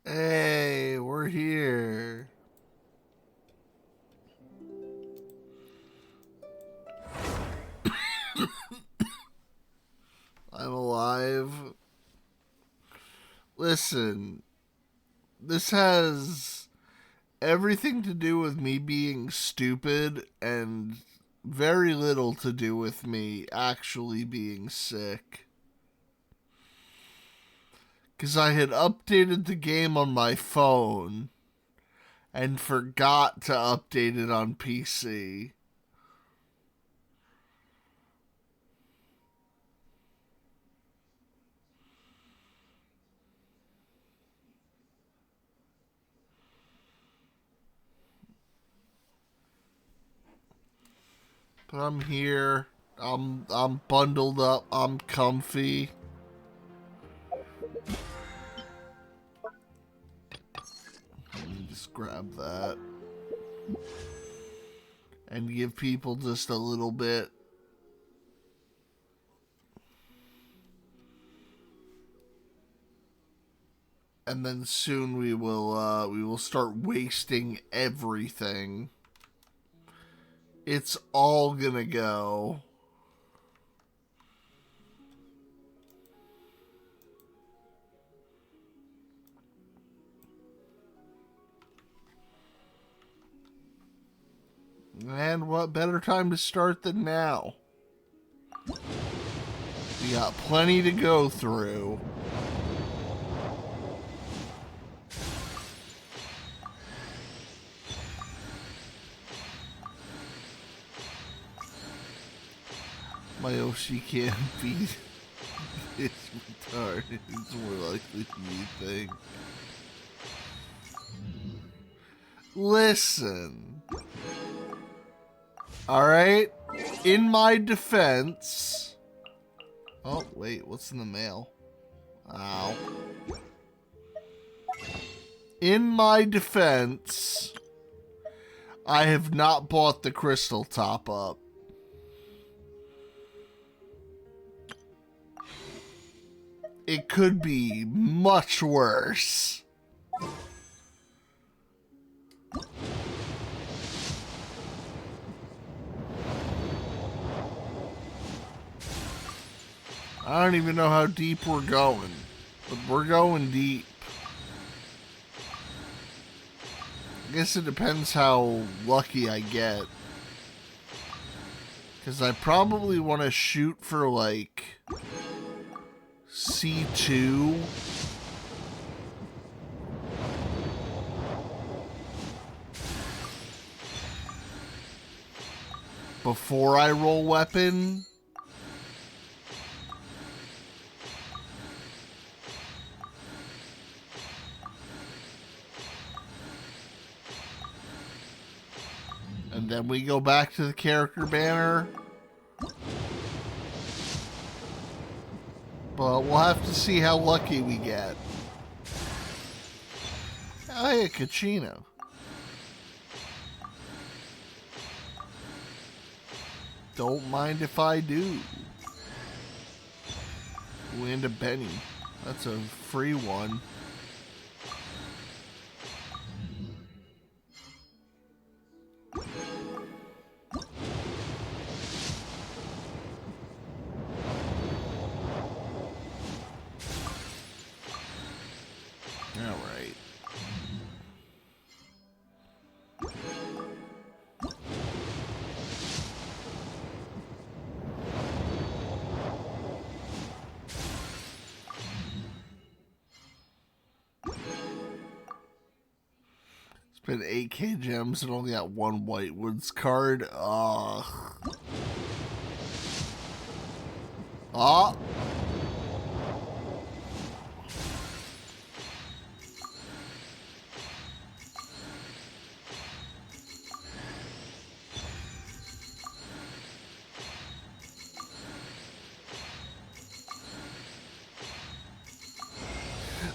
Hey, we're here. I'm alive. Listen, this has everything to do with me being stupid and very little to do with me actually being sick. Because I had updated the game on my phone and forgot to update it on PC. But I'm here. I'm bundled up. I'm comfy. Let me just grab that. And give people just a little bit. And then soon we will start wasting everything. It's all gonna go. And what better time to start than now? We got plenty to go through. My Yoshi can't beat this retard. It's more likely than you think. Listen. Alright? In my defense... Oh, wait. What's in the mail? Ow. In my defense... I have not bought the crystal top-up. It could be much worse. I don't even know how deep we're going, but we're going deep. I guess it depends how lucky I get. Because I probably want to shoot for, like, C2. Before I roll weapon. And then we go back to the character banner. But we'll have to see how lucky we get. Oh, hey, Kachino. Don't mind if I do. Ooh, and a Benny. That's a free one. Alright. Spent 8k gems and only got one White Woods card. Ugh. Oh.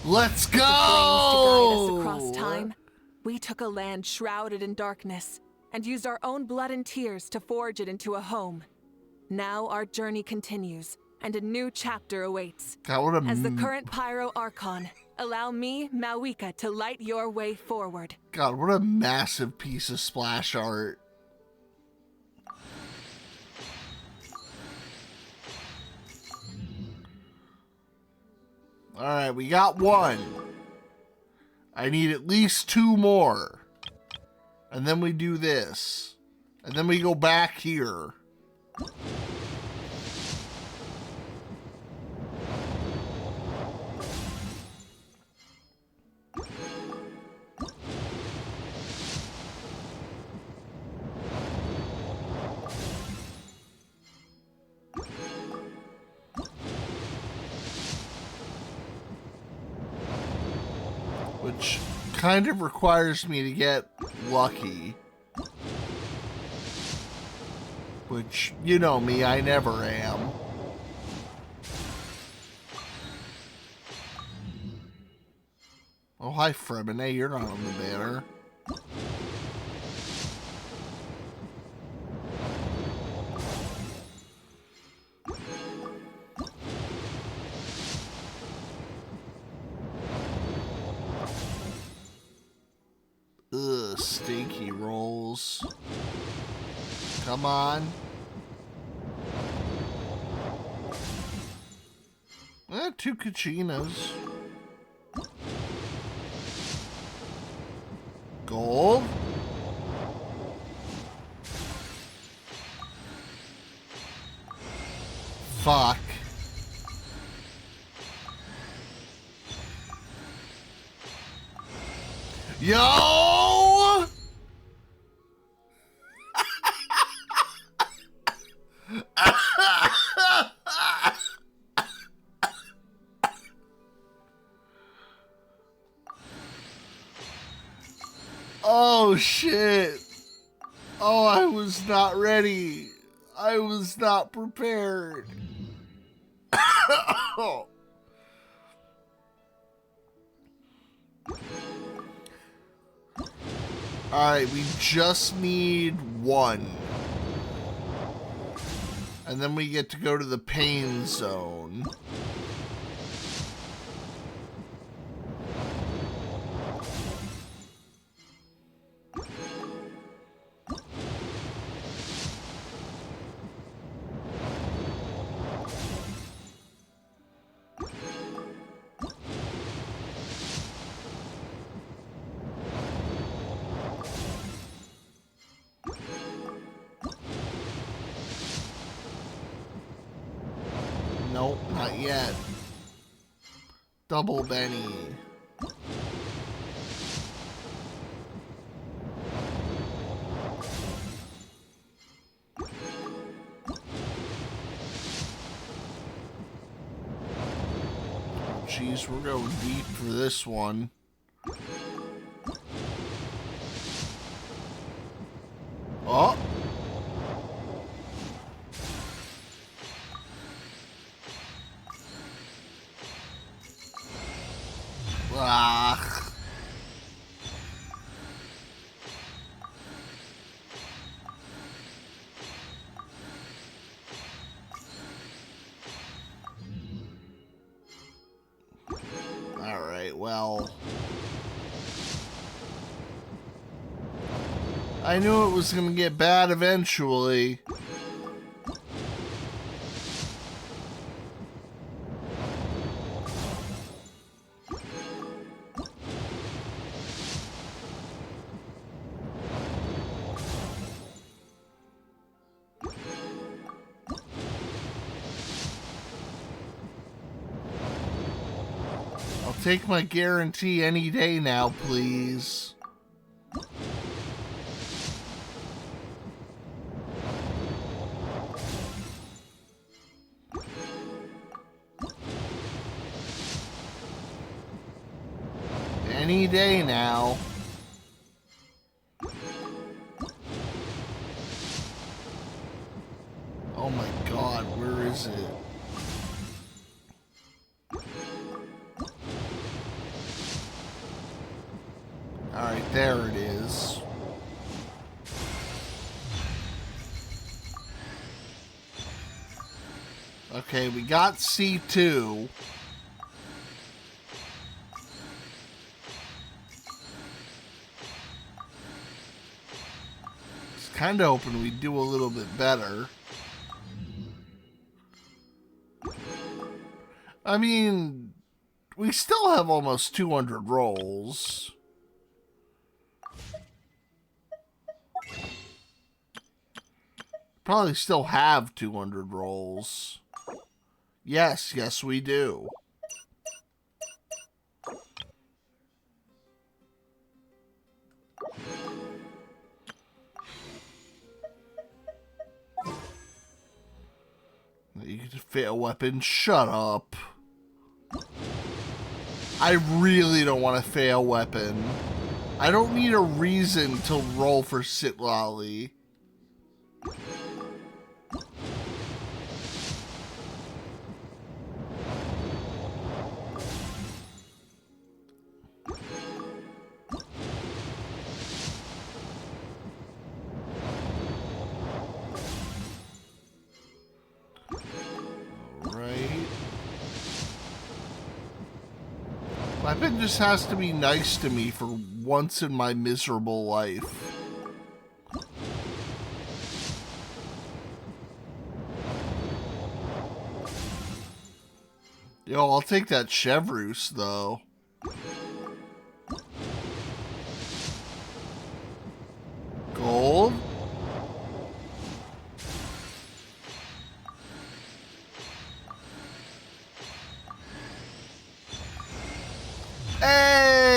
Let's go! To guide us across time, we took a land shrouded in darkness and used our own blood and tears to forge it into a home. Now our journey continues, and a new chapter awaits. God, what a As the current Pyro Archon, Allow me, Mavuika, to light your way forward. God, what a massive piece of splash art. Alright, we got one. I need at least 2 more. And then we do this. And then we go back here. Which kind of requires me to get lucky. Which, you know me, I never am. Oh, hi, Fremine. You're not on the banner. Ugh, stinky rolls. Come on. 2 Kachinas. Gold. Fuck. Yo! Oh, shit. Oh, I was not ready. I was not prepared. Oh. Alright, we just need 1. And then we get to go to the pain zone. Nope, not yet. Double Benny. Jeez, we're going deep for this one. Oh! Ah. Alright, well. I knew it was gonna get bad eventually. I'll take my guarantee any day now, please. Any day now. Oh my god, where is it? Alright, there it is. Okay, we got C2. kind of hoping we'd do a little bit better. I mean, we still have almost 200 rolls. Probably still have 200 rolls. Yes, yes we do. You get a fail weapon. Shut up. I really don't want a fail weapon. I don't need a reason to roll for Sitlali. Weapon just has to be nice to me for once in my miserable life. Yo, I'll take that Chevreuse, though. Gold? Hey!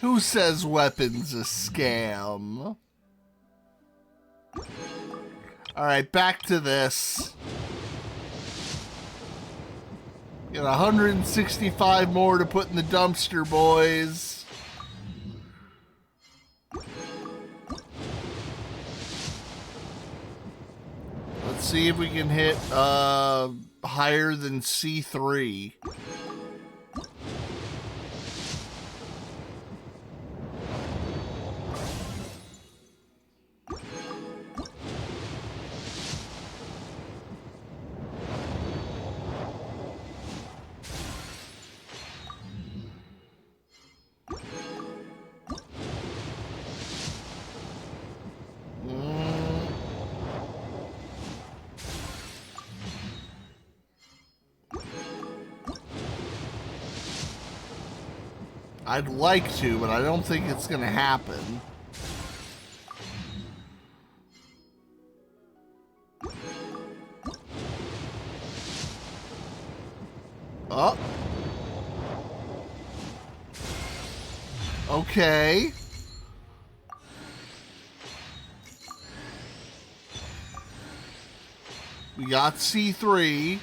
Who says weapons a scam? Alright, back to this. Got 165 more to put in the dumpster, boys. Let's see if we can hit higher than C3. I'd like to, but I don't think it's gonna happen. Oh. Okay. We got C3.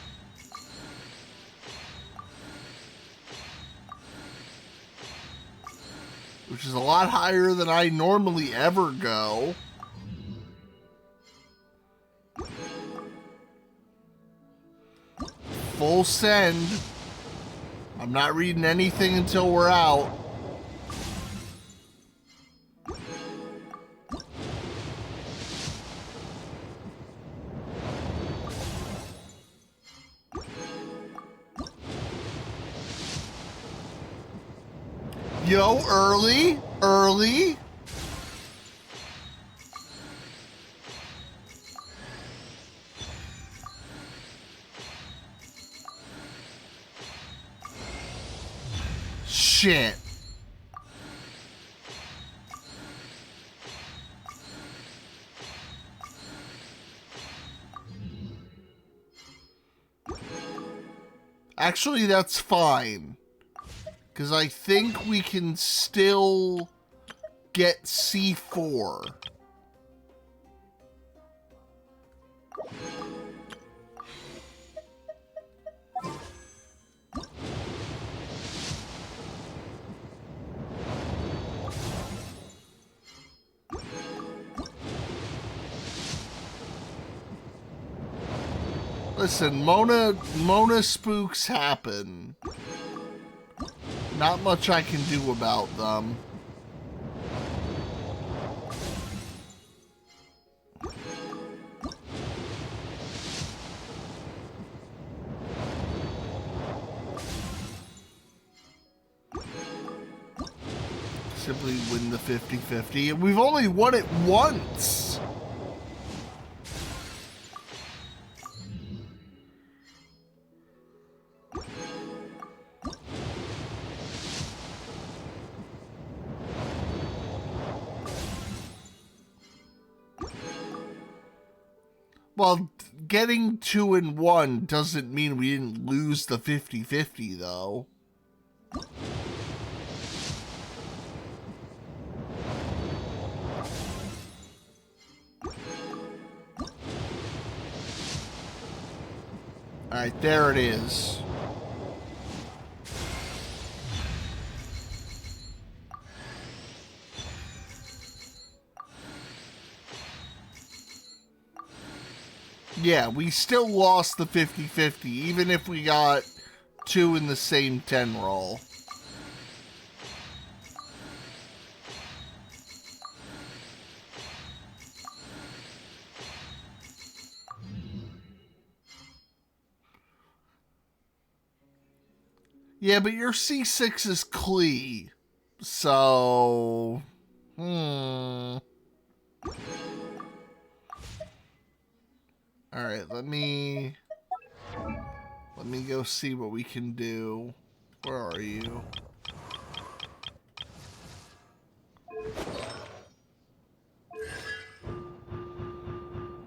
Which is a lot higher than I normally ever go. Full send. I'm not reading anything until we're out. Yo, early. Shit. Actually, that's fine. Because I think we can still get C4. Listen, Mona spooks happen. Not much I can do about them. Simply win the 50-50, and we've only won it once. Well, getting 2-1 doesn't mean we didn't lose the 50-50, though. Alright, there it is. Yeah, we still lost the 50-50, even if we got 2 in the same 10 roll. Yeah, but your C6 is Klee. So... Alright, let me go see what we can do. Where are you?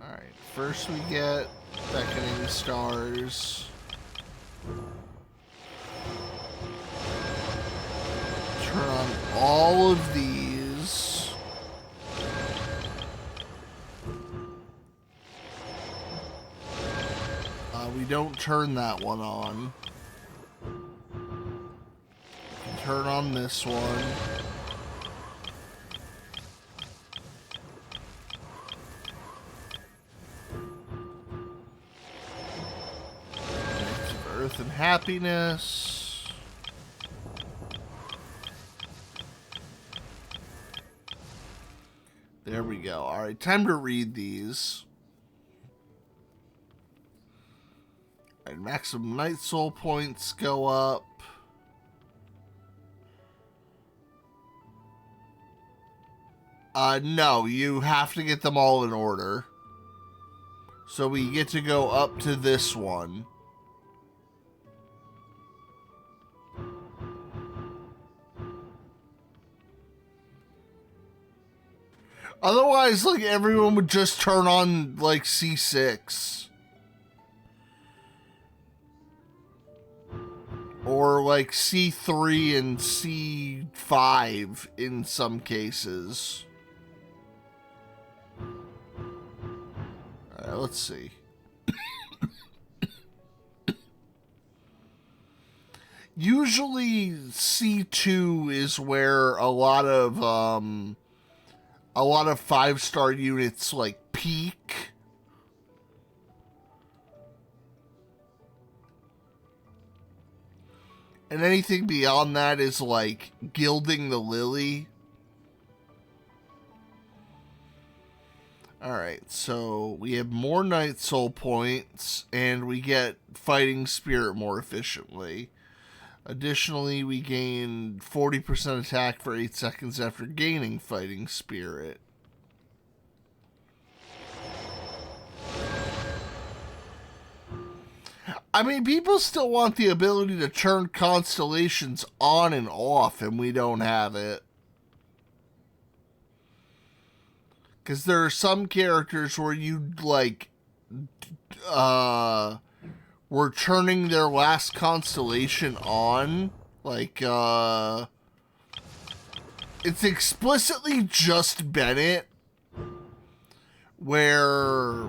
Alright, first we get Beckoning Stars. Turn on all of these. We don't turn that one on. Turn on this one. Earth and Happiness. There we go. Alright, time to read these. Alright, maximum Night Soul points go up. No, you have to get them all in order. So we get to go up to this one. Otherwise, like, everyone would just turn on, like, C6. Or, like, C3 and C5 in some cases. Alright, let's see. Usually, C2 is where a lot of 5-star units, like, peak. And anything beyond that is, like, gilding the lily. Alright, so we have more Night Soul points, and we get Fighting Spirit more efficiently. Additionally, we gain 40% attack for 8 seconds after gaining Fighting Spirit. I mean, people still want the ability to turn constellations on and off, and we don't have it. Because there are some characters where you, like, were turning their last constellation on. Like, it's explicitly just Bennett, where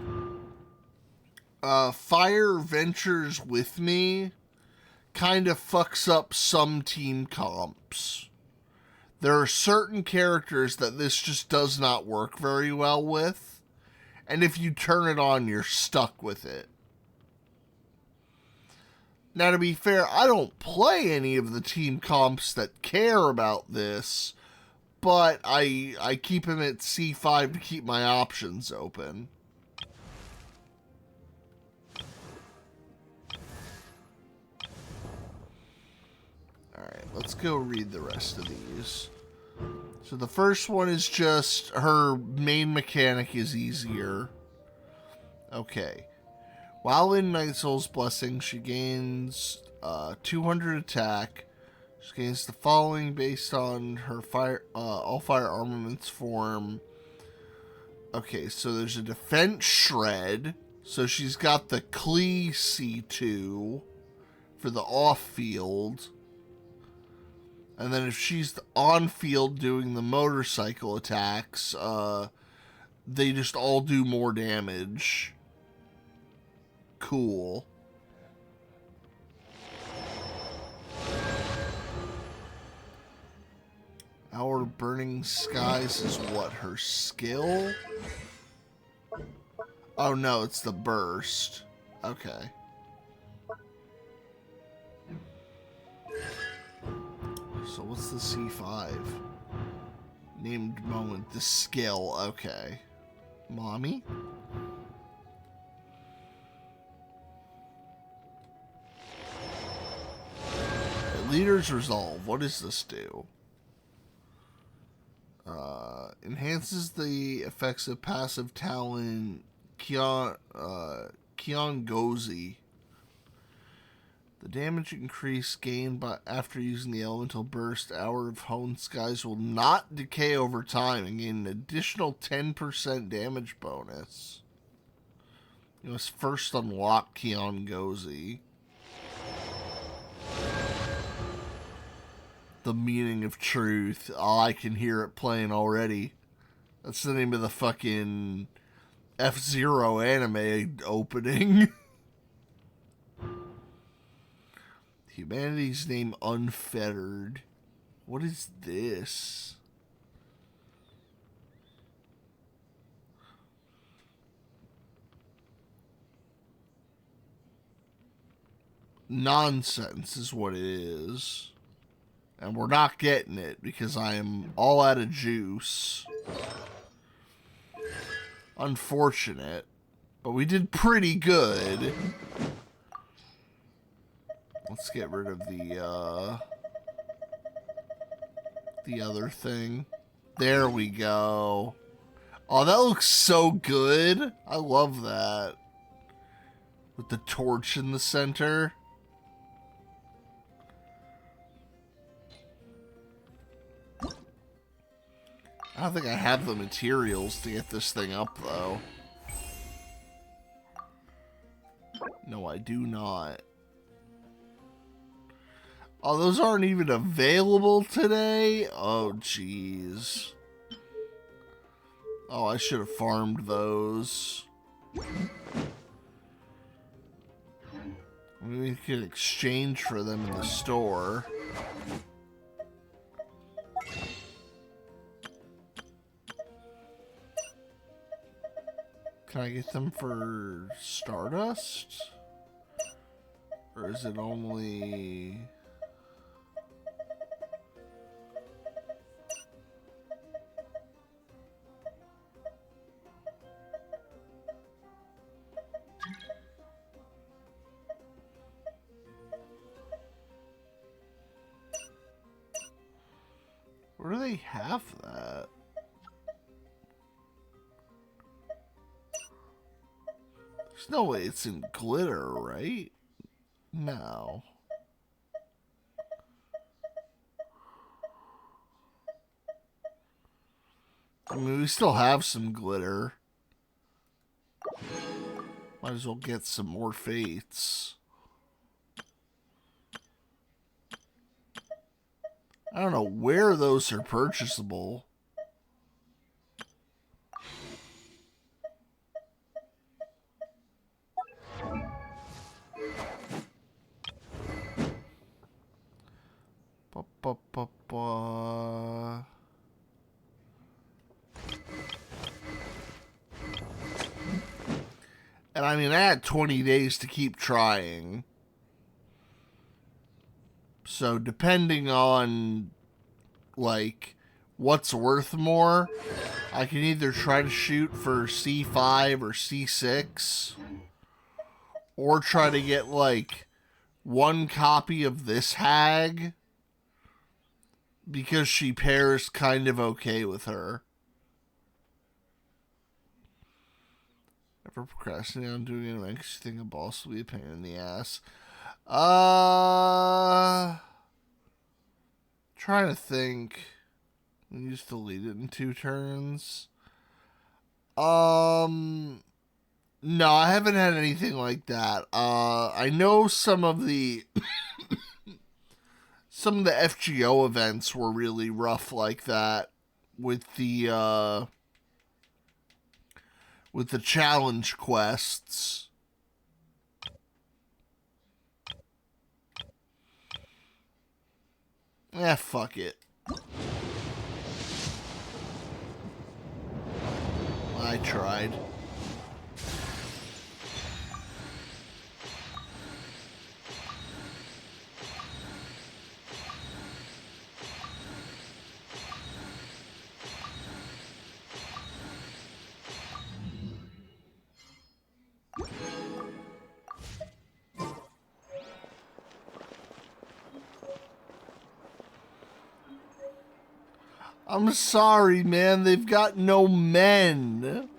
Fire Ventures with Me kind of fucks up some team comps. There are certain characters that this just does not work very well with, and if you turn it on, you're stuck with it. Now, to be fair, I don't play any of the team comps that care about this, but I keep him at C5 to keep my options open. Alright, let's go read the rest of these. So the first one is just her main mechanic is easier. Okay. While in Night Soul's Blessing, she gains 200 attack. She gains the following based on her all fire armaments form. Okay, so there's a defense shred. So she's got the Klee C2 for the off field. And then if she's on field doing the motorcycle attacks, they just all do more damage. Cool. Our Burning Skies is what? Her skill? Oh no, it's the burst. Okay. So what's the C5? Named moment. The skill. Okay. Mommy? Leader's Resolve. What does this do? Enhances the effects of passive talent Kion Gozi. The damage increase gained after using the elemental burst Hour of Honed Skies will not decay over time and gain an additional 10% damage bonus. You must first unlock Kion Gozi. The meaning of truth. Oh, I can hear it playing already. That's the name of the fucking F-Zero anime opening. Humanity's name Unfettered. What is this? Nonsense is what it is. And we're not getting it because I am all out of juice. Unfortunate. But we did pretty good. Let's get rid of the other thing. There we go. Oh, that looks so good. I love that. With the torch in the center. I don't think I have the materials to get this thing up, though. No, I do not. Oh, those aren't even available today? Oh, jeez. Oh, I should have farmed those. Maybe we could exchange for them in the store. Can I get them for Stardust? Or is it only... Where do they have that? There's no way it's in glitter, right? No. I mean, we still have some glitter. Might as well get some more fates. I don't know where those are purchasable. And I mean, I had 20 days to keep trying. So depending on, like, what's worth more, I can either try to shoot for C5 or C6, or try to get, like, one copy of this hag because she pairs kind of okay with her. Ever procrastinate on doing it because you think a boss will be a pain in the ass? Trying to think. You just delete it in 2 turns. No, I haven't had anything like that. I know some of the FGO events were really rough like that with the challenge quests. Fuck it. I tried. I'm sorry, man. They've got no men.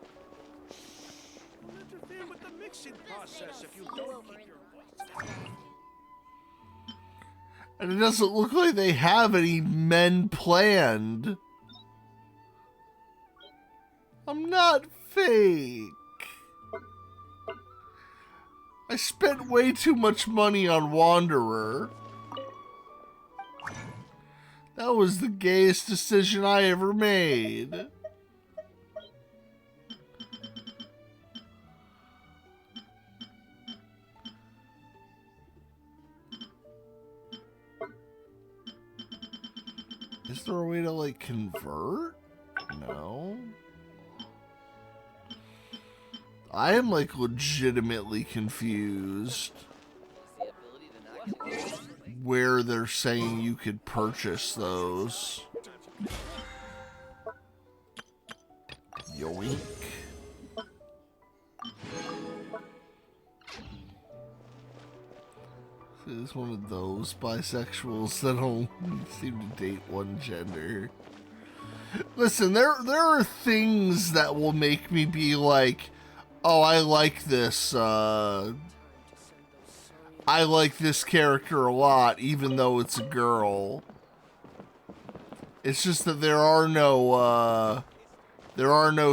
And it doesn't look like they have any men planned. I'm not fake. I spent way too much money on Wanderer. That was the gayest decision I ever made. Is there a way to, like, convert? No. I am, like, legitimately confused where they're saying you could purchase those. Yoink. It's one of those bisexuals that only seem to date one gender. Listen, there are things that will make me be like, oh, I like this character a lot, even though it's a girl. It's just that there are no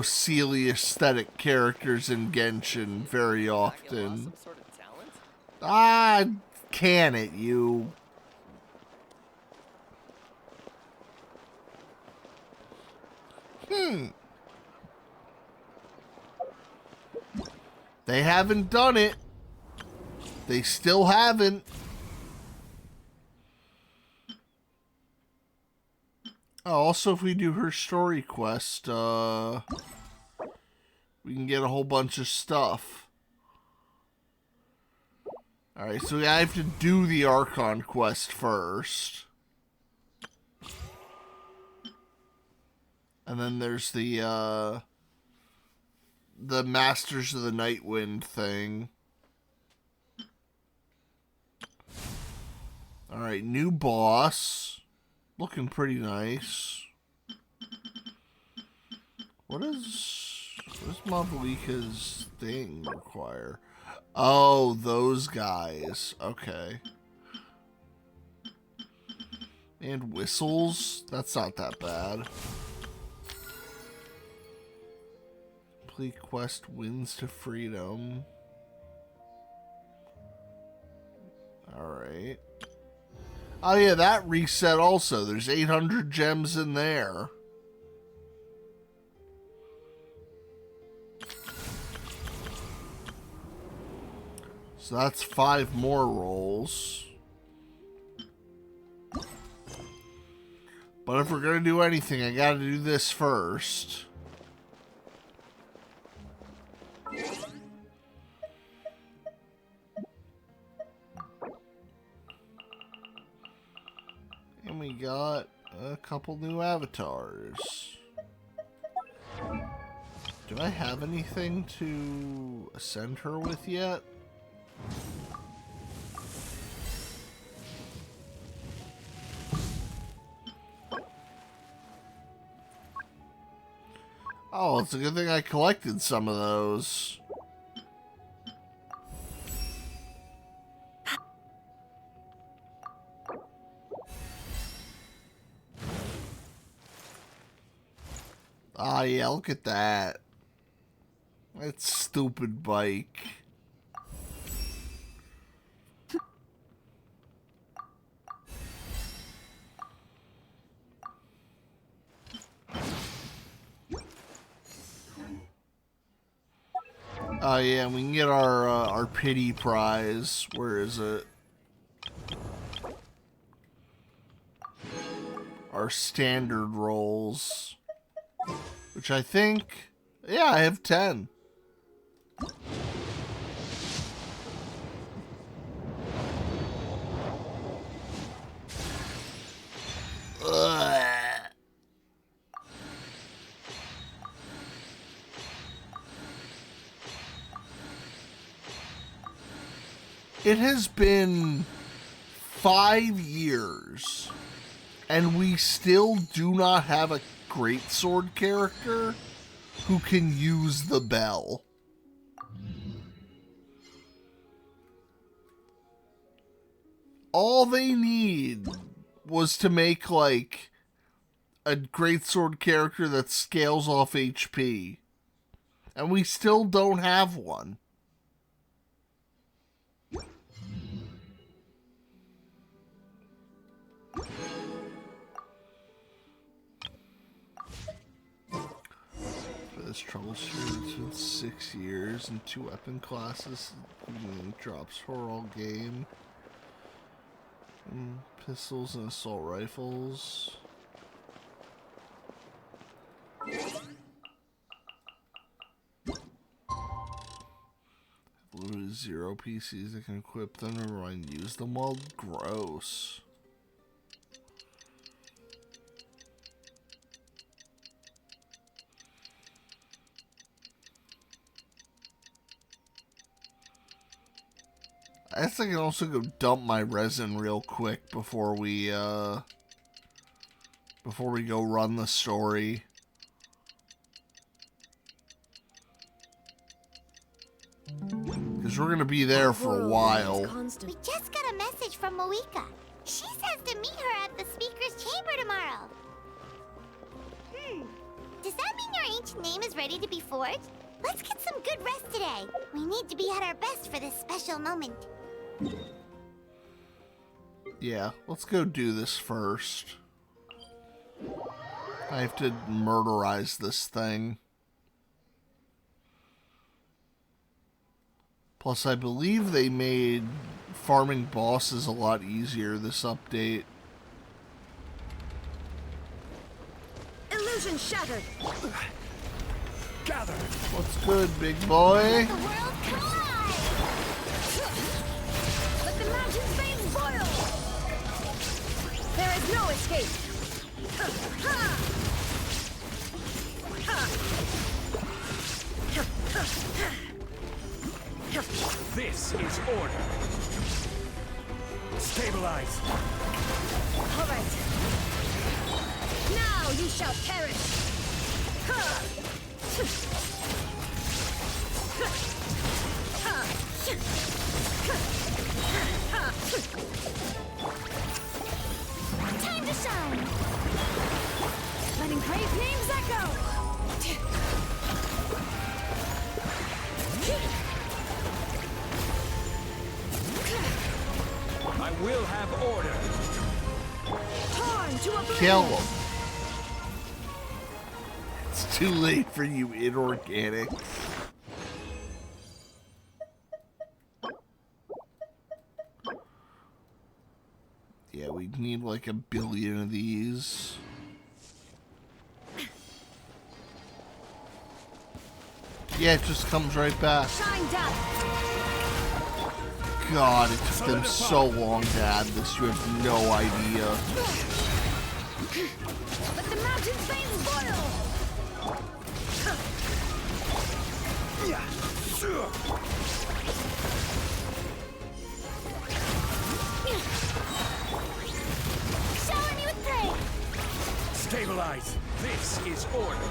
Celia aesthetic characters in Genshin very often. Ah, can it, you? They haven't done it. They still haven't. Oh, also, if we do her story quest, we can get a whole bunch of stuff. Alright, so I have to do the Archon quest first. And then there's the Masters of the Nightwind thing. Alright, new boss. Looking pretty nice. What does Mavuika's thing require? Oh, those guys. Okay. And whistles? That's not that bad. Complete quest wins to freedom. Alright. Oh yeah, that reset also. There's 800 gems in there. So that's 5 more rolls. But if we're gonna do anything, I gotta do this first. And we got a couple new avatars. Do I have anything to ascend her with yet? Oh, it's a good thing I collected some of those. Ah, yeah, look at that. That stupid bike. Oh yeah, we can get our pity prize. Where is it? Our standard rolls, which I think, yeah, I have 10. Ugh. It has been 5 years, and we still do not have a greatsword character who can use the bell. All they need was to make, like, a greatsword character that scales off HP. And we still don't have one. For this troubleshooter, it's been 6 years and 2 weapon classes. Drops for all game. Pistols and assault rifles. Literally 0 PCs that can equip them. Never mind, use them all. Gross. I guess I can also go dump my resin real quick before we go run the story. Because we're gonna be there for a while. We just got a message from Mavuika. She says to meet her at the speaker's chamber tomorrow. Does that mean your ancient name is ready to be forged? Let's get some good rest today. We need to be at our best for this special moment. Yeah, let's go do this first. I have to murderize this thing. Plus, I believe they made farming bosses a lot easier this update. Illusion shattered. Gather. What's good, big boy? The world collide! Let the mountain's veins boil. There is no escape. This is order. Stabilize. All right. Now you shall perish. Time to shine! Letting great names echo. I will have order. Torn to oblivion. Kill him. It's too late for you inorganics. Yeah, we need like 1 billion of these. Yeah, it just comes right back. Shine down. God, it took them so long to add this, you have no idea. Let the mountain's veins boil. Shower me with praise! Stabilize. This is order.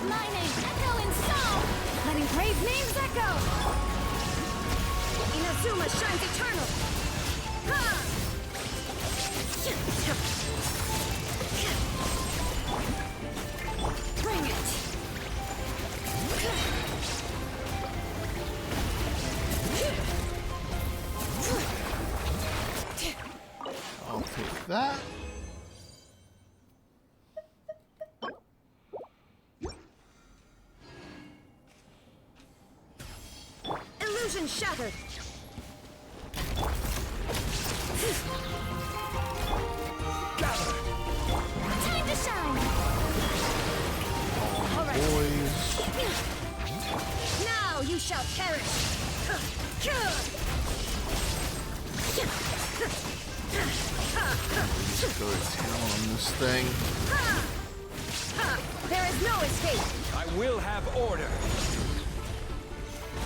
my name echo in song. Letting brave names echo. Inazuma shines eternal. Ha! Bring it. I'll take that. Illusion shattered. Gather. Time to shine. All right. Boys. Now you shall perish. Let's go to town on this thing. There is no escape. I will have order.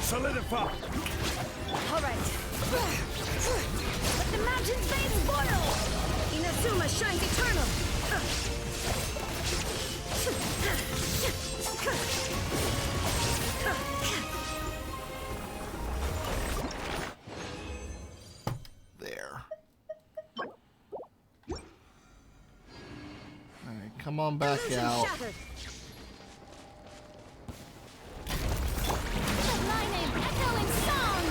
Solidify. All right. Let the mountain's veins boil. Inazuma shines eternal. There. Alright, come on back Illusion out. shattered. Let my name echo in song.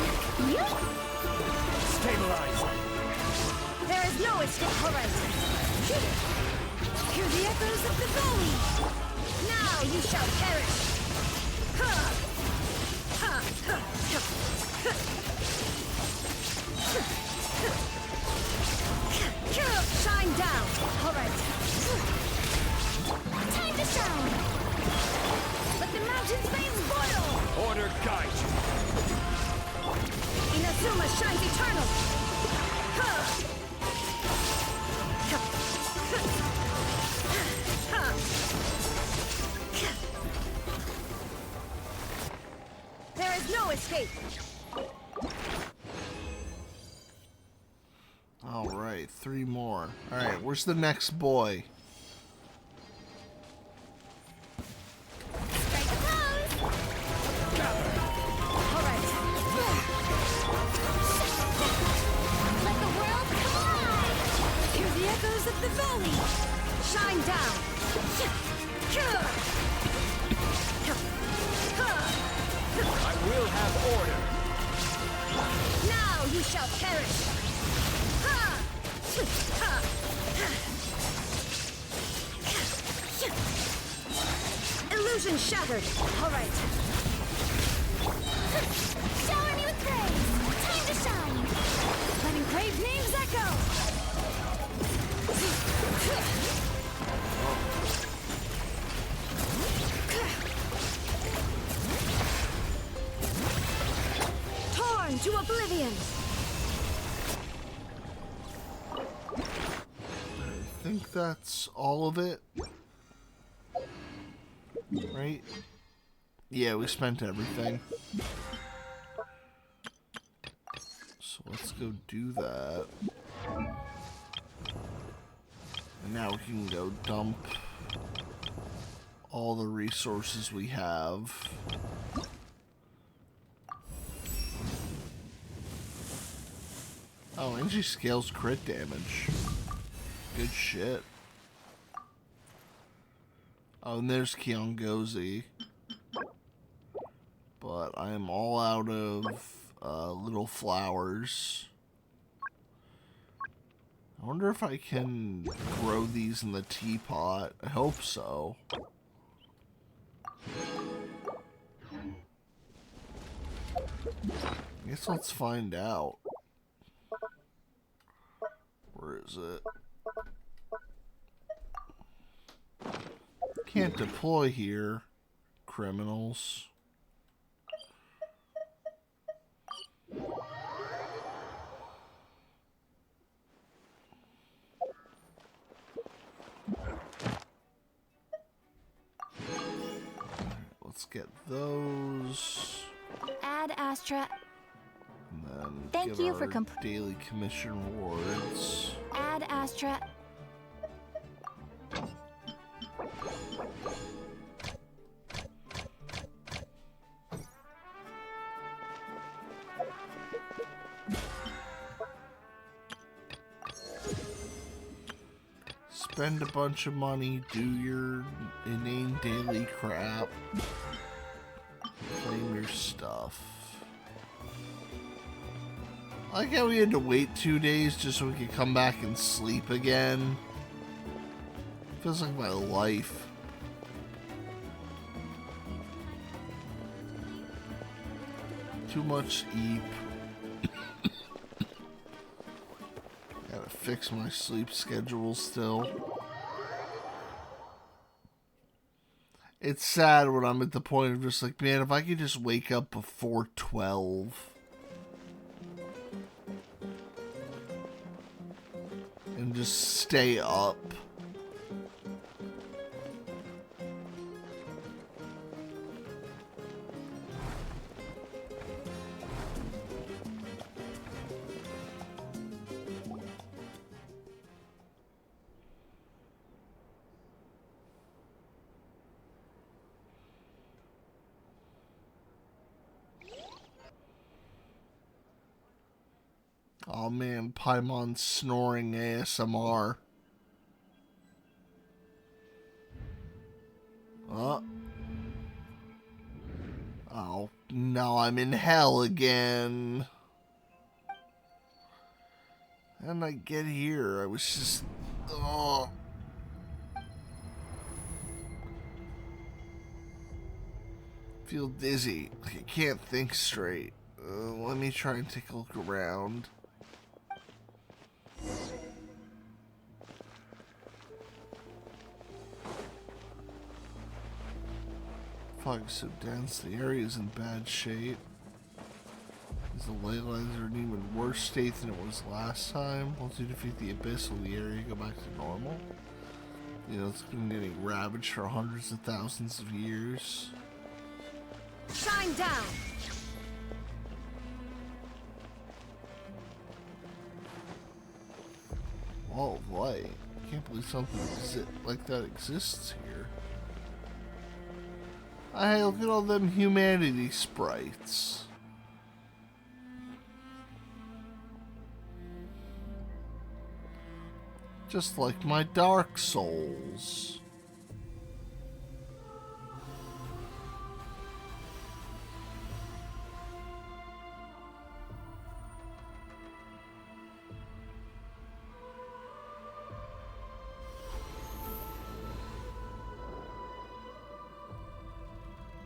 Stabilize. There is no escape. All right. Hear the echoes of the valley. Now you shall perish. Shine down. All right. Time to shine. Let the mountain's veins boil. Order guide you. Inazuma shines eternal. There is no escape. Alright, 3 more. Alright, where's the next boy? Strike a pose. All right. Let the world come alive. Hear the echoes of the valley. Shine down. I will have order. Now you shall perish. Illusion shattered. All right. Shower me with praise. Time to shine. Letting brave names echo. Torn to oblivion. I think that's all of it. Right? Yeah, we spent everything. So let's go do that. And now we can go dump all the resources we have. Oh, and she scales crit damage. Good shit. Oh, and there's Kiongozi. But I am all out of little flowers. I wonder if I can grow these in the teapot. I hope so. I guess let's find out. Where is it? Can't deploy here, criminals. Let's get those. Add Astra. And then Thank get you for our daily commission rewards. Add Astra. spend a bunch of money, do your inane daily crap, claim your stuff. I like how we had to wait 2 days just so we could come back and sleep again. Feels like my life. Too much sleep. Gotta fix my sleep schedule still. It's sad when I'm at the point of just like, man, if I could just wake up before 12 and just stay up. Oh man, Paimon snoring ASMR. Oh, now I'm in hell again. And I get here, I was just... Oh. Feel dizzy. I can't think straight. Let me try and take a look around. Fog is so dense, the area is in bad shape. The ley lines are in an even worse state than it was last time. Once you defeat the abyss, will the area go back to normal? You know, it's been getting ravaged for hundreds of thousands of years. Shine down! Wall of light. I can't believe something like that exists here. Hey, look at all them humanity sprites. Just like my Dark Souls.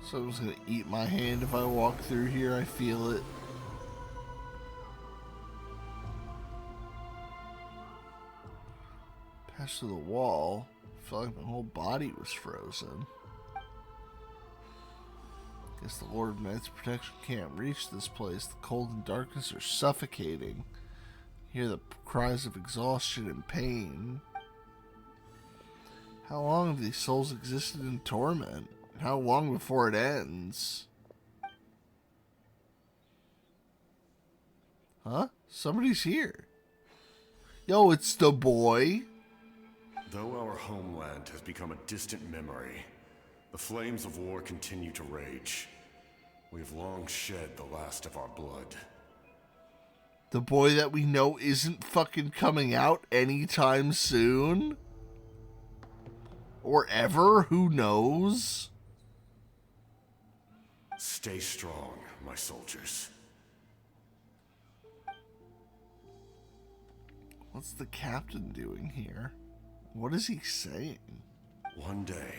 Someone's gonna eat my hand if I walk through here, I feel it. Passed through the wall. I felt like my whole body was frozen. Guess the Lord of Knight's protection can't reach this place. The cold and darkness are suffocating. Hear the cries of exhaustion and pain. How long have these souls existed in torment? How long before it ends? Huh? Somebody's here. Yo, it's the boy. Though our homeland has become a distant memory, the flames of war continue to rage. We have long shed the last of our blood. The boy that we know isn't fucking coming out anytime soon? Or ever? Who knows? Stay strong, my soldiers. What's the captain doing here? What is he saying? One day,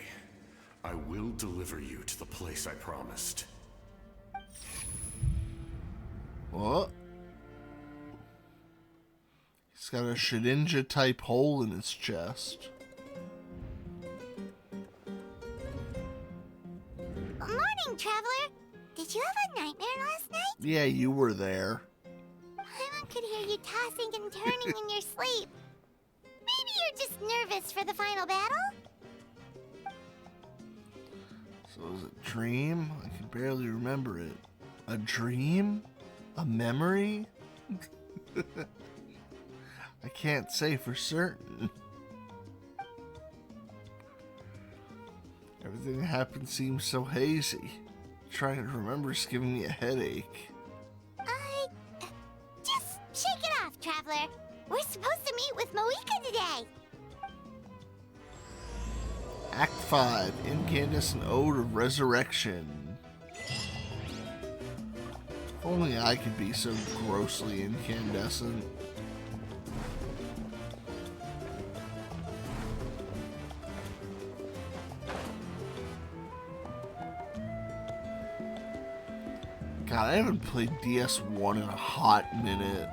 I will deliver you to the place I promised. What? He's got a Shedinja type hole in his chest. Morning, Traveler. Did you have a nightmare last night? Yeah, you were there. Paimon could hear you tossing and turning in your sleep. Maybe you're just nervous for the final battle? So it was a dream? I can barely remember it. A dream? A memory? I can't say for certain. Everything that happened seems so hazy. Trying to remember is giving me a headache. Just shake it off, Traveler. We're supposed to meet with Mavuika today. Act 5, Incandescent Ode of Resurrection. If only I could be so grossly incandescent. God, I haven't played DS1 in a hot minute.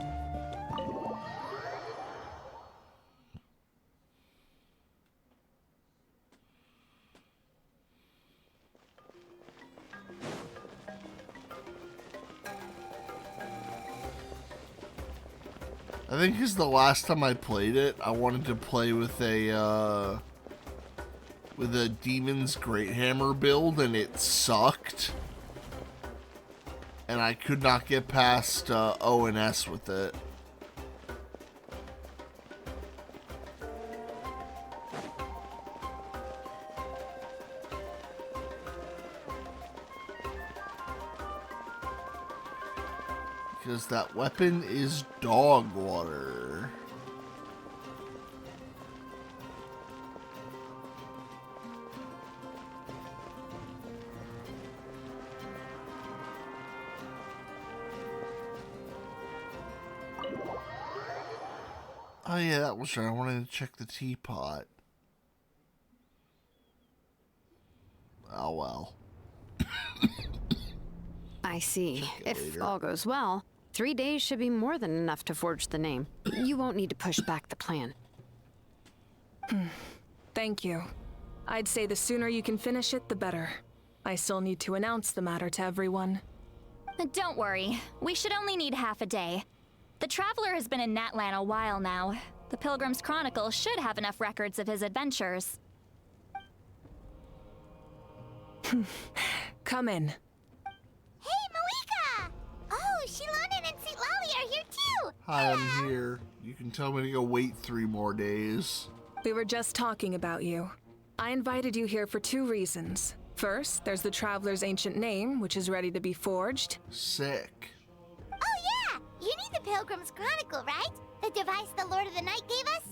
I think because the last time I played it, I wanted to play with a Demon's Great Hammer build, and it sucked. And I could not get past O and S with it. Because that weapon is dog water. Oh yeah, that was right. I wanted to check the teapot. Oh well. I see. If later. all goes well, 3 days should be more than enough to forge the name. You won't need to push back the plan. Thank you. I'd say the sooner you can finish it, the better. I still need to announce the matter to everyone. Don't worry. We should only need half a day. The Traveler has been in Natlan a while now. The Pilgrim's Chronicle should have enough records of his adventures. Come in. Hey, Mavuika! Oh, Shilonen and St. Lally are here too! Hi, I'm here. You can tell me to go wait 3 more days. We were just talking about you. I invited you here for 2 reasons. First, there's the Traveler's ancient name, which is ready to be forged. Sick. Oh yeah! You need the Pilgrim's Chronicle, right? The device the Lord of the Night gave us?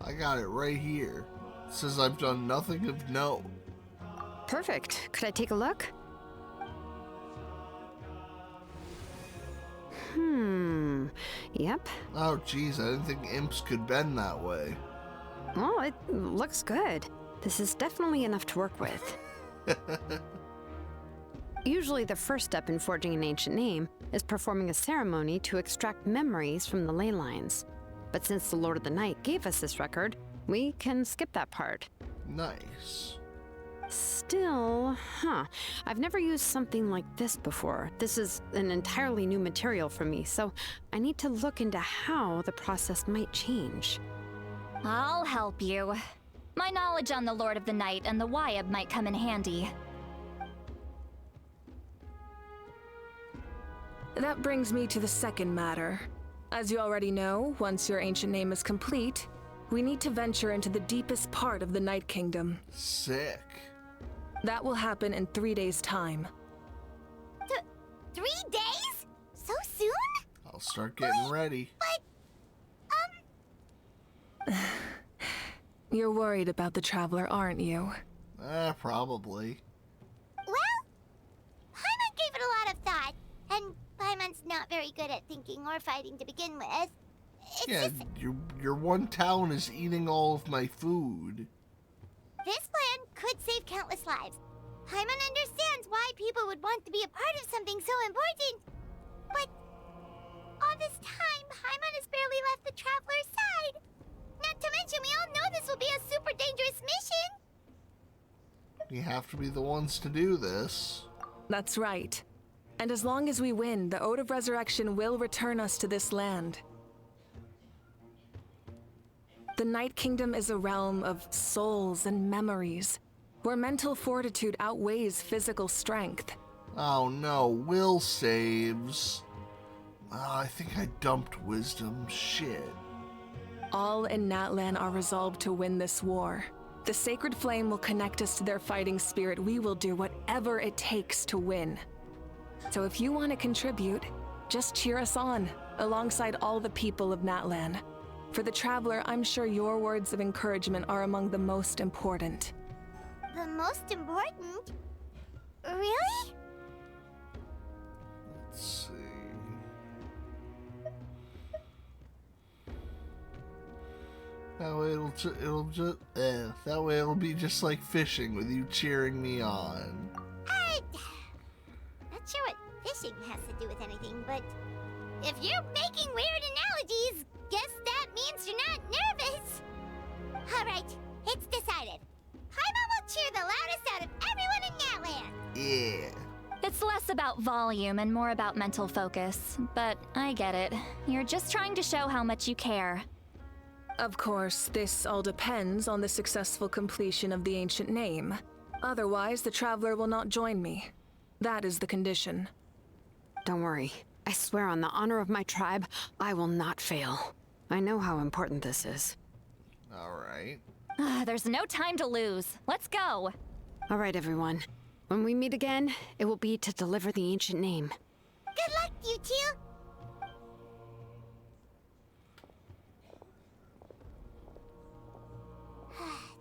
I got it right here. It says I've done nothing of note. Perfect. Could I take a look? Yep. Oh geez, I didn't think imps could bend that way. Well, it looks good. This is definitely enough to work with. Usually the first step in forging an ancient name is performing a ceremony to extract memories from the ley lines. But since the Lord of the Night gave us this record, we can skip that part. Nice. Still, I've never used something like this before. This is an entirely new material for me, so I need to look into how the process might change. I'll help you. My knowledge on the Lord of the Night and the Wyab might come in handy. That brings me to the second matter. As you already know, once your ancient name is complete, we need to venture into the deepest part of the Night Kingdom. Sick. That will happen in 3 days' time. 3 days? So soon? I'll start getting ready. You're worried about the Traveler, aren't you? Probably. Well, Paimon gave it a lot of thought, and Paimon's not very good at thinking or fighting to begin with. It's Yeah, just, your one talent is eating all of my food. this plan could save countless lives. Paimon understands why people would want to be a part of something so important. But all this time, Paimon has barely left the Traveler's side. Not to mention, we all know this will be a super dangerous mission. You have to be the ones to do this. That's right. And as long as we win, the Ode of Resurrection will return us to this land. The Night Kingdom is a realm of souls and memories, where mental fortitude outweighs physical strength. Oh no, Will saves. I think I dumped wisdom. Shit. All in Natlan are resolved to win this war. The Sacred Flame will connect us to their fighting spirit. We will do whatever it takes to win. So if you want to contribute, just cheer us on, alongside all the people of Natlan. For the Traveler, I'm sure your words of encouragement are among the most important. The most important? Really? Let's see. That way that way it'll be just like fishing with you cheering me on. Not sure what fishing has to do with anything, but if you're making weird analogies, guess that means you're not nervous. Alright, it's decided. Paimon will cheer the loudest out of everyone in Natland. Yeah. It's less about volume and more about mental focus, but I get it. You're just trying to show how much you care. Of course, this all depends on the successful completion of the ancient name. Otherwise, the Traveler will not join me. That is the condition. Don't worry. I swear on the honor of my tribe, I will not fail. I know how important this is. All right. There's no time to lose. Let's go. All right, everyone. When we meet again, it will be to deliver the ancient name. Good luck, you two.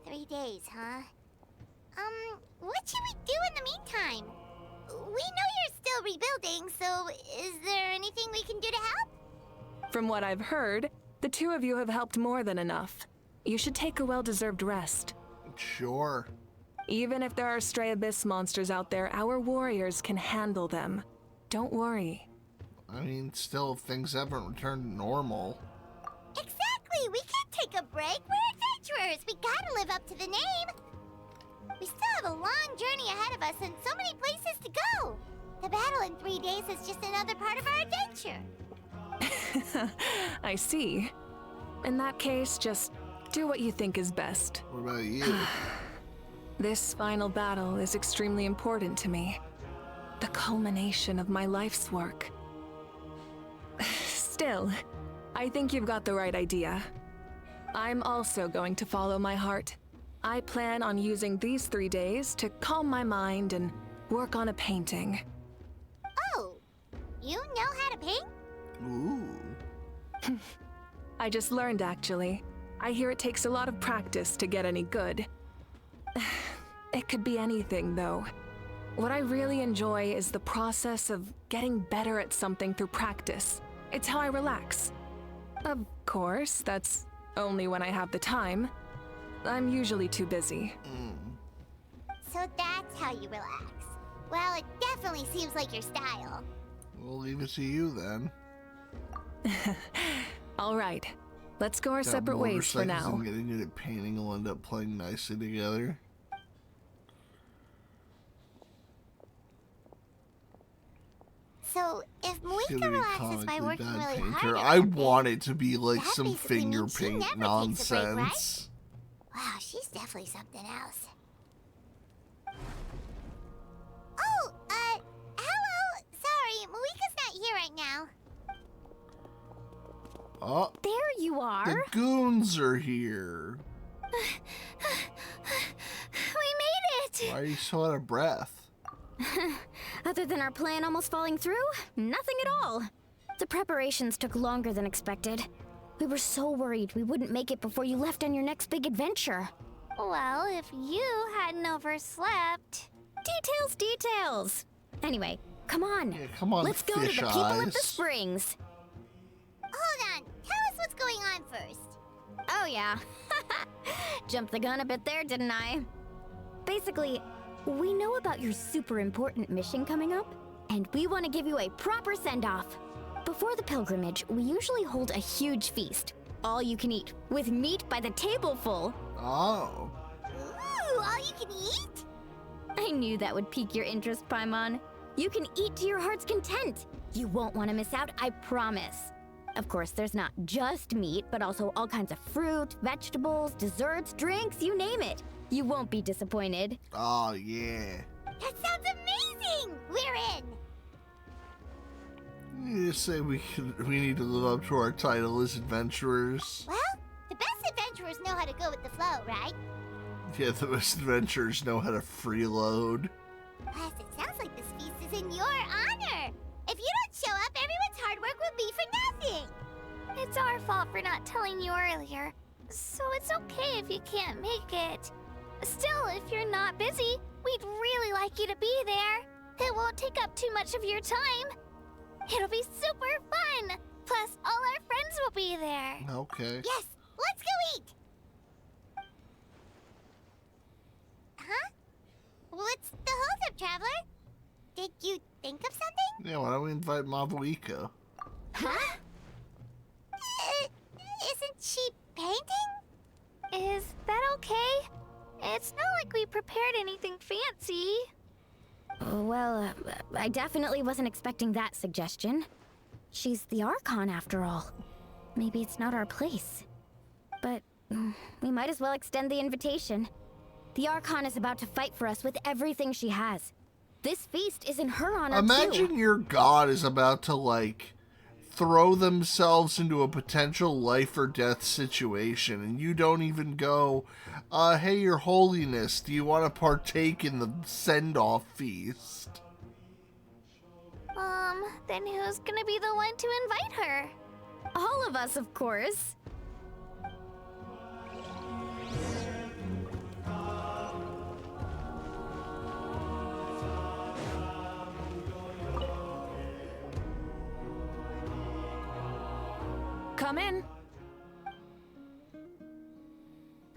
Three days, huh? What should we do in the meantime? We know you're still rebuilding, so is there anything we can do to help? From what I've heard, the two of you have helped more than enough. You should take a well-deserved rest. Sure. Even if there are stray abyss monsters out there, our warriors can handle them. Don't worry. I mean, still, things haven't returned to normal. Exactly! We can't take a break. We're adventurers. We gotta live up to the name. We still have a long journey ahead of us and so many places to go. The battle in 3 days is just another part of our adventure. I see. In that case, just do what you think is best. What about you? This final battle is extremely important to me. The culmination of my life's work. Still, I think you've got the right idea. I'm also going to follow my heart. I plan on using these 3 days to calm my mind and work on a painting. Oh, you know how to paint? Ooh. I just learned, actually. I hear it takes a lot of practice to get any good. It could be anything, though. What I really enjoy is the process of getting better at something through practice. It's how I relax. Of course, that's only when I have the time. I'm usually too busy. So that's how you relax. Well, it definitely seems like your style. We'll leave it to you then. All right. Let's go our separate ways for Motorcycles now. and getting good at painting will end up playing nicely together. So, if She's Mavuika gonna be relaxes by comically working bad really painter. hard, I want it to be like that some basically finger means she paint never takes a break, nonsense. wow, she's definitely something else. Oh, hello. Sorry, Mavuika's not here right now. Oh, There you are. the goons are here. We made it! Why are you so out of breath? Other than our plan almost falling through, nothing at all. The preparations took longer than expected. We were so worried we wouldn't make it before you left on your next big adventure. Well, if you hadn't overslept. Details! Anyway, come on. Yeah, come on, Let's go to the fish people at the eyes. springs. Hold on, tell us what's going on first. Oh, yeah. Jumped the gun a bit there, didn't I? Basically, we know about your super important mission coming up, and we want to give you a proper send-off. Before the pilgrimage, we usually hold a huge feast. All you can eat, with meat by the tableful. Oh. Ooh, all you can eat? I knew that would pique your interest, Paimon. You can eat to your heart's content. You won't want to miss out, I promise. Of course, there's not just meat, but also all kinds of fruit, vegetables, desserts, drinks, you name it. You won't be disappointed. Oh, yeah. That sounds amazing! We're in! You just say we need to live up to our title as adventurers. Well, the best adventurers know how to go with the flow, right? Yeah, the best adventurers know how to freeload. Plus, it sounds like this feast is in your honor. If you don't show up, everyone's hard work will be for nothing. It's our fault for not telling you earlier, so it's okay if you can't make it. Still, if you're not busy, we'd really like you to be there. It won't take up too much of your time. It'll be super fun. Plus, all our friends will be there. Okay. Yes, let's go eat. Huh? What's the holdup, Traveler? Did you think of something? Yeah, why don't we invite Mavuika? Huh? Isn't she painting? Is that okay? It's not like we prepared anything fancy. Well, I definitely wasn't expecting that suggestion. She's the Archon after all. Maybe it's not our place. But we might as well extend the invitation. The Archon is about to fight for us with everything she has. This feast is in her honor Imagine too. your god is about to, like, throw themselves into a potential life or death situation, and you don't even go, hey, your holiness, do you want to partake in the send-off feast? Then who's gonna be the one to invite her? All of us, of course. Come in.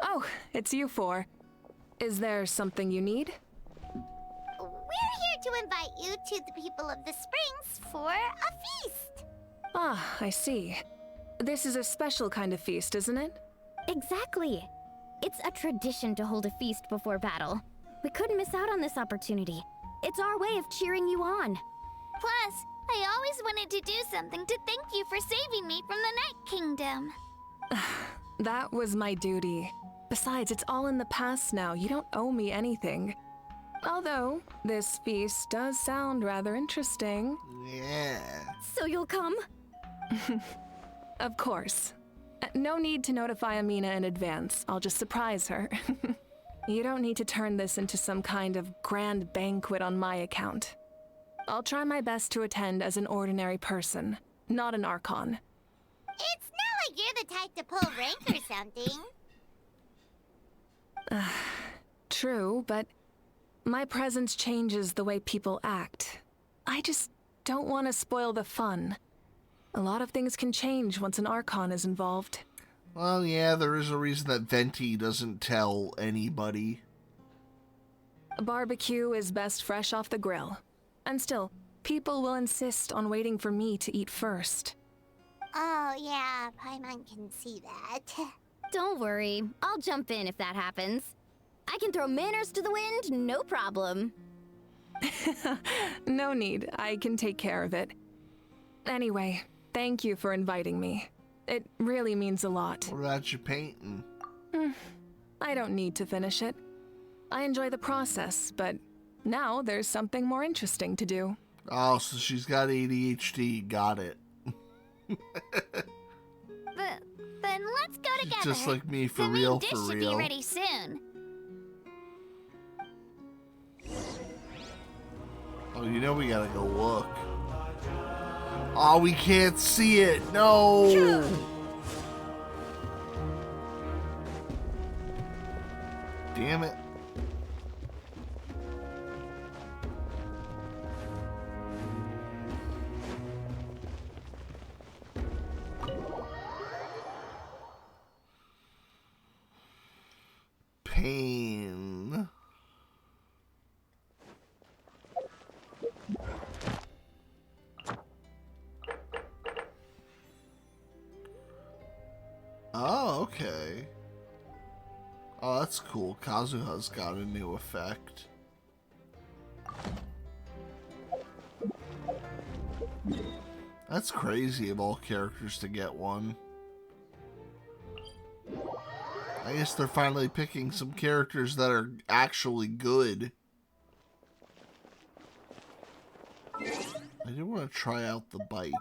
Oh, it's you four. Is there something you need? We're here to invite you to the people of the Springs for a feast. Ah, I see. This is a special kind of feast, isn't it? Exactly. It's a tradition to hold a feast before battle. We couldn't miss out on this opportunity. It's our way of cheering you on. Plus, I always wanted to do something to thank you for saving me from the Night Kingdom. That was my duty. Besides, it's all in the past now. You don't owe me anything. Although, this feast does sound rather interesting. Yeah. So you'll come? Of course. No need to notify Amina in advance. I'll just surprise her. You don't need to turn this into some kind of grand banquet on my account. I'll try my best to attend as an ordinary person, not an Archon. It's not like you're the type to pull rank or something. True, but my presence changes the way people act. I just don't want to spoil the fun. A lot of things can change once an Archon is involved. Well, yeah, there is a reason that Venti doesn't tell anybody. A barbecue is best fresh off the grill. And still, people will insist on waiting for me to eat first. Oh, yeah, Paimon can see that. Don't worry. I'll jump in if that happens. I can throw manners to the wind, no problem. No need. I can take care of it. Anyway, thank you for inviting me. It really means a lot. What about your painting? I don't need to finish it. I enjoy the process, but now there's something more interesting to do. Oh, so she's got ADHD. Got it. Then let's go together. Just like me, for the real, main dish for should real. be ready soon. Oh, you know we gotta go look. Oh, we can't see it. No. Damn it. Pain. Oh, okay. Oh, that's cool. Kazuha's got a new effect. That's crazy of all characters to get one. I guess they're finally picking some characters that are actually good. I do want to try out the bike.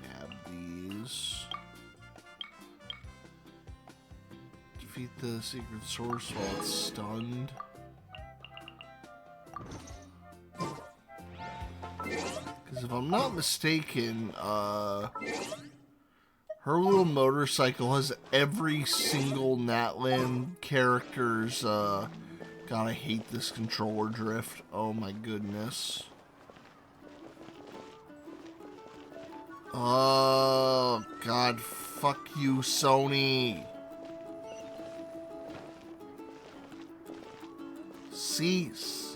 Nab these. Defeat the secret source while it's stunned. Because Because if I'm not mistaken, her little motorcycle has every single Natlan character's, God, I hate this controller drift. Oh my goodness. Oh, God, fuck you, Sony. Cease.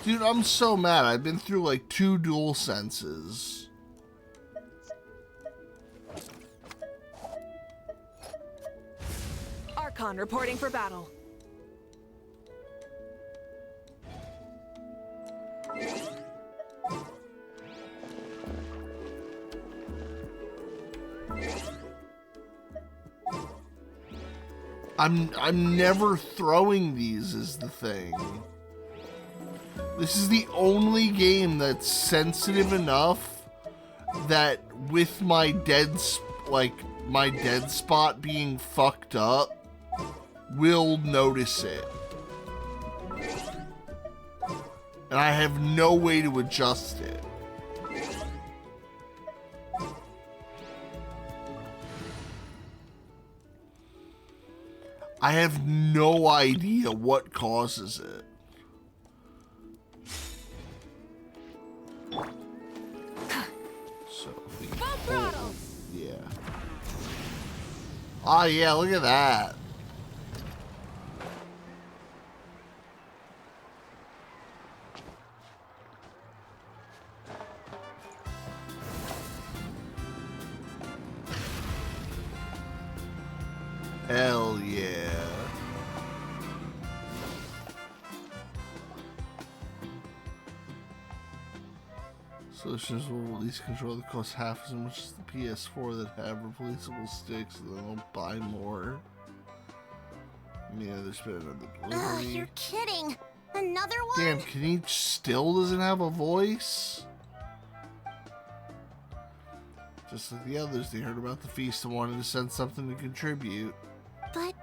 Dude, I'm so mad. I've been through like 2 dual senses. Archon reporting for battle. I'm never throwing these is the thing. This is the only game that's sensitive enough that with my dead spot being fucked up will notice it. And I have no way to adjust it. I have no idea what causes it. So we yeah. Oh yeah, look at that. Hell yeah. Solutions will at least control that cost half as much as the PS4 that have replaceable sticks, and then they'll buy more. Yeah, there's been another delivery. You're kidding. Another one? Damn, Kanich still doesn't have a voice? Just like the others, they heard about the feast and wanted to send something to contribute. But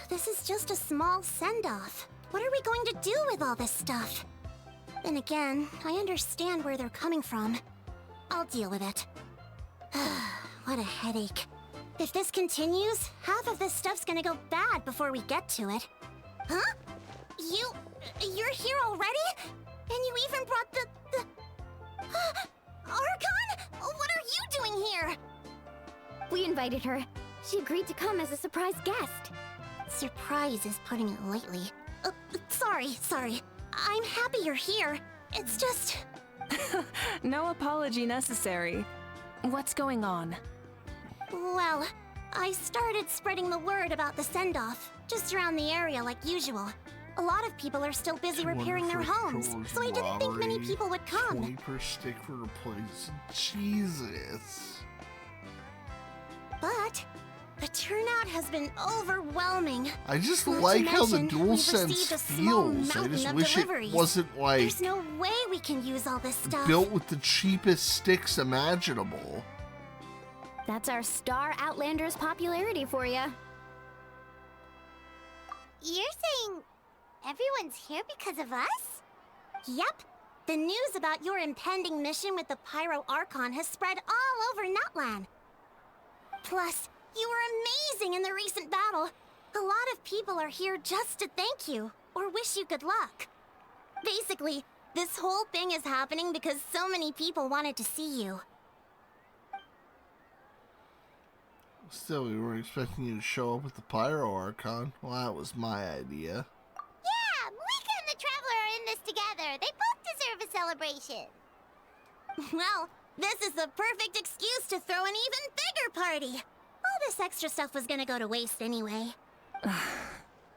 this is just a small send-off. What are we going to do with all this stuff? Then again, I understand where they're coming from. I'll deal with it. What a headache. If this continues, half of this stuff's gonna go bad before we get to it. Huh? You're here already? And you even brought the Archon? What are you doing here? We invited her. She agreed to come as a surprise guest. Surprise is putting it lightly. Sorry. I'm happy you're here. It's just... No apology necessary. What's going on? Well, I started spreading the word about the send-off, just around the area like usual. A lot of people are still busy repairing their homes, so I didn't think many people would come. 20 per stick for replacement. Jesus. But the turnout has been overwhelming. I just Not like to how the mention, dual we've sense received a small feels. I mountain just of wish deliveries. it wasn't like There's no way we can use all this stuff. built with the cheapest sticks imaginable. That's our star Outlander's popularity for you. You're saying everyone's here because of us? Yep. The news about your impending mission with the Pyro Archon has spread all over Nutland. Plus, you were amazing in the recent battle. A lot of people are here just to thank you, or wish you good luck. Basically, this whole thing is happening because so many people wanted to see you. Still, we weren't expecting you to show up with the Pyro Archon. Well, that was my idea. Yeah, Mavuika and the Traveler are in this together. They both deserve a celebration. Well, this is the perfect excuse to throw an even bigger party. All this extra stuff was gonna go to waste anyway.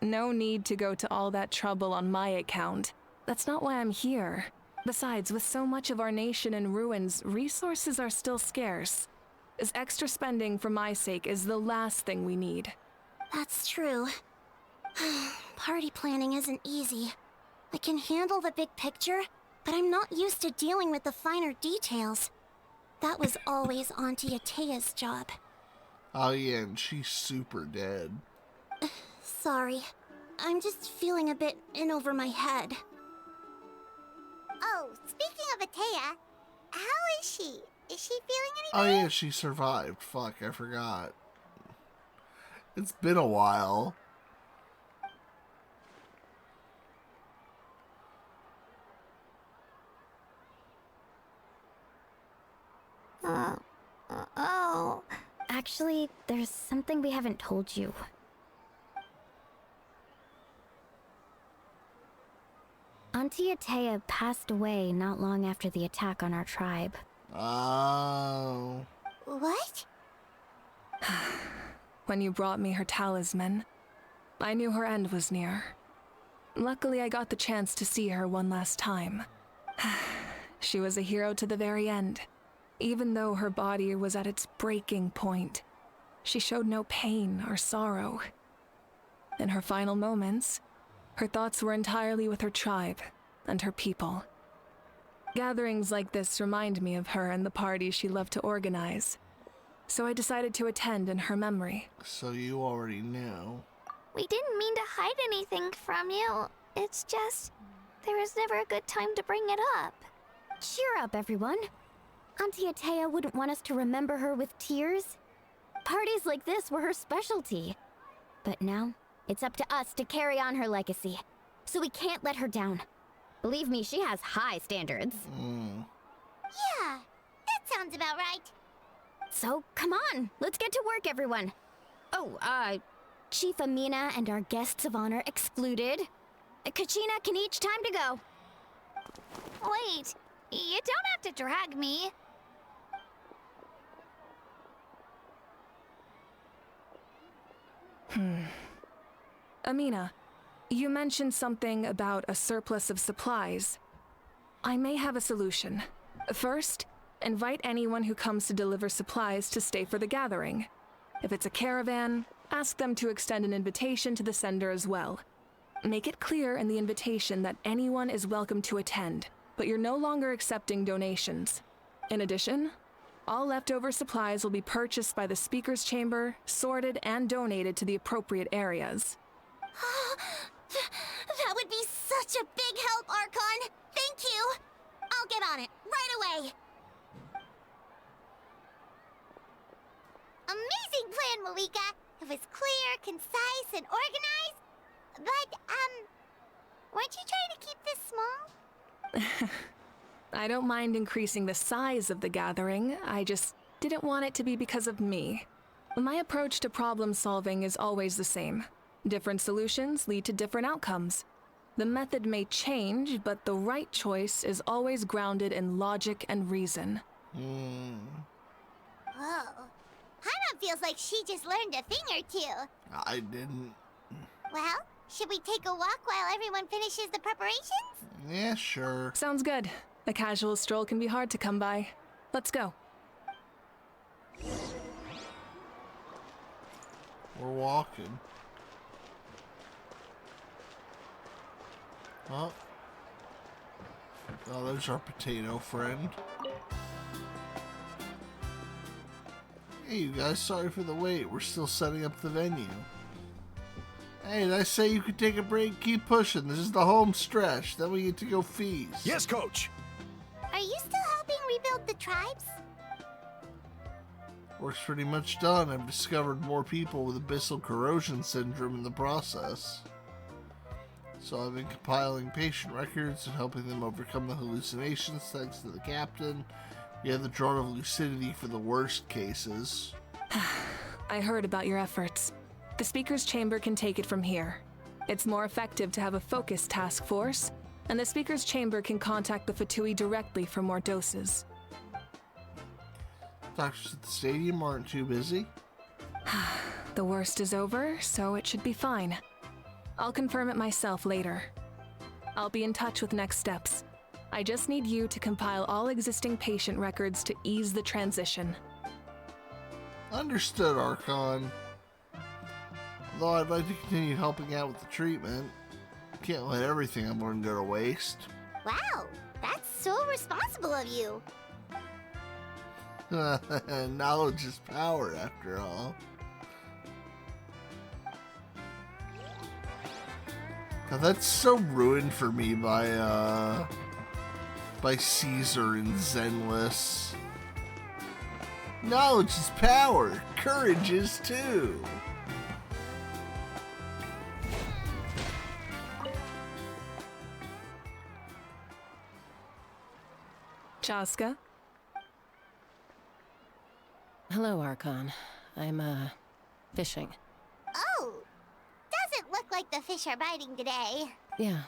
No need to go to all that trouble on my account. That's not why I'm here. Besides, with so much of our nation in ruins, resources are still scarce. This extra spending for my sake is the last thing we need. That's true. Party planning isn't easy. I can handle the big picture, but I'm not used to dealing with the finer details. That was always Auntie Atea's job. Oh yeah, and she's super dead. Sorry. I'm just feeling a bit in over my head. Oh, speaking of Atea, how is she? Is she feeling any Oh better? yeah, she survived. Fuck, I forgot. It's been a while. Oh. Actually, there's something we haven't told you. Auntie Atea passed away not long after the attack on our tribe. Oh. What? When you brought me her talisman, I knew her end was near. Luckily, I got the chance to see her one last time. She was a hero to the very end. Even though her body was at its breaking point, she showed no pain or sorrow. In her final moments, her thoughts were entirely with her tribe and her people. Gatherings like this remind me of her and the parties she loved to organize, so I decided to attend in her memory. So you already know. We didn't mean to hide anything from you. It's just, there was never a good time to bring it up. Cheer up, everyone. Auntie Atea wouldn't want us to remember her with tears. Parties like this were her specialty. But now, it's up to us to carry on her legacy. So we can't let her down. Believe me, she has high standards. Yeah, that sounds about right. So, come on, let's get to work, everyone. Oh, Chief Amina and our guests of honor excluded. Kachina can each time to go. Wait, you don't have to drag me. Amina, you mentioned something about a surplus of supplies. I may have a solution. First, invite anyone who comes to deliver supplies to stay for the gathering. If it's a caravan, ask them to extend an invitation to the sender as well. Make it clear in the invitation that anyone is welcome to attend, but you're no longer accepting donations. In addition, all leftover supplies will be purchased by the speaker's chamber, sorted, and donated to the appropriate areas. That would be such a big help, Archon. Thank you. I'll get on it right away. Amazing plan, Mavuika. It was clear, concise, and organized. But, weren't you trying to keep this small? I don't mind increasing the size of the gathering, I just didn't want it to be because of me. My approach to problem solving is always the same. Different solutions lead to different outcomes. The method may change, but the right choice is always grounded in logic and reason. Whoa. Hana feels like she just learned a thing or two. I didn't. Well, should we take a walk while everyone finishes the preparations? Yeah, sure. Sounds good. A casual stroll can be hard to come by. Let's go. We're walking. Oh. Oh, there's our potato friend. Hey, you guys, sorry for the wait. We're still setting up the venue. Hey, did I say you could take a break? Keep pushing. This is the home stretch. Then we get to go feast. Yes, Coach. Are you still helping rebuild the tribes? Work's pretty much done. I've discovered more people with abyssal corrosion syndrome in the process. So I've been compiling patient records and helping them overcome the hallucinations thanks to the captain. We have the draught of lucidity for the worst cases. I heard about your efforts. The speaker's chamber can take it from here. It's more effective to have a focused task force, and the speaker's chamber can contact the Fatui directly for more doses. Doctors at the stadium aren't too busy. The worst is over, so it should be fine. I'll confirm it myself later. I'll be in touch with next steps. I just need you to compile all existing patient records to ease the transition. Understood, Archon. Although I'd like to continue helping out with the treatment. Can't let everything I've learned go to waste. Wow, that's so responsible of you. Knowledge is power, after all. Now that's so ruined for me by Caesar and Zenless. Knowledge is power. Courage is too. Chaska? Hello, Archon. I'm, fishing. Oh, doesn't look like the fish are biting today. Yeah,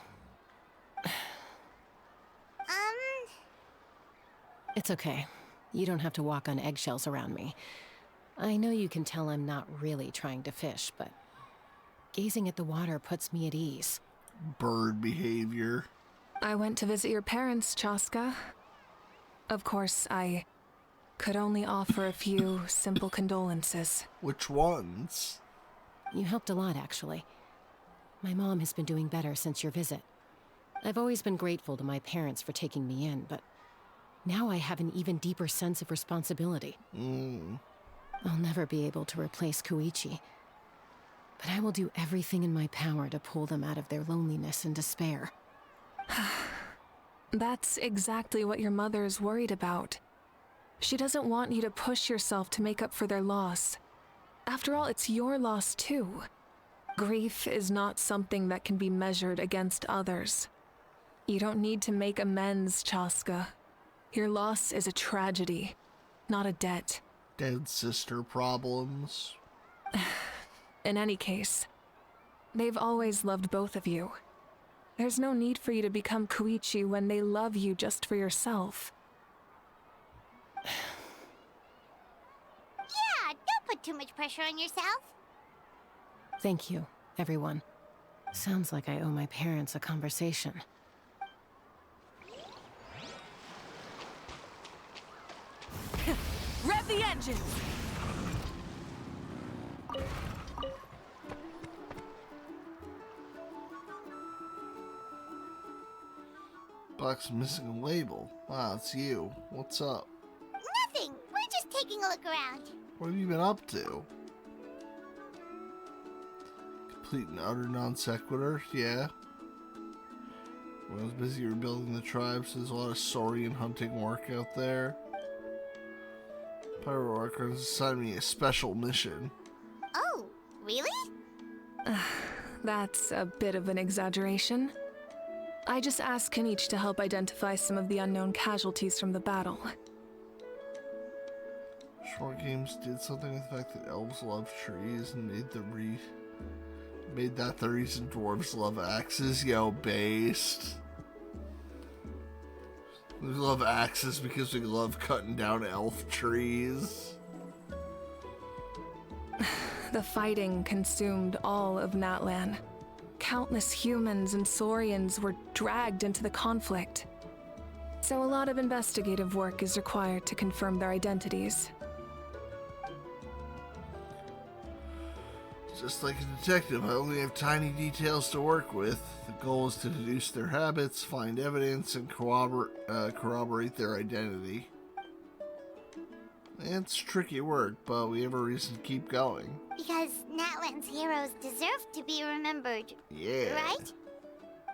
it's okay. You don't have to walk on eggshells around me. I know you can tell I'm not really trying to fish, but gazing at the water puts me at ease. Bird behavior. I went to visit your parents, Chaska. Of course, I could only offer a few simple condolences. Which ones? You helped a lot, actually. My mom has been doing better since your visit. I've always been grateful to my parents for taking me in, but now I have an even deeper sense of responsibility. I'll never be able to replace Koichi, but I will do everything in my power to pull them out of their loneliness and despair. That's exactly what your mother is worried about. She doesn't want you to push yourself to make up for their loss. After all, it's your loss too. Grief is not something that can be measured against others. You don't need to make amends, Chaska. Your loss is a tragedy, not a debt. Dead sister problems. In any case, they've always loved both of you. There's no need for you to become Koichi when they love you just for yourself. Yeah, don't put too much pressure on yourself. Thank you, everyone. Sounds like I owe my parents a conversation. Rev the engines! Box missing a label. Wow, it's you. What's up? Nothing. We're just taking a look around. What have you been up to? Complete and utter non sequitur? Yeah. When I was busy rebuilding the tribes, there's a lot of saurian hunting work out there. Pyro Archons assigned me a special mission. Oh, really? That's a bit of an exaggeration. I just asked Kenichi to help identify some of the unknown casualties from the battle. Short Games did something with the fact that elves love trees and made that the reason dwarves love axes. Yo, based. We love axes because we love cutting down elf trees. The fighting consumed all of Natlan. Countless humans and saurians were dragged into the conflict. So a lot of investigative work is required to confirm their identities. Just like a detective, I only have tiny details to work with. The goal is to deduce their habits, find evidence, and corroborate their identity. It's tricky work, but we have a reason to keep going. Because Natlan's heroes deserve to be remembered. Yeah. Right?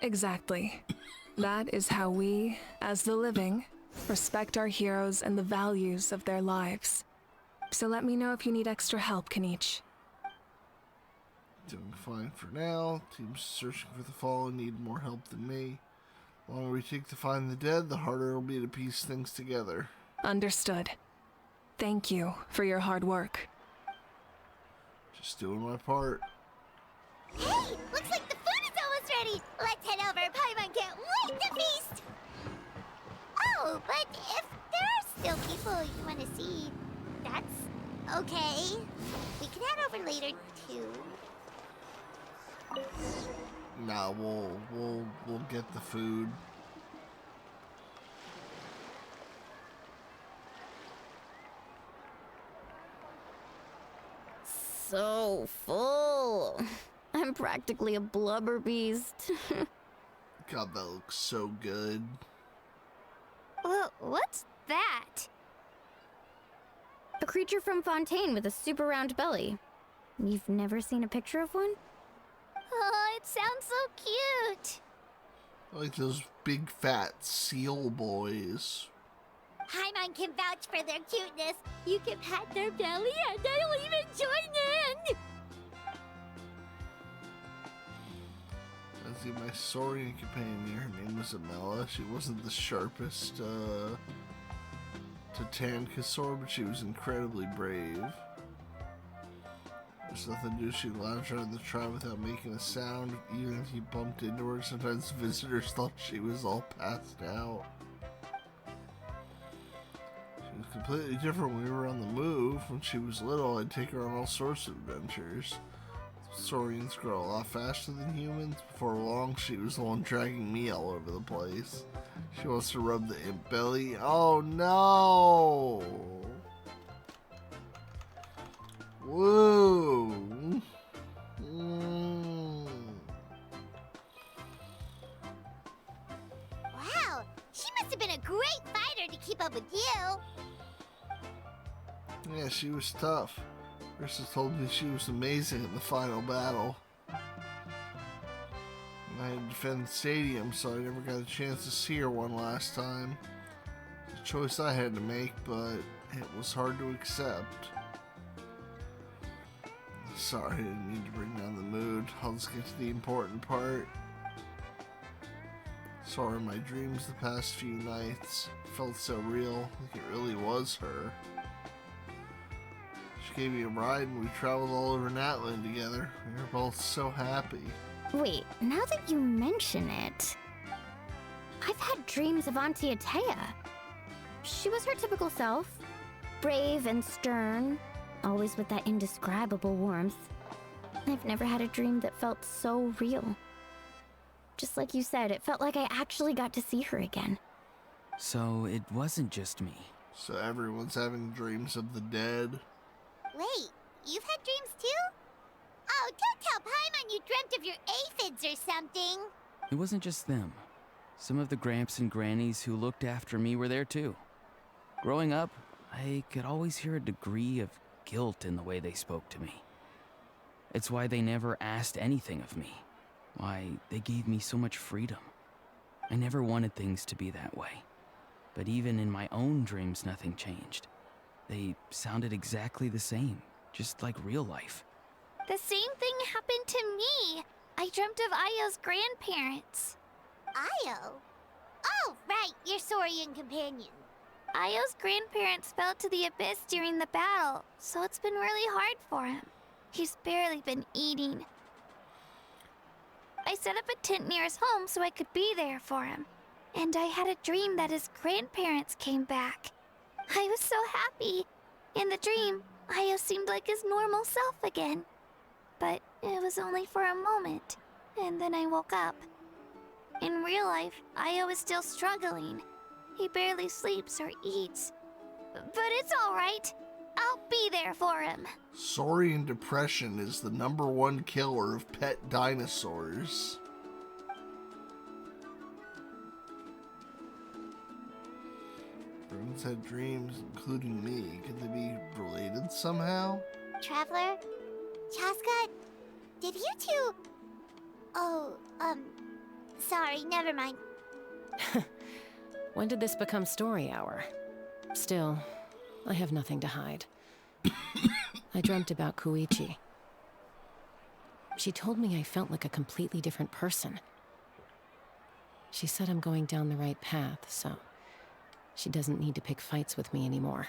Exactly. That is how we, as the living, respect our heroes and the values of their lives. So let me know if you need extra help, Kenichi. Doing fine for now. Teams searching for the fallen need more help than me. The longer we take to find the dead, the harder it'll be to piece things together. Understood. Thank you for your hard work. Just doing my part. Hey, looks like the food is almost ready. Let's head over. Paimon can't wait to feast. Oh, but if there are still people you want to see, that's okay. We can head over later too. Nah, we'll get the food. So full. I'm practically a blubber beast. God, that looks so good. What's that? A creature from Fontaine with a super round belly. You've never seen a picture of one? Oh, it sounds so cute. Like those big fat seal boys. Paimon can vouch for their cuteness. You can pat their belly and I'll even join in. Let's see, my Saurian companion, her name was Amela. She wasn't the sharpest Titankasor, but she was incredibly brave. There's nothing to do. She lounged around the tribe without making a sound. Even if you bumped into her, sometimes visitors thought she was all passed out. She was completely different when we were on the move. When she was little, I'd take her on all sorts of adventures. Saurians grow a lot faster than humans. Before long, she was the one dragging me all over the place. She wants to rub the imp belly. Oh no! Woo! Wow, she must have been a great fighter to keep up with you. Yeah, she was tough. Ursa told me she was amazing in the final battle. I had to defend the stadium, so I never got a chance to see her one last time. It's a choice I had to make, but it was hard to accept. Sorry, I didn't mean to bring down the mood. I'll just get to the important part. Saw her in my dreams the past few nights. It felt so real, like it really was her. She gave me a ride and we traveled all over Natland together. We were both so happy. Wait, now that you mention it, I've had dreams of Auntie Atea. She was her typical self, brave and stern, always with that indescribable warmth. I've never had a dream that felt so real. Just like you said, it felt like I actually got to see her again. So it wasn't just me. So everyone's having dreams of the dead. Wait, you've had dreams too? Oh, don't tell Paimon you dreamt of your aphids or something. It wasn't just them. Some of the Gramps and Grannies who looked after me were there too. Growing up, I could always hear a degree of guilt in the way they spoke to me. It's why they never asked anything of me. Why they gave me so much freedom. I never wanted things to be that way. But even in my own dreams, nothing changed. They sounded exactly the same, just like real life. The same thing happened to me. I dreamt of Io's grandparents. Io? Oh, right, your Saurian companion. Io's grandparents fell to the abyss during the battle, so it's been really hard for him. He's barely been eating. I set up a tent near his home so I could be there for him. And I had a dream that his grandparents came back. I was so happy. In the dream, Io seemed like his normal self again. But it was only for a moment, and then I woke up. In real life, Io is still struggling. He barely sleeps or eats. But it's all right. I'll be there for him. Saurian depression is the #1 killer of pet dinosaurs. Everyone's had dreams, including me. Could they be related somehow? Traveler? Chaska? Did you two... Oh, sorry, never mind. When did this become story hour? Still, I have nothing to hide. I dreamt about Koichi. She told me I felt like a completely different person. She said I'm going down the right path, so she doesn't need to pick fights with me anymore.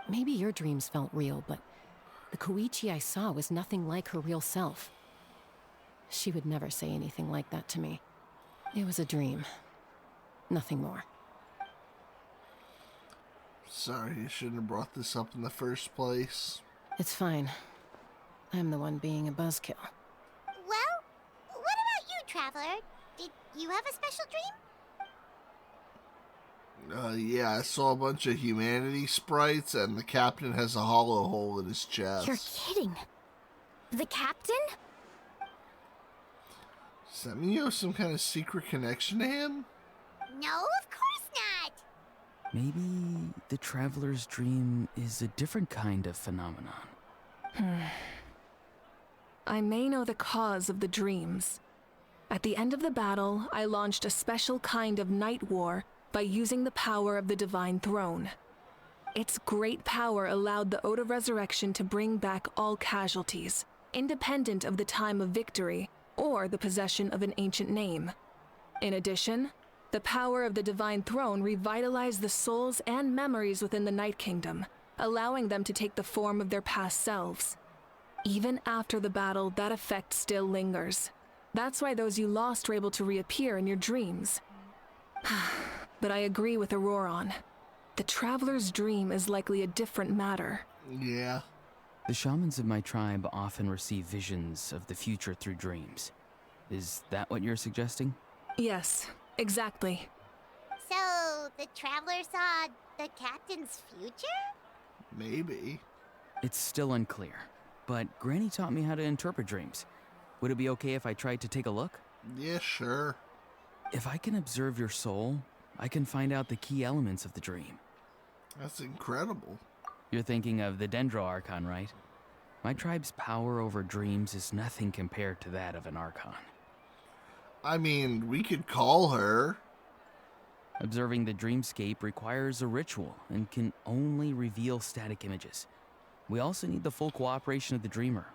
Maybe your dreams felt real, but the Koichi I saw was nothing like her real self. She would never say anything like that to me. It was a dream. Nothing more. Sorry, you shouldn't have brought this up in the first place. It's fine. I'm the one being a buzzkill. Well, what about you, Traveler? Did you have a special dream? Yeah, I saw a bunch of humanity sprites, and the captain has a hollow hole in his chest. You're kidding. The captain? Does that mean you have some kind of secret connection to him? No, of course not. Maybe the traveler's dream is a different kind of phenomenon. I may know the cause of the dreams. At the end of the battle, I launched a special kind of night war by using the power of the Divine Throne. Its great power allowed the Ode of Resurrection to bring back all casualties, independent of the time of victory or the possession of an ancient name. In addition, the power of the Divine Throne revitalized the souls and memories within the Night Kingdom, allowing them to take the form of their past selves. Even after the battle, that effect still lingers. That's why those you lost were able to reappear in your dreams. But I agree with Auroron. The Traveler's dream is likely a different matter. Yeah. The shamans of my tribe often receive visions of the future through dreams. Is that what you're suggesting? Yes, exactly. So, the Traveler saw the captain's future? Maybe. It's still unclear, but Granny taught me how to interpret dreams. Would it be okay if I tried to take a look? Yeah, sure. If I can observe your soul, I can find out the key elements of the dream. That's incredible. You're thinking of the Dendro Archon, right? My tribe's power over dreams is nothing compared to that of an Archon. I mean, we could call her. Observing the dreamscape requires a ritual and can only reveal static images. We also need the full cooperation of the dreamer.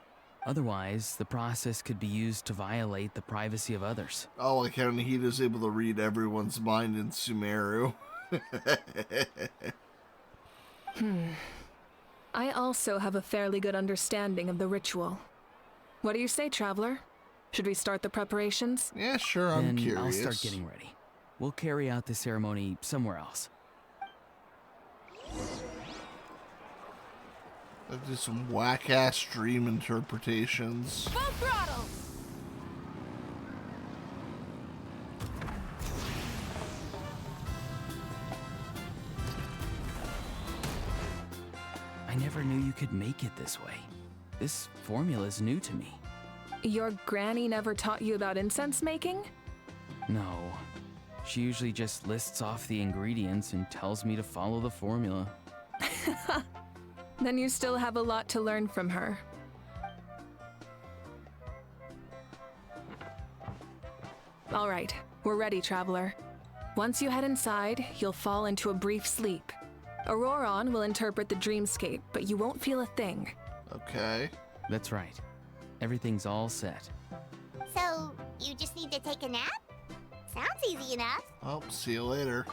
Otherwise, the process could be used to violate the privacy of others. Oh, like how Nahida's able to read everyone's mind in Sumeru. I also have a fairly good understanding of the ritual. What do you say, Traveler? Should we start the preparations? Yeah, sure, I'm Then curious. I'll start getting ready. We'll carry out the ceremony somewhere else. Let's do some whack-ass dream interpretations. Full throttle! I never knew you could make it this way. This formula is new to me. Your granny never taught you about incense making? No. She usually just lists off the ingredients and tells me to follow the formula. Then you still have a lot to learn from her. All right, we're ready, Traveler. Once you head inside, you'll fall into a brief sleep. Auroron will interpret the dreamscape, but you won't feel a thing. Okay. That's right. Everything's all set. So, you just need to take a nap? Sounds easy enough. Oh, see you later.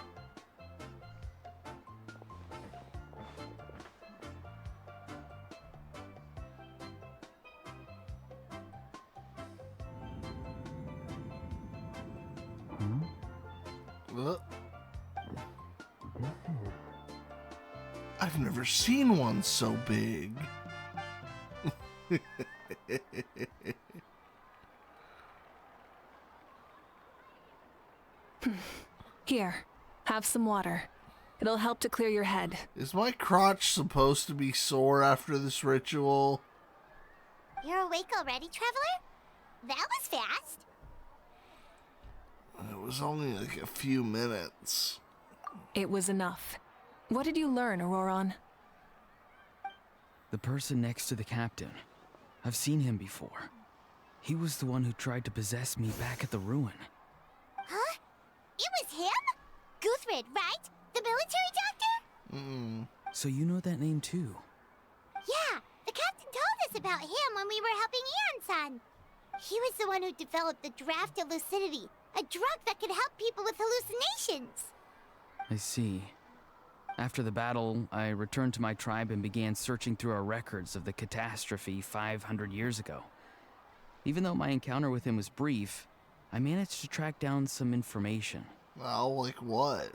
I've never seen one so big. Here, have some water. It'll help to clear your head. Is my crotch supposed to be sore after this ritual? You're awake already, Traveler? That was fast. It was only like a few minutes. It was enough. What did you learn, Auroron? The person next to the captain. I've seen him before. He was the one who tried to possess me back at the ruin. Huh? It was him? Guthrid, right? The military doctor? So you know that name too? Yeah, the captain told us about him when we were helping Ian-san. He was the one who developed the draft of lucidity, a drug that could help people with hallucinations. I see. After the battle, I returned to my tribe and began searching through our records of the catastrophe 500 years ago. Even though my encounter with him was brief, I managed to track down some information. Well, like what?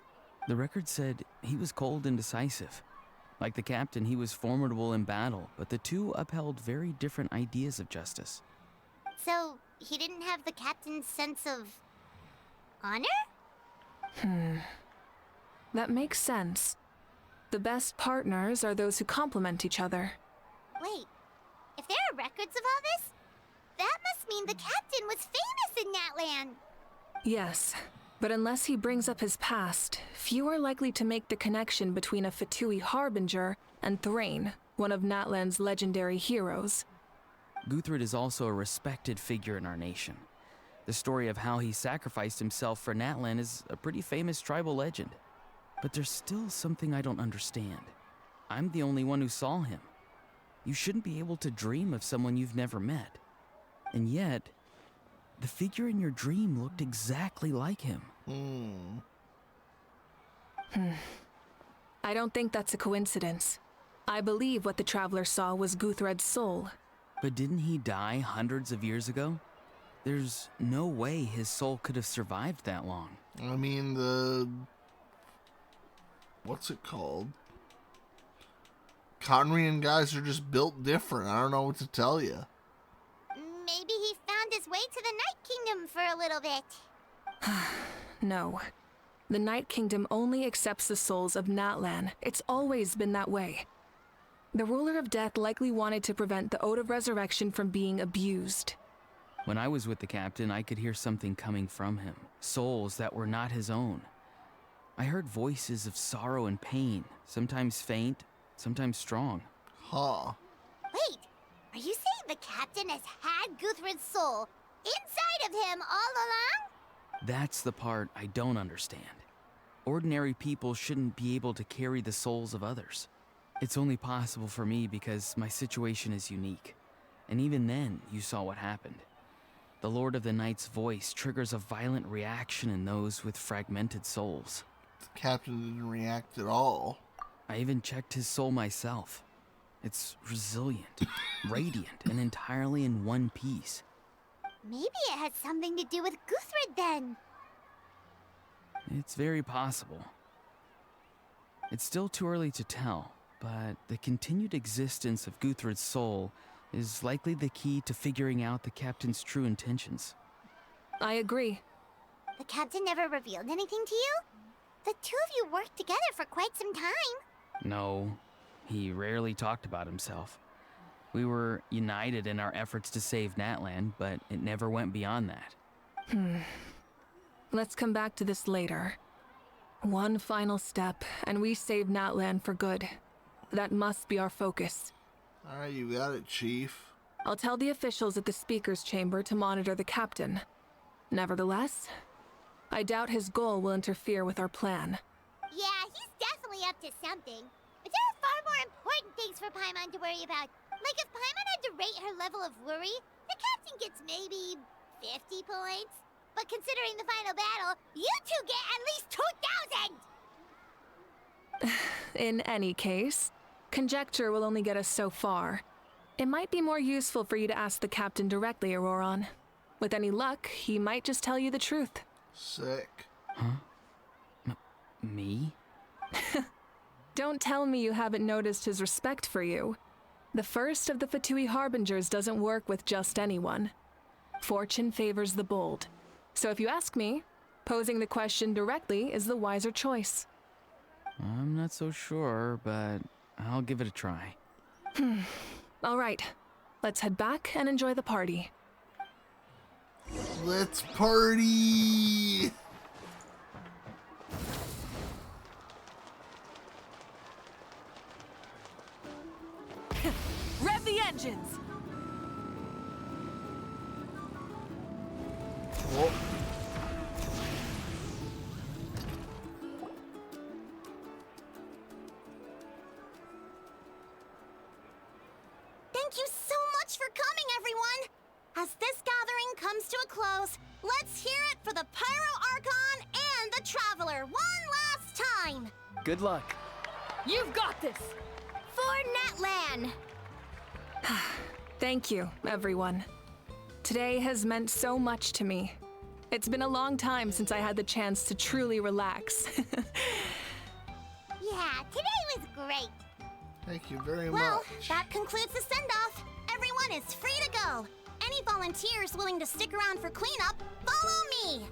The record said he was cold and decisive. Like the captain, he was formidable in battle, but the two upheld very different ideas of justice. So, he didn't have the captain's sense of honor? That makes sense. The best partners are those who complement each other. Wait, if there are records of all this, that must mean the captain was famous in that land. Yes, But unless he brings up his past, few are likely to make the connection between a Fatui Harbinger and Thrain, one of Natlan's legendary heroes. Guthred is also a respected figure in our nation. The story of how he sacrificed himself for Natlan is a pretty famous tribal legend. But there's still something I don't understand. I'm the only one who saw him. You shouldn't be able to dream of someone you've never met. And yet, the figure in your dream looked exactly like him. I don't think that's a coincidence. I believe what the Traveler saw was Guthred's soul. But didn't he die hundreds of years ago? There's no way his soul could have survived that long. I mean, what's it called? Conrian guys are just built different. I don't know what to tell you. Maybe he found his way to the Night Kingdom for a little bit. No. The Night Kingdom only accepts the souls of Natlan. It's always been that way. The Ruler of Death likely wanted to prevent the Ode of Resurrection from being abused. When I was with the captain, I could hear something coming from him. Souls that were not his own. I heard voices of sorrow and pain, sometimes faint, sometimes strong. Huh. Wait, are you saying the captain has had Guthred's soul inside of him all along? That's the part I don't understand. Ordinary people shouldn't be able to carry the souls of others. It's only possible for me because my situation is unique. And even then, you saw what happened. The Lord of the Night's voice triggers a violent reaction in those with fragmented souls. The captain didn't react at all. I even checked his soul myself. It's resilient, radiant, and entirely in one piece. Maybe it has something to do with Guthred then. It's very possible. It's still too early to tell, but the continued existence of Guthred's soul is likely the key to figuring out the captain's true intentions. I agree. The captain never revealed anything to you? The two of you worked together for quite some time. No, he rarely talked about himself. We were united in our efforts to save Natlan, but it never went beyond that. Let's come back to this later. One final step, and we save Natlan for good. That must be our focus. Alright, you got it, Chief. I'll tell the officials at the Speaker's Chamber to monitor the captain. Nevertheless, I doubt his goal will interfere with our plan. Yeah, he's definitely up to something. But there are far more important things for Paimon to worry about. Like if Paimon had to rate her level of worry, the captain gets maybe 50 points. But considering the final battle, you two get at least 2,000! In any case, conjecture will only get us so far. It might be more useful for you to ask the captain directly, Auroron. With any luck, he might just tell you the truth. Sick. Huh? Me? Don't tell me you haven't noticed his respect for you. The first of the Fatui Harbingers doesn't work with just anyone. Fortune favors the bold. So if you ask me, posing the question directly is the wiser choice. I'm not so sure, but I'll give it a try. All right, let's head back and enjoy the party. Let's party! Rev the engines! Whoa. Thank you so much for coming, everyone! As this gathering comes to a close, let's hear it for the Pyro Archon and the Traveler one last time! Good luck. You've got this! For Natlan! Thank you, everyone. Today has meant so much to me. It's been a long time since I had the chance to truly relax. Yeah, today was great. Thank you very Well, much. that concludes the send-off. Everyone is free to go. Any volunteers willing to stick around for cleanup, follow me!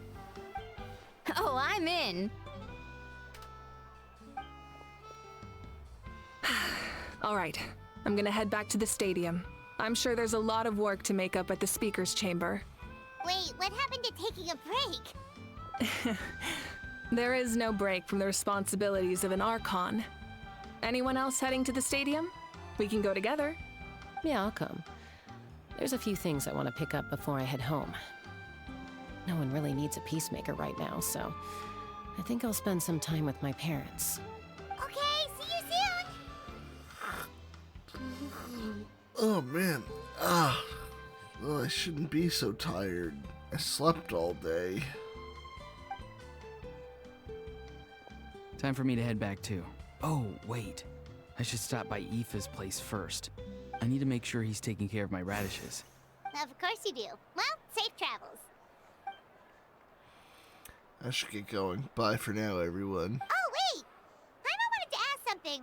Oh, I'm in. All right, I'm gonna head back to the stadium. I'm sure there's a lot of work to make up at the Speaker's Chamber. Wait, what happened to taking a break? There is no break from the responsibilities of an Archon. Anyone else heading to the stadium? We can go together. Yeah, I'll come. There's a few things I want to pick up before I head home. No one really needs a peacemaker right now, so I think I'll spend some time with my parents. Okay, see you soon! Oh man. Well, I shouldn't be so tired. I slept all day. Time for me to head back too. Oh, wait. I should stop by Aoife's place first. I need to make sure he's taking care of my radishes. Of course you do. Well, safe travels. I should get going. Bye for now, everyone. Oh, wait! Paimon wanted to ask something.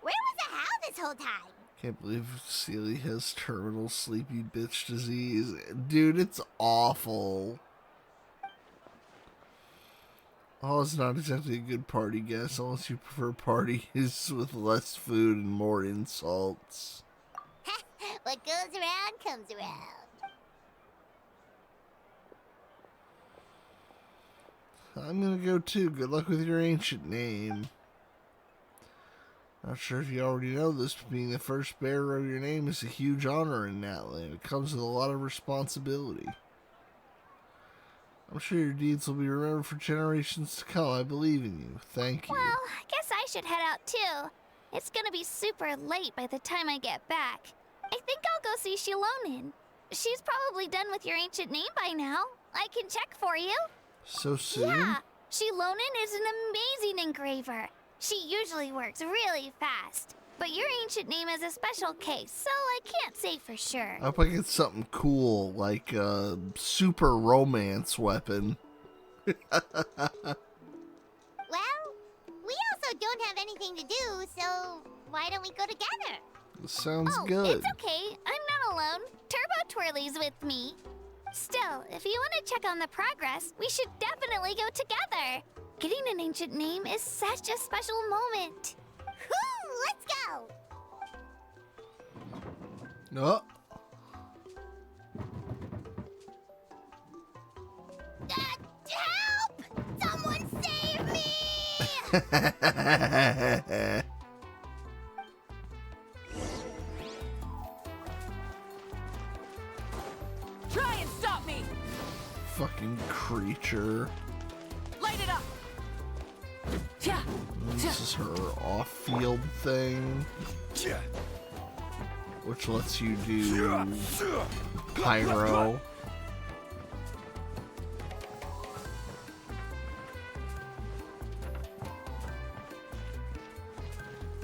Where was the How this whole time? Can't believe Seely has terminal sleepy bitch disease. Dude, it's awful. Oh, it's not exactly a good party guess, unless you prefer parties with less food and more insults. What goes around comes around. I'm gonna go too. Good luck with your ancient name. Not sure if you already know this, but being the first bearer of your name is a huge honor in Natland. It comes with a lot of responsibility. I'm sure your deeds will be remembered for generations to come. I believe in you. Thank you. Well, I guess I should head out too. It's gonna be super late by the time I get back. I think I'll go see Shilonin. She's probably done with your ancient name by now. I can check for you. So soon? Yeah, Shilonin is an amazing engraver. She usually works really fast. But your ancient name is a special case, so I can't say for sure. I hope I get something cool, like a super romance weapon. Well, we also don't have anything to do, so why don't we go together? Sounds Oh, good. it's okay. I'm not alone. Turbo Twirly's with me. Still, if you want to check on the progress, we should definitely go together. Getting an ancient name is such a special moment. Woo! Let's go! No. Help! Someone save me! Try and stop me! Fucking creature. Light it up! Yeah. This is her off-field thing, which lets you do pyro.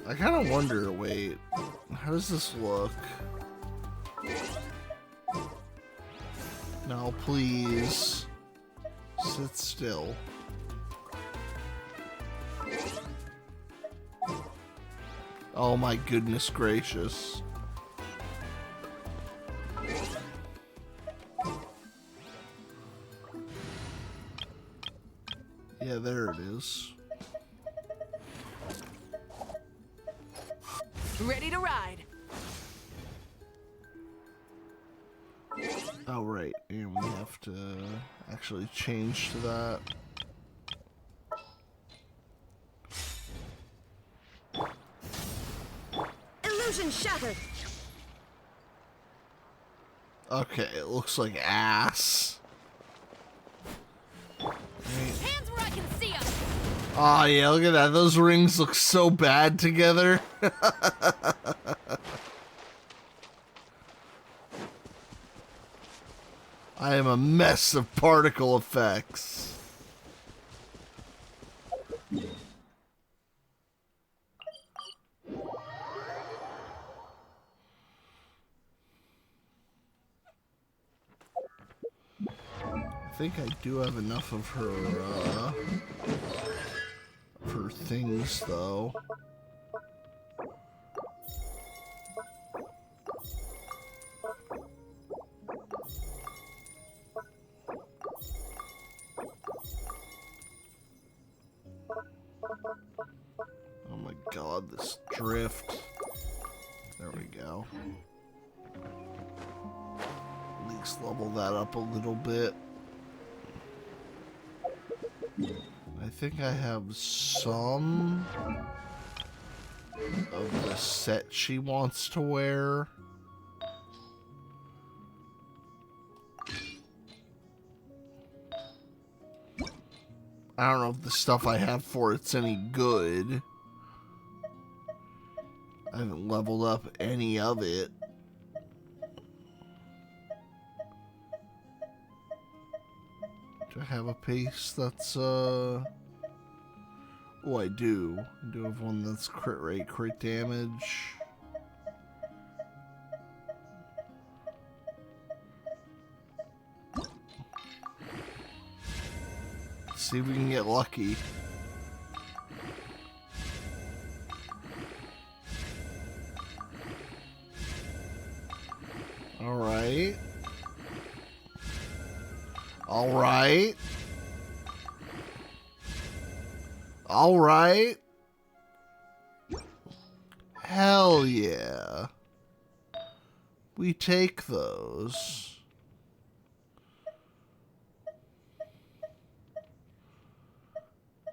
I kind of wonder, wait, how does this look? No, please. Sit still. Oh my goodness gracious. Yeah, there it is. Ready to ride. Oh, right. And we have to actually change to that. Illusion shattered. Okay, it looks like ass. Hands where I can see them. Oh yeah, look at that. Those rings look so bad together. I am a mess of particle effects. I think I do have enough of her things, though. Oh my god, this drift. There we go. At least level that up a little bit. I think I have some of the set she wants to wear. I don't know if the stuff I have for it's any good. I haven't leveled up any of it. Do I have a piece that's, Oh, I do. I do have one that's crit rate, crit damage. See if we can get lucky. Alright. Alright. Alright. Hell yeah. We take those.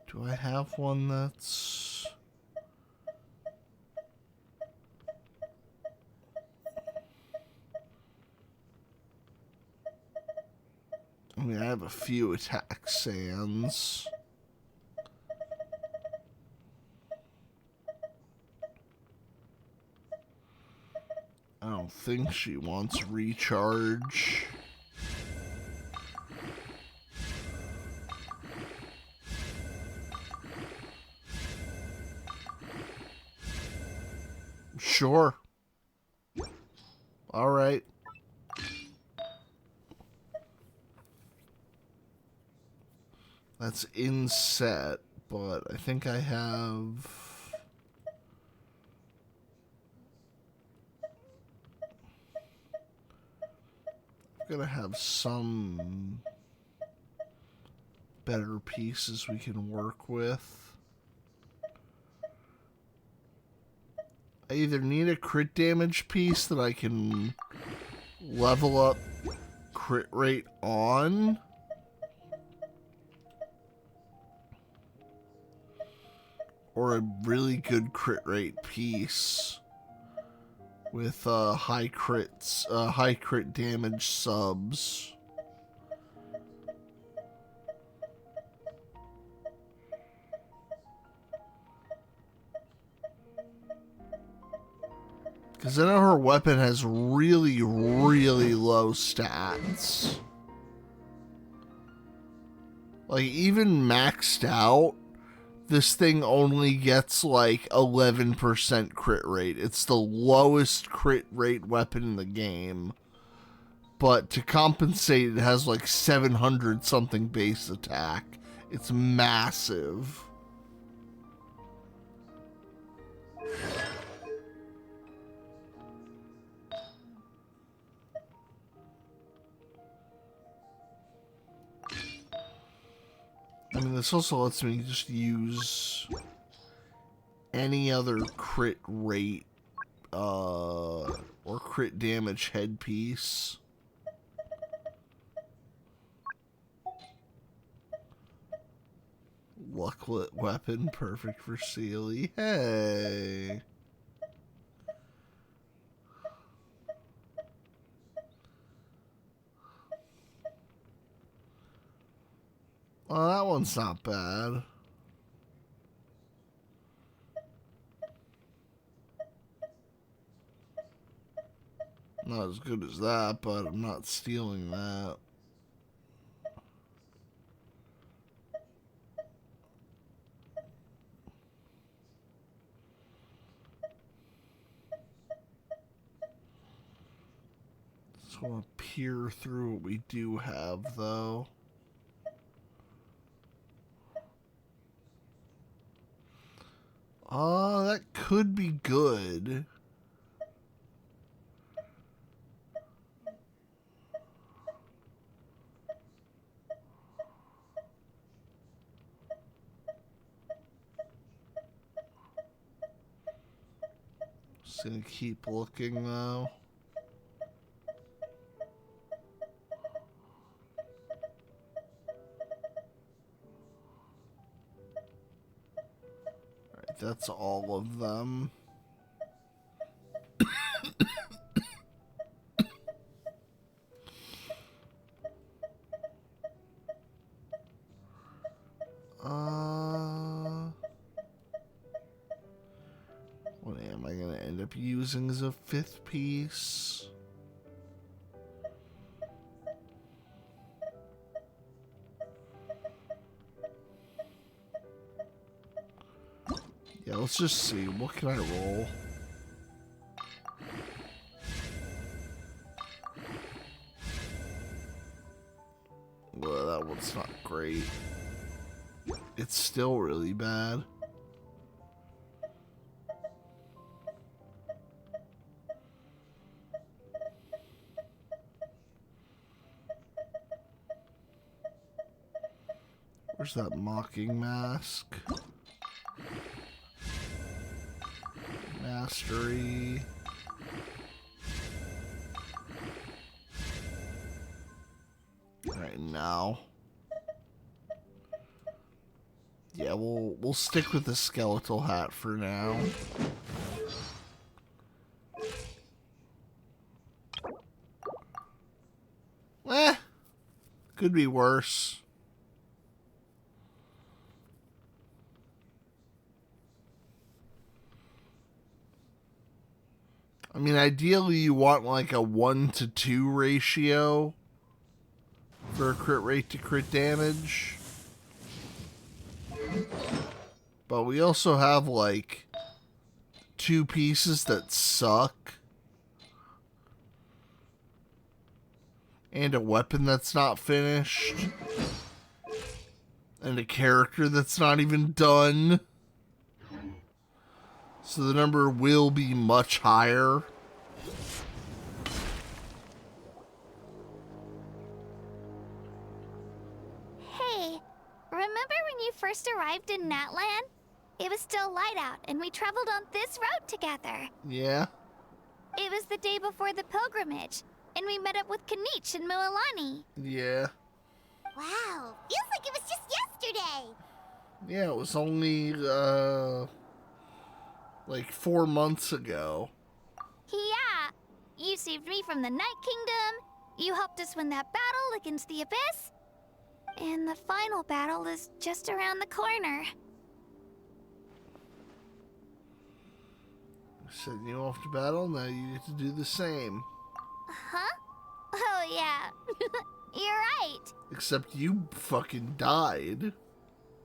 Do I have one that's... I mean, I have a few attack sands. I don't think she wants recharge. Sure. All right. That's inset, but I think I have... I'm gonna have some better pieces we can work with. I either need a crit damage piece that I can level up crit rate on, or a really good crit rate piece with high crit damage subs. Because I know her weapon has really, really low stats. Like, even maxed out, this thing only gets like 11% crit rate. It's the lowest crit rate weapon in the game. But to compensate, it has like 700 something base attack. It's massive. I mean, this also lets me just use any other crit rate or crit damage headpiece. Lucklet weapon, perfect for Sealy. Hey! Well, that one's not bad. Not as good as that, but I'm not stealing that. Just want to peer through what we do have, though. Oh, that could be good. Just gonna keep looking, though. that's all of them. What am I gonna end up using as a 5th piece? Yeah, let's just see. What can I roll? Well, that one's not great. It's still really bad. Where's that mocking mask? Mastery. Right now. Yeah, we'll stick with the skeletal hat for now. Could be worse. I mean, ideally you want like a 1-to-2 ratio for a crit rate to crit damage. But we also have like 2 pieces that suck. And a weapon that's not finished. And a character that's not even done. So the number will be much higher. Hey, remember when you first arrived in Natlan? It was still light out, and we traveled on this road together. Yeah? It was the day before the pilgrimage, and we met up with Kanich and Moalani. Yeah. Wow, feels like it was just yesterday. Yeah, it was only, like 4 months ago. Yeah, you saved me from the Night Kingdom, you helped us win that battle against the Abyss, and the final battle is just around the corner. Sending you off to battle, now you get to do the same. Huh? Oh yeah, you're right. Except you fucking died.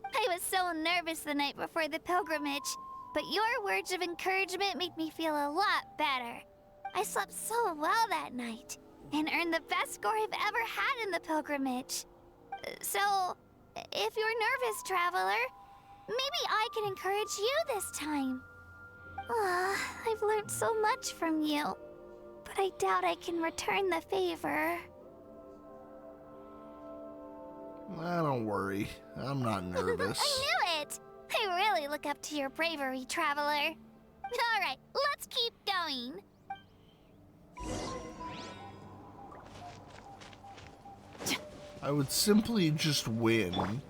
I was so nervous the night before the pilgrimage, but your words of encouragement made me feel a lot better. I slept so well that night, and earned the best score I've ever had in the pilgrimage. So, if you're nervous, traveler, maybe I can encourage you this time. I've learned so much from you, but I doubt I can return the favor. Don't worry. I'm not nervous. I knew it! I really look up to your bravery, traveler. Alright, let's keep going. I would simply just win.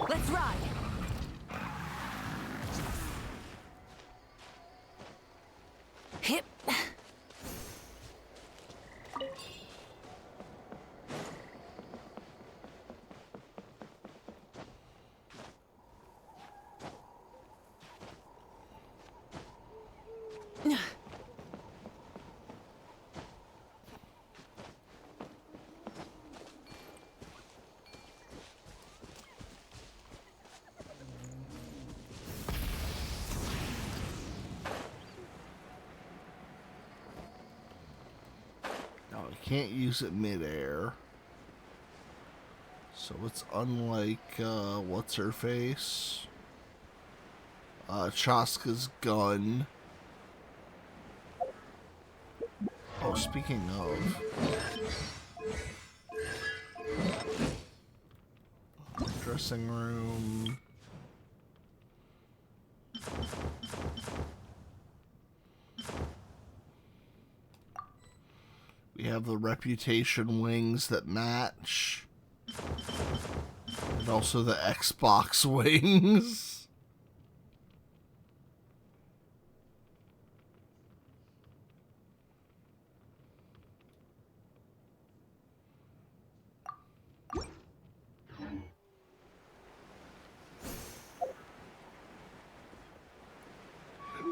Let's ride! Hip! Can't use it midair. So it's unlike, what's her face? Chaska's gun. Oh speaking of. Dressing room. We have the reputation wings that match. And also the Xbox wings.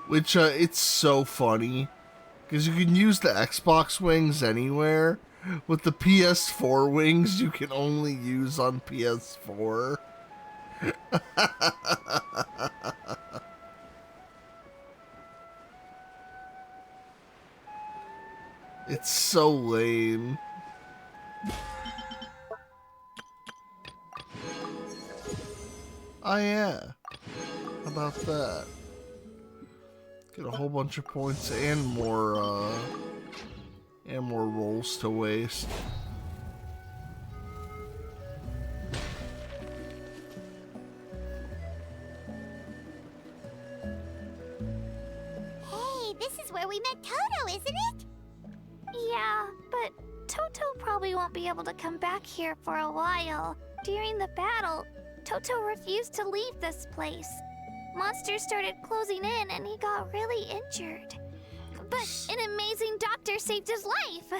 Which, it's so funny. Because you can use the Xbox wings anywhere. With the PS4 wings, you can only use on PS4. It's so lame. Oh yeah. How about that? Get a whole bunch of points and more rolls to waste. Hey, this is where we met Toto, isn't it? Yeah, but Toto probably won't be able to come back here for a while. During the battle, Toto refused to leave this place. Monsters started closing in and he got really injured. But an amazing doctor saved his life!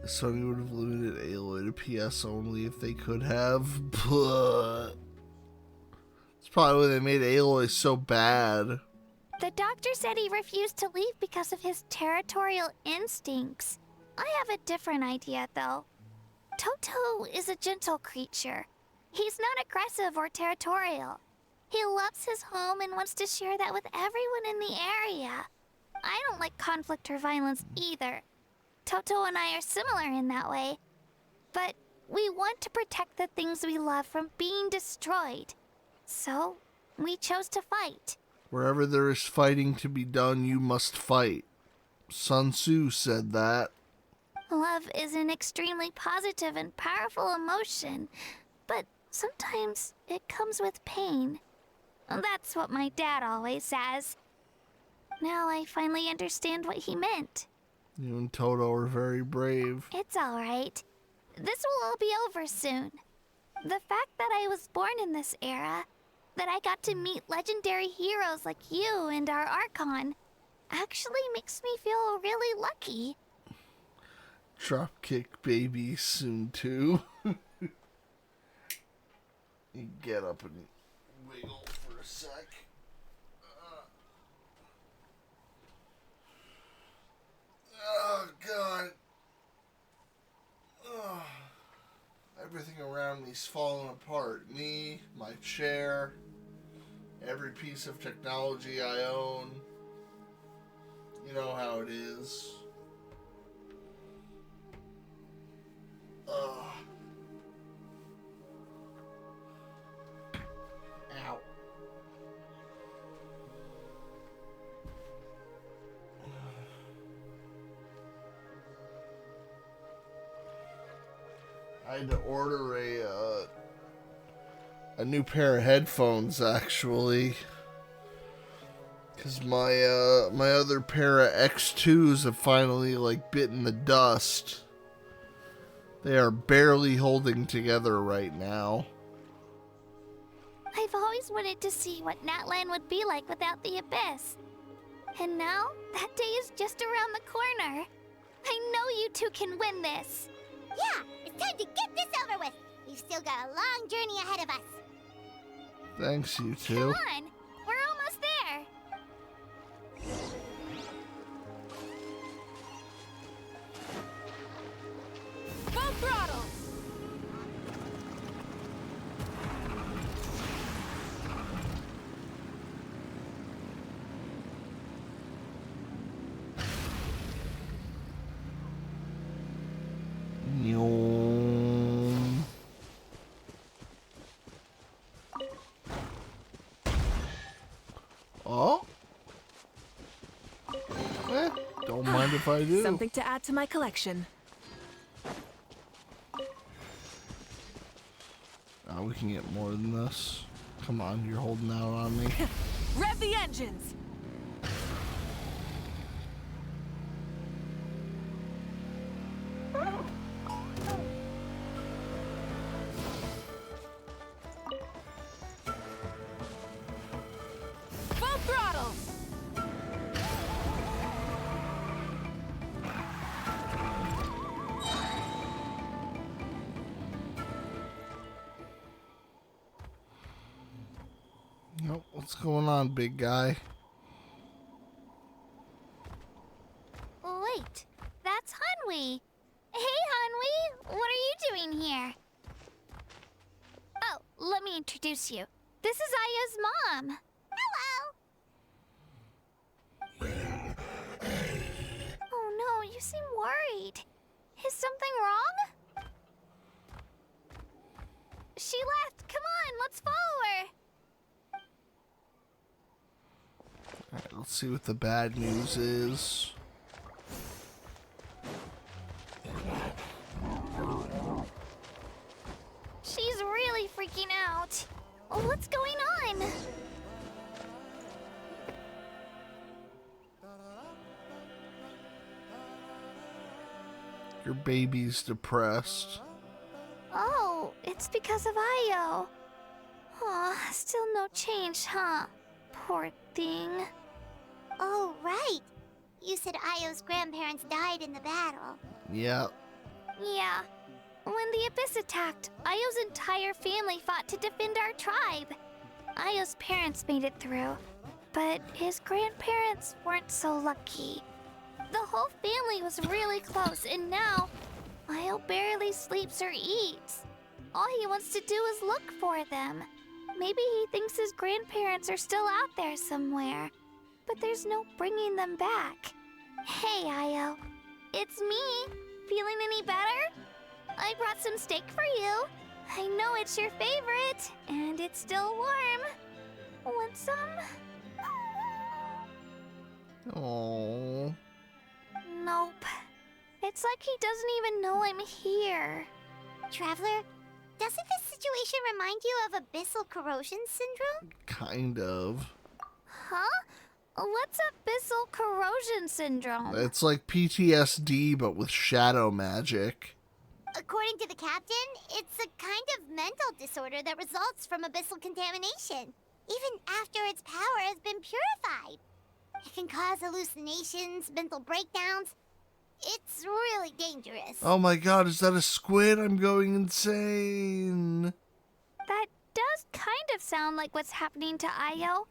Sony would have limited Aloy to PS only if they could have, but it's probably why they made Aloy so bad. The doctor said he refused to leave because of his territorial instincts. I have a different idea, though. Toto is a gentle creature. He's not aggressive or territorial. He loves his home and wants to share that with everyone in the area. I don't like conflict or violence either. Toto and I are similar in that way. But we want to protect the things we love from being destroyed. So, we chose to fight. Wherever there is fighting to be done, you must fight. Sun Tzu said that. Love is an extremely positive and powerful emotion, but sometimes it comes with pain. That's what my dad always says. Now I finally understand what he meant. You and Toto are very brave. It's alright. This will all be over soon. The fact that I was born in this era, that I got to meet legendary heroes like you and our Archon, actually makes me feel really lucky. Dropkick baby soon too. You get up and wiggle for a sec. Oh god. Oh. Everything around me's falling apart. Me, my chair, every piece of technology I own. You know how it is. Ugh. Ow. I had to order a new pair of headphones actually, because my other pair of X2s have finally bitten the dust. They are barely holding together right now. I've always wanted to see what Natlan would be like without the Abyss. And now, that day is just around the corner. I know you two can win this. Yeah, it's time to get this over with. We've still got a long journey ahead of us. Thanks, you two. Come on, we're almost there. Full throttle! Yeah, don't mind if I do. Something to add to my collection. Oh, we can get more than this. Come on, you're holding out on me. Rev the engines! Full throttle! Nope, what's going on, big guy? Wait, that's Hanwi. Hey, Hanwi, what are you doing here? Oh, let me introduce you. This is Aya's mom. Hello. Oh no, you seem worried. Is something wrong? She left. Come on, let's follow her. Alright, let's see what the bad news is. She's really freaking out. What's going on? Your baby's depressed. Oh, it's because of Ayo. Aw, still no change, huh? Poor thing. Oh, right. You said Ayo's grandparents died in the battle. Yep. Yeah. When the Abyss attacked, Ayo's entire family fought to defend our tribe. Ayo's parents made it through, but his grandparents weren't so lucky. The whole family was really close, and now Ayo barely sleeps or eats. All he wants to do is look for them. Maybe he thinks his grandparents are still out there somewhere, but there's no bringing them back. Hey, Ayo. It's me. Feeling any better? I brought some steak for you. I know it's your favorite, and it's still warm. Want some? Oh. Nope. It's like he doesn't even know I'm here. Traveler, doesn't this situation remind you of abyssal corrosion syndrome? Kind of. Huh? What's abyssal corrosion syndrome? It's like PTSD, but with shadow magic. According to the captain, it's a kind of mental disorder that results from abyssal contamination, even after its power has been purified. It can cause hallucinations, mental breakdowns. It's really dangerous. Oh my god, is that a squid? I'm going insane. That does kind of sound like what's happening to Ayo,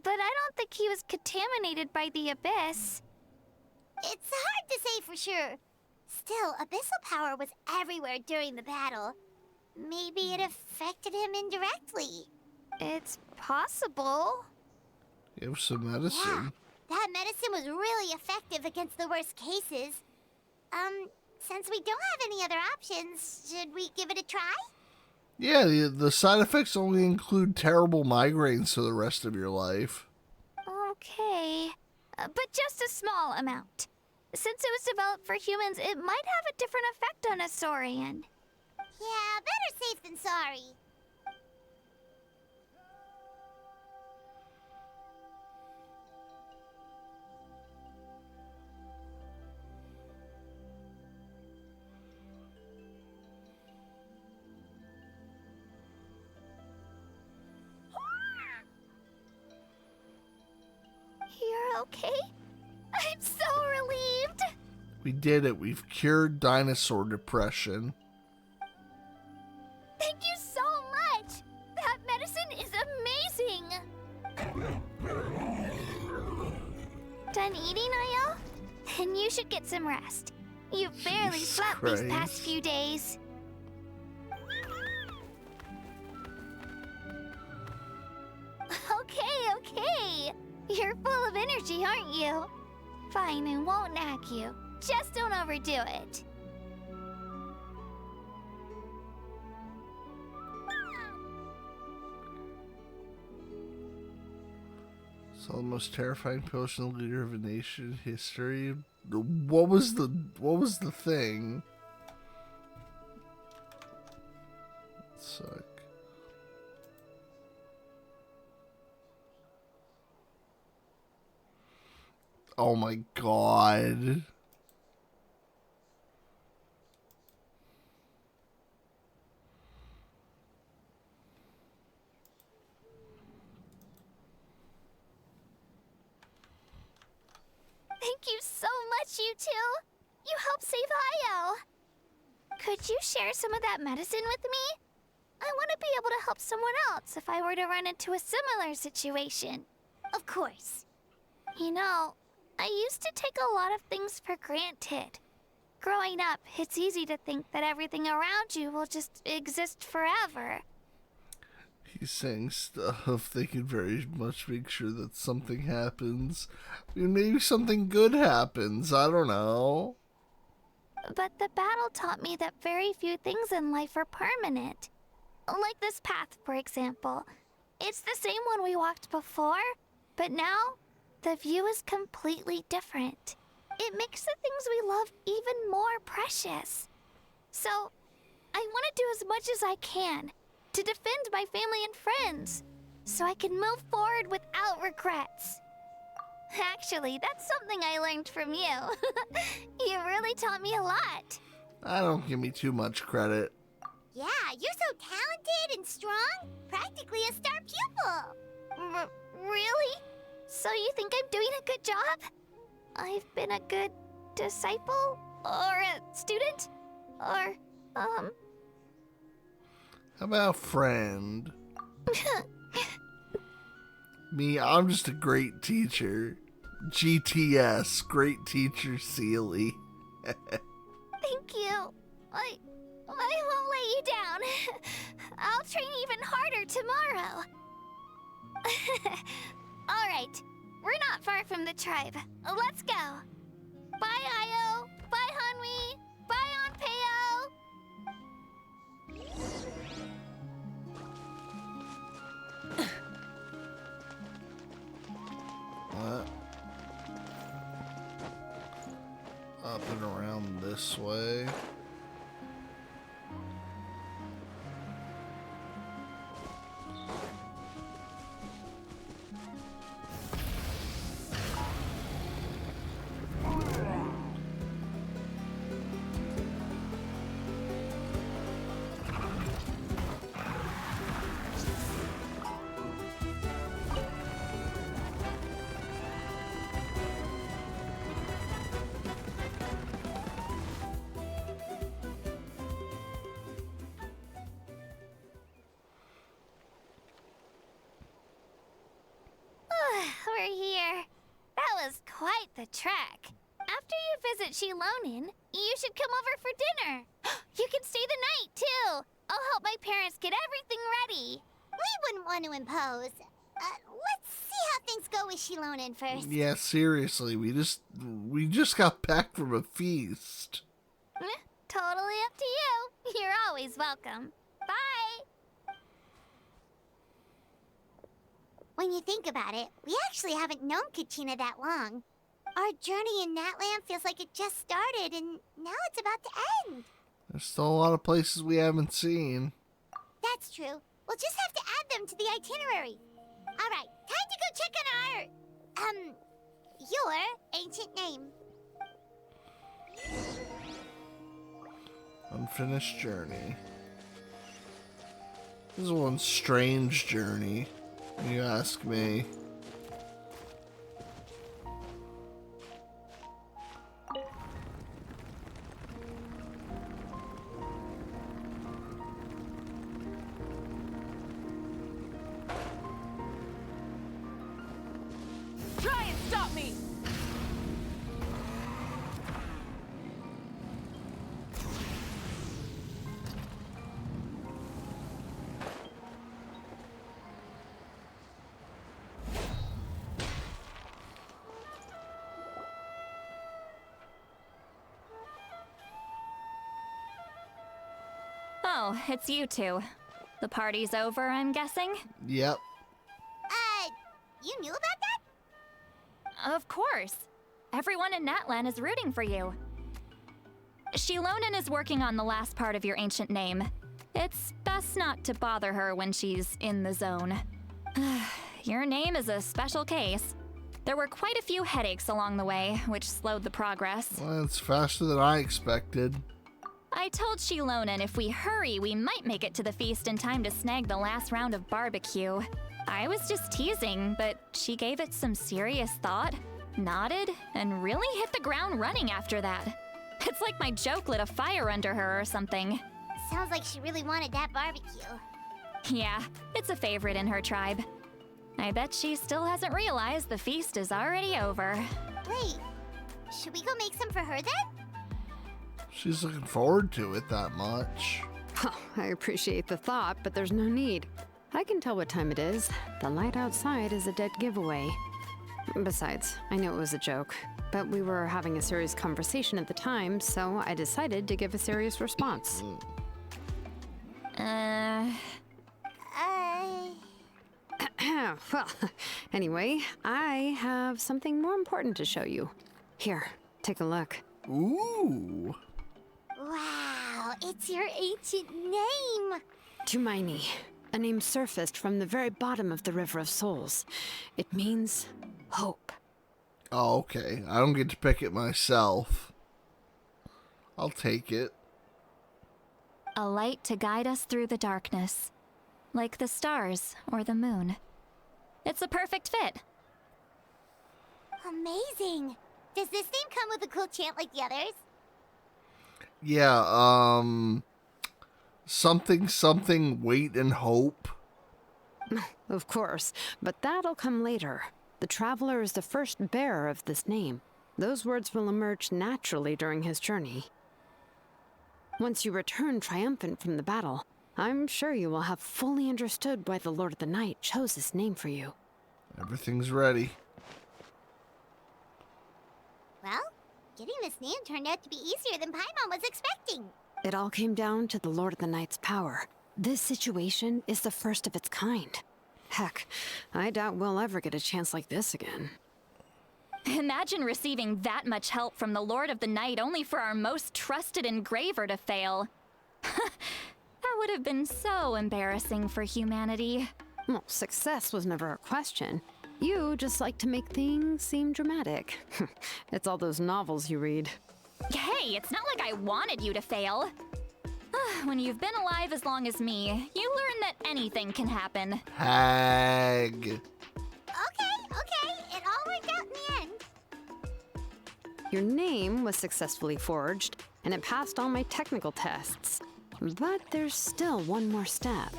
but I don't think he was contaminated by the Abyss. It's hard to say for sure. Still, abyssal power was everywhere during the battle. Maybe it affected him indirectly. It's possible. You have some medicine. That medicine was really effective against the worst cases. Since we don't have any other options, should we give it a try? Yeah, the side effects only include terrible migraines for the rest of your life. Okay, but just a small amount. Since it was developed for humans, it might have a different effect on a Saurian. Yeah, better safe than sorry. You're okay? I'm so relieved! We did it. We've cured dinosaur depression. Thank you so much! That medicine is amazing! Done eating, Ayo? Then you should get some rest. You've barely Jesus slept Christ. these past few days. Okay. You're full of energy, aren't you? Fine, I won't nag you. Just don't overdo it. Saw the most terrifying potion leader of a nation in history. What was the thing? Suck. Oh my god. Thank you so much, you two. You helped save Io. Could you share some of that medicine with me? I want to be able to help someone else if I were to run into a similar situation. Of course. You know, I used to take a lot of things for granted. Growing up, it's easy to think that everything around you will just exist forever. He's saying stuff. They can very much make sure that something happens. I mean, maybe something good happens. I don't know. But the battle taught me that very few things in life are permanent. Like this path, for example. It's the same one we walked before, but now the view is completely different. It makes the things we love even more precious. So, I want to do as much as I can to defend my family and friends, so I can move forward without regrets. Actually, that's something I learned from you. You really taught me a lot. Don't give me too much credit. Yeah, you're so talented and strong. Practically a star pupil. Really? So you think I'm doing a good job? I've been a good disciple? Or a student? Or, How about friend? Me, I'm just a great teacher. GTS, great teacher Sealy. Thank you. I won't let you down. I'll train even harder tomorrow. All right, we're not far from the tribe. Let's go. Bye, Io. Bye, Hanwi. Bye, Onpeo. What? Up and around this way. We're here. That was quite the trek. After you visit Shilonin, you should come over for dinner. You can stay the night, too. I'll help my parents get everything ready. We wouldn't want to impose. Let's see how things go with Shilonin first. Yeah, seriously, we just got back from a feast. Totally up to you. You're always welcome. Bye. When you think about it, we actually haven't known Katina that long. Our journey in Natland feels like it just started, and now it's about to end. There's still a lot of places we haven't seen. That's true. We'll just have to add them to the itinerary. All right, time to go check on your ancient name. Unfinished journey. This is one strange journey, if you ask me. Try and stop me! Oh, it's you two. The party's over, I'm guessing? Yep. You knew about that? Of course. Everyone in Natlan is rooting for you. Shilonen is working on the last part of your ancient name. It's best not to bother her when she's in the zone. Your name is a special case. There were quite a few headaches along the way, which slowed the progress. Well, it's faster than I expected. I told Shilonen if we hurry, we might make it to the feast in time to snag the last round of barbecue. I was just teasing, but she gave it some serious thought, nodded, and really hit the ground running after that. It's like my joke lit a fire under her or something. Sounds like she really wanted that barbecue. Yeah, it's a favorite in her tribe. I bet she still hasn't realized the feast is already over. Wait, should we go make some for her then? She's looking forward to it that much. Oh, I appreciate the thought, but there's no need. I can tell what time it is. The light outside is a dead giveaway. Besides, I know it was a joke, but we were having a serious conversation at the time, so I decided to give a serious response. Well, anyway, I have something more important to show you. Here, take a look. Ooh. Wow, it's your ancient name. Tumaini, a name surfaced from the very bottom of the River of Souls. It means hope. Oh, okay. I don't get to pick it myself. I'll take it. A light to guide us through the darkness, like the stars or the moon. It's a perfect fit. Amazing. Does this name come with a cool chant like the others? Yeah, something, wait and hope. Of course, but that'll come later. The Traveler is the first bearer of this name. Those words will emerge naturally during his journey. Once you return triumphant from the battle, I'm sure you will have fully understood why the Lord of the Night chose this name for you. Everything's ready. Well, getting this name turned out to be easier than Paimon was expecting. It all came down to the Lord of the Night's power. This situation is the first of its kind. Heck, I doubt we'll ever get a chance like this again. Imagine receiving that much help from the Lord of the Night only for our most trusted engraver to fail. That would have been so embarrassing for humanity. Well, success was never a question. You just like to make things seem dramatic. It's all those novels you read. Hey, it's not like I wanted you to fail. When you've been alive as long as me, you learn that anything can happen. Hag. Okay, it all worked out in the end. Your name was successfully forged, and it passed all my technical tests. But there's still one more step.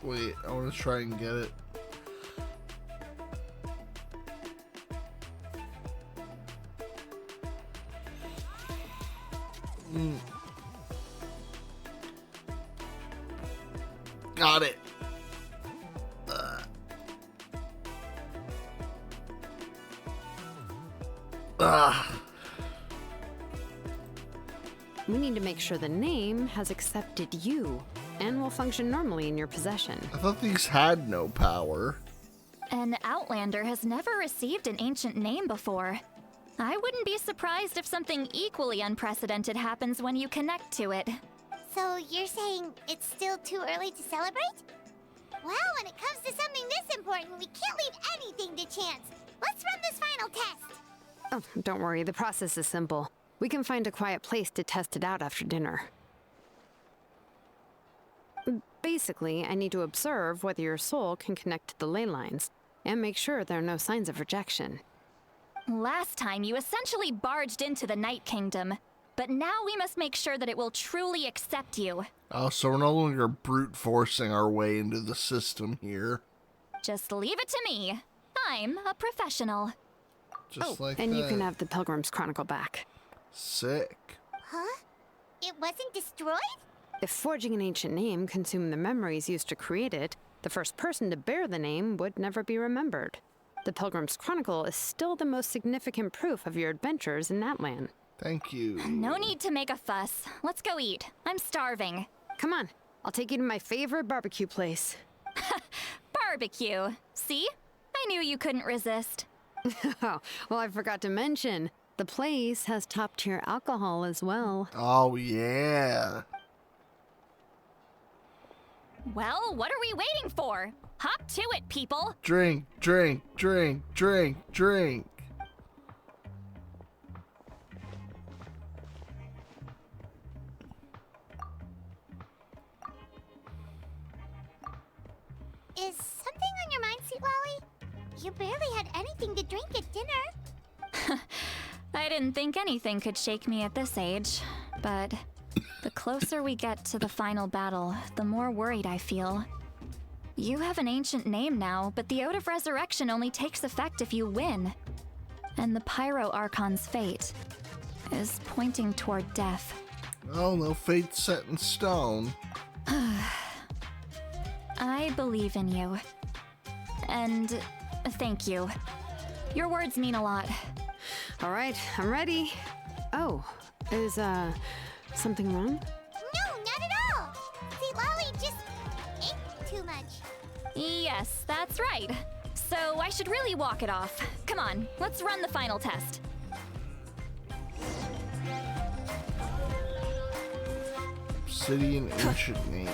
Wait, I want to try and get it. Got it. We need to make sure the name has accepted you and will function normally in your possession. I thought these had no power. An Outlander has never received an ancient name before. I wouldn't be surprised if something equally unprecedented happens when you connect to it. So you're saying it's still too early to celebrate? Well, when it comes to something this important, we can't leave anything to chance. Let's run this final test. Oh, don't worry, the process is simple. We can find a quiet place to test it out after dinner. Basically, I need to observe whether your soul can connect to the ley lines, and make sure there are no signs of rejection. Last time, you essentially barged into the Night Kingdom, but now we must make sure that it will truly accept you. Oh, so we're no longer brute forcing our way into the system here. Just leave it to me. I'm a professional. Just like and that. you can have the Pilgrim's Chronicle back. Sick. Huh? It wasn't destroyed? If forging an ancient name consumed the memories used to create it, the first person to bear the name would never be remembered. The Pilgrim's Chronicle is still the most significant proof of your adventures in Natlan. Thank you. No need to make a fuss. Let's go eat. I'm starving. Come on, I'll take you to my favorite barbecue place. Barbecue. See? I knew you couldn't resist. Oh, well, I forgot to mention, the place has top-tier alcohol as well. Oh, yeah. Well, what are we waiting for? Hop to it, people! Drink, drink, drink, drink, drink. Is something on your mind, Sweet Lolly? You barely had anything to drink at dinner. I didn't think anything could shake me at this age, but the closer we get to the final battle, the more worried I feel. You have an ancient name now, but the Oath of Resurrection only takes effect if you win. And the Pyro Archon's fate is pointing toward death. Oh, no fate's set in stone. I believe in you. And thank you. Your words mean a lot. All right, I'm ready. Oh, is, something wrong? No, not at all. Sweet Lolly just ate too much. Yes, that's right. So I should really walk it off. Come on, let's run the final test. Obsidian ancient name.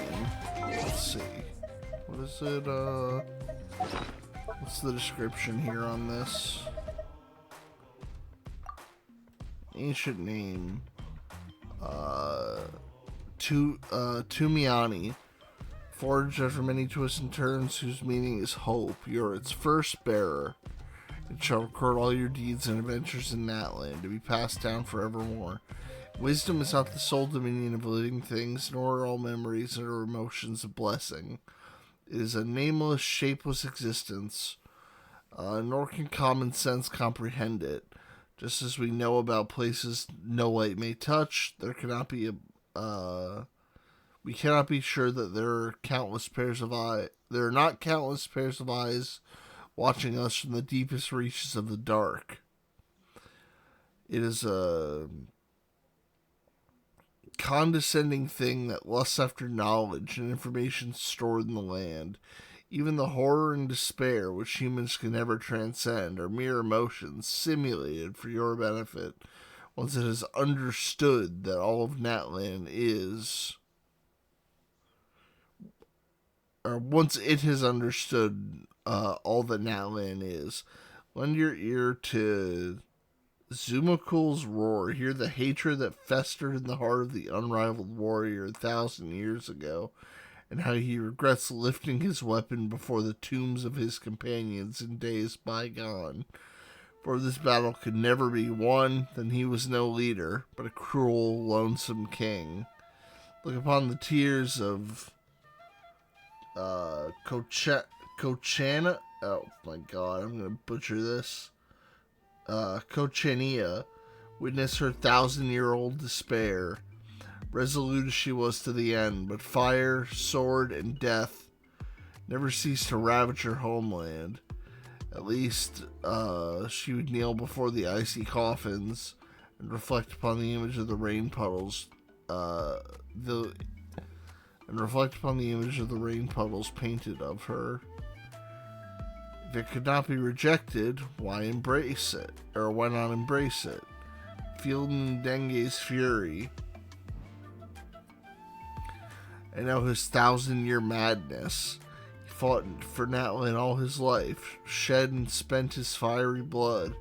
Let's see. What is it, what's the description here on this? Ancient name. Tumiani. Forged after many twists and turns, whose meaning is hope. You're its first bearer. It shall record all your deeds and adventures in Natland, to be passed down forevermore. Wisdom is not the sole dominion of living things, nor are all memories or emotions a blessing. It is a nameless, shapeless existence, nor can common sense comprehend it. Just as we know about places no light may touch, there cannot be we cannot be sure that there are countless pairs of eyes. There are not countless pairs of eyes watching us from the deepest reaches of the dark. It is a condescending thing that lusts after knowledge and information stored in the land. Even the horror and despair, which humans can never transcend, are mere emotions simulated for your benefit, once it has understood that all of Natland is... Or once it has understood all that Natland is. Lend your ear to Zumakul's roar. Hear the hatred that festered in the heart of the unrivaled warrior 1,000 years ago, and how he regrets lifting his weapon before the tombs of his companions in days bygone. For if this battle could never be won, then he was no leader, but a cruel, lonesome king. Look upon the tears of Kochana. Oh my god, I'm gonna butcher this. Kochania. Witness her 1,000-year-old despair. Resolute as she was to the end, but fire, sword, and death never ceased to ravage her homeland. At least, she would kneel before the icy coffins and reflect upon the image of the rain puddles, painted of her. If it could not be rejected, why embrace it? Or why not embrace it? Feel Denge's fury. I know his 1,000-year madness. He fought for Natlan all his life, shed and spent his fiery blood,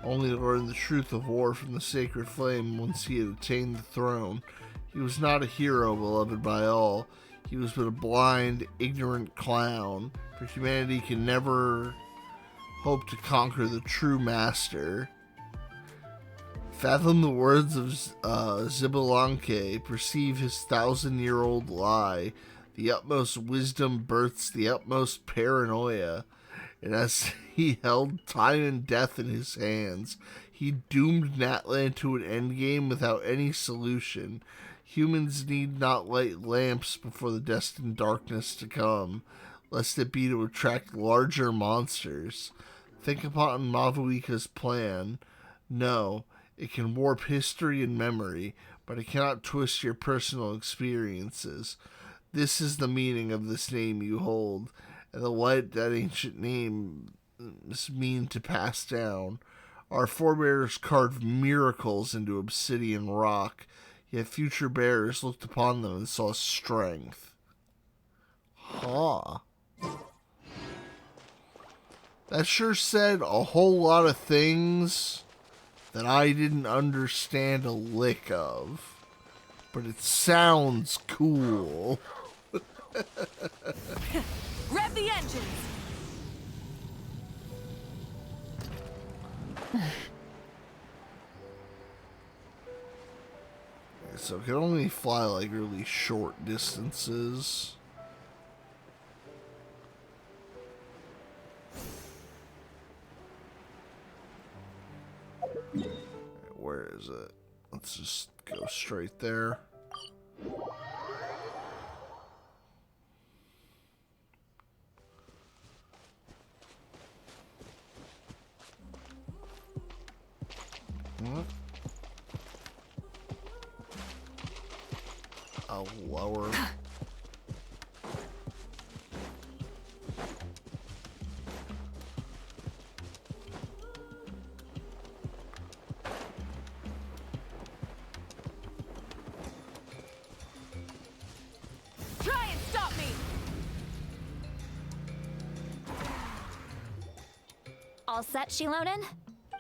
only to learn the truth of war from the sacred flame once he had attained the throne. He was not a hero beloved by all. He was but a blind, ignorant clown, for humanity can never hope to conquer the true master. Fathom the words of Xbalanque, perceive his 1,000-year-old lie. The utmost wisdom births the utmost paranoia. And as he held time and death in his hands, he doomed Natlan to an endgame without any solution. Humans need not light lamps before the destined darkness to come, lest it be to attract larger monsters. Think upon Mavuika's plan. No, it can warp history and memory, but I cannot twist your personal experiences. This is the meaning of this name you hold, and the light that ancient name is mean to pass down. Our forebears carved miracles into obsidian rock, yet future bearers looked upon them and saw strength. Huh. That sure said a whole lot of things that I didn't understand a lick of. But it sounds cool. Rev the engines! So it can only fly like really short distances. Where is it? Let's just go straight there. What? I'll lower. Try and stop me! All set, Shilonen?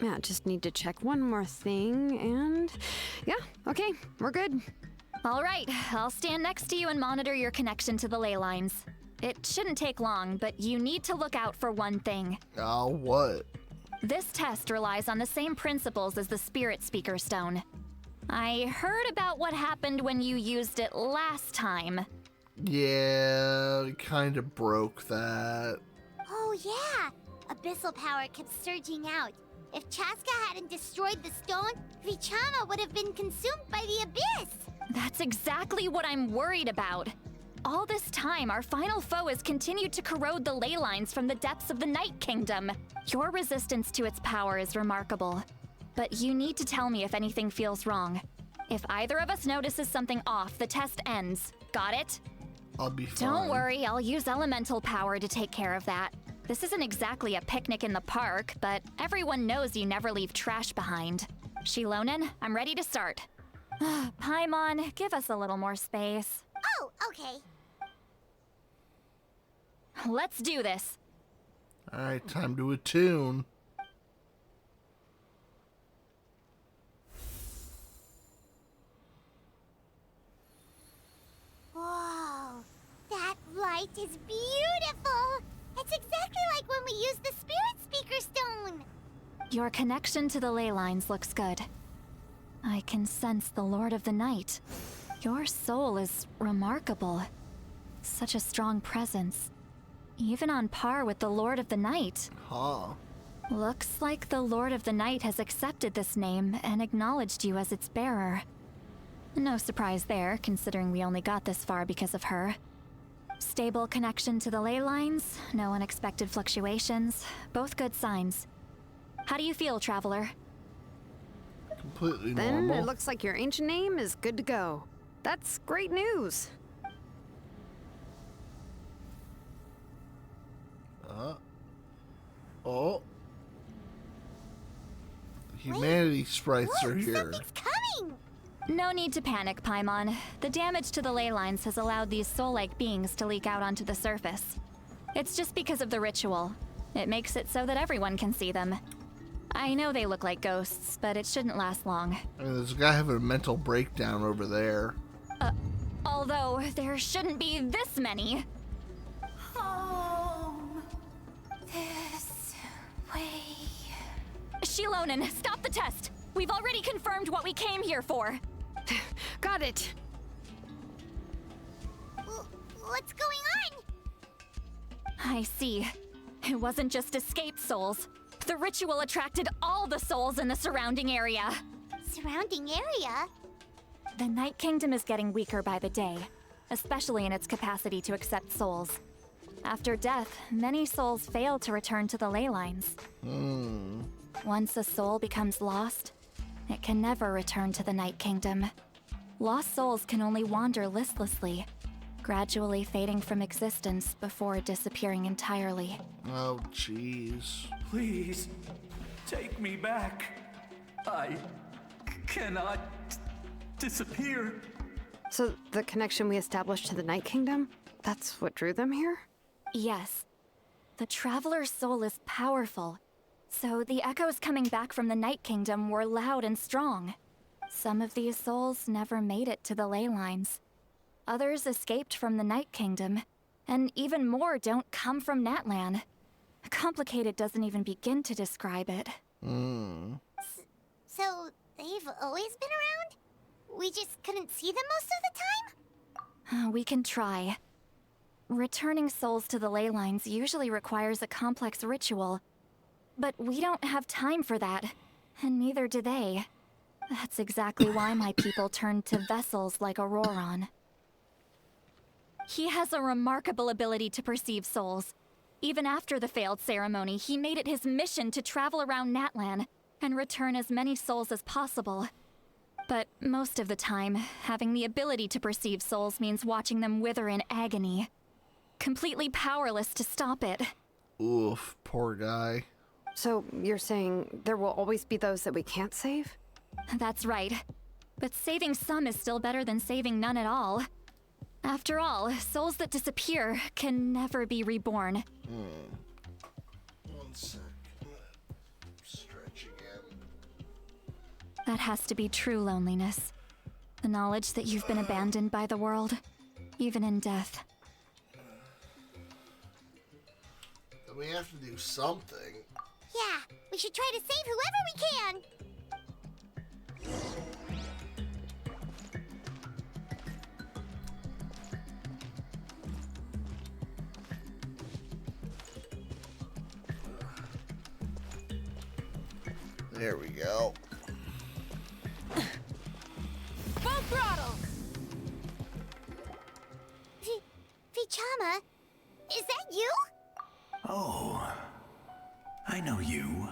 Yeah, just need to check one more thing, and yeah, okay, we're good. All right, I'll stand next to you and monitor your connection to the ley lines. It shouldn't take long, but you need to look out for one thing. What? This test relies on the same principles as the Spirit Speaker Stone. I heard about what happened when you used it last time. Yeah, it kind of broke that. Oh yeah! Abyssal power kept surging out. If Chaska hadn't destroyed the stone, Vichama would have been consumed by the abyss! That's exactly what I'm worried about. All this time, our final foe has continued to corrode the ley lines from the depths of the Night Kingdom. Your resistance to its power is remarkable. But you need to tell me if anything feels wrong. If either of us notices something off, the test ends. Got it? I'll be fine. Don't worry, I'll use elemental power to take care of that. This isn't exactly a picnic in the park, but everyone knows you never leave trash behind. Shilonen, I'm ready to start. Paimon, give us a little more space. Oh, okay. Let's do this. Alright, time to attune. Whoa, that light is beautiful! It's exactly like when we used the Spirit Speaker Stone! Your connection to the ley lines looks good. I can sense the Lord of the Night. Your soul is remarkable. Such a strong presence. Even on par with the Lord of the Night. Huh. Looks like the Lord of the Night has accepted this name and acknowledged you as its bearer. No surprise there, considering we only got this far because of her. Stable connection to the ley lines, no unexpected fluctuations, both good signs. How do you feel, Traveler? Completely Then normal. it looks like your ancient name is good to go. That's great news. Oh. Humanity sprites Look, are here. something's coming! No need to panic, Paimon. The damage to the ley lines has allowed these soul-like beings to leak out onto the surface. It's just because of the ritual. It makes it so that everyone can see them. I know they look like ghosts, but it shouldn't last long. I mean, there's a guy having a mental breakdown over there. Although, there shouldn't be this many. Home. This way. Shilonen, stop the test! We've already confirmed what we came here for. Got it. What's going on? I see. It wasn't just escaped souls. The ritual attracted all the souls in the surrounding area. Surrounding area? The Night Kingdom is getting weaker by the day, especially in its capacity to accept souls. After death, many souls fail to return to the ley lines. Once a soul becomes lost, it can never return to the Night Kingdom. Lost souls can only wander listlessly, gradually fading from existence before disappearing entirely. Oh, jeez. Please, take me back. I cannot disappear. So the connection we established to the Night Kingdom, that's what drew them here? Yes. The Traveler's soul is powerful, so the echoes coming back from the Night Kingdom were loud and strong. Some of these souls never made it to the ley lines. Others escaped from the Night Kingdom, and even more don't come from Natlan. Complicated doesn't even begin to describe it. So, they've always been around? We just couldn't see them most of the time? We can try. Returning souls to the ley lines usually requires a complex ritual, but we don't have time for that, and neither do they. That's exactly why my people turned to vessels like Auroron. He has a remarkable ability to perceive souls. Even after the failed ceremony, he made it his mission to travel around Natlan and return as many souls as possible. But most of the time, having the ability to perceive souls means watching them wither in agony. Completely powerless to stop it. Oof, poor guy. So you're saying there will always be those that we can't save? That's right. But saving some is still better than saving none at all. After all, souls that disappear can never be reborn. 1 sec. Stretch again. That has to be true loneliness. The knowledge that you've been abandoned by the world, even in death. Then we have to do something. Yeah, we should try to save whoever we can! There we go. Full throttle! Vichama, is that you? Oh, I know you.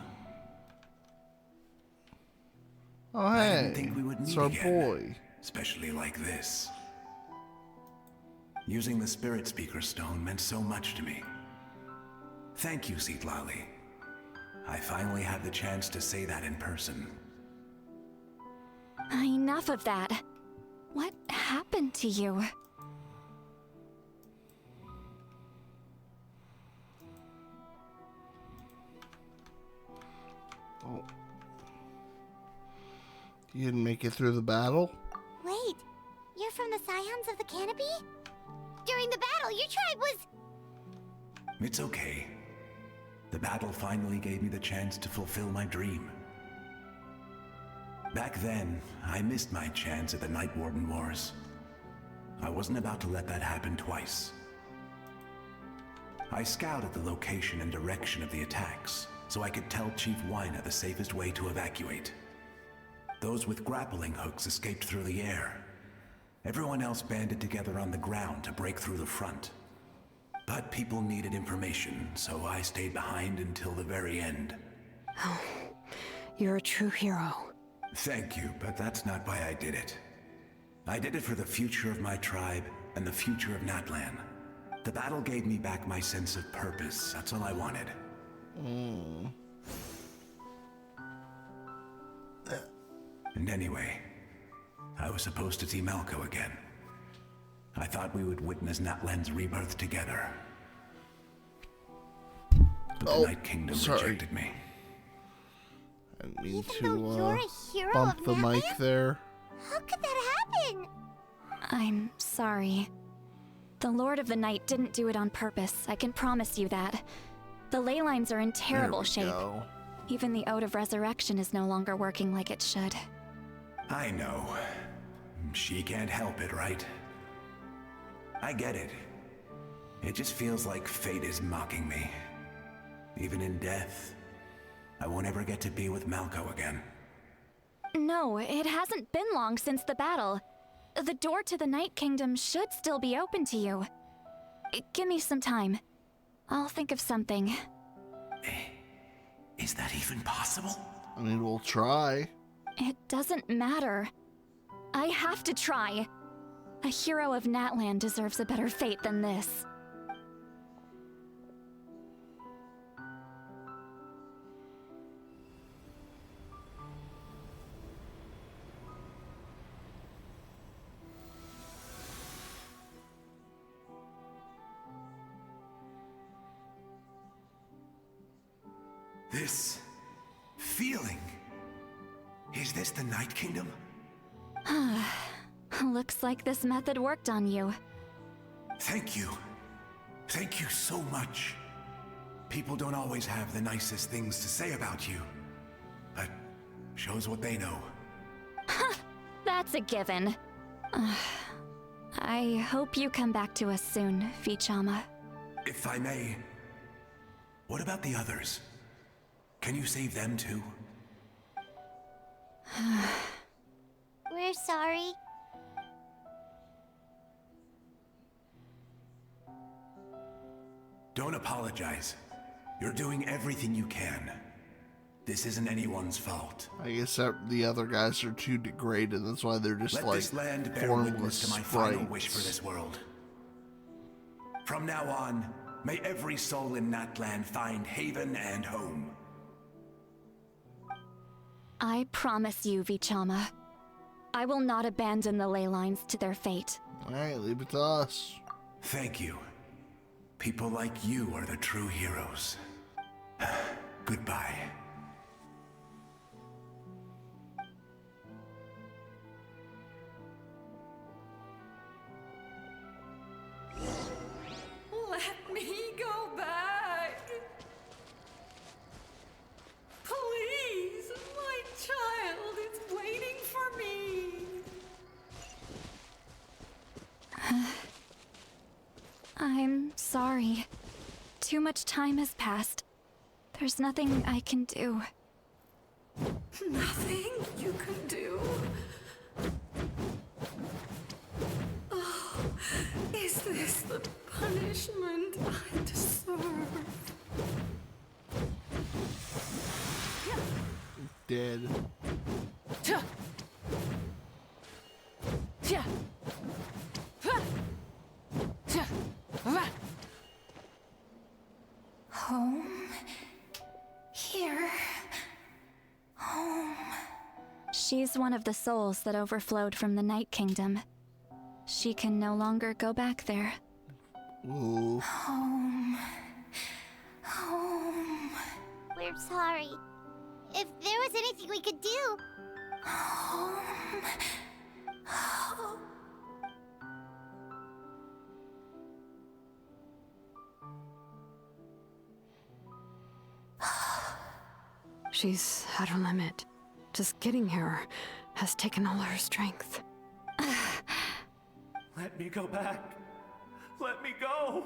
Oh, I hey. didn't think we would meet It's our again, boy. especially like this. Using the Spirit Speaker Stone meant so much to me. Thank you, Seatlali. I finally had the chance to say that in person. Enough of that. What happened to you? Oh. You didn't make it through the battle? Wait, you're from the Scions of the Canopy? During the battle, your tribe was... It's okay. The battle finally gave me the chance to fulfill my dream. Back then, I missed my chance at the Night Warden Wars. I wasn't about to let that happen twice. I scouted the location and direction of the attacks, so I could tell Chief Wyna the safest way to evacuate. Those with grappling hooks escaped through the air. Everyone else banded together on the ground to break through the front. But people needed information, so I stayed behind until the very end. Oh, you're a true hero. Thank you, but that's not why I did it. I did it for the future of my tribe and the future of Natlan. The battle gave me back my sense of purpose. That's all I wanted. And anyway, I was supposed to see Malco again. I thought we would witness Natlan's rebirth together. But the Night Kingdom rejected me. I didn't mean Even though you're to a hero bump of the mic Natlan? there. How could that happen? I'm sorry. The Lord of the Night didn't do it on purpose, I can promise you that. The ley lines are in terrible shape. Go. Even the Ode of Resurrection is no longer working like it should. I know. She can't help it, right? I get it. It just feels like fate is mocking me. Even in death, I won't ever get to be with Malco again. No, it hasn't been long since the battle. The door to the Night Kingdom should still be open to you. Give me some time. I'll think of something. Is that even possible? I mean, we'll try. It doesn't matter. I have to try. A hero of Natlan deserves a better fate than this. This feeling. Is this the Night Kingdom? Looks like this method worked on you. Thank you. Thank you so much. People don't always have the nicest things to say about you. But shows what they know. That's a given. I hope you come back to us soon, Vichama. If I may, what about the others? Can you save them too? We're sorry. Don't apologize. You're doing everything you can. This isn't anyone's fault. I guess that the other guys are too degraded. That's why they're just Let like this land bear formless witness to my sprites. final wish for this world. From now on, may every soul in Natlan find haven and home. I promise you, Vichama. I will not abandon the ley lines to their fate. Alright, leave it to us. Thank you. People like you are the true heroes. Goodbye. Let me go back. Please, my child is waiting for me. I'm sorry. Too much time has passed. There's nothing I can do. Nothing you can do. Oh, is this the punishment I deserve? Dead. Home? Here? Home. She's one of the souls that overflowed from the Night Kingdom. She can no longer go back there. Ooh. Home. Home. We're sorry. If there was anything we could do. Home. Home. She's at her limit. Just getting here has taken all her strength. Let me go back. Let me go.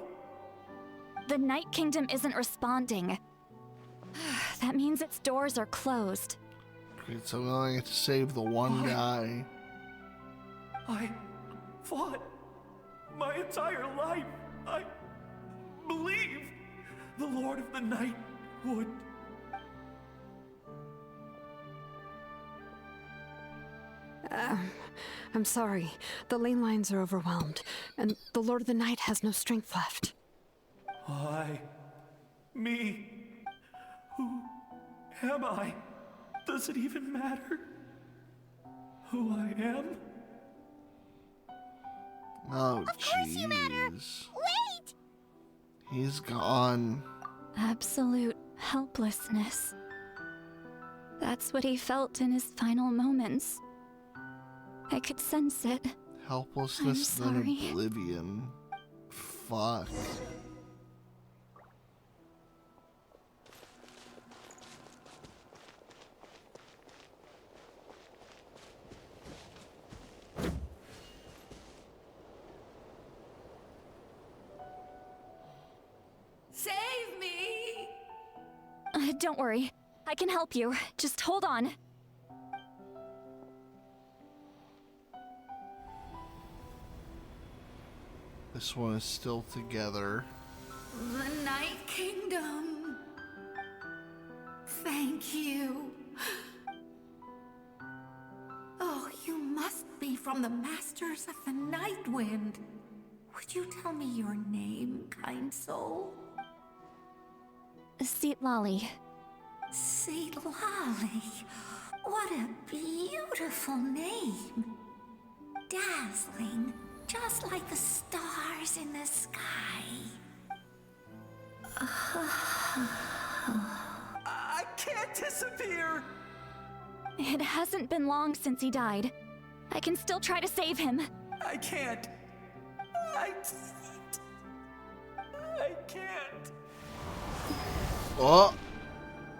The Night Kingdom isn't responding. That means its doors are closed. Great, so we only get to save the one guy. I fought my entire life. I believed the Lord of the Night would. I'm sorry. The lane lines are overwhelmed, and the Lord of the Night has no strength left. Why? Me? Who am I? Does it even matter who I am? Oh, Of course you matter. jeez. Wait! He's gone. Absolute helplessness. That's what he felt in his final moments. I could sense it. Helplessness I'm than sorry. oblivion. Fuck. Save me! Don't worry. I can help you. Just hold on. This one is still together. The Night Kingdom. Thank you. Oh, you must be from from the Masters of the Night Wind. Would you tell me your name, kind soul? Seatlali. Seatlali. What a beautiful name. Dazzling, just like the stars in the sky. I can't disappear! It hasn't been long since he died. I can still try to save him. I can't. I can't. Oh.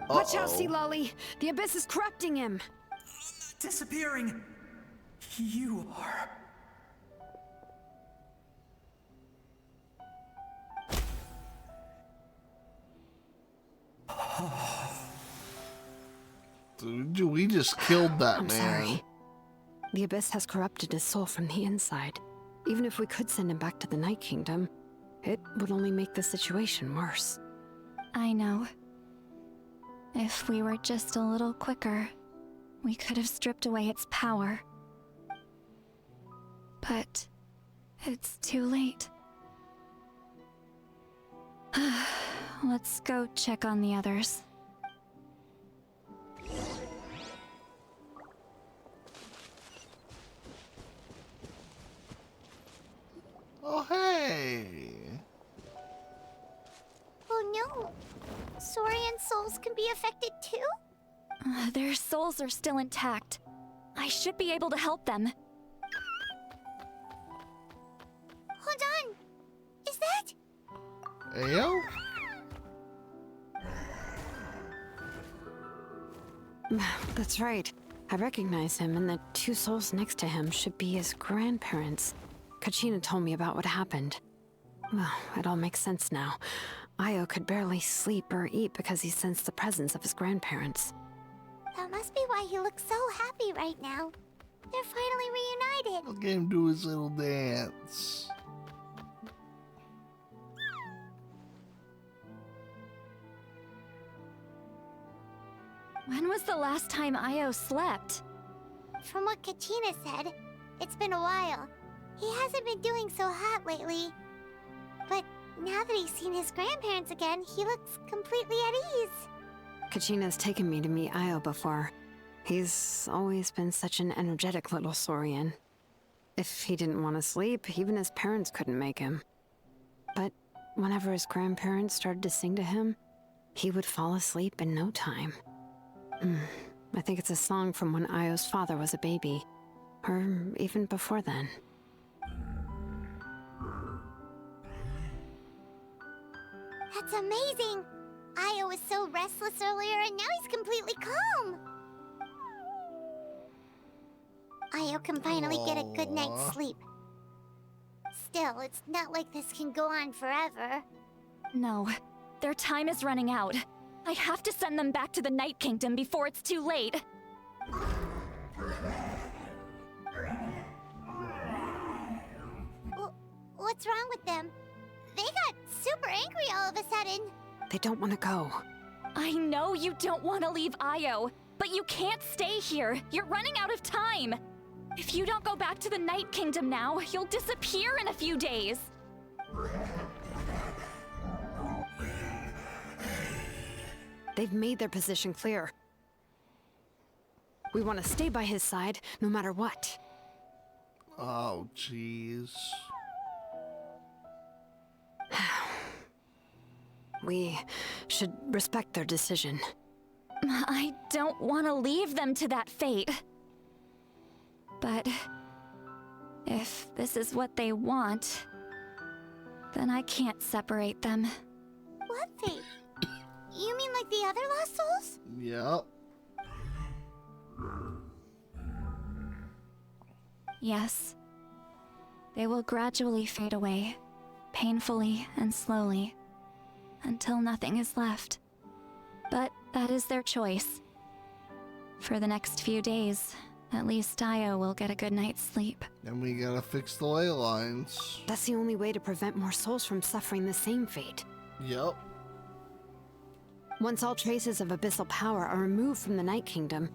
Watch out, Seatlali. The abyss is corrupting him. Disappearing. You are. Dude, we just killed that I'm man. sorry. The abyss has corrupted his soul from the inside. Even if we could send him back to the Night Kingdom, it would only make the situation worse. I know. If we were just a little quicker, we could have stripped away its power. But it's too late. Let's go check on the others. Oh, hey. Oh no. Saurian souls can be affected too? Their souls are still intact. I should be able to help them. Hold on. Is that? Ayo? That's right. I recognize him, and the two souls next to him should be his grandparents. Kachina told me about what happened. Well, it all makes sense now. Io could barely sleep or eat because he sensed the presence of his grandparents. That must be why he looks so happy right now. They're finally reunited. I'll get him do his little dance. When was the last time Io slept? From what Kachina said, it's been a while. He hasn't been doing so hot lately. But now that he's seen his grandparents again, he looks completely at ease. Kachina's taken me to meet Io before. He's always been such an energetic little Saurian. If he didn't want to sleep, even his parents couldn't make him. But whenever his grandparents started to sing to him, he would fall asleep in no time. I think it's a song from when Io's father was a baby, or even before then. That's amazing! Io was so restless earlier and now he's completely calm! Io can finally get a good night's sleep. Still, it's not like this can go on forever. No, their time is running out. I have to send them back to the Night Kingdom before it's too late. What's wrong with them? They got super angry all of a sudden. They don't want to go. I know you don't want to leave Io, but you can't stay here. You're running out of time. If you don't go back to the Night Kingdom now, you'll disappear in a few days. They've made their position clear. We want to stay by his side, no matter what. Oh, jeez. We should respect their decision. I don't want to leave them to that fate. But if this is what they want, then I can't separate them. What fate? You mean like the other lost souls? Yep. Yes. They will gradually fade away, painfully and slowly, until nothing is left. But that is their choice. For the next few days, at least Io will get a good night's sleep. And we gotta fix the ley lines. That's the only way to prevent more souls from suffering the same fate. Yep. Once all traces of abyssal power are removed from the Night Kingdom,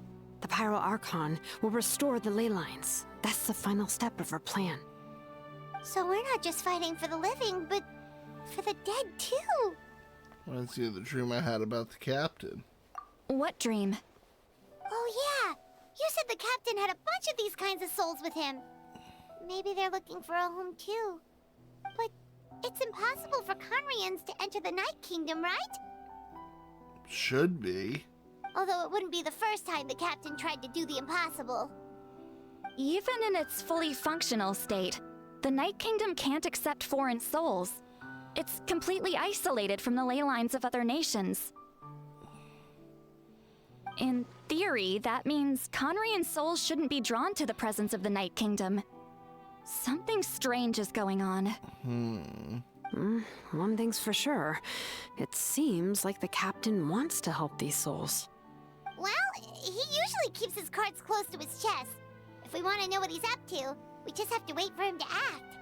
the Pyro Archon will restore the ley lines. That's the final step of our plan. So we're not just fighting for the living, but for the dead too. That's the other dream I had about the captain. What dream? Oh yeah, you said the captain had a bunch of these kinds of souls with him. Maybe they're looking for a home too. But it's impossible for Conrians to enter the Night Kingdom, right? Should be. Although it wouldn't be the first time the captain tried to do the impossible. Even in its fully functional state, the Night Kingdom can't accept foreign souls. It's completely isolated from the ley lines of other nations. In theory, that means Conrian souls shouldn't be drawn to the presence of the Night Kingdom. Something strange is going on. One thing's for sure. It seems like the captain wants to help these souls. Well, he usually keeps his cards close to his chest. If we want to know what he's up to, we just have to wait for him to act.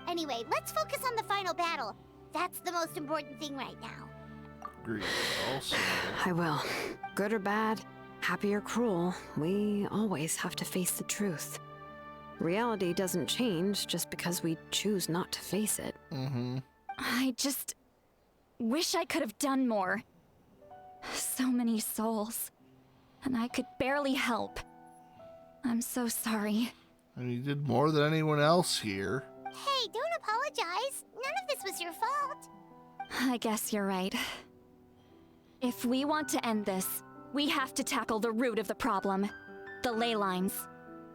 Anyway, let's focus on the final battle. That's the most important thing right now. Agreed. Also. I will. Good or bad, happy or cruel, we always have to face the truth. Reality doesn't change just because we choose not to face it. I just wish I could have done more. So many souls. And I could barely help. I'm so sorry. And you did more than anyone else here. Hey, don't apologize. None of this was your fault. I guess you're right. If we want to end this, we have to tackle the root of the problem. The ley lines.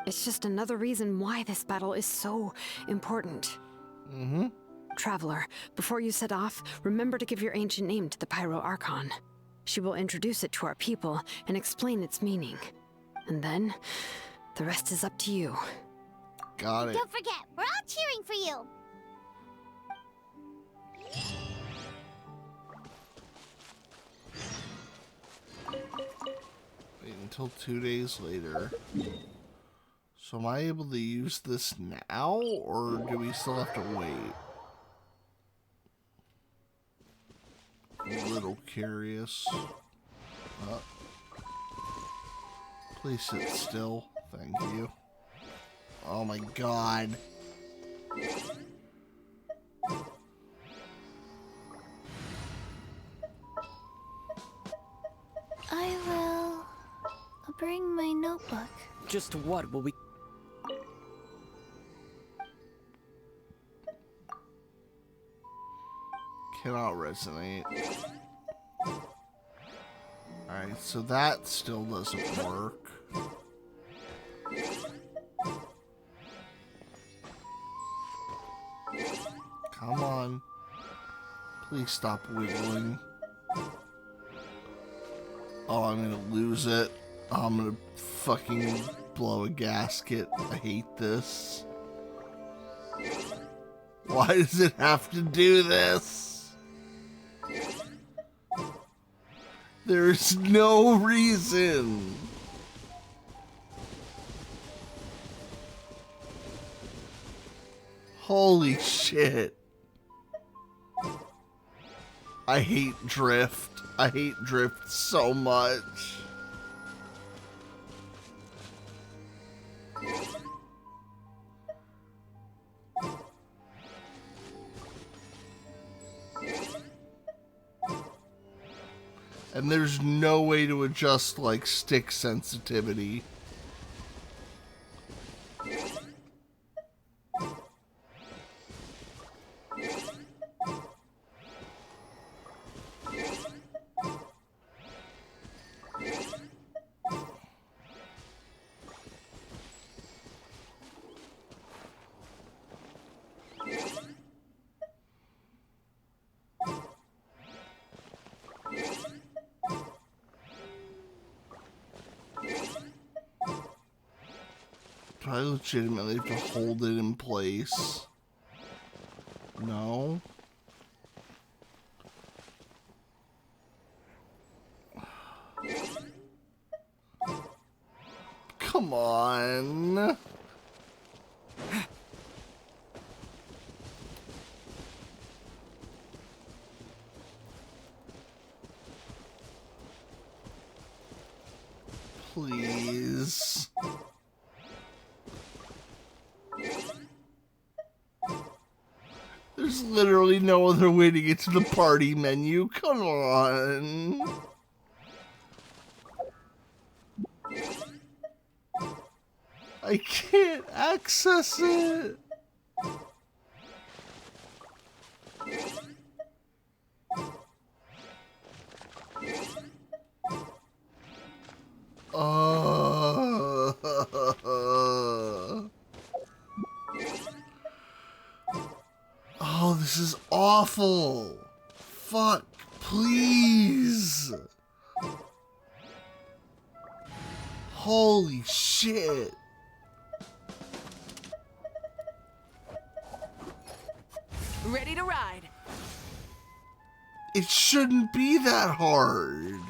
It's just another reason why this battle is so important. Traveler, before you set off, remember to give your ancient name to the Pyro Archon. She will introduce it to our people and explain its meaning. And then, the rest is up to you. Got it. Don't forget, we're all cheering for you. Wait until 2 days later. So am I able to use this now, or do we still have to wait? I'm a little curious. Please sit still. Thank you. Oh my god. I will bring my notebook. Just what will we... Cannot resonate. Alright, so that still doesn't work. Come on. Please stop wiggling. Oh, I'm gonna lose it. Oh, I'm gonna fucking blow a gasket. I hate this. Why does it have to do this? There's no reason. Holy shit. I hate drift. I hate drift so much. And there's no way to adjust, like, stick sensitivity. Do I legitimately have to hold it in place? No. Come on. Please. There's literally no other way to get to the party menu. Come on. I can't access it. Oh, this is awful. Fuck, please. Holy shit. Ready to ride. It shouldn't be that hard.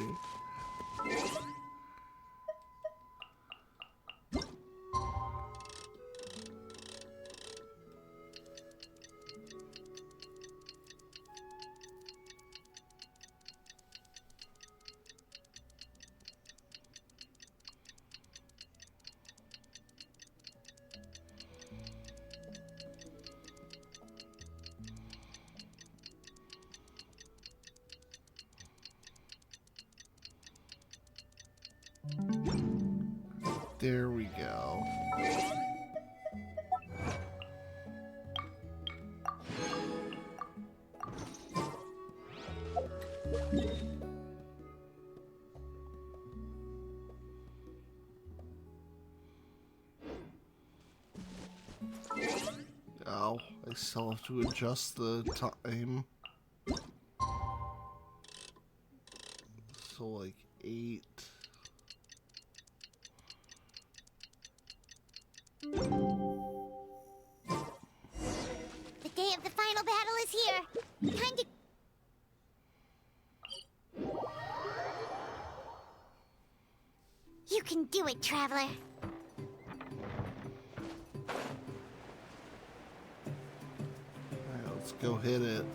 There we go. Oh, I still have to adjust the time. So like 8. The day of the final battle is here. Time to... You can do it, Traveler. Alright, let's go hit it.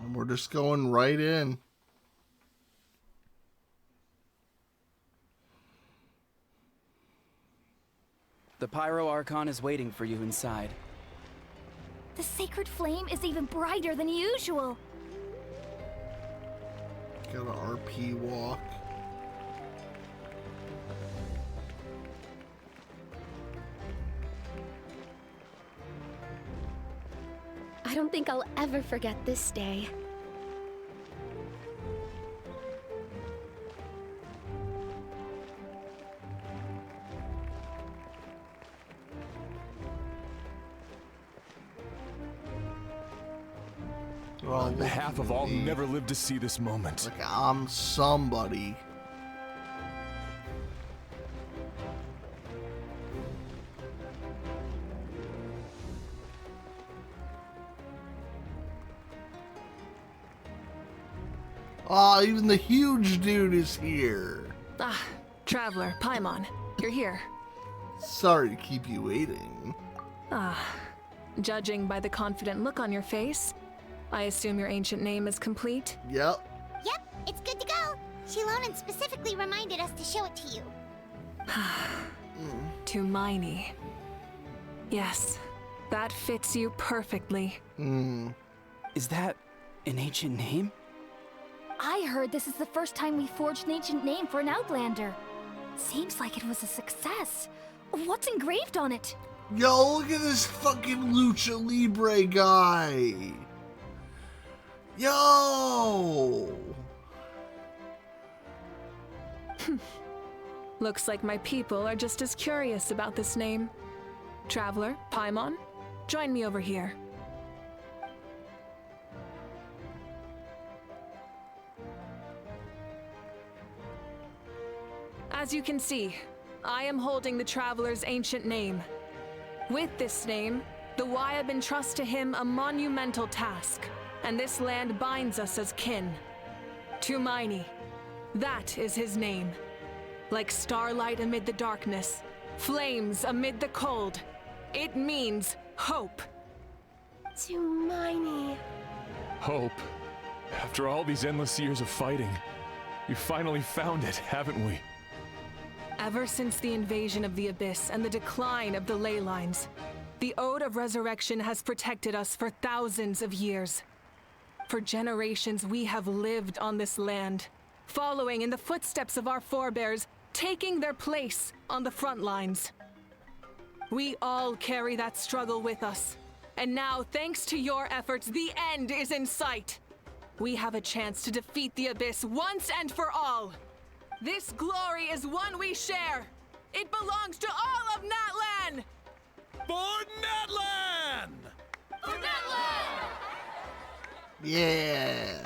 And we're just going right in. The Pyro Archon is waiting for you inside. The sacred flame is even brighter than usual. Got an RP walk. I don't think I'll ever forget this day. On behalf of all who never lived to see this moment. Like I'm somebody. Ah, even the huge dude is here. Ah, Traveler, Paimon, you're here. Sorry to keep you waiting. Ah, judging by the confident look on your face, I assume your ancient name is complete? Yep. Yep, it's good to go. Shilonen specifically reminded us to show it to you. To Miney. Yes, that fits you perfectly. Is that an ancient name? I heard this is the first time we forged an ancient name for an Outlander. Seems like it was a success. What's engraved on it? Yo, look at this fucking Lucha Libre guy. Yo! Looks like my people are just as curious about this name. Traveler, Paimon, join me over here. As you can see, I am holding the Traveler's ancient name. With this name, the Wyab entrust to him a monumental task, and this land binds us as kin. To Miney, That is his name. Like starlight amid the darkness, flames amid the cold. It means hope. To Miney. Hope. After all these endless years of fighting, we finally found it, haven't we? Ever since the invasion of the Abyss and the decline of the ley lines, the Ode of Resurrection has protected us for thousands of years. For generations, we have lived on this land, following in the footsteps of our forebears, taking their place on the front lines. We all carry that struggle with us. And now, thanks to your efforts, the end is in sight. We have a chance to defeat the Abyss once and for all. This glory is one we share. It belongs to all of Natlan! For Natlan! For Natlan! Yeah.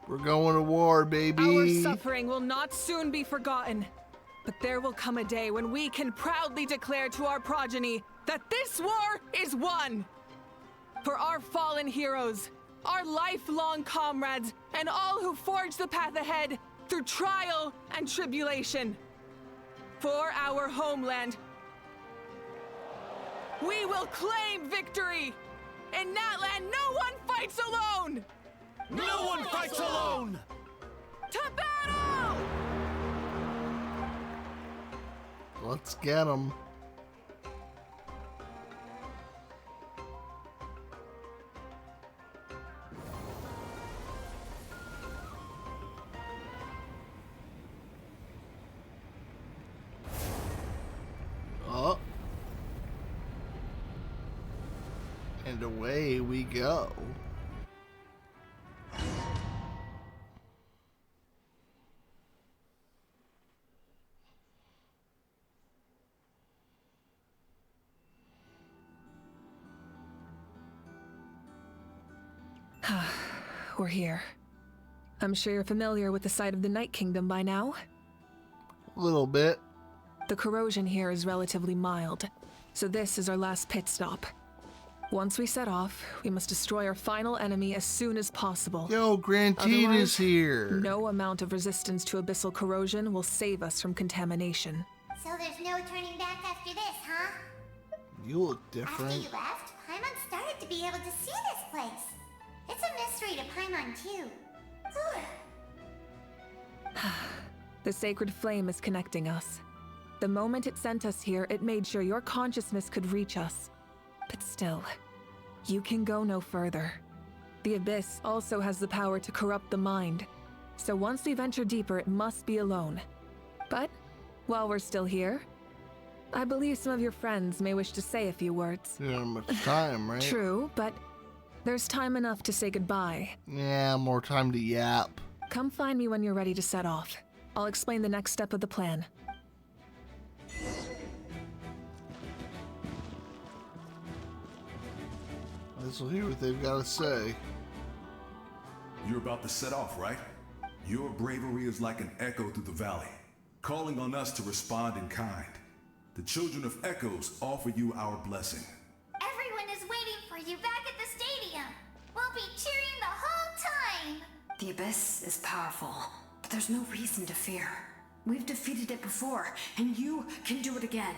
We're going to war, baby. Our suffering will not soon be forgotten. But there will come a day when we can proudly declare to our progeny that this war is won. For our fallen heroes, our lifelong comrades, and all who forge the path ahead through trial and tribulation. For our homeland, we will claim victory! In Natlan, no one fights alone! No one fights alone! To battle! Let's get them. Oh. And away we go. We're here. I'm sure you're familiar with the site of the Night Kingdom by now. A little bit. The corrosion here is relatively mild, so this is our last pit stop. Once we set off, we must destroy our final enemy as soon as possible. Yo, Grantine is here. No amount of resistance to abyssal corrosion will save us from contamination. So there's no turning back after this, huh? You look different. After you left, Paimon started to be able to see this place. It's a mystery to Paimon, too. The sacred flame is connecting us. The moment it sent us here, it made sure your consciousness could reach us. But still, you can go no further. The Abyss also has the power to corrupt the mind. So once we venture deeper, it must be alone. But while we're still here, I believe some of your friends may wish to say a few words. You don't have much time, right? True, but there's time enough to say goodbye. Yeah, more time to yap. Come find me when you're ready to set off. I'll explain the next step of the plan. Let's hear what they've got to say. You're about to set off, right? Your bravery is like an echo through the valley, calling on us to respond in kind. The children of Echoes offer you our blessing. Everyone is waiting for you back at the stadium. We'll be cheering the whole time. The Abyss is powerful, but there's no reason to fear. We've defeated it before, and you can do it again.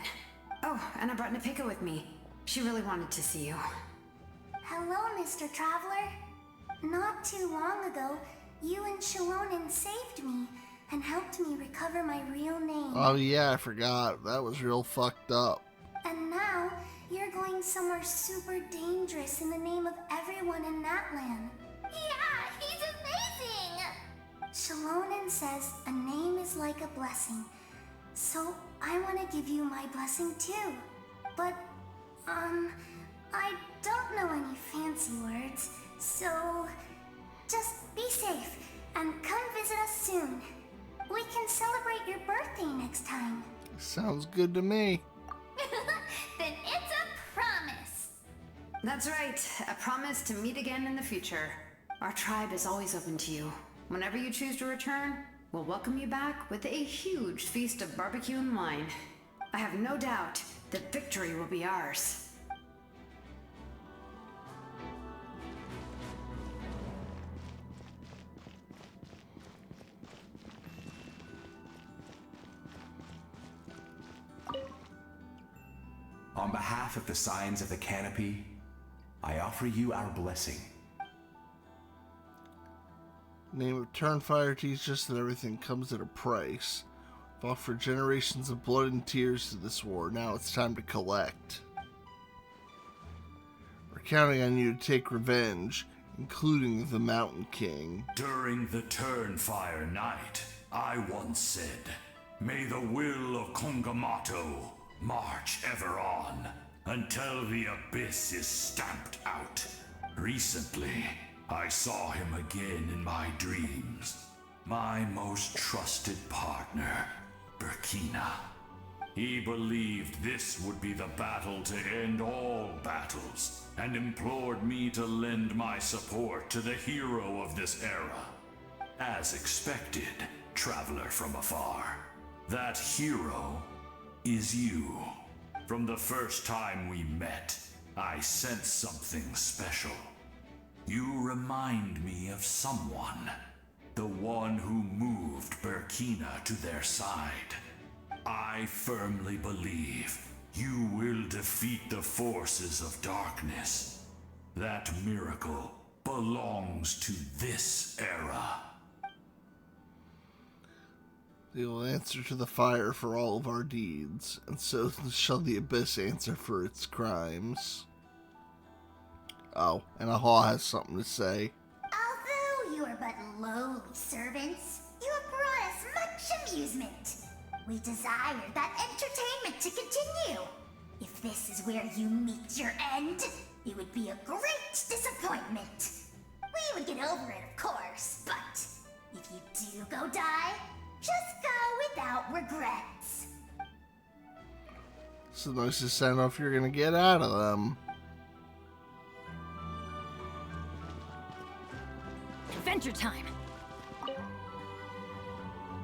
Oh, and I brought Napika with me. She really wanted to see you. Hello, Mr. Traveler. Not too long ago, you and Shalonen saved me and helped me recover my real name. Oh yeah, I forgot. That was real fucked up. And now, you're going somewhere super dangerous in the name of everyone in Natlan. Yeah, he's amazing! Shalonen says a name is like a blessing. So, I want to give you my blessing too. But, I don't know any fancy words, so just be safe and come visit us soon. We can celebrate your birthday next time. Sounds good to me. Then it's a promise. That's right, a promise to meet again in the future. Our tribe is always open to you. Whenever you choose to return, we'll welcome you back with a huge feast of barbecue and wine. I have no doubt that victory will be ours. On behalf of the Scions of the Canopy, I offer you our blessing. Name of Turnfire teaches us that everything comes at a price. We've offered generations of blood and tears to this war. Now it's time to collect. We're counting on you to take revenge, including the Mountain King. During the Turnfire night, I once said, "May the will of Kongamato march ever on, until the abyss is stamped out." Recently, I saw him again in my dreams. My most trusted partner, Burkina. He believed this would be the battle to end all battles, and implored me to lend my support to the hero of this era. As expected, traveler from afar, that hero is you. From the first time we met, I sensed something special. You remind me of someone. The one who moved Burkina to their side. I firmly believe you will defeat the forces of darkness. That miracle belongs to this era. They will answer to the fire for all of our deeds, and so shall the abyss answer for its crimes. Oh, and Aha has something to say. Although you are but lowly servants, you have brought us much amusement. We desire that entertainment to continue. If this is where you meet your end, it would be a great disappointment. We would get over it, of course, but if you do go die, just go without regrets. It's the nicest send off you're gonna get out of them. Adventure time!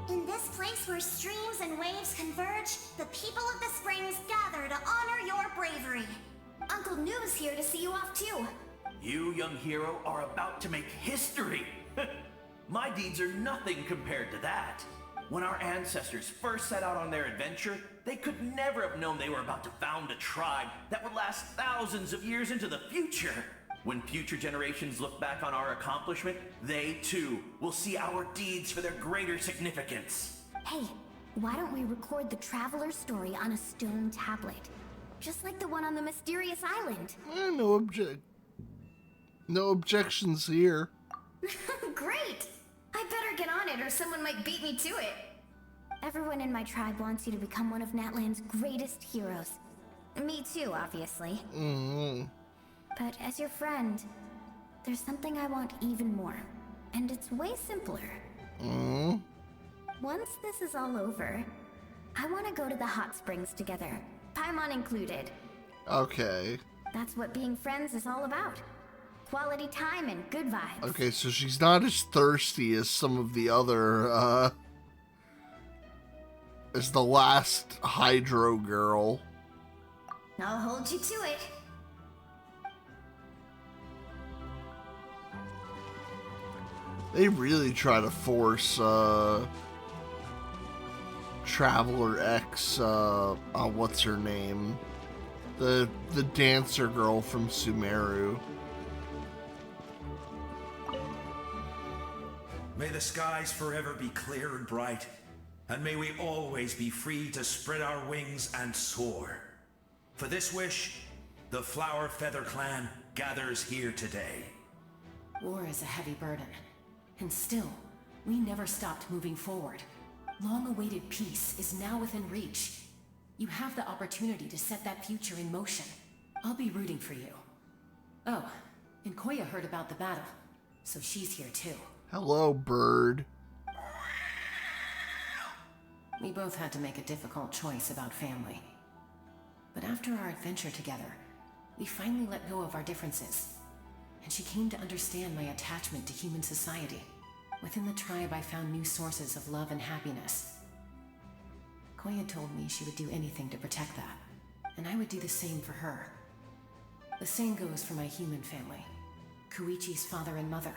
In this place where streams and waves converge, the people of the springs gather to honor your bravery. Uncle Noo's here to see you off too. You, young hero, are about to make history. My deeds are nothing compared to that. When our ancestors first set out on their adventure, they could never have known they were about to found a tribe that would last thousands of years into the future. When future generations look back on our accomplishment, they too will see our deeds for their greater significance. Hey, why don't we record the traveler's story on a stone tablet? Just like the one on the mysterious island. No objections here. Great! I better get on it or someone might beat me to it. Everyone in my tribe wants you to become one of Natlan's greatest heroes. Me too, obviously. But as your friend, there's something I want even more. And it's way simpler. Once this is all over, I want to go to the hot springs together. Paimon included. Okay. That's what being friends is all about. Quality time and good vibes. Okay, so she's not as thirsty as some of the other, as the last Hydro girl. I'll hold you to it. They really try to force, Traveler X, what's her name? The dancer girl from Sumeru. May the skies forever be clear and bright, and may we always be free to spread our wings and soar. For this wish, the Flower Feather Clan gathers here today. War is a heavy burden, and still, we never stopped moving forward. Long-awaited peace is now within reach. You have the opportunity to set that future in motion. I'll be rooting for you. Oh, and Koya heard about the battle, so she's here too. Hello, bird. We both had to make a difficult choice about family. But after our adventure together, we finally let go of our differences. And she came to understand my attachment to human society. Within the tribe, I found new sources of love and happiness. Koya told me she would do anything to protect that, and I would do the same for her. The same goes for my human family, Koichi's father and mother.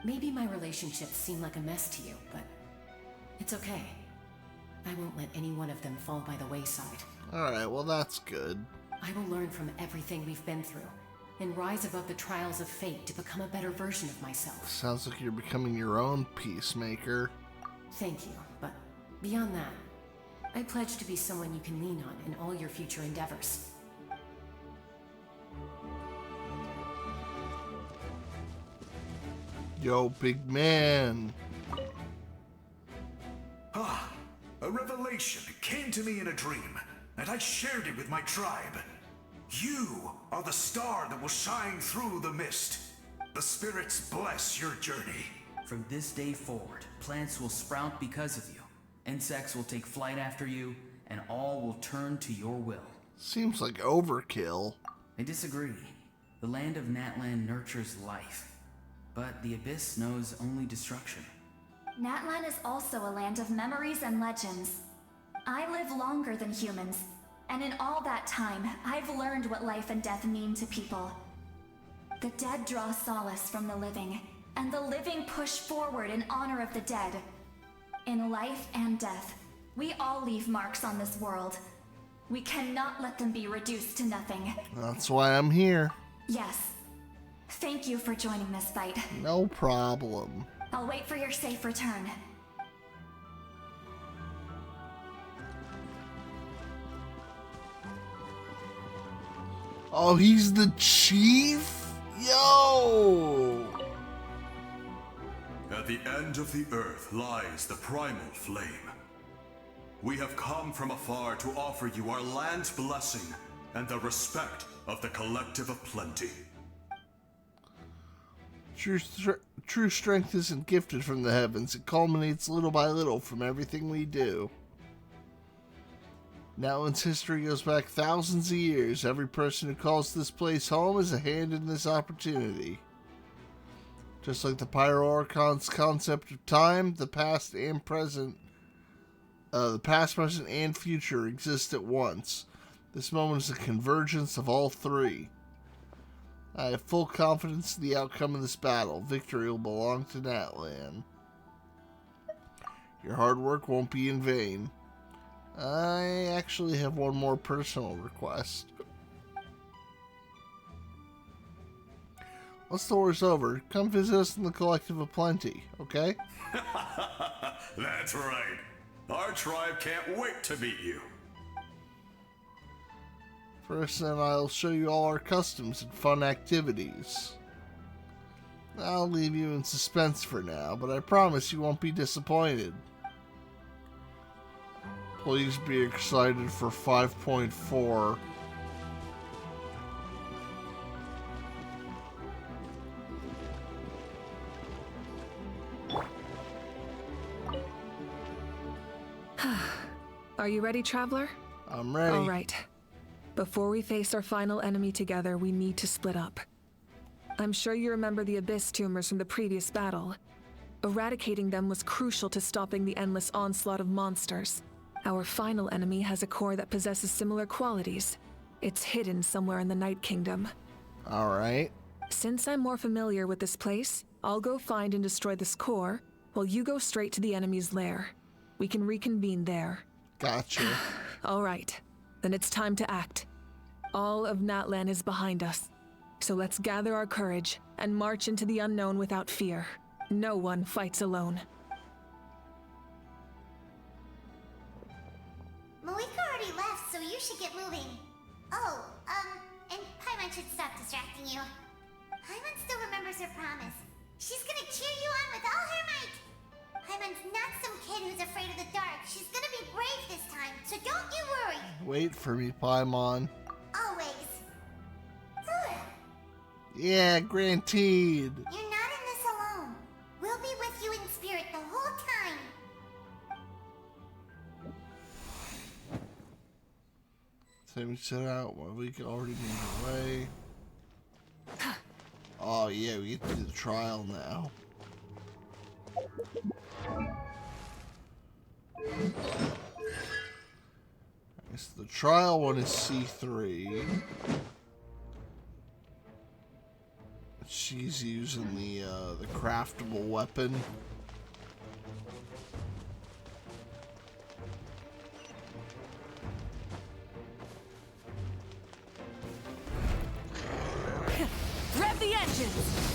Maybe my relationships seem like a mess to you, but it's okay. I won't let any one of them fall by the wayside. Alright, well that's good. I will learn from everything we've been through and rise above the trials of fate to become a better version of myself. Sounds like you're becoming your own peacemaker. Thank you, but beyond that, I pledge to be someone you can lean on in all your future endeavors. Yo, big man. Ah, a revelation came to me in a dream, and I shared it with my tribe. You are the star that will shine through the mist. The spirits bless your journey. From this day forward, plants will sprout because of you. Insects will take flight after you, and all will turn to your will. Seems like overkill. I disagree. The land of Natlan nurtures life, but the Abyss knows only destruction. Natlan is also a land of memories and legends. I live longer than humans, and in all that time, I've learned what life and death mean to people. The dead draw solace from the living, and the living push forward in honor of the dead. In life and death, we all leave marks on this world. We cannot let them be reduced to nothing. That's why I'm here. Yes. Thank you for joining this fight. No problem. I'll wait for your safe return. Oh, he's the chief? Yo! At the end of the earth lies the primal flame. We have come from afar to offer you our land's blessing and the respect of the collective of plenty. True strength isn't gifted from the heavens. It culminates little by little from everything we do. Natlan's history goes back thousands of years. Every person who calls this place home is a hand in this opportunity. Just like the Pyro Archon's concept of time, the past, present, and future exist at once. This moment is a convergence of all three. I have full confidence in the outcome of this battle. Victory will belong to Natlan. Your hard work won't be in vain. I actually have one more personal request. Once the war's over, come visit us in the Collective of Plenty, okay? That's right. Our tribe can't wait to meet you. First, then I'll show you all our customs and fun activities. I'll leave you in suspense for now, but I promise you won't be disappointed. Please be excited for 5.4. Are you ready, Traveler? I'm ready. All right. Before we face our final enemy together, we need to split up. I'm sure you remember the Abyss tumors from the previous battle. Eradicating them was crucial to stopping the endless onslaught of monsters. Our final enemy has a core that possesses similar qualities. It's hidden somewhere in the Night Kingdom. Alright. Since I'm more familiar with this place, I'll go find and destroy this core, while you go straight to the enemy's lair. We can reconvene there. Gotcha. Alright, then it's time to act. All of Natlan is behind us. So let's gather our courage and march into the unknown without fear. No one fights alone. Mavuika already left, so you should get moving. Oh, and Paimon should stop distracting you. Paimon still remembers her promise. She's gonna cheer you on with all her might. Paimon's not some kid who's afraid of the dark. She's gonna be brave this time, so don't you worry. Wait for me, Paimon. Always. Yeah, granted. You're not in this alone. We'll be with you in spirit the whole time. So we set out while we can already move away. Oh yeah, we get to do the trial now. I guess the trial one is C3. She's using the craftable weapon. vengeance!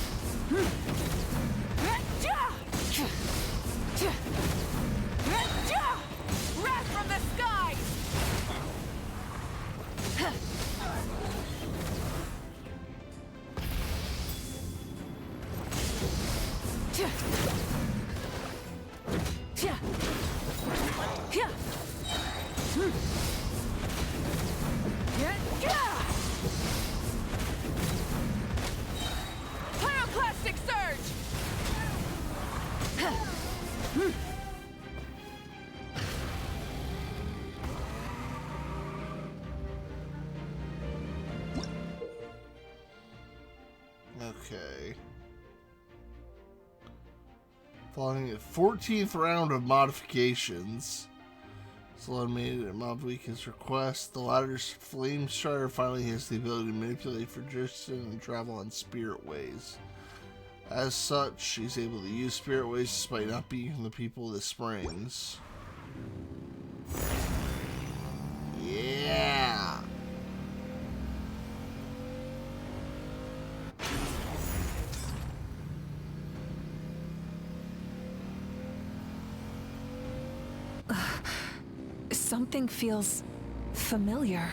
Wrath from the sky! Pyroclastic surge! Okay. Following a 14th round of modifications, Salon made at Mavuika's request. The latter's flame strider finally has the ability to manipulate for Genshin and travel on spirit ways. As such, she's able to use spirit ways despite not being from the people of the springs. Yeah! Something feels familiar.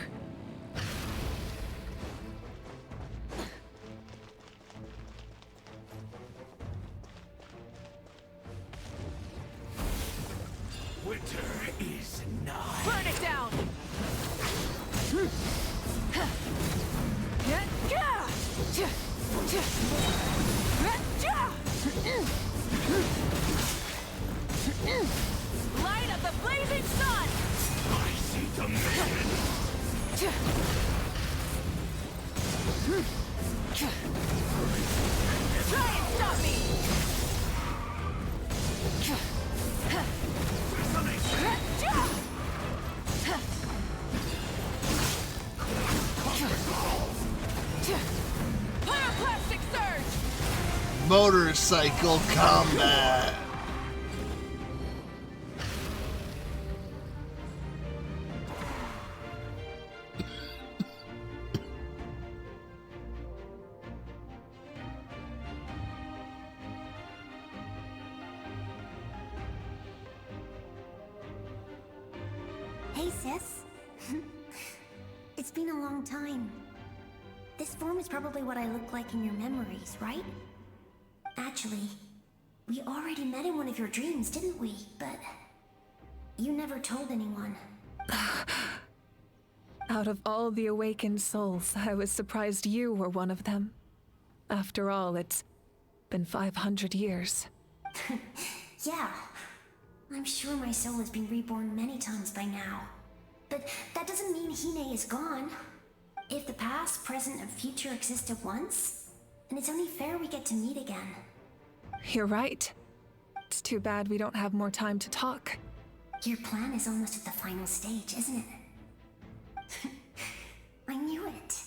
Winter is nigh. Burn it down! Light of the blazing sun! I see the man. Try and stop me! Pyroclastic surge! Motorcycle combat! Hey, sis. It's been a long time. This form is probably what I look like in your memories, right? Actually, we already met in one of your dreams, didn't we? But you never told anyone. Out of all the awakened souls, I was surprised you were one of them. After all, it's been 500 years. Yeah. I'm sure my soul has been reborn many times by now. But that doesn't mean Hine is gone. If the past, present, and future exist at once, then it's only fair we get to meet again. You're right. It's too bad we don't have more time to talk. Your plan is almost at the final stage, isn't it? I knew it.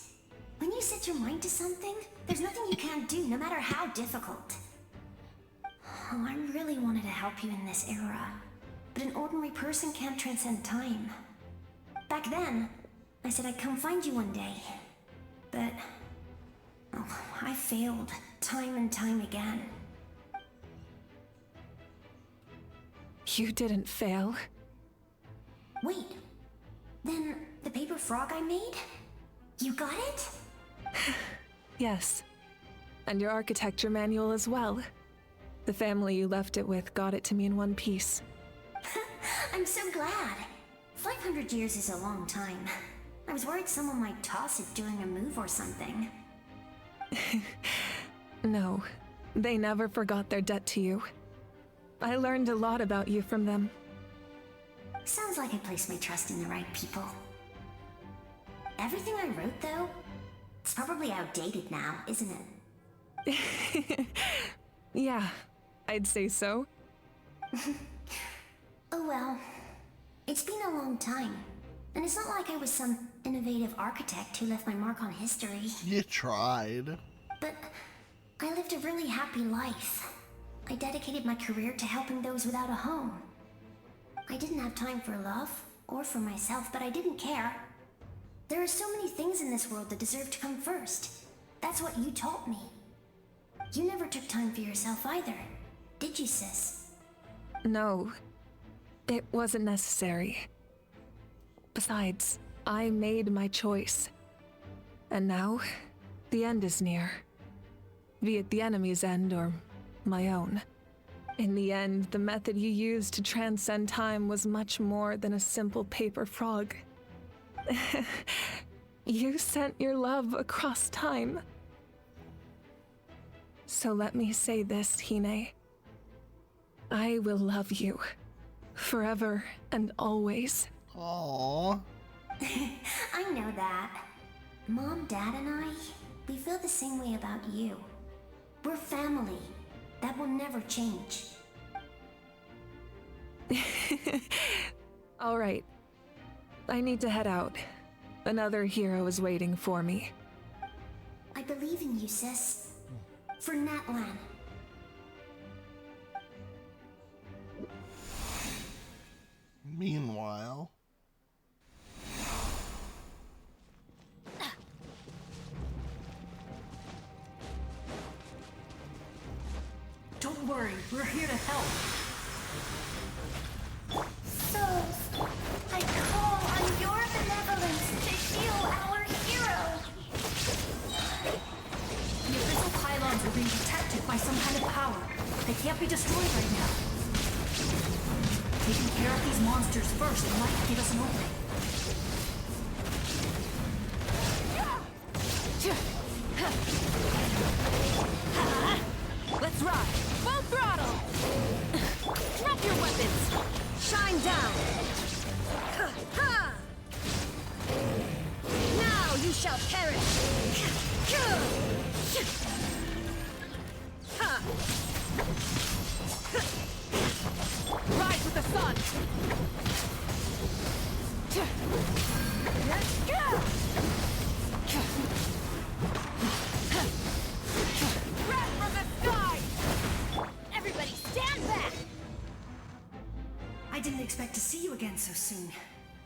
When you set your mind to something, there's nothing you can't do, no matter how difficult. Oh, I really wanted to help you in this era, but an ordinary person can't transcend time. Back then, I said I'd come find you one day, but I failed time and time again. You didn't fail. Wait, then the paper frog I made? You got it? Yes. And your architecture manual as well. The family you left it with got it to me in one piece. I'm so glad. 500 years is a long time. I was worried someone might toss it during a move or something. No, they never forgot their debt to you. I learned a lot about you from them. Sounds like I placed my trust in the right people. Everything I wrote, though, it's probably outdated now, isn't it? Yeah, I'd say so. Oh well. It's been a long time. And it's not like I was some innovative architect who left my mark on history. You tried. But I lived a really happy life. I dedicated my career to helping those without a home. I didn't have time for love, or for myself, but I didn't care. There are so many things in this world that deserve to come first. That's what you taught me. took time for yourself either, did you, sis? No, it wasn't necessary. Besides, I made my choice. And now, the end is near. Be it the enemy's end or my own. In the end, the method you used to transcend time was much more than a simple paper frog. You sent your love across time. So let me say this, Hine. I will love you. Forever and always. Aww. I know that. Mom, Dad, and I, we feel the same way about you. We're family. That will never change. All right. I need to head out. Another hero is waiting for me. I believe in you, sis. For Natlan. Meanwhile... Don't worry, we're here to help. Souls, I call on your benevolence to heal our hero. The abyssal pylons are being protected by some kind of power. They can't be destroyed right now. Taking care of these monsters first might give us an opening. Let's ride! Full throttle! Drop your weapons! Shine down! Ha! Now you shall perish! Ha! Rise with the sun! Wrath from the sky! Everybody stand back! I didn't expect to see you again so soon.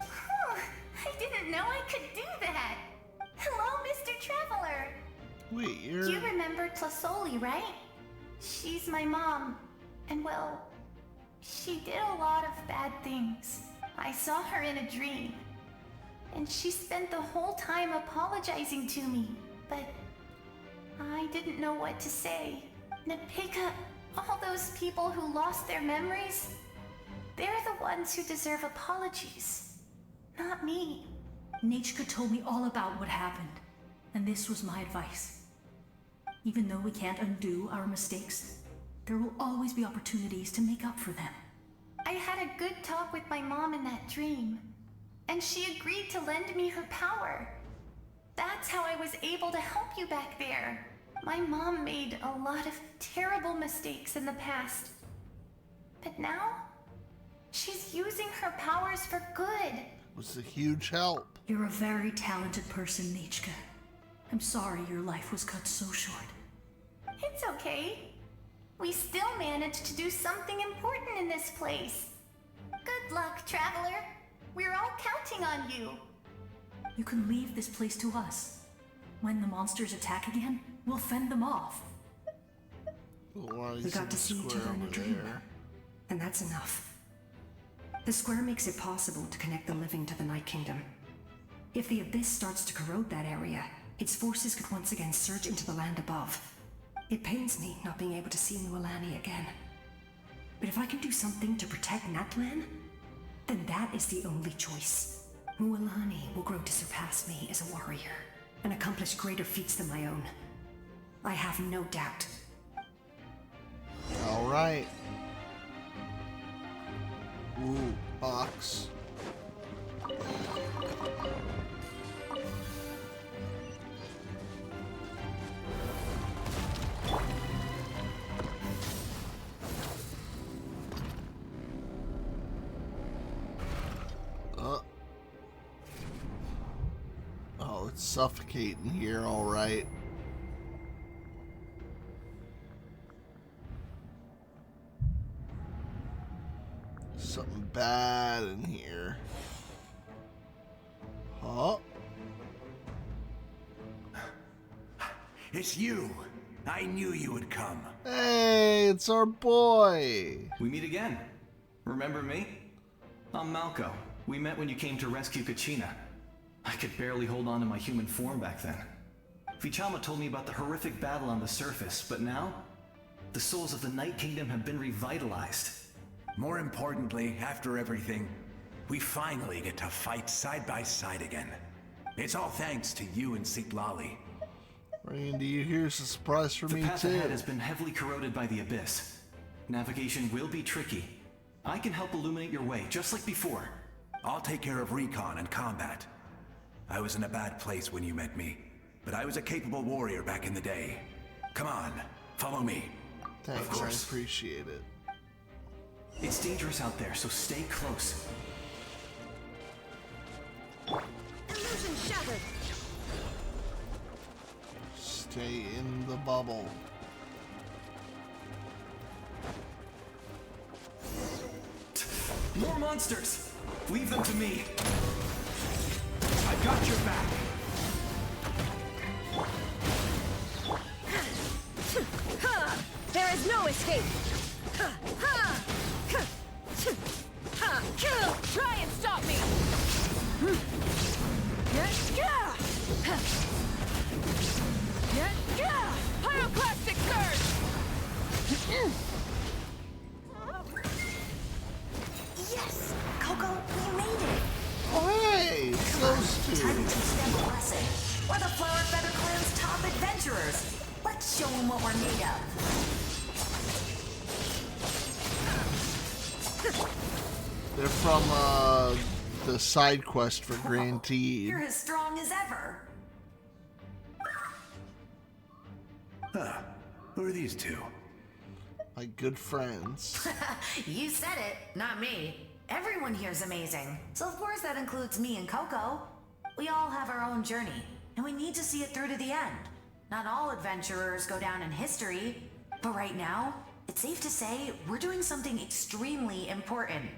I didn't know I could do that. Hello, Mr. Traveler. Wait, you're... You remember Tlasoli, right? She's my mom. And well, she did a lot of bad things. I saw her in a dream. And she spent the whole time apologizing to me. But I didn't know what to say. Napika, all those people who lost their memories, they're the ones who deserve apologies. Not me. Nachka told me all about what happened, and this was my advice. Even though we can't undo our mistakes, there will always be opportunities to make up for them. I had a good talk with my mom in that dream, and she agreed to lend me her power. That's how I was able to help you back there. My mom made a lot of terrible mistakes in the past. But now, she's using her powers for good. Was a huge help. You're a very talented person, Nachka. I'm sorry your life was cut so short. It's okay. We still managed to do something important in this place. Good luck, Traveler. We're all counting on you. You can leave this place to us. When the monsters attack again, we'll fend them off. We got to see each other in a dream, and that's enough. The square makes it possible to connect the living to the Night Kingdom. If the Abyss starts to corrode that area, its forces could once again surge into the land above. It pains me not being able to see Mualani again. But if I can do something to protect Natlan, then that is the only choice. Mualani will grow to surpass me as a warrior, and accomplish greater feats than my own. I have no doubt. All right. Ooh, box. Oh, it's suffocating here, all right. Something bad in here. Huh? It's you! I knew you would come. Hey, it's our boy. We meet again. Remember me? I'm Malco. We met when you came to rescue Kachina. I could barely hold on to my human form back then. Vichama told me about the horrific battle on the surface, but now, the souls of the Night Kingdom have been revitalized. More importantly, after everything, we finally get to fight side by side again. It's all thanks to you and Sitlali. Randy, here's a surprise for me The path too. ahead has been heavily corroded by the Abyss. Navigation will be tricky. I can help illuminate your way, just like before. I'll take care of recon and combat. I was in a bad place when you met me, but I was a capable warrior back in the day. Come on, follow me. Thanks, I appreciate it. It's dangerous out there, so stay close. Illusion shattered. Stay in the bubble. More monsters! Leave them to me. I've got your back. There is no escape. Try and stop me. Pyroclastic surge. Yes! Coco, we made it! Oh, hey, close to. Time to teach them a lesson. We're the Flower Feather Clan's top adventurers. Let's show them what we're made of. They're from the side quest for Grantee. You're as strong as ever. Huh. Who are these two? My good friends. You said it, not me. Everyone here's amazing. So of course that includes me and Coco. We all have our own journey, and we need to see it through to the end. Not all adventurers go down in history, but right now, it's safe to say we're doing something extremely important.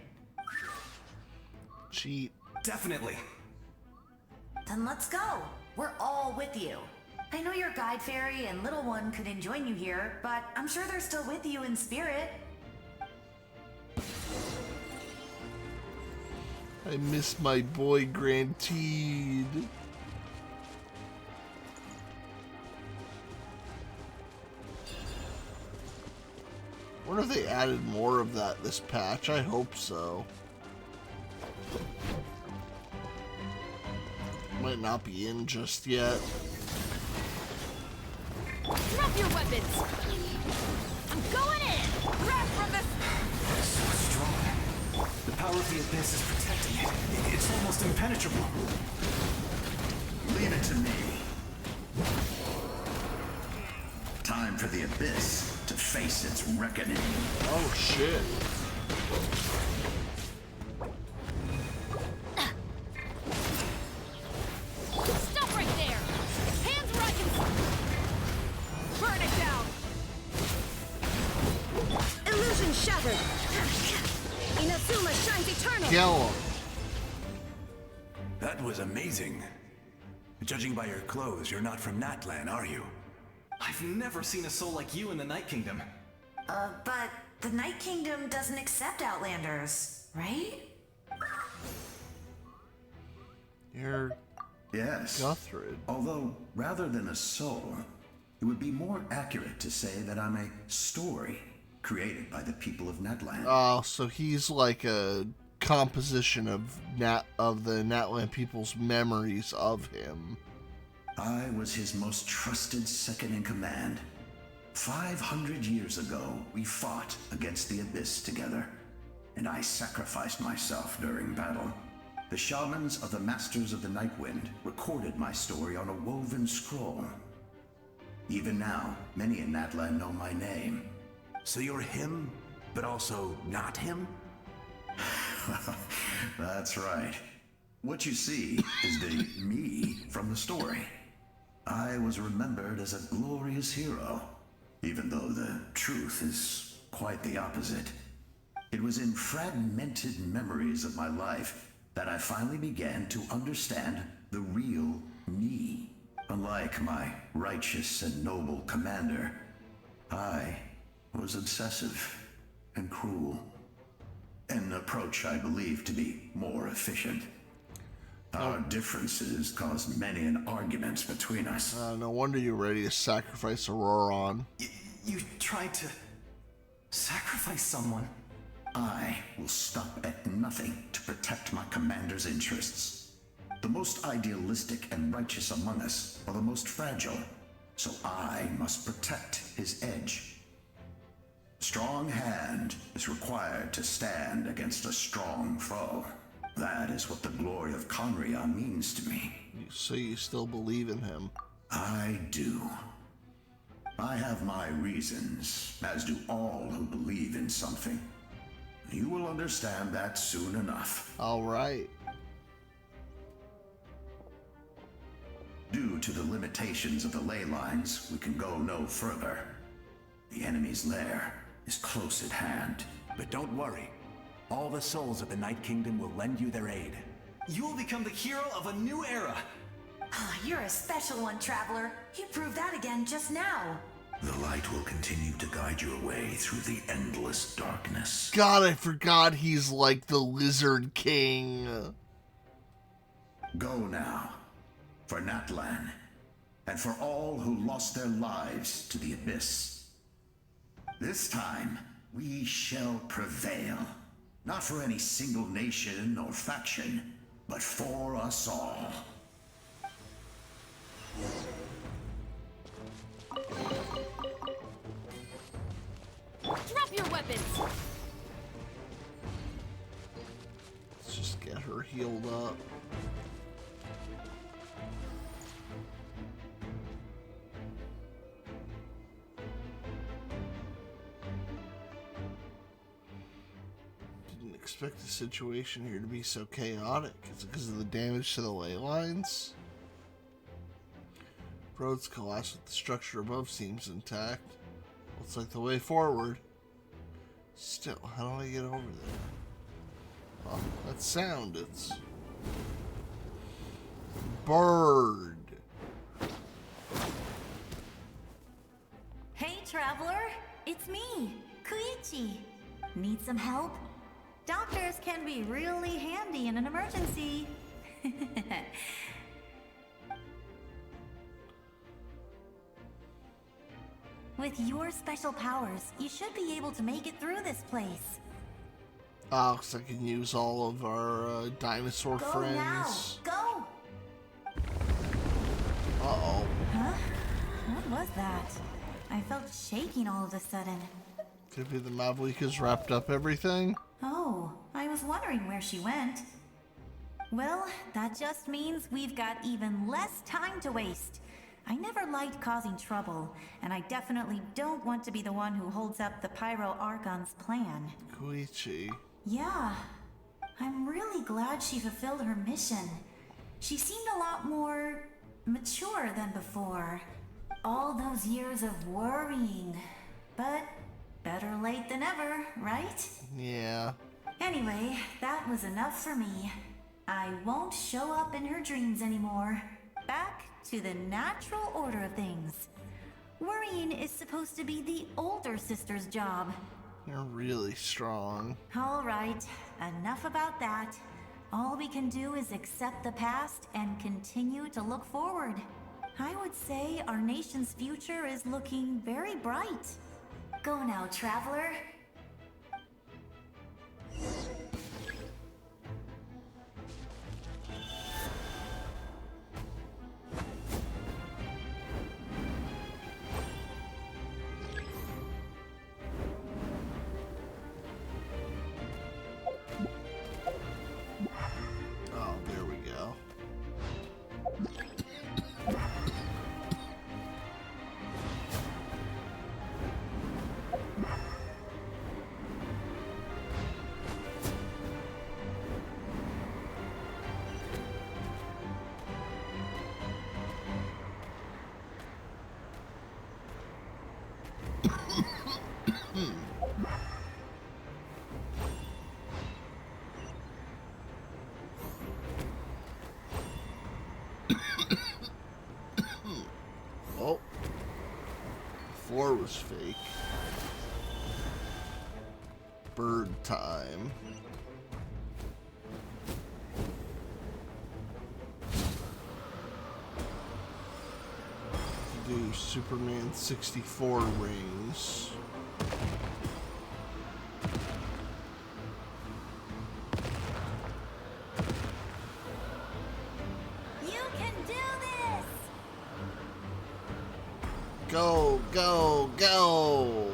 Cheat. Definitely. Then let's go. We're all with you. I know your guide fairy and little one couldn't join you here, but I'm sure they're still with you in spirit. I miss my boy Grantee. Wonder if they added more of that this patch. I hope so. Might not be in just yet. Drop your weapons. I'm going in. Grab from the. So strong. The power of the Abyss is protecting it. It's almost impenetrable. Leave it to me. Time for the Abyss to face its reckoning. Oh shit. Stop right there. Hands where I can. Burn it down. Illusion shattered. Inazuma shines eternal. Kill him. That was amazing. Judging by your clothes, you're not from Natlan, are you? I've never seen a soul like you in the Night Kingdom. But the Night Kingdom doesn't accept Outlanders, right? You're Yes. Guthrid. Although, rather than a soul, it would be more accurate to say that I'm a story created by the people of Natlan. Oh, so he's like a composition of the Natlan people's memories of him. I was his most trusted second-in-command. 500 years ago, we fought against the Abyss together, and I sacrificed myself during battle. The shamans of the Masters of the Nightwind recorded my story on a woven scroll. Even now, many in Natlan know my name. So you're him, but also not him? That's right. What you see is the me from the story. I was remembered as a glorious hero, even though the truth is quite the opposite. It was in fragmented memories of my life that I finally began to understand the real me. Unlike my righteous and noble commander, I was obsessive and cruel. An approach I believe to be more efficient. Our differences caused many an arguments between us. No wonder you're ready to sacrifice Auroron. You tried to sacrifice someone? I will stop at nothing to protect my commander's interests. The most idealistic and righteous among us are the most fragile, so I must protect his edge. Strong hand is required to stand against a strong foe. That is what the glory of Conria means to me. So you still believe in him? I do. I have my reasons, as do all who believe in something. You will understand that soon enough. All right. Due to the limitations of the ley lines, we can go no further. The enemy's lair is close at hand. But don't worry. All the souls of the Night Kingdom will lend you their aid. You will become the hero of a new era. You're a special one, Traveler. You proved that again just now. The light will continue to guide your way through the endless darkness. God, I forgot he's like the Lizard King. Go now, for Natlan, and for all who lost their lives to the Abyss. This time, we shall prevail. Not for any single nation or faction, but for us all. Drop your weapons! Let's just get her healed up. Didn't expect the situation here to be so chaotic. Is it because of the damage to the ley lines? Roads collapsed, but the structure above seems intact. Looks like the way forward. Still, how do I get over there? Oh, that sound, it's... bird. Hey, Traveler! It's me, Koichi. Need some help? Doctors can be really handy in an emergency. With your special powers, you should be able to make it through this place. Oh, so I can use all of our dinosaur Go friends. now! Go! Uh-oh. Huh? What was that? I felt shaking all of a sudden. Could be the Mavuika's wrapped up everything? Oh, I was wondering where she went. Well, that just means we've got even less time to waste. I never liked causing trouble, and I definitely don't want to be the one who holds up the Pyro Archon's plan. Koichi. Yeah, I'm really glad she fulfilled her mission. She seemed a lot more mature than before. All those years of worrying, but better late than ever, right? Yeah. Anyway, that was enough for me. I won't show up in her dreams anymore. Back to the natural order of things. Worrying is supposed to be the older sister's job. You're really strong. All right, enough about that. All we can do is accept the past and continue to look forward. I would say our nation's future is looking very bright. Go now, Traveler. Oh, there we go. was fake. Bird time. Do Superman 64 rings. You can do this! Go, go, go!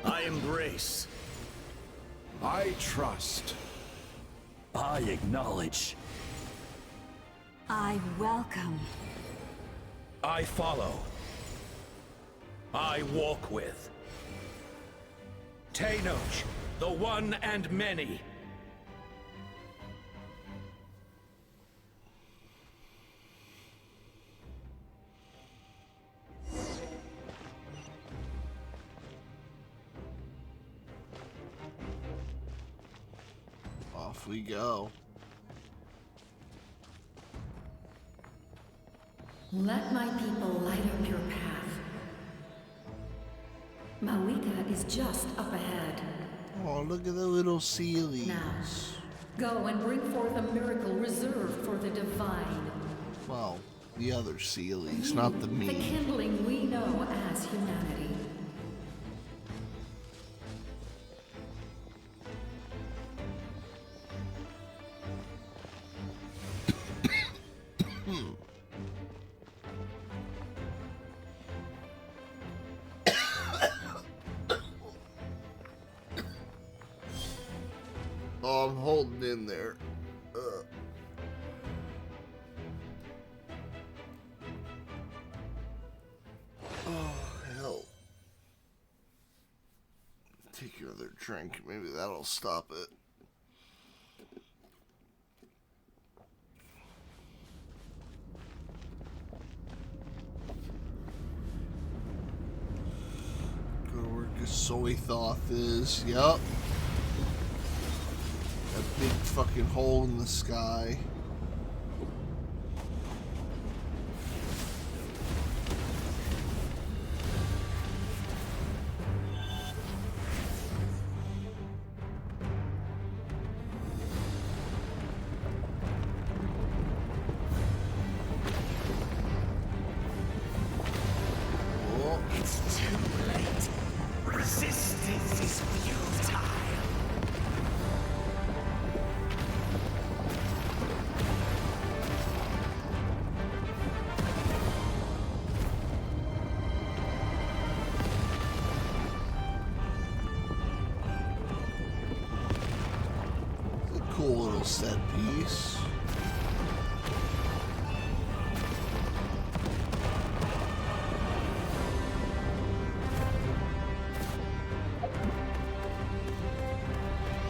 I embrace. I trust. I acknowledge. I welcome. I follow. I walk with. Tenoch, the one and many. Off we go. Let my people light up your path. Mavuika is just up ahead. Oh, look at the little sealies. Now, go and bring forth a miracle reserved for the divine. Well, the other sealies, not the me. The kindling we know as humanity. Oh, I'm holding in there. Oh, hell. Take your other drink. Maybe that'll stop it. Go to where Gasoithoth is. Yup. That big fucking hole in the sky. It's too late. Resistance is futile. It's a cool little set piece.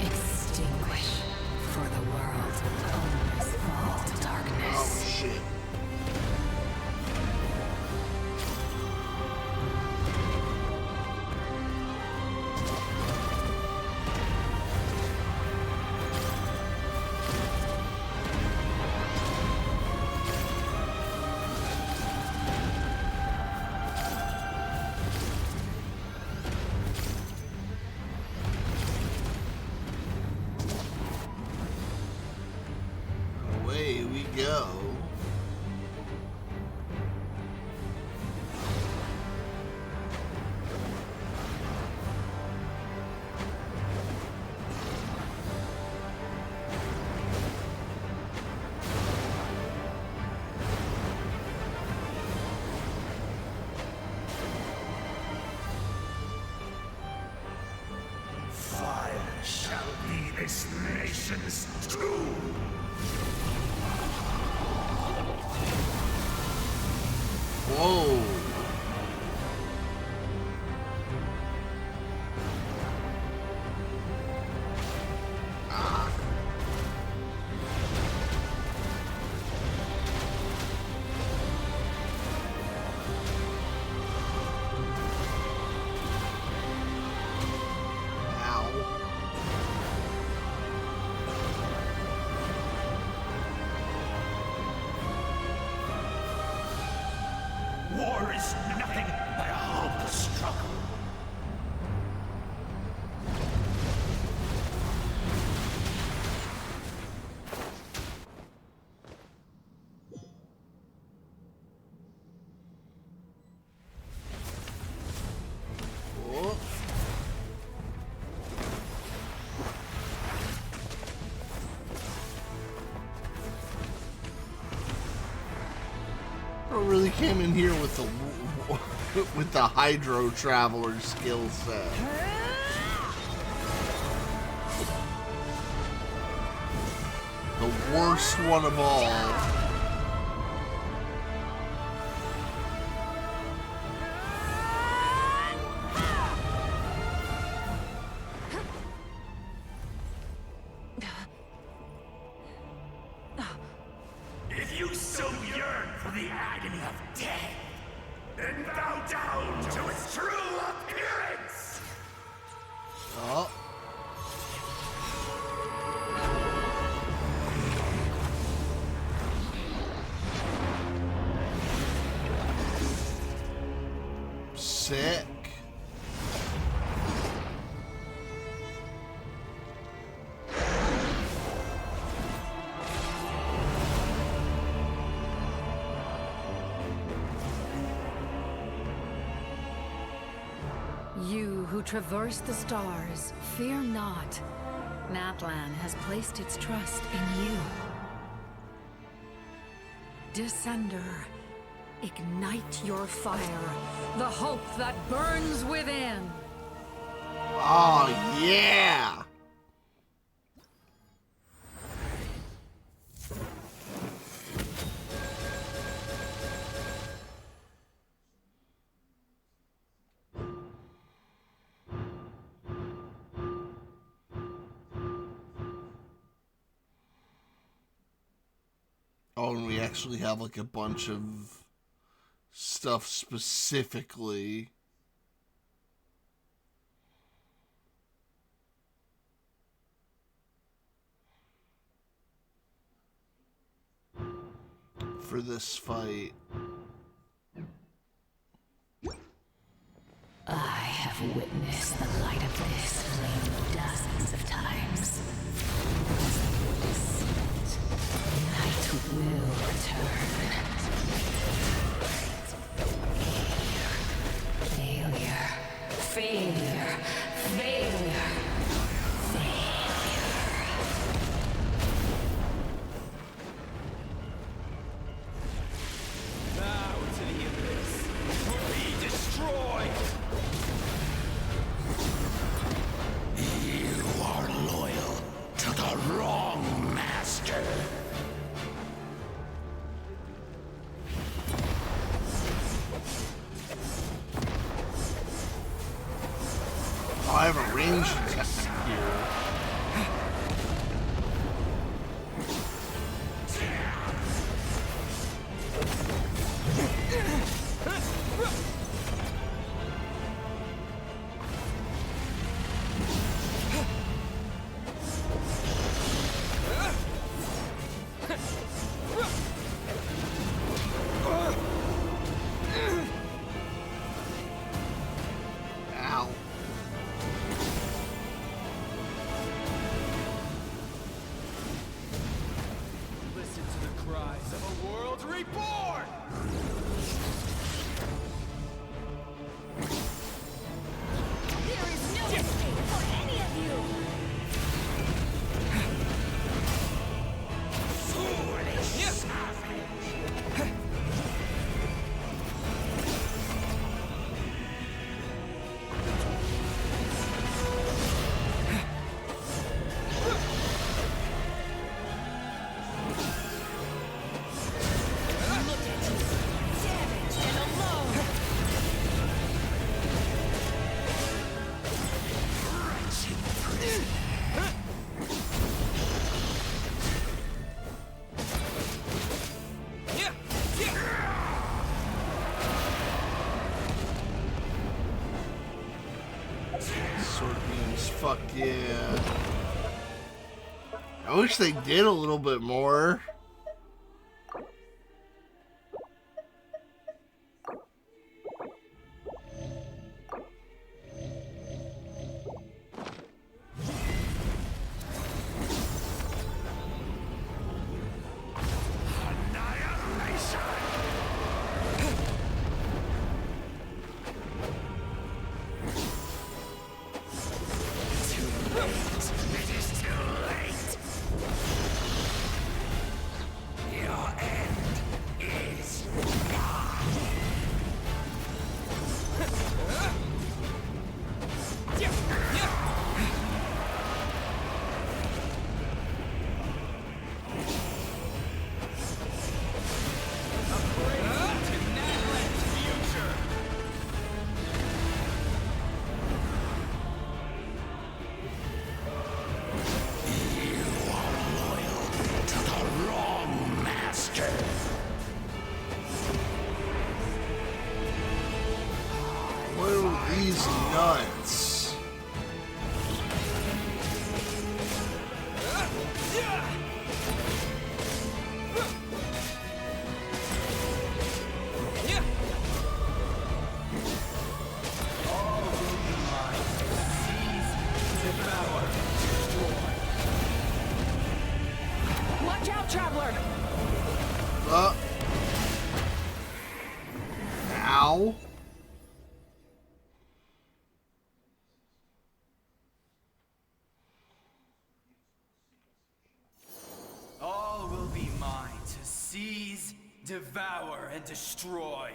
Extinguish for the world. Owners fall to darkness. Oh shit. Away we go. Fire shall be this nation's tomb. Whoa. came in here with the Hydro Traveler skill set. The worst one of all. If you so yearn for the agony of death, then bow down to its true appearance! Oh. Sick. You who traverse the stars, fear not. Natlan has placed its trust in you. Descender, ignite your fire, the hope that burns within. Oh, yeah! Oh, and we actually have like a bunch of stuff specifically. For this fight. I have witnessed the light of this flame dozens of times. Night will return. Failure. Failure. Failure. Bow to the abyss. Be destroyed! You are loyal to the wrong master. Oh, I have a range attack here. Ow. Listen to the cries of a world reborn! There is no escape for any of you! Foolish savage! Damaged and alone! Sword beams, fuck yeah. I wish they did a little bit more. It is too late! He's nuts. Watch out, Traveler! Ow. All will be mine to seize, devour, and destroy.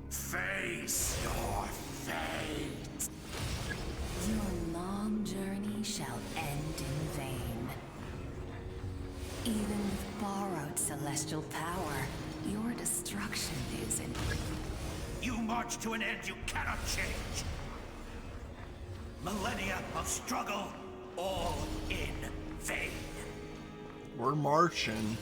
Face your fate. Your long journey shall end in vain. Even with borrowed celestial power, your destruction is in... You march to an end you cannot change. Millennia of struggle, all in vain. We're marching.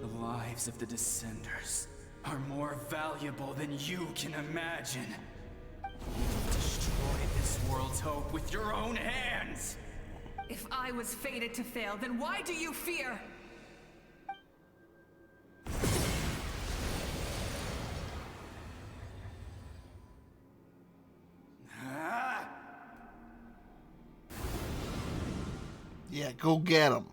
The lives of the Descenders are more valuable than you can imagine. You destroyed this world's hope with your own hands! If I was fated to fail, then why do you fear? Yeah, go get him.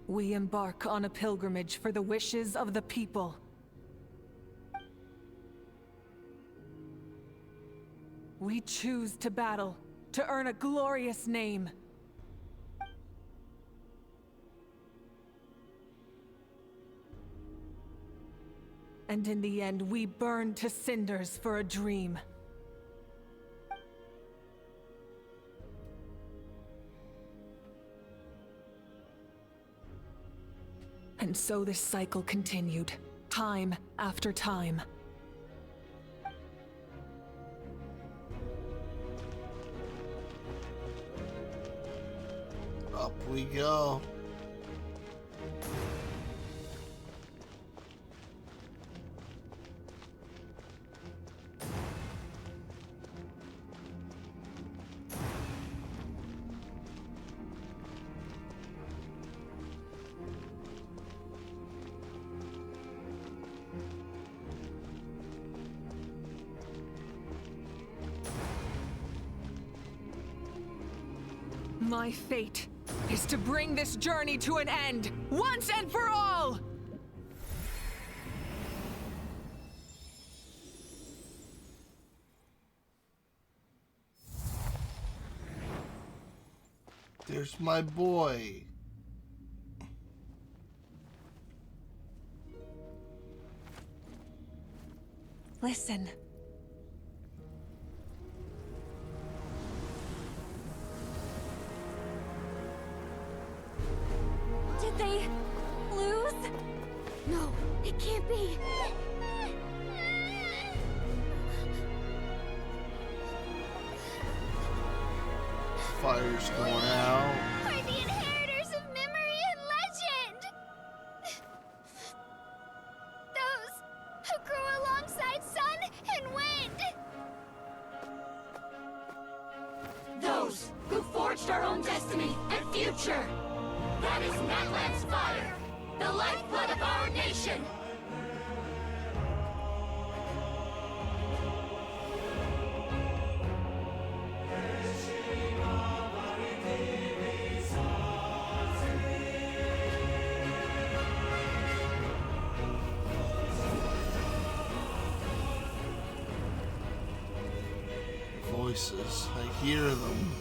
We embark on a pilgrimage for the wishes of the people. We choose to battle, to earn a glorious name. And in the end, we burn to cinders for a dream. And so this cycle continued, time after time. Up we go. My fate is to bring this journey to an end, once and for all! There's my boy. Listen. Did they lose? No, it can't be. Fire's going out. We're the inheritors of memory and legend! Those who grew alongside sun and wind! Those who forged our own destiny and future! That is Natlan's fire, the lifeblood of our nation! Voices, I hear them.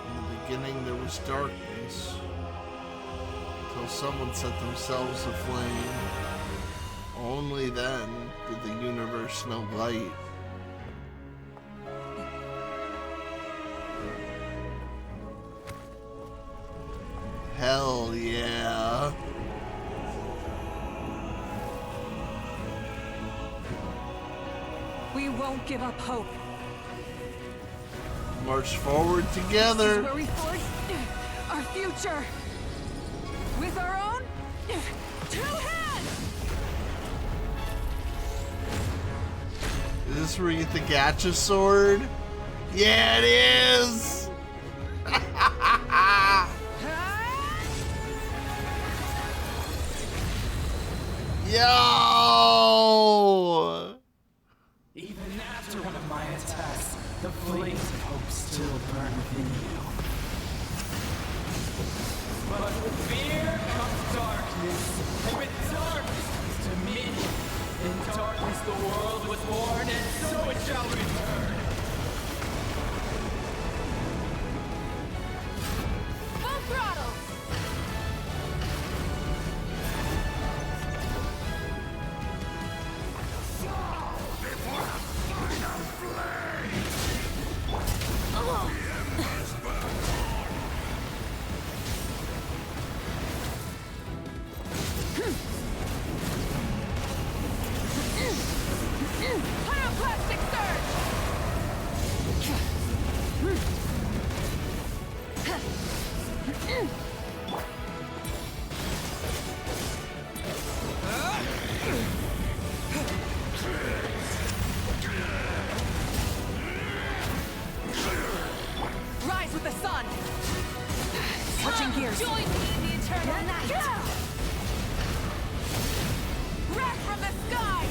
In the beginning there was darkness, till someone set themselves aflame. There's no light. Hell yeah. We won't give up hope. March forward together. This is where we forge our future. With our own 2 hands! Is this where you get the gacha sword? Yeah, it is! Yo! Even after one of my attacks, the flames of hope still burn within you. But with fear comes darkness, and with darkness comes dominion. In darkness the world was born, and so it shall return. Full throttle! Pyroclastic surge! Rise with the sun! Switching gears. Join me in the eternal night! Wrath from the sky!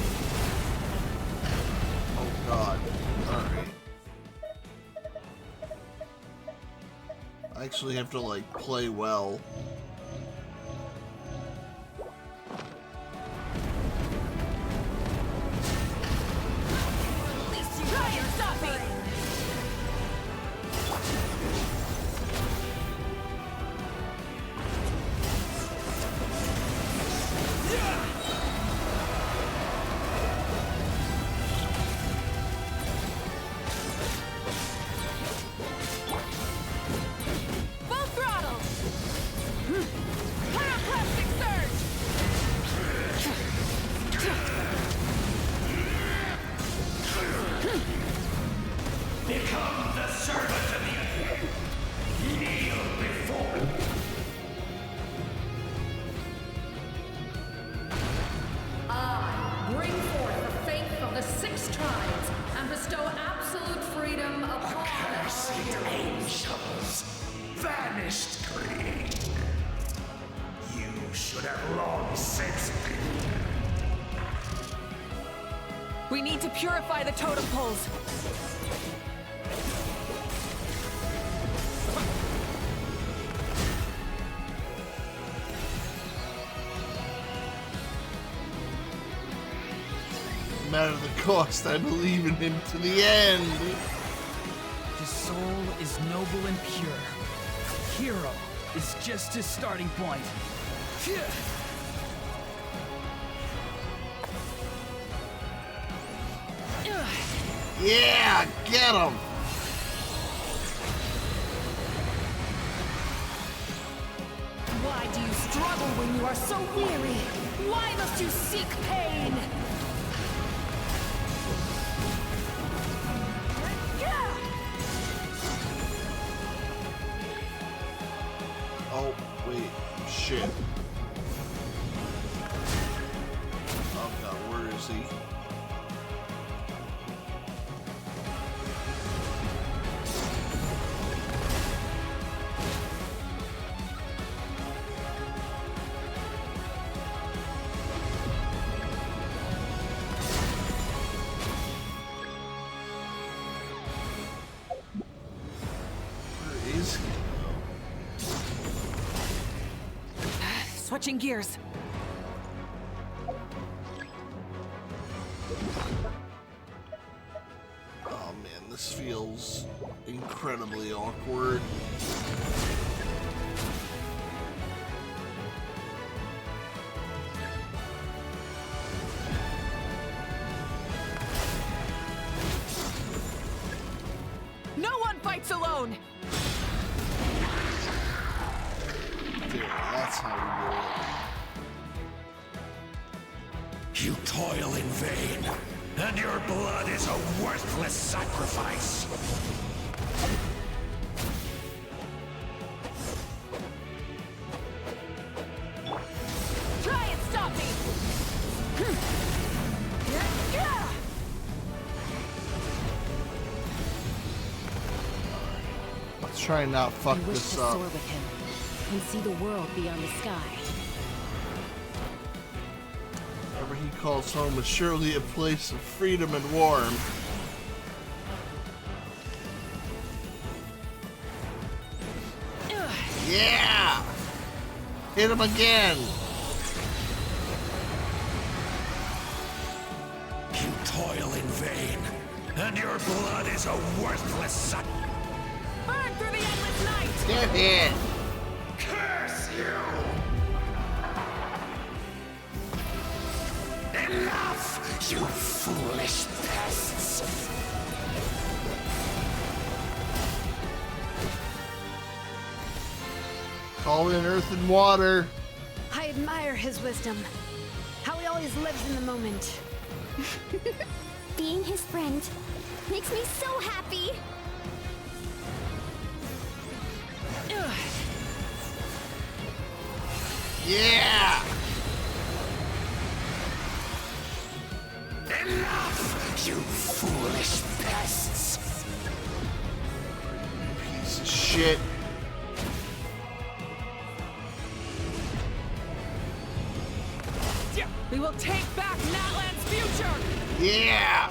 Oh god. Alright. I actually have to, like, play well. Try and stop me! Full throttle! Pyroclastic surge! Become the servant of the earth. Kneel before me. I bring forth the faith of the 6 tribes and bestow absolute freedom upon Cursed angels, vanished creed. You should have long since been. We need to purify the totem poles. No matter the cost, I believe in him to the end. His soul is noble and pure. Hero is just his starting point. Yeah, get him! Why do you struggle when you are so weary? Why must you seek pain? Oh, wait. Shit. Oh god, where is he? Where is he? Switching gears. Oh man, this feels incredibly awkward. fights alone. Yeah, that's how we do it. You toil in vain, and your blood is a worthless sacrifice. Try and stop me! Let's try and not fuck I wish this to up. soar with him and see the world beyond the sky. Whatever he calls home is surely a place of freedom and warmth. Yeah! Hit him again! You toil in vain, and your blood is a worthless sacrifice. Burn through the endless night! Get hit! Curse you! Enough, you foolish pests! Call in earth and water. I admire his wisdom. How he always lives in the moment. Being his friend makes me so happy. Yeah! Enough, you foolish pests! Piece of shit. We will take back Natlan's future! Yeah!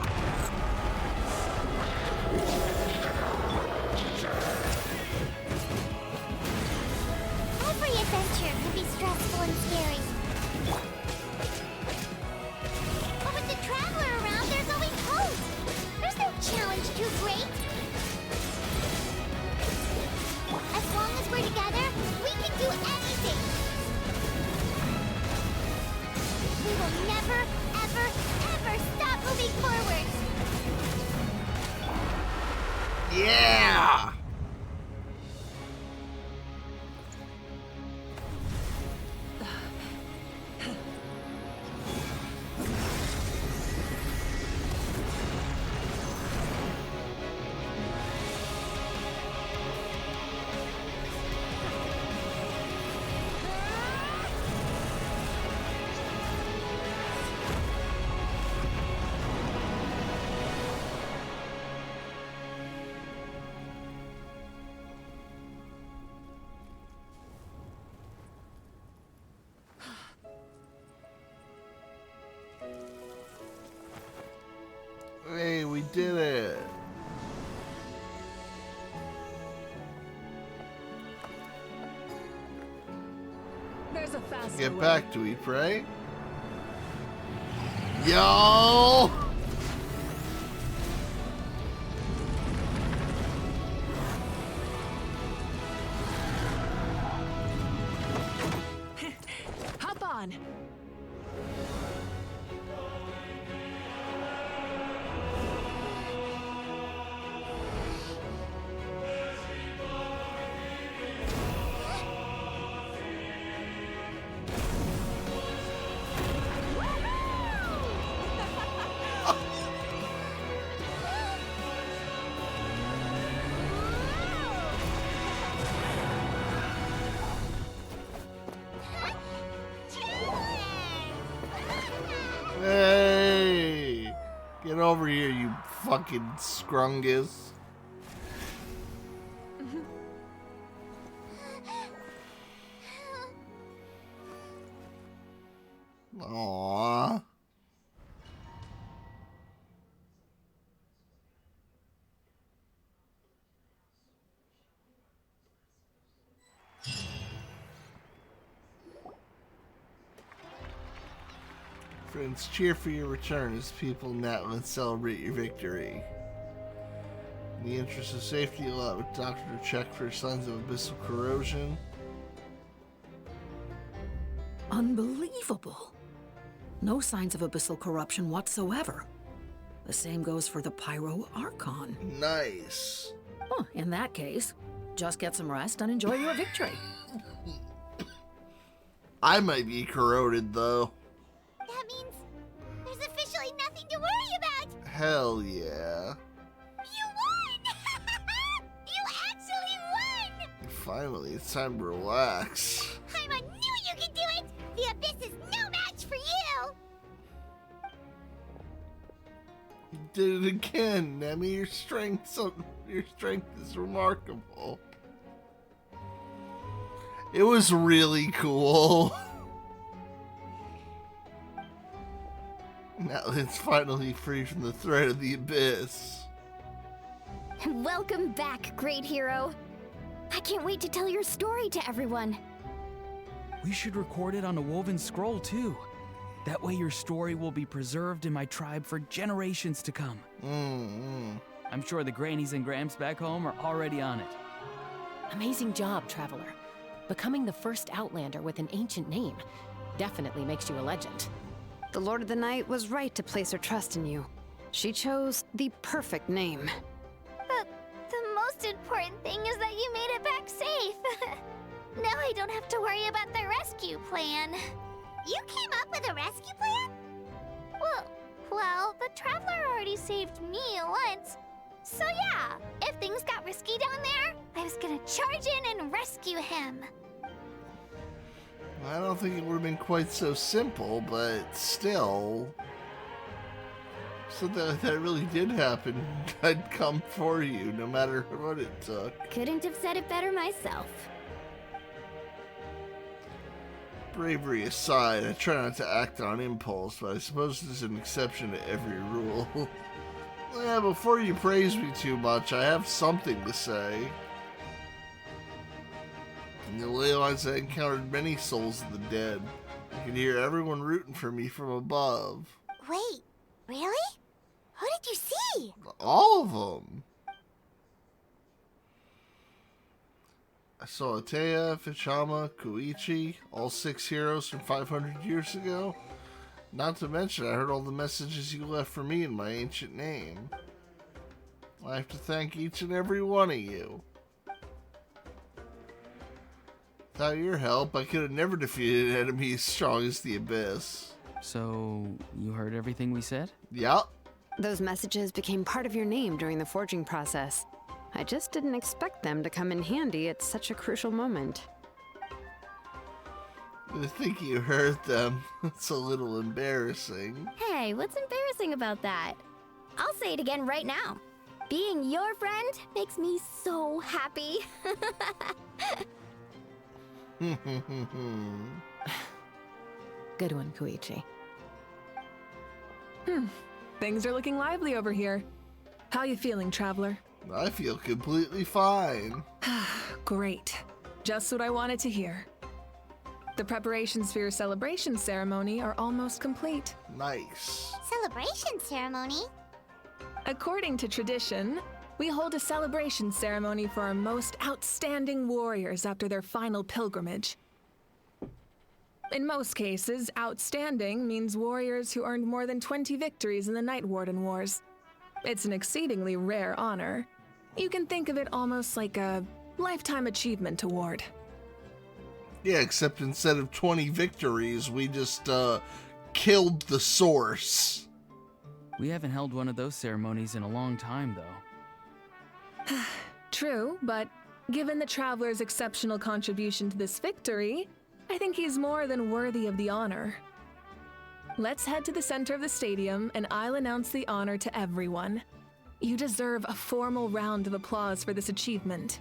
Every adventure can be stressful and scary. But with the Traveler around, there's always hope. There's no challenge too great. As long as we're together, we can do anything. We will never, ever, ever stop moving forward. Yeah! Hey, we did it. There's a faster Get way. back to Eat Pray. Yo! Hop on! Hey! Get over here, you fucking scrungus. Aww. Friends, cheer for your return as people in Natlan celebrate your victory. In the interest of safety, allow a doctor to check for signs of abyssal corrosion. Unbelievable. No signs of abyssal corruption whatsoever. The same goes for the Pyro Archon. Nice. Well, in that case, just get some rest and enjoy your victory. I might be corroded, though. That means there's officially nothing to worry about. Hell yeah. You won! You actually won! Finally, it's time to relax. Paimon knew you could do it! The Abyss is no match for you! You did it again, Nemi. Your strength is remarkable. It was really cool. Now it's finally free from the threat of the Abyss. Welcome back, great hero. I can't wait to tell your story to everyone. We should record it on a woven scroll, too. That way your story will be preserved in my tribe for generations to come. I'm sure the grannies and gramps back home are already on it. Amazing job, Traveler. Becoming the first Outlander with an ancient name definitely makes you a legend. The Lord of the Night was right to place her trust in you. She chose the perfect name. The most important thing is that you made it back safe. Now I don't have to worry about the rescue plan. You came up with a rescue plan? Well, the Traveler already saved me once. So yeah, if things got risky down there, I was gonna charge in and rescue him. I don't think it would have been quite so simple, but still. Something like that really did happen. I'd come for you, no matter what it took. Couldn't have said it better myself. Bravery aside, I try not to act on impulse, but I suppose there's an exception to every rule. Yeah, before you praise me too much, I have something to say. In the ley lines, I encountered many souls of the dead. I could hear everyone rooting for me from above. Wait, really? Who did you see? All of them. I saw Atea, Fichama, Koichi, all 6 heroes from 500 years ago. Not to mention, I heard all the messages you left for me in my ancient name. I have to thank each and every one of you. Without your help, I could have never defeated an enemy as strong as the Abyss. So, you heard everything we said? Yup. Those messages became part of your name during the forging process. I just didn't expect them to come in handy at such a crucial moment. I think you heard them. It's a little embarrassing. Hey, what's embarrassing about that? I'll say it again right now. Being your friend makes me so happy. Good one, Koichi. Things are looking lively over here. How you feeling, Traveler? I feel completely fine. Great. Just what I wanted to hear. The preparations for your celebration ceremony are almost complete. Nice. Celebration ceremony? According to tradition, we hold a celebration ceremony for our most outstanding warriors after their final pilgrimage. In most cases, outstanding means warriors who earned more than 20 victories in the Night Warden Wars. It's an exceedingly rare honor. You can think of it almost like a lifetime achievement award. Yeah, except instead of 20 victories, we just killed the source. We haven't held one of those ceremonies in a long time, though. True, but given the Traveler's exceptional contribution to this victory, I think he's more than worthy of the honor. Let's head to the center of the stadium, and I'll announce the honor to everyone. You deserve a formal round of applause for this achievement.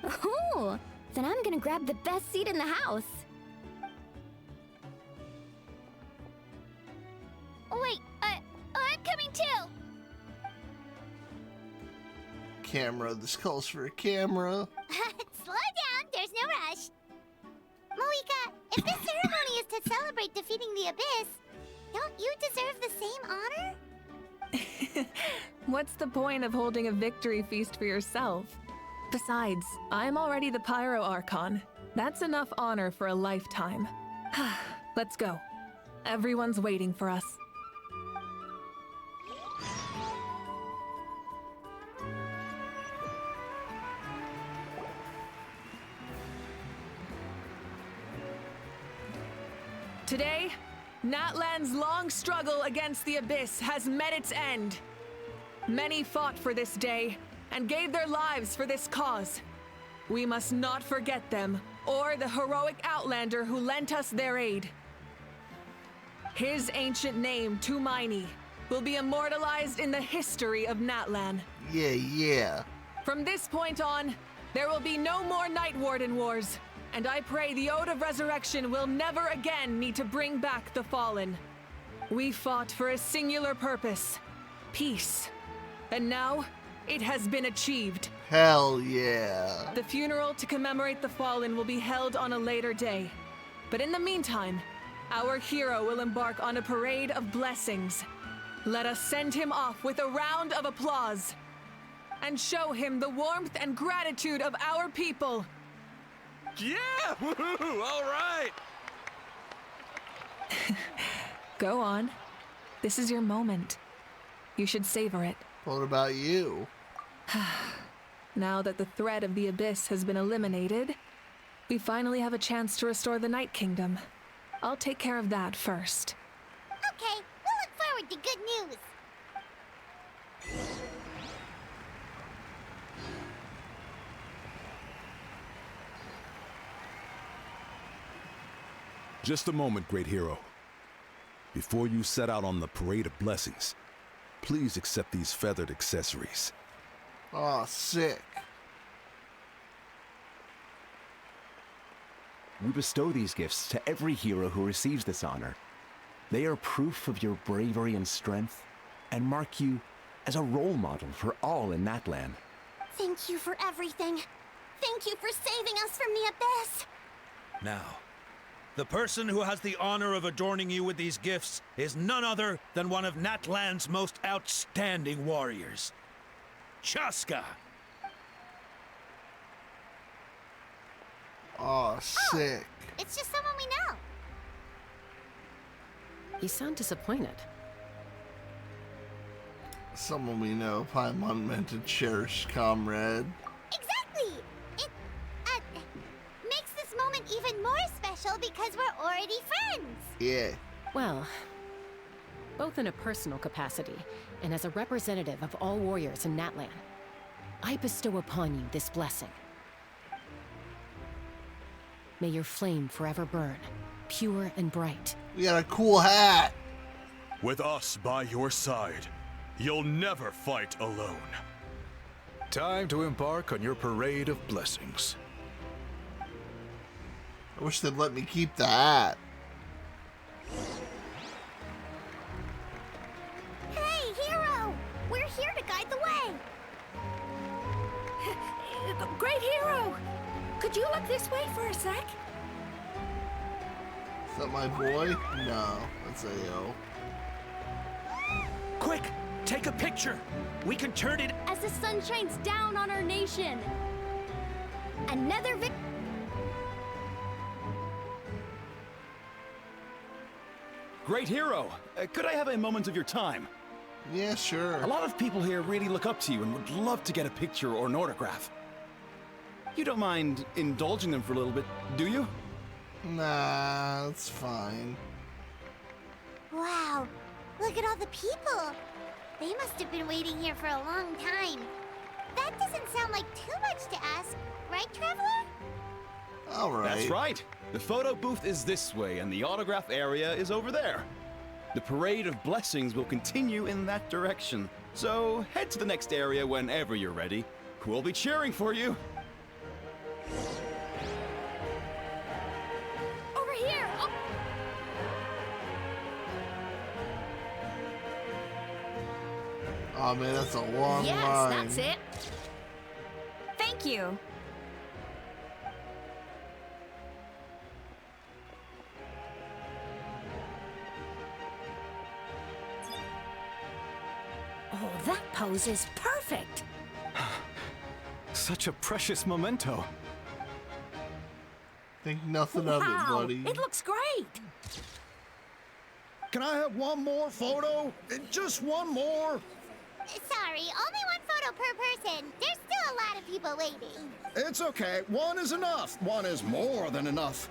Ooh, then I'm gonna grab the best seat in the house. Wait, I'm coming too! Camera, this calls for a camera. Slow down, there's no rush. Mavuika, if this ceremony is to celebrate defeating the Abyss, don't you deserve the same honor? What's the point of holding a victory feast for yourself? Besides, I'm already the Pyro Archon. That's enough honor for a lifetime. Let's go. Everyone's waiting for us. Today, Natlan's long struggle against the Abyss has met its end. Many fought for this day and gave their lives for this cause. We must not forget them or the heroic Outlander who lent us their aid. His ancient name, Tumaini, will be immortalized in the history of Natlan. Yeah. From this point on, there will be no more Night Warden wars, and I pray the Ode of Resurrection will never again need to bring back the Fallen. We fought for a singular purpose, peace, and now it has been achieved. Hell yeah. The funeral to commemorate the Fallen will be held on a later day, but in the meantime, our hero will embark on a parade of blessings. Let us send him off with a round of applause and show him the warmth and gratitude of our people. Yeah! Woohoo! All right! Go on. This is your moment. You should savor it. What about you? Now that the threat of the Abyss has been eliminated, we finally have a chance to restore the Night Kingdom. I'll take care of that first. Okay, we'll look forward to good news. Just a moment, great hero. Before you set out on the Parade of Blessings, please accept these feathered accessories. Aw, sick. We bestow these gifts to every hero who receives this honor. They are proof of your bravery and strength, and mark you as a role model for all in Natlan. Thank you for everything. Thank you for saving us from the Abyss. Now, the person who has the honor of adorning you with these gifts is none other than one of Natlan's most outstanding warriors, Chaska. Aw, sick. It's just someone we know. You sound disappointed. Someone we know, Paimon meant to cherish comrade. Exactly! It makes this moment even more special because we're already friends. Yeah. Well, both in a personal capacity and as a representative of all warriors in Natlan, I bestow upon you this blessing. May your flame forever burn, pure and bright. We got a cool hat. With us by your side, you'll never fight alone. Time to embark on your parade of blessings. I wish they'd let me keep the hat. Hey, hero! We're here to guide the way. Great hero! Could you look this way for a sec? Is that my boy? No, that's AO. Quick, take a picture. We can turn it As the sun shines down on our nation. Another Great hero! Could I have a moment of your time? Yeah, sure. A lot of people here really look up to you and would love to get a picture or an autograph. You don't mind indulging them for a little bit, do you? Nah, that's fine. Wow, look at all the people. They must have been waiting here for a long time. That doesn't sound like too much to ask, right, Traveler? All right. That's right. The photo booth is this way, and the autograph area is over there. The Parade of Blessings will continue in that direction. So head to the next area whenever you're ready. We'll be cheering for you. over here. Oh. Oh man, that's a long Yes, line. that's it. Thank you. Oh, that pose is perfect. Such a precious memento. Think nothing of it, buddy. It looks great. Can I have one more photo? Just one more? Sorry, only one photo per person. There's still a lot of people waiting. It's okay. One is enough. One is more than enough.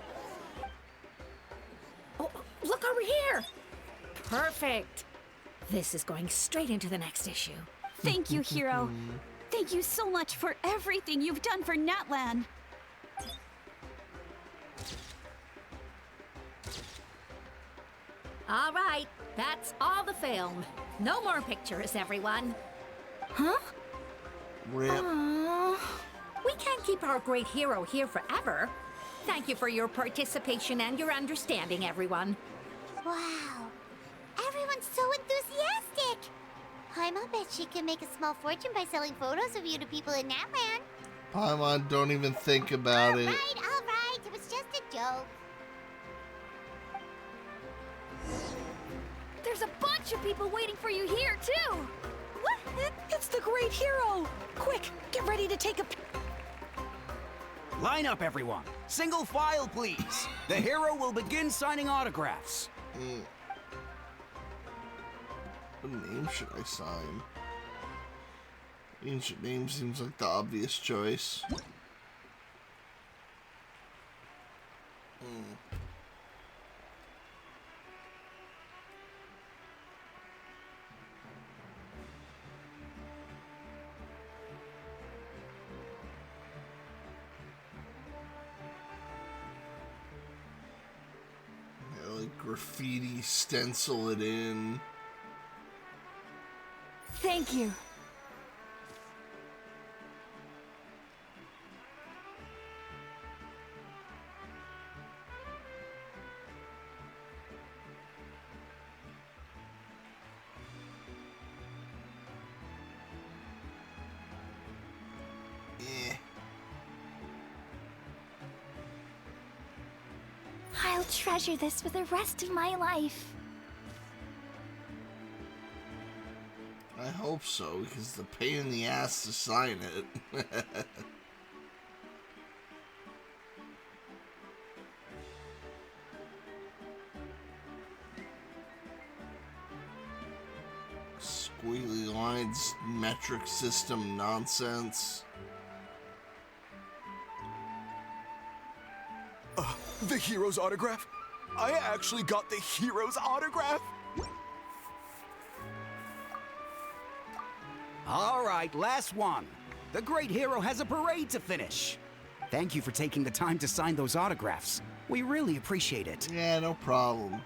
Oh, over here. Perfect. This is going straight into the next issue. Thank you, Hero. Thank you so much for everything you've done for Natlan. All right, that's all the film. No more pictures, everyone. Huh? Rip. We can't keep our great hero here forever. Thank you for your participation and your understanding, everyone. Wow. Everyone's so enthusiastic. Paimon bet she can make a small fortune by selling photos of you to people in Natlan. Paimon, don't even think about it. All right. It was just a joke. There's a bunch of people waiting for you here, too. What? It's the great hero. Quick, get ready to take a... Line up, everyone. Single file, please. The hero will begin signing autographs. What name should I sign? Ancient name seems like the obvious choice. Like graffiti stencil it in. Thank you. I'll treasure this for the rest of my life. I hope so, because the pain in the ass to sign it. Squiggly lines, metric system nonsense. The hero's autograph? I actually got the hero's autograph? All right, last one. The great hero has a parade to finish. Thank you for taking the time to sign those autographs. We really appreciate it. Yeah, no problem.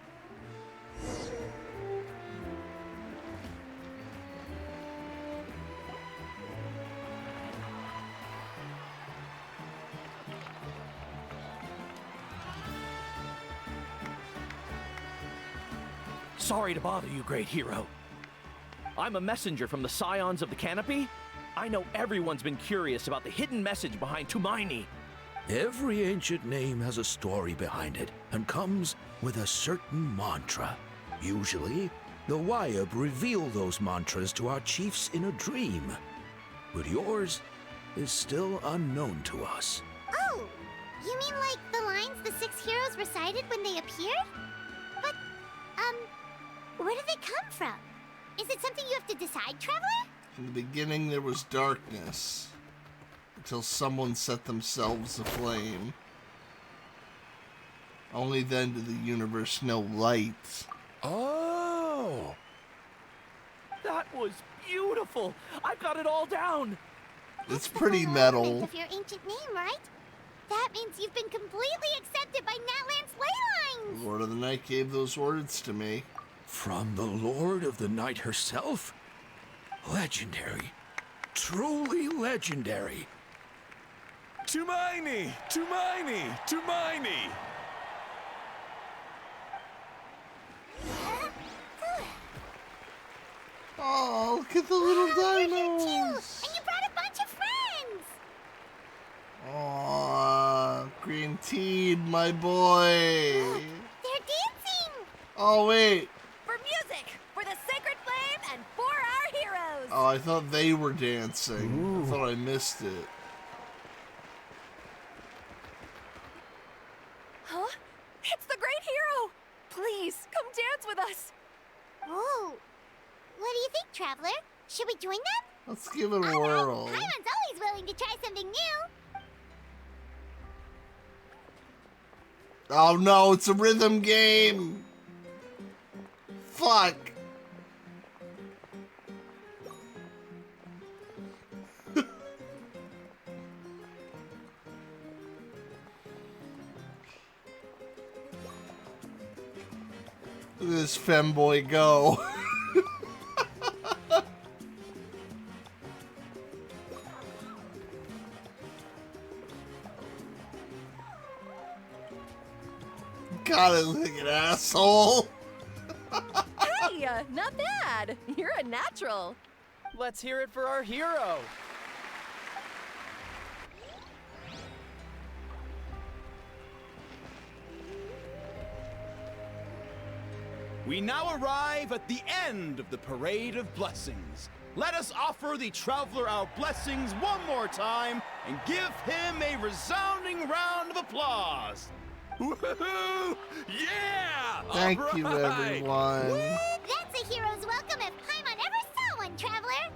Sorry to bother you, great hero. I'm a messenger from the Scions of the Canopy. I know everyone's been curious about the hidden message behind Tumaini. Every ancient name has a story behind it and comes with a certain mantra. Usually, the Wayab reveal those mantras to our chiefs in a dream. But yours is still unknown to us. Oh, you mean like the lines the 6 heroes recited when they appeared? But, where did they come from? Is it something you have to decide, Traveler? In the beginning, there was darkness. Until someone set themselves aflame. Only then did the universe know light. Oh! That was beautiful! I've got it all down! It's pretty metal. Of your ancient name, right? That means you've been completely accepted by Natlan's ley lines! Lord of the Night gave those words to me. From the Lord of the Night herself? Legendary. Truly legendary. Tumaini! Tumaini! Tumaini! Oh, look at the little dinos! And you brought a bunch of friends! Aww, Green Tea, my boy! They're dancing! Oh, wait! For music, for the sacred flame, and for our heroes! Oh, I thought they were dancing. I thought I missed it. Huh? It's the great hero! Please, come dance with us! Whoa! What do you think, Traveler? Should we join them? Let's give it a whirl. Paimon's always willing to try something new. Oh no, it's a rhythm game! fuck? Look at this femboy go. God, I look like an asshole. Hey, not bad. You're a natural. Let's hear it for our hero. We now arrive at the end of the Parade of Blessings. Let us offer the Traveler our blessings one more time and give him a resounding round of applause. Woohoo! Yeah! Thank you, everyone. That's a hero's welcome if Paimon ever saw one, Traveler.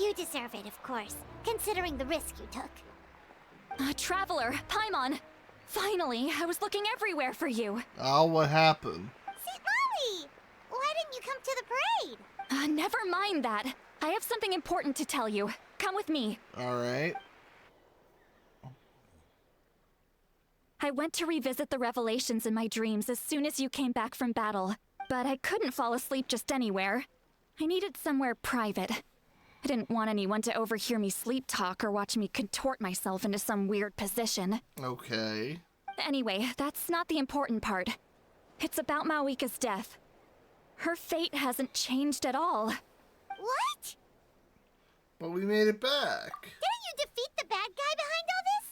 You deserve it, of course, considering the risk you took. Traveler, Paimon! Finally, I was looking everywhere for you. Oh, what happened? St. Molly! Why didn't you come to the parade? Never mind that. I have something important to tell you. Come with me. All right. I went to revisit the revelations in my dreams as soon as you came back from battle, but I couldn't fall asleep just anywhere. I needed somewhere private. I didn't want anyone to overhear me sleep talk or watch me contort myself into some weird position. Okay. Anyway, that's not the important part. It's about Mavuika's death. Her fate hasn't changed at all. What? But we made it back. Didn't you defeat the bad guy behind all this?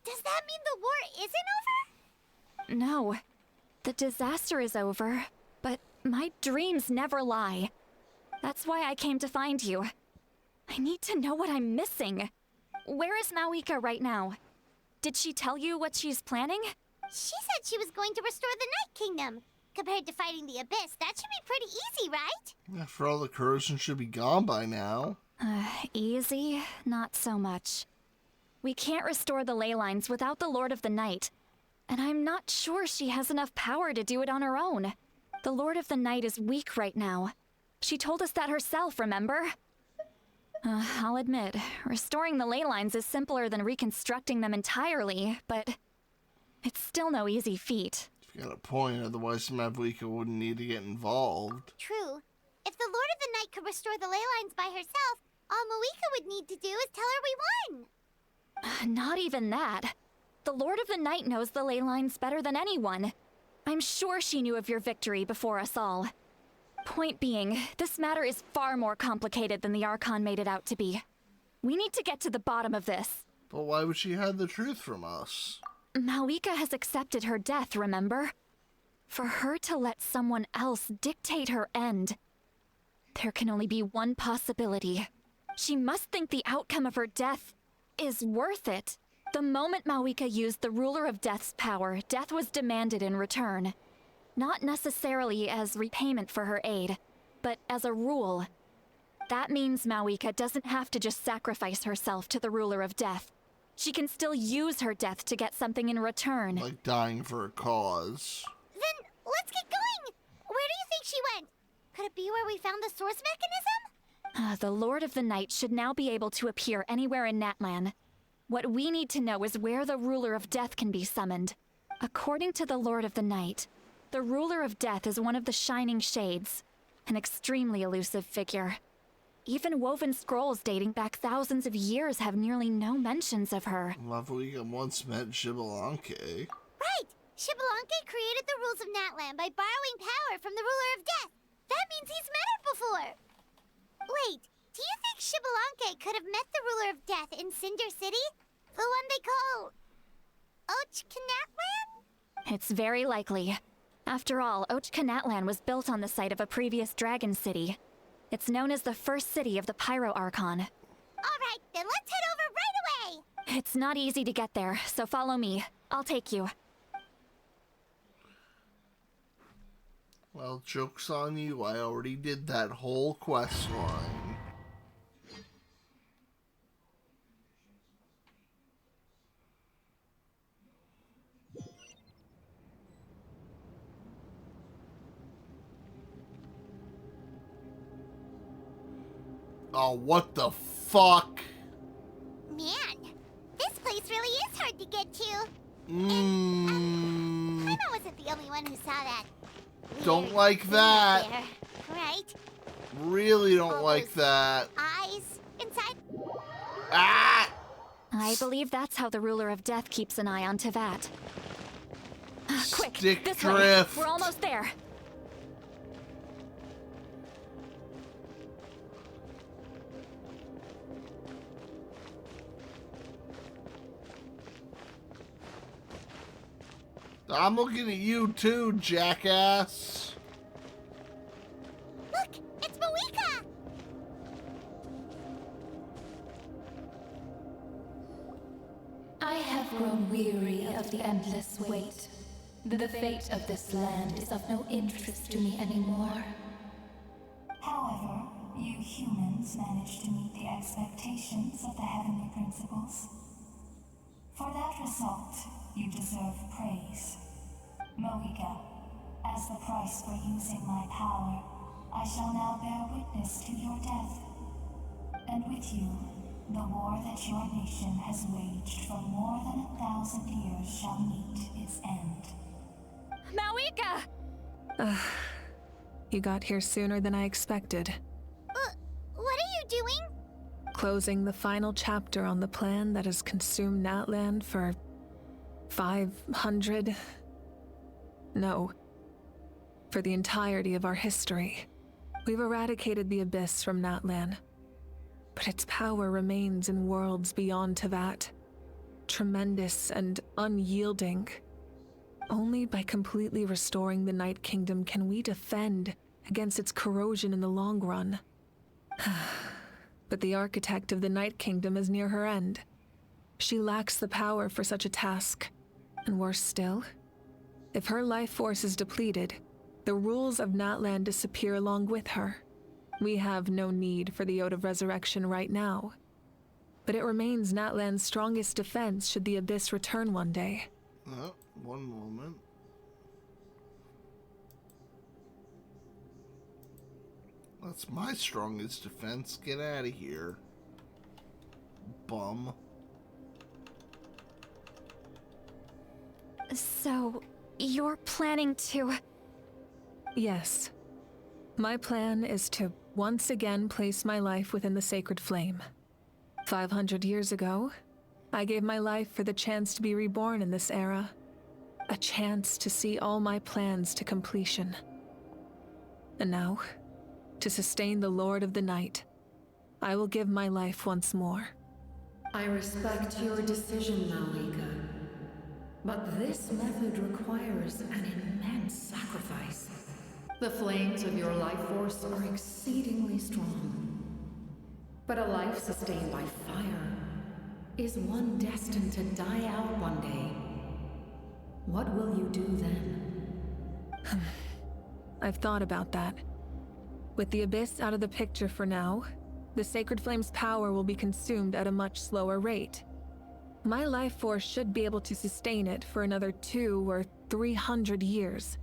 Does that mean the war isn't over? No. The disaster is over, but my dreams never lie. That's why I came to find you. I need to know what I'm missing. Where is Mavuika right now? Did she tell you what she's planning? She said she was going to restore the Night Kingdom. Compared to fighting the Abyss, that should be pretty easy, right? After all, the corrosion should be gone by now. Easy? Not so much. We can't restore the ley lines without the Lord of the Night. And I'm not sure she has enough power to do it on her own. The Lord of the Night is weak right now. She told us that herself, remember? I'll admit, restoring the ley lines is simpler than reconstructing them entirely, but it's still no easy feat. You got a point, otherwise Mavuika wouldn't need to get involved. True. If the Lord of the Night could restore the ley lines by herself, all Mavuika would need to do is tell her we won. Not even that. The Lord of the Night knows the ley lines better than anyone. I'm sure she knew of your victory before us all. Point being, this matter is far more complicated than the Archon made it out to be. We need to get to the bottom of this. But why would she hide the truth from us? Mavuika has accepted her death, remember? For her to let someone else dictate her end, there can only be one possibility. She must think the outcome of her death is worth it. The moment Mavuika used the Ruler of Death's power, death was demanded in return. Not necessarily as repayment for her aid, but as a rule. That means Mavuika doesn't have to just sacrifice herself to the Ruler of Death. She can still use her death to get something in return. Like dying for a cause. Then let's get going! Where do you think she went? Could it be where we found the source mechanism? The Lord of the Night should now be able to appear anywhere in Natlan. What we need to know is where the Ruler of Death can be summoned. According to the Lord of the Night, the Ruler of Death is one of the Shining Shades, an extremely elusive figure. Even woven scrolls dating back thousands of years have nearly no mentions of her. Mavuika once met Xbalanque. Right! Xbalanque created the rules of Natlan by borrowing power from the Ruler of Death. That means he's met her before! Wait, do you think Xbalanque could have met the Ruler of Death in Cinder City? The one they call... Ochkanatlan? It's very likely. After all, Ochkanatlan was built on the site of a previous dragon city. It's known as the first city of the Pyro Archon. Alright, then let's head over right away! It's not easy to get there, so follow me. I'll take you. Well, joke's on you. I already did that whole quest line. Oh, what the fuck? Man, this place really is hard to get to. Mmm. Paimon wasn't the only one who saw that. Don't weird like thing that. up there, right? Really don't All like those that. Eyes inside. Ah! I believe that's how the ruler of death keeps an eye on Tevat. Quick, Stick this drift. way. We're almost there. I'm looking at you too, jackass. Look, it's Mavuika. I have grown weary of the endless wait. The fate of this land is of no interest to me anymore. However, you humans managed to meet the expectations of the heavenly principles. For that result, you deserve praise. Mavuika, as the price for using my power, I shall now bear witness to your death. And with you, the war that your nation has waged for more than 1,000 years shall meet its end. Mavuika! You got here sooner than I expected. What are you doing? Closing the final chapter on the plan that has consumed Natlan for 500... No. For the entirety of our history. We've eradicated the Abyss from Natlan. But its power remains in worlds beyond Tevat. Tremendous and unyielding. Only by completely restoring the Night Kingdom can we defend against its corrosion in the long run. But the architect of the Night Kingdom is near her end. She lacks the power for such a task. And worse still, if her life force is depleted, the rules of Natlan disappear along with her. We have no need for the Ode of Resurrection right now. But it remains Natlan's strongest defense should the Abyss return one day. One moment. That's my strongest defense. Get out of here. Bum. So, you're planning to... Yes. My plan is to once again place my life within the sacred flame. 500 years ago, I gave my life for the chance to be reborn in this era. A chance to see all my plans to completion. And now, to sustain the Lord of the Night, I will give my life once more. I respect your decision, Mavuika. But this method requires an immense sacrifice. The flames of your life force are exceedingly strong. But a life sustained by fire is one destined to die out one day. What will you do then? I've thought about that. With the Abyss out of the picture for now, the Sacred Flame's power will be consumed at a much slower rate. My life force should be able to sustain it for another 200 or 300 years.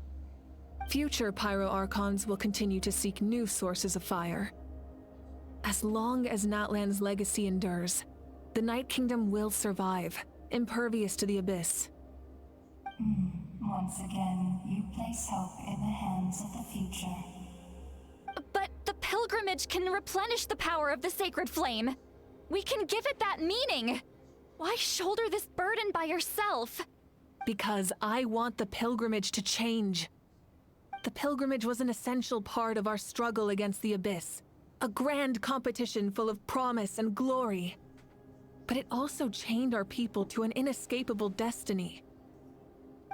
Future Pyro Archons will continue to seek new sources of fire. As long as Natlan's legacy endures, the Night Kingdom will survive, impervious to the Abyss. Once again, you place hope in the hands of the future. But the pilgrimage can replenish the power of the sacred flame. We can give it that meaning. Why shoulder this burden by yourself? Because I want the pilgrimage to change. The pilgrimage was an essential part of our struggle against the Abyss. A grand competition full of promise and glory. But it also chained our people to an inescapable destiny.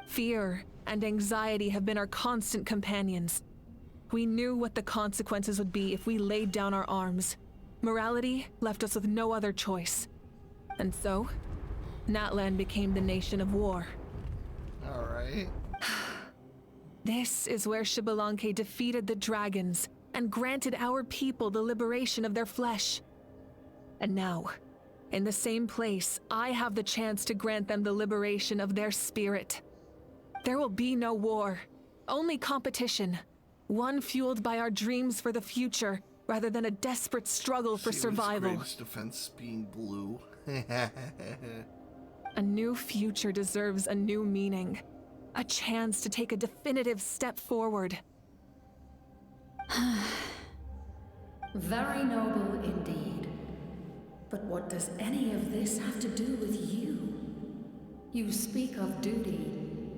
Fear and anxiety have been our constant companions. We knew what the consequences would be if we laid down our arms. Morality left us with no other choice. And so, Natlan became the nation of war. Alright. This is where Xbalanque defeated the dragons and granted our people the liberation of their flesh. And now, in the same place, I have the chance to grant them the liberation of their spirit. There will be no war, only competition. One fueled by our dreams for the future, rather than a desperate struggle for survival. Greatest defense being blue. A new future deserves a new meaning. A chance to take a definitive step forward. Very noble indeed. But what does any of this have to do with you? You speak of duty,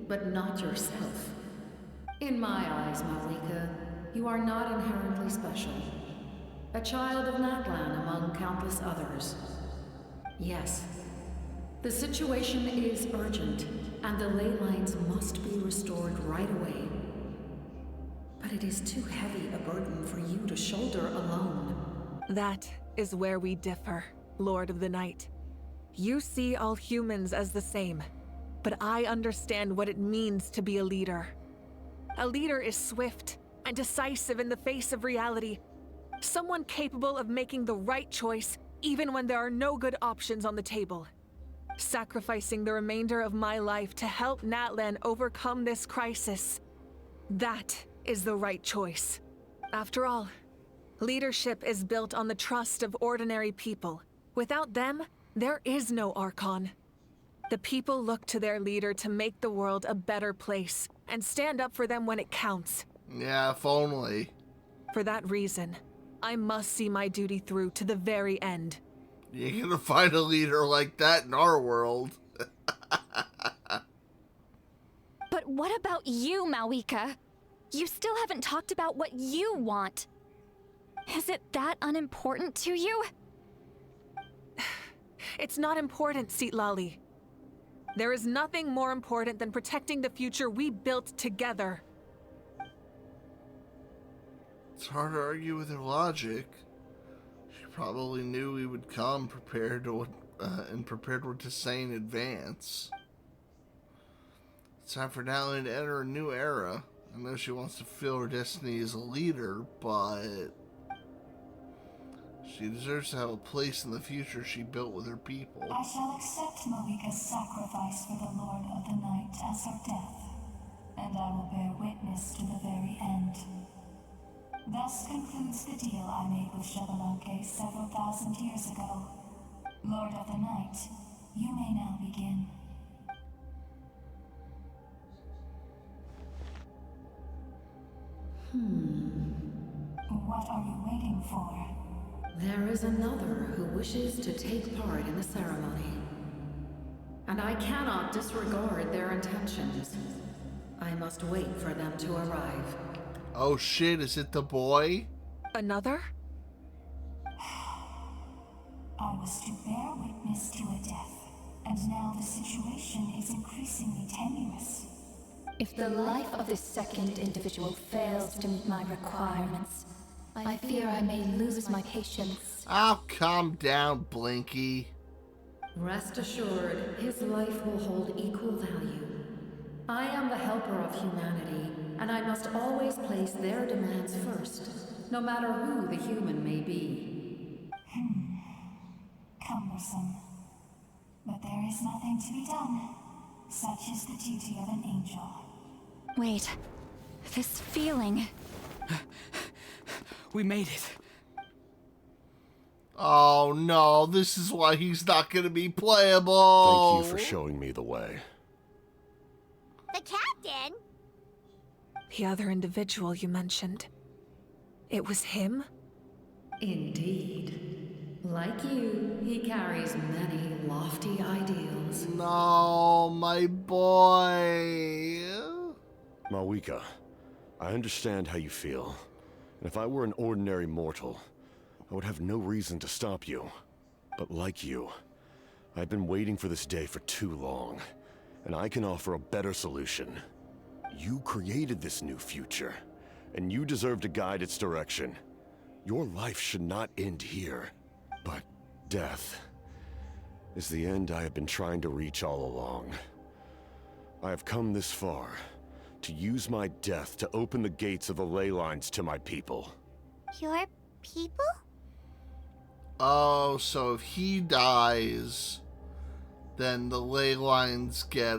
but not yourself. In my eyes, Mavuika, you are not inherently special. A child of Natlan among countless others. Yes, the situation is urgent, and the ley lines must be restored right away. But it is too heavy a burden for you to shoulder alone. That is where we differ, Lord of the Night. You see all humans as the same, but I understand what it means to be a leader. A leader is swift and decisive in the face of reality. Someone capable of making the right choice even when there are no good options on the table. Sacrificing the remainder of my life to help Natlan overcome this crisis. That is the right choice. After all, leadership is built on the trust of ordinary people. Without them, there is no Archon. The people look to their leader to make the world a better place and stand up for them when it counts. Yeah, if only. For that reason, I must see my duty through to the very end. You ain't gonna find a leader like that in our world. But what about you, Mavuika? You still haven't talked about what you want. Is it that unimportant to you? It's not important, Citlali. There is nothing more important than protecting the future we built together. It's hard to argue with her logic. She probably knew we would come prepared to what to say in advance. It's time for Natlan to enter a new era. I know she wants to fulfill her destiny as a leader, but she deserves to have a place in the future she built with her people. I shall accept Mavuika's sacrifice for the Lord of the Night as her death, and I will bear witness to the very end. Thus concludes the deal I made with Xbalanque several thousand years ago. Lord of the Night, you may now begin. What are you waiting for? There is another who wishes to take part in the ceremony. And I cannot disregard their intentions. I must wait for them to arrive. Oh shit, is it the boy? Another? I was to bear witness to a death, and now the situation is increasingly tenuous. If the life of this second individual fails to meet my requirements, I fear I may lose my patience. Oh, calm down, Blinky. Rest assured, his life will hold equal value. I am the helper of humanity, and I must always place their demands first, no matter who the human may be. Cumbersome. But there is nothing to be done. Such is the duty of an angel. Wait, this feeling... We made it. Oh no, this is why he's not gonna be playable. Thank you for showing me the way. The captain? The other individual you mentioned. It was him? Indeed. Like you, he carries many lofty ideals. No, my boy. Mavuika, I understand how you feel. And if I were an ordinary mortal, I would have no reason to stop you. But like you, I've been waiting for this day for too long, and I can offer a better solution. You created this new future, and you deserve to guide its direction. Your life should not end here, but death is the end I have been trying to reach all along. I have come this far to use my death to open the gates of the ley lines to my people. Your people? Oh, so if he dies, then the ley lines get,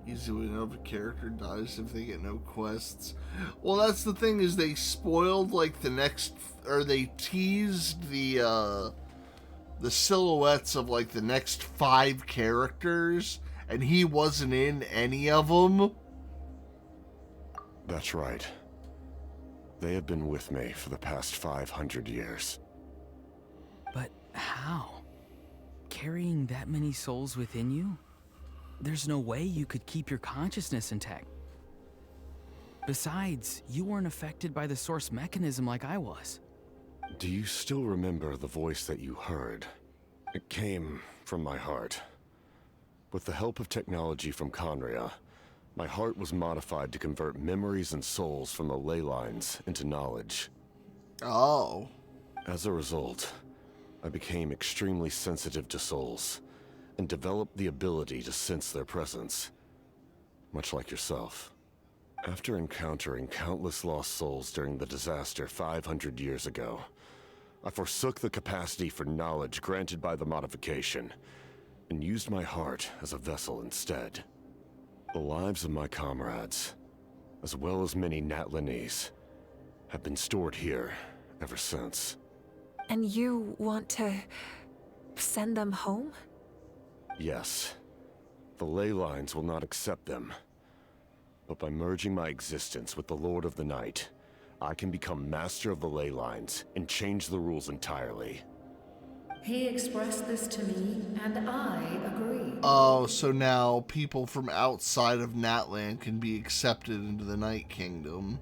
Easily enough, a character dies if they get no quests. Well, that's the thing, is they spoiled like the next, or they teased the silhouettes of like the next 5 characters, and he wasn't in any of them. That's right. They have been with me for the past 500 years. But how? Carrying that many souls within you? There's no way you could keep your consciousness intact. Besides, you weren't affected by the source mechanism like I was. Do you still remember the voice that you heard? It came from my heart. With the help of technology from Conria, my heart was modified to convert memories and souls from the ley lines into knowledge. Oh. As a result, I became extremely sensitive to souls, and developed the ability to sense their presence, much like yourself. After encountering countless lost souls during the disaster 500 years ago, I forsook the capacity for knowledge granted by the modification, and used my heart as a vessel instead. The lives of my comrades, as well as many Natlanese, have been stored here ever since. And you want to send them home? Yes. The ley lines will not accept them. But by merging my existence with the Lord of the Night, I can become master of the ley lines and change the rules entirely. He expressed this to me, and I agree. Oh, so now people from outside of Natlan can be accepted into the Night Kingdom.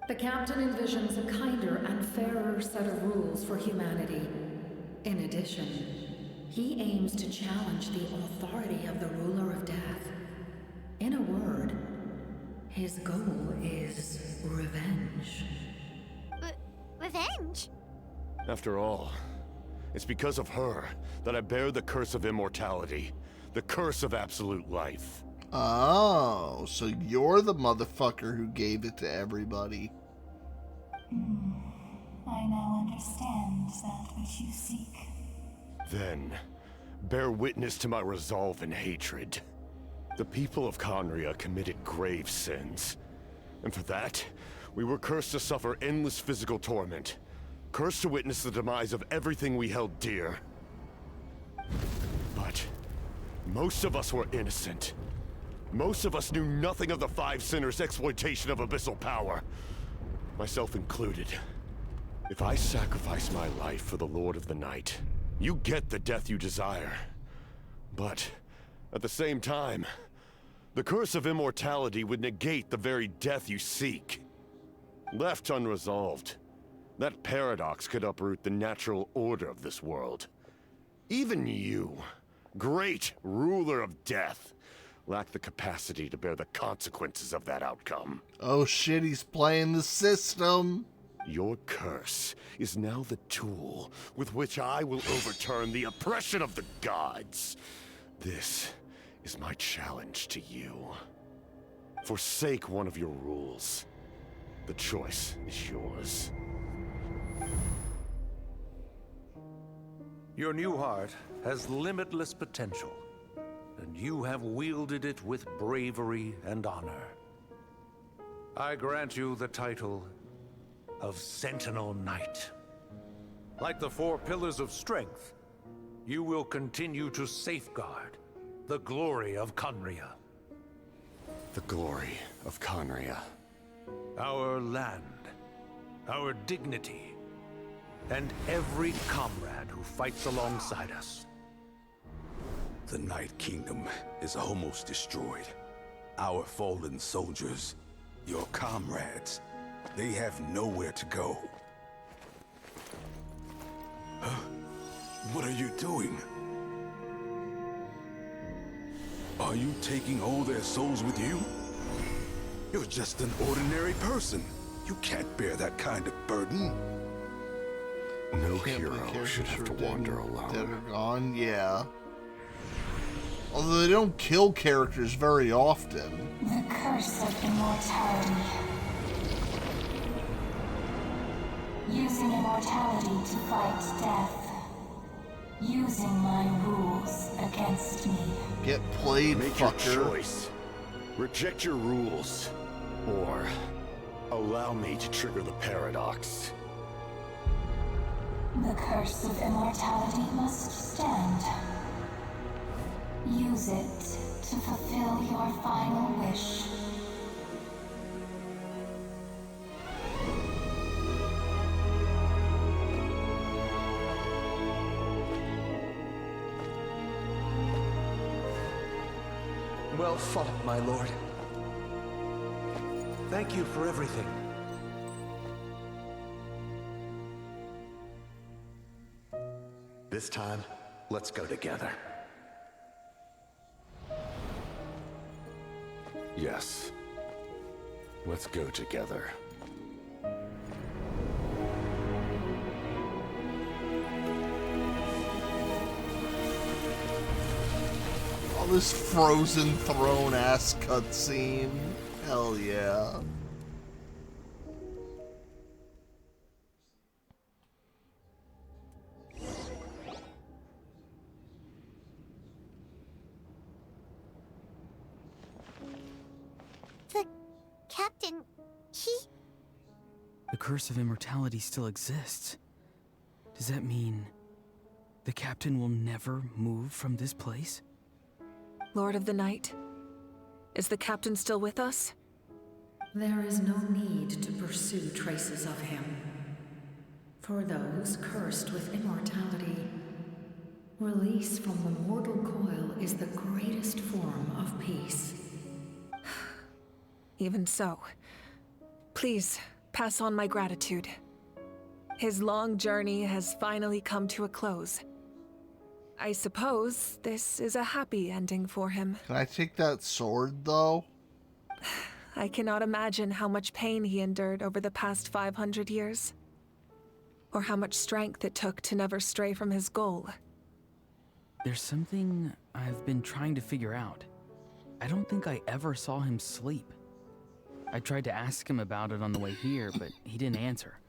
The captain envisions a kinder and fairer set of rules for humanity. In addition, he aims to challenge the authority of the ruler of death. In a word, his goal is revenge. Revenge? After all, it's because of her that I bear the curse of immortality, the curse of absolute life. Oh, so you're the motherfucker who gave it to everybody. I now understand that which you seek. Then, bear witness to my resolve and hatred. The people of Conria committed grave sins. And for that, we were cursed to suffer endless physical torment. Cursed to witness the demise of everything we held dear. But most of us were innocent. Most of us knew nothing of the 5 sinners' exploitation of abyssal power. Myself included. If I sacrifice my life for the Lord of the Night, you get the death you desire. But at the same time, the curse of immortality would negate the very death you seek. Left unresolved, that paradox could uproot the natural order of this world. Even you, great ruler of death, lack the capacity to bear the consequences of that outcome. Oh shit, he's playing the system. Your curse is now the tool with which I will overturn the oppression of the gods. This is my challenge to you. Forsake one of your rules. The choice is yours. Your new heart has limitless potential, and you have wielded it with bravery and honor. I grant you the title of Sentinel Knight. Like the 4 pillars of strength, you will continue to safeguard the glory of Conria. The glory of Conria. Our land, our dignity, and every comrade who fights alongside us. The Night Kingdom is almost destroyed. Our fallen soldiers, your comrades, they have nowhere to go. Huh? What are you doing? Are you taking all their souls with you? You're just an ordinary person. You can't bear that kind of burden. No hero should have to wander alone. Dead or gone, yeah. Although they don't kill characters very often. The curse of immortality. Using immortality to fight death. Using my rules against me. Get played, Make fucker. your choice. Reject your rules, or allow me to trigger the paradox. The curse of immortality must stand. Use it to fulfill your final wish. Well fought, my lord. Thank you for everything. This time, let's go together. Yes. Let's go together. All this Frozen Throne ass cutscene. Hell yeah. The captain, he... The curse of immortality still exists. Does that mean the captain will never move from this place? Lord of the Night, is the captain still with us? There is no need to pursue traces of him. For those cursed with immortality, release from the mortal coil is the greatest form of peace. Even so, please pass on my gratitude. His long journey has finally come to a close. I suppose this is a happy ending for him. Can I take that sword, though? I cannot imagine how much pain he endured over the past 500 years. Or how much strength it took to never stray from his goal. There's something I've been trying to figure out. I don't think I ever saw him sleep. I tried to ask him about it on the way here, but he didn't answer.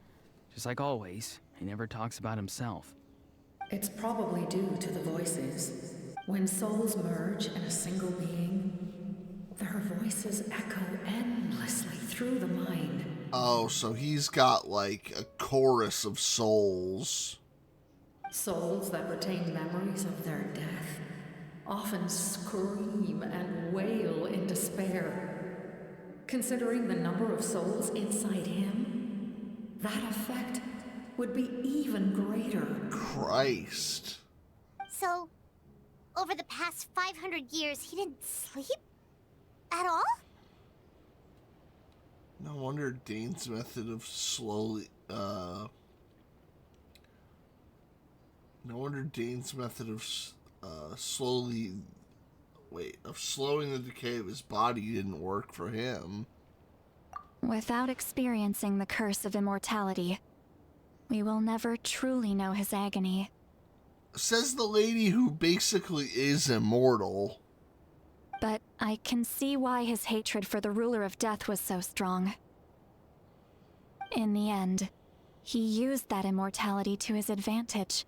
Just like always, he never talks about himself. It's probably due to the voices. When souls merge in a single being, their voices echo endlessly through the mind. Oh, so he's got like a chorus of souls. Souls that retain memories of their death often scream and wail in despair. Considering the number of souls inside him, that effect would be even greater. Christ. So, over the past 500 years, he didn't sleep? At all? No wonder Dane's method of slowly, no wonder Dane's method of, slowing the decay of his body didn't work for him. Without experiencing the curse of immortality, we will never truly know his agony. Says the lady who basically is immortal. But I can see why his hatred for the ruler of death was so strong. In the end, he used that immortality to his advantage,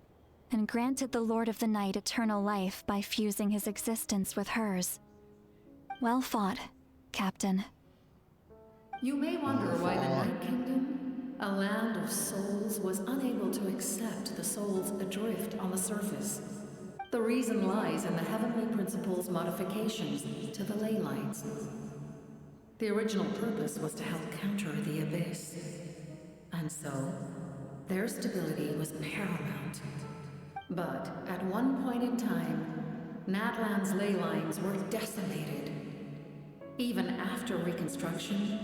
and granted the Lord of the Night eternal life by fusing his existence with hers. Well fought, Captain. You may wonder why the Night Kingdom, a land of souls, was unable to accept the souls adrift on the surface. The reason lies in the Heavenly Principle's modifications to the ley lines. The original purpose was to help counter the Abyss. And so, their stability was paramount. But at one point in time, Natlan's ley lines were decimated. Even after reconstruction,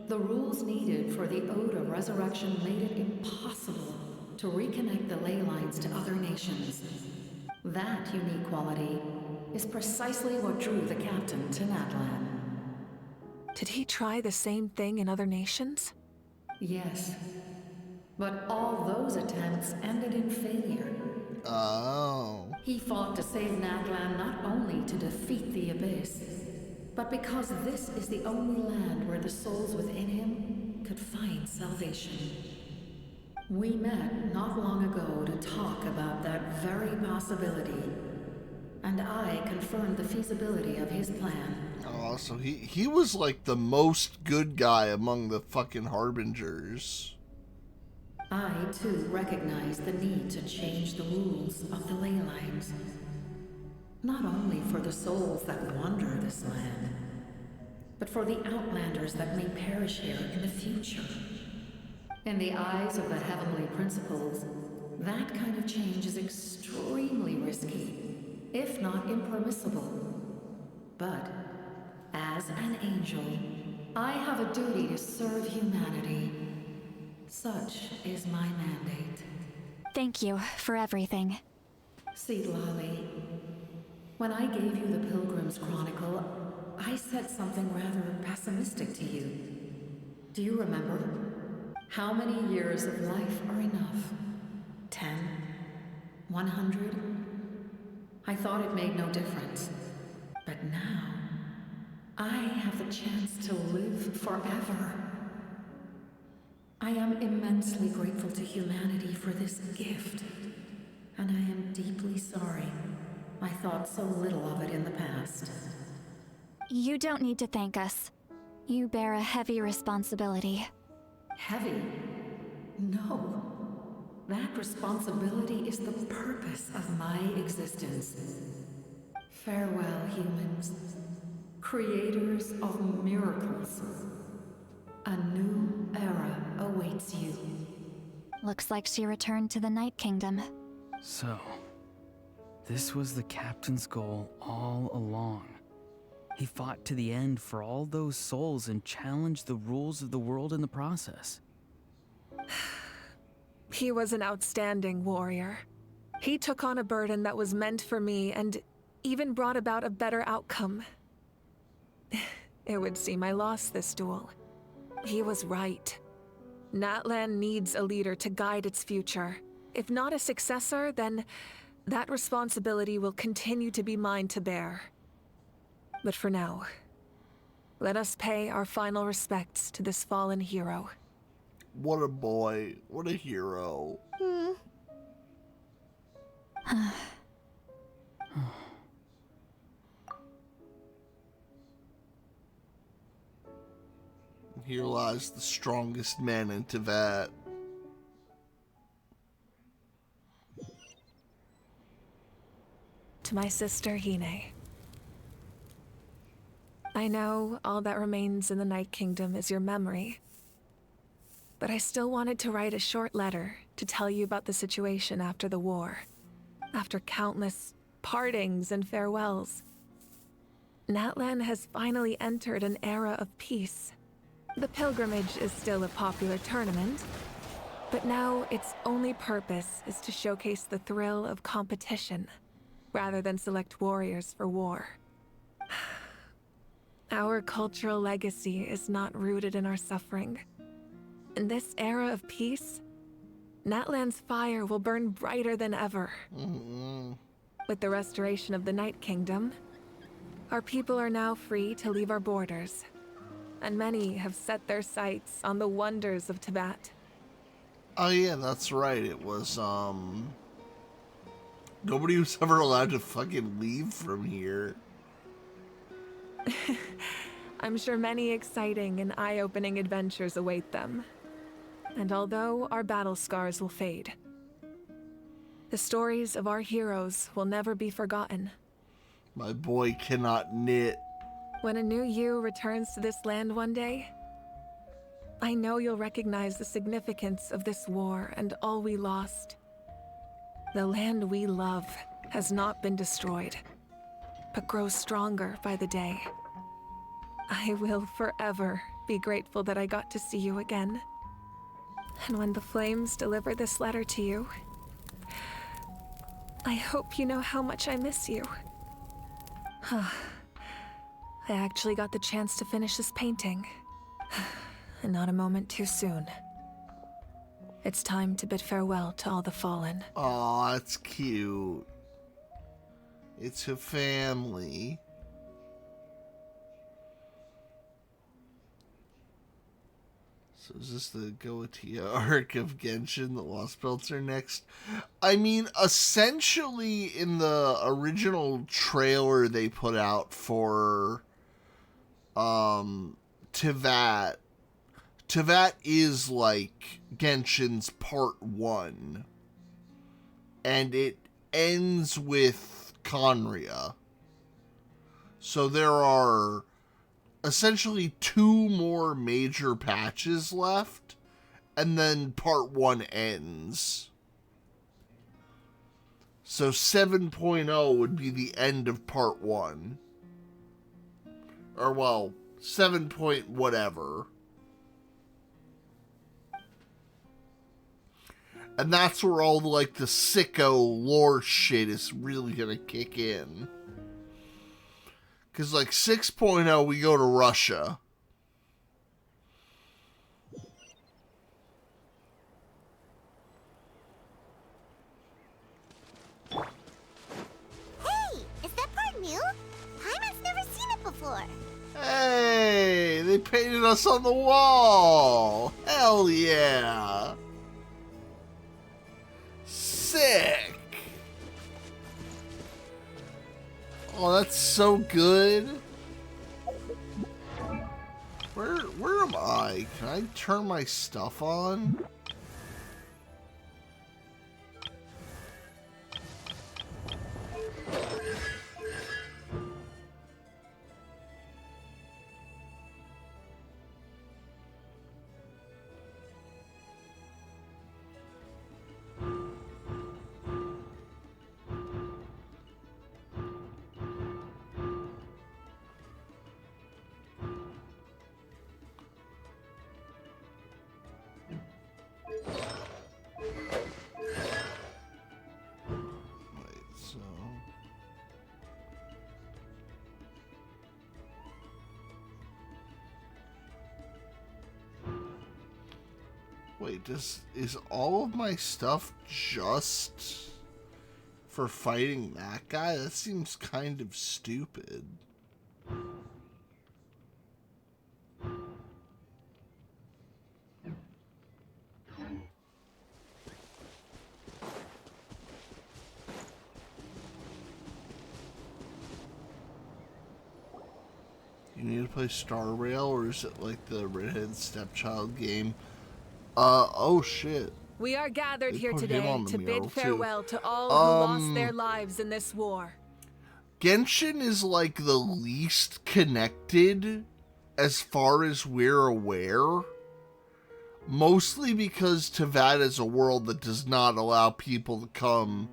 the rules needed for the Ode of Resurrection made it impossible to reconnect the ley lines to other nations. That unique quality is precisely what drew the captain to Natlan. Did he try the same thing in other nations? Yes. But all those attempts ended in failure. Oh. He fought to save Natlan not only to defeat the Abyss, but because this is the only land where the souls within him could find salvation. We met not long ago to talk about that very possibility, and I confirmed the feasibility of his plan. Oh, Oh, so he was like the most good guy among the fucking harbingers. I, too, recognize the need to change the rules of the ley lines. Not only for the souls that wander this land, but for the outlanders that may perish here in the future. In the eyes of the heavenly principles, that kind of change is extremely risky, if not impermissible. But, as an angel, I have a duty to serve humanity. Such is my mandate. Thank you for everything. See, Lolly, when I gave you the Pilgrim's Chronicle, I said something rather pessimistic to you. Do you remember? How many years of life are enough? 10? 100? I thought it made no difference. But now, I have the chance to live forever. I am immensely grateful to humanity for this gift. And I am deeply sorry I thought so little of it in the past. You don't need to thank us. You bear a heavy responsibility. Heavy? No. That responsibility is the purpose of my existence. Farewell, humans. Creators of miracles. A new era awaits you. Looks like she returned to the Night Kingdom. So, this was the captain's goal all along. He fought to the end for all those souls and challenged the rules of the world in the process. He was an outstanding warrior. He took on a burden that was meant for me and even brought about a better outcome. It would seem I lost this duel. He was right. Natlan needs a leader to guide its future. If not a successor, then that responsibility will continue to be mine to bear. But for now, let us pay our final respects to this fallen hero. What a boy. What a hero. Here lies the strongest man in Teyvat. To my sister, Hine. I know all that remains in the Night Kingdom is your memory. But I still wanted to write a short letter to tell you about the situation after the war. After countless partings and farewells. Natlan has finally entered an era of peace. The pilgrimage is still a popular tournament, but now its only purpose is to showcase the thrill of competition, rather than select warriors for war. Our cultural legacy is not rooted in our suffering. In this era of peace, Natlan's fire will burn brighter than ever. With the restoration of the Night Kingdom, our people are now free to leave our borders, and many have set their sights on the wonders of Teyvat. Oh yeah, that's right. It was, nobody was ever allowed to fucking leave from here. I'm sure many exciting and eye-opening adventures await them. And although our battle scars will fade, the stories of our heroes will never be forgotten. My boy cannot knit. When a new you returns to this land one day, I know you'll recognize the significance of this war and all we lost. The land we love has not been destroyed, but grows stronger by the day. I will forever be grateful that I got to see you again. And when the flames deliver this letter to you, I hope you know how much I miss you. I actually got the chance to finish this painting. And not a moment too soon. It's time to bid farewell to all the fallen. Aw, that's cute. It's her family. So is this the Goetia arc of Genshin? The Lost Belts are next. I mean, essentially in the original trailer they put out for Teyvat. Teyvat is like Genshin's part 1. And it ends with Conria. So there are essentially 2 more major patches left, and then part 1 ends. So 7.0 would be the end of part 1. Or, well, 7 point whatever. And that's where all, like, the sicko lore shit is really gonna kick in. Because, like, 6.0, we go to Russia. Hey, is that part new? Paimon's never seen it before. Hey, they painted us on the wall. Hell yeah. Sick. Oh, that's so good. Where am I? Can I turn my stuff on? Wait, is all of my stuff just for fighting that guy? That seems kind of stupid. You need to play Star Rail, or is it like the Redhead Stepchild game? Oh shit. We are gathered here put him today on the to mural, bid farewell too. to all who lost their lives in this war. Genshin is like the least connected as far as we're aware. Mostly because Teyvat is a world that does not allow people to come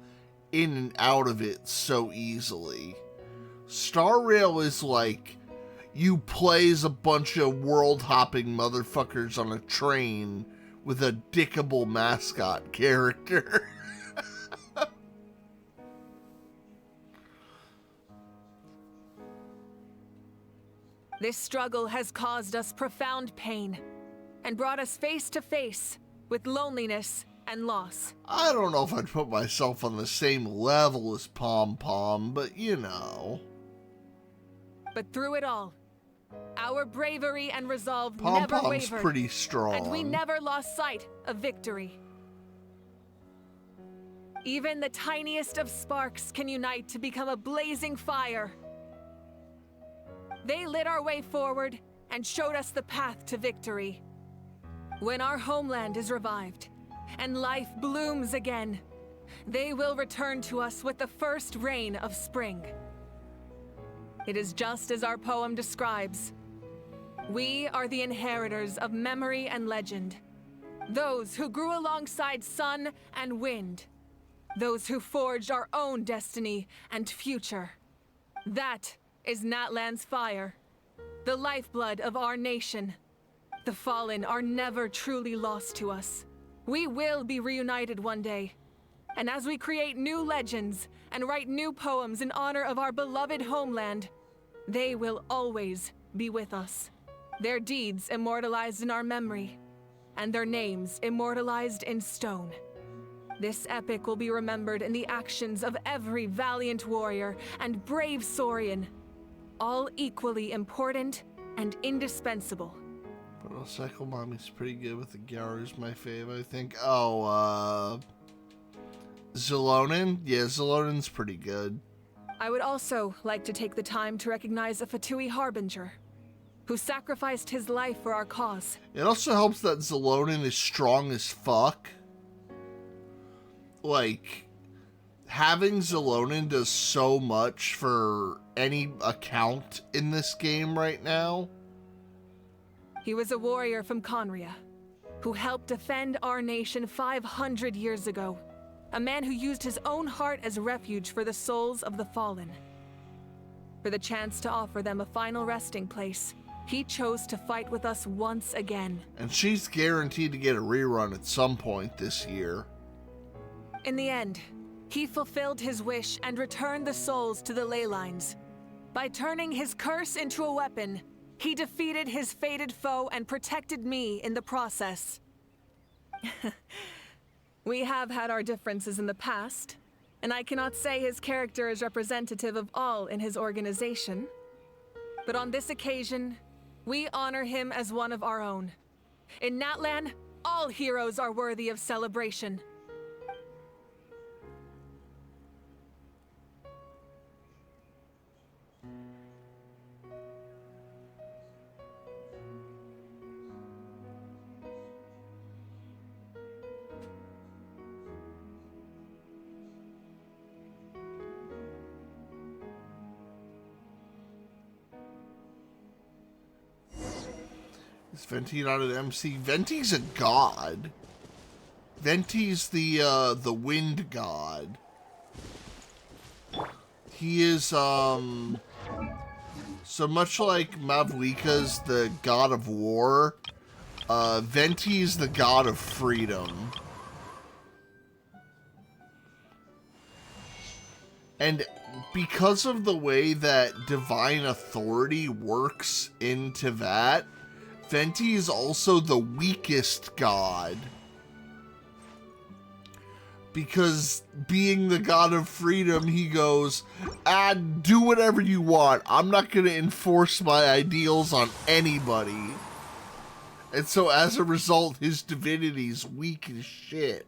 in and out of it so easily. Star Rail is like you play as a bunch of world-hopping motherfuckers on a train with a dickable mascot character. This struggle has caused us profound pain and brought us face to face with loneliness and loss. I don't know if I'd put myself on the same level as Pom Pom, but you know. But through it all, our bravery and resolve Pom never Pom's wavered, pretty strong. and we never lost sight of victory. Even the tiniest of sparks can unite to become a blazing fire. They lit our way forward and showed us the path to victory. When our homeland is revived and life blooms again, they will return to us with the first rain of spring. It is just as our poem describes. We are the inheritors of memory and legend. Those who grew alongside sun and wind. Those who forged our own destiny and future. That is Natlan's fire, the lifeblood of our nation. The fallen are never truly lost to us. We will be reunited one day. And as we create new legends and write new poems in honor of our beloved homeland, they will always be with us. Their deeds immortalized in our memory, and their names immortalized in stone. This epic will be remembered in the actions of every valiant warrior and brave Saurian, all equally important and indispensable. But Cycle Mommy's pretty good with the Gyaru's my fave, I think. Oh, Zelonin? Yeah, Zelonin's pretty good. I would also like to take the time to recognize a Fatui Harbinger. who sacrificed his life for our cause. It also helps that Zelonin is strong as fuck. Like, having Zelonin does so much for any account in this game right now. He was a warrior from Conria, who helped defend our nation 500 years ago. A man who used his own heart as refuge for the souls of the fallen. For the chance to offer them a final resting place, he chose to fight with us once again. And she's guaranteed to get a rerun at some point this year. In the end, he fulfilled his wish and returned the souls to the ley lines. By turning his curse into a weapon, he defeated his fated foe and protected me in the process. We have had our differences in the past, and I cannot say his character is representative of all in his organization. But on this occasion, we honor him as one of our own. In Natlan, all heroes are worthy of celebration. Is Venti not an MC? Venti's a god. Venti's the wind god. He is, so much like Mavuika's the god of war, Venti's the god of freedom. And because of the way that divine authority works into that, Venti is also the weakest god. Because being the god of freedom, he goes, do whatever you want. I'm not going to enforce my ideals on anybody. And so as a result, his divinity's weak as shit.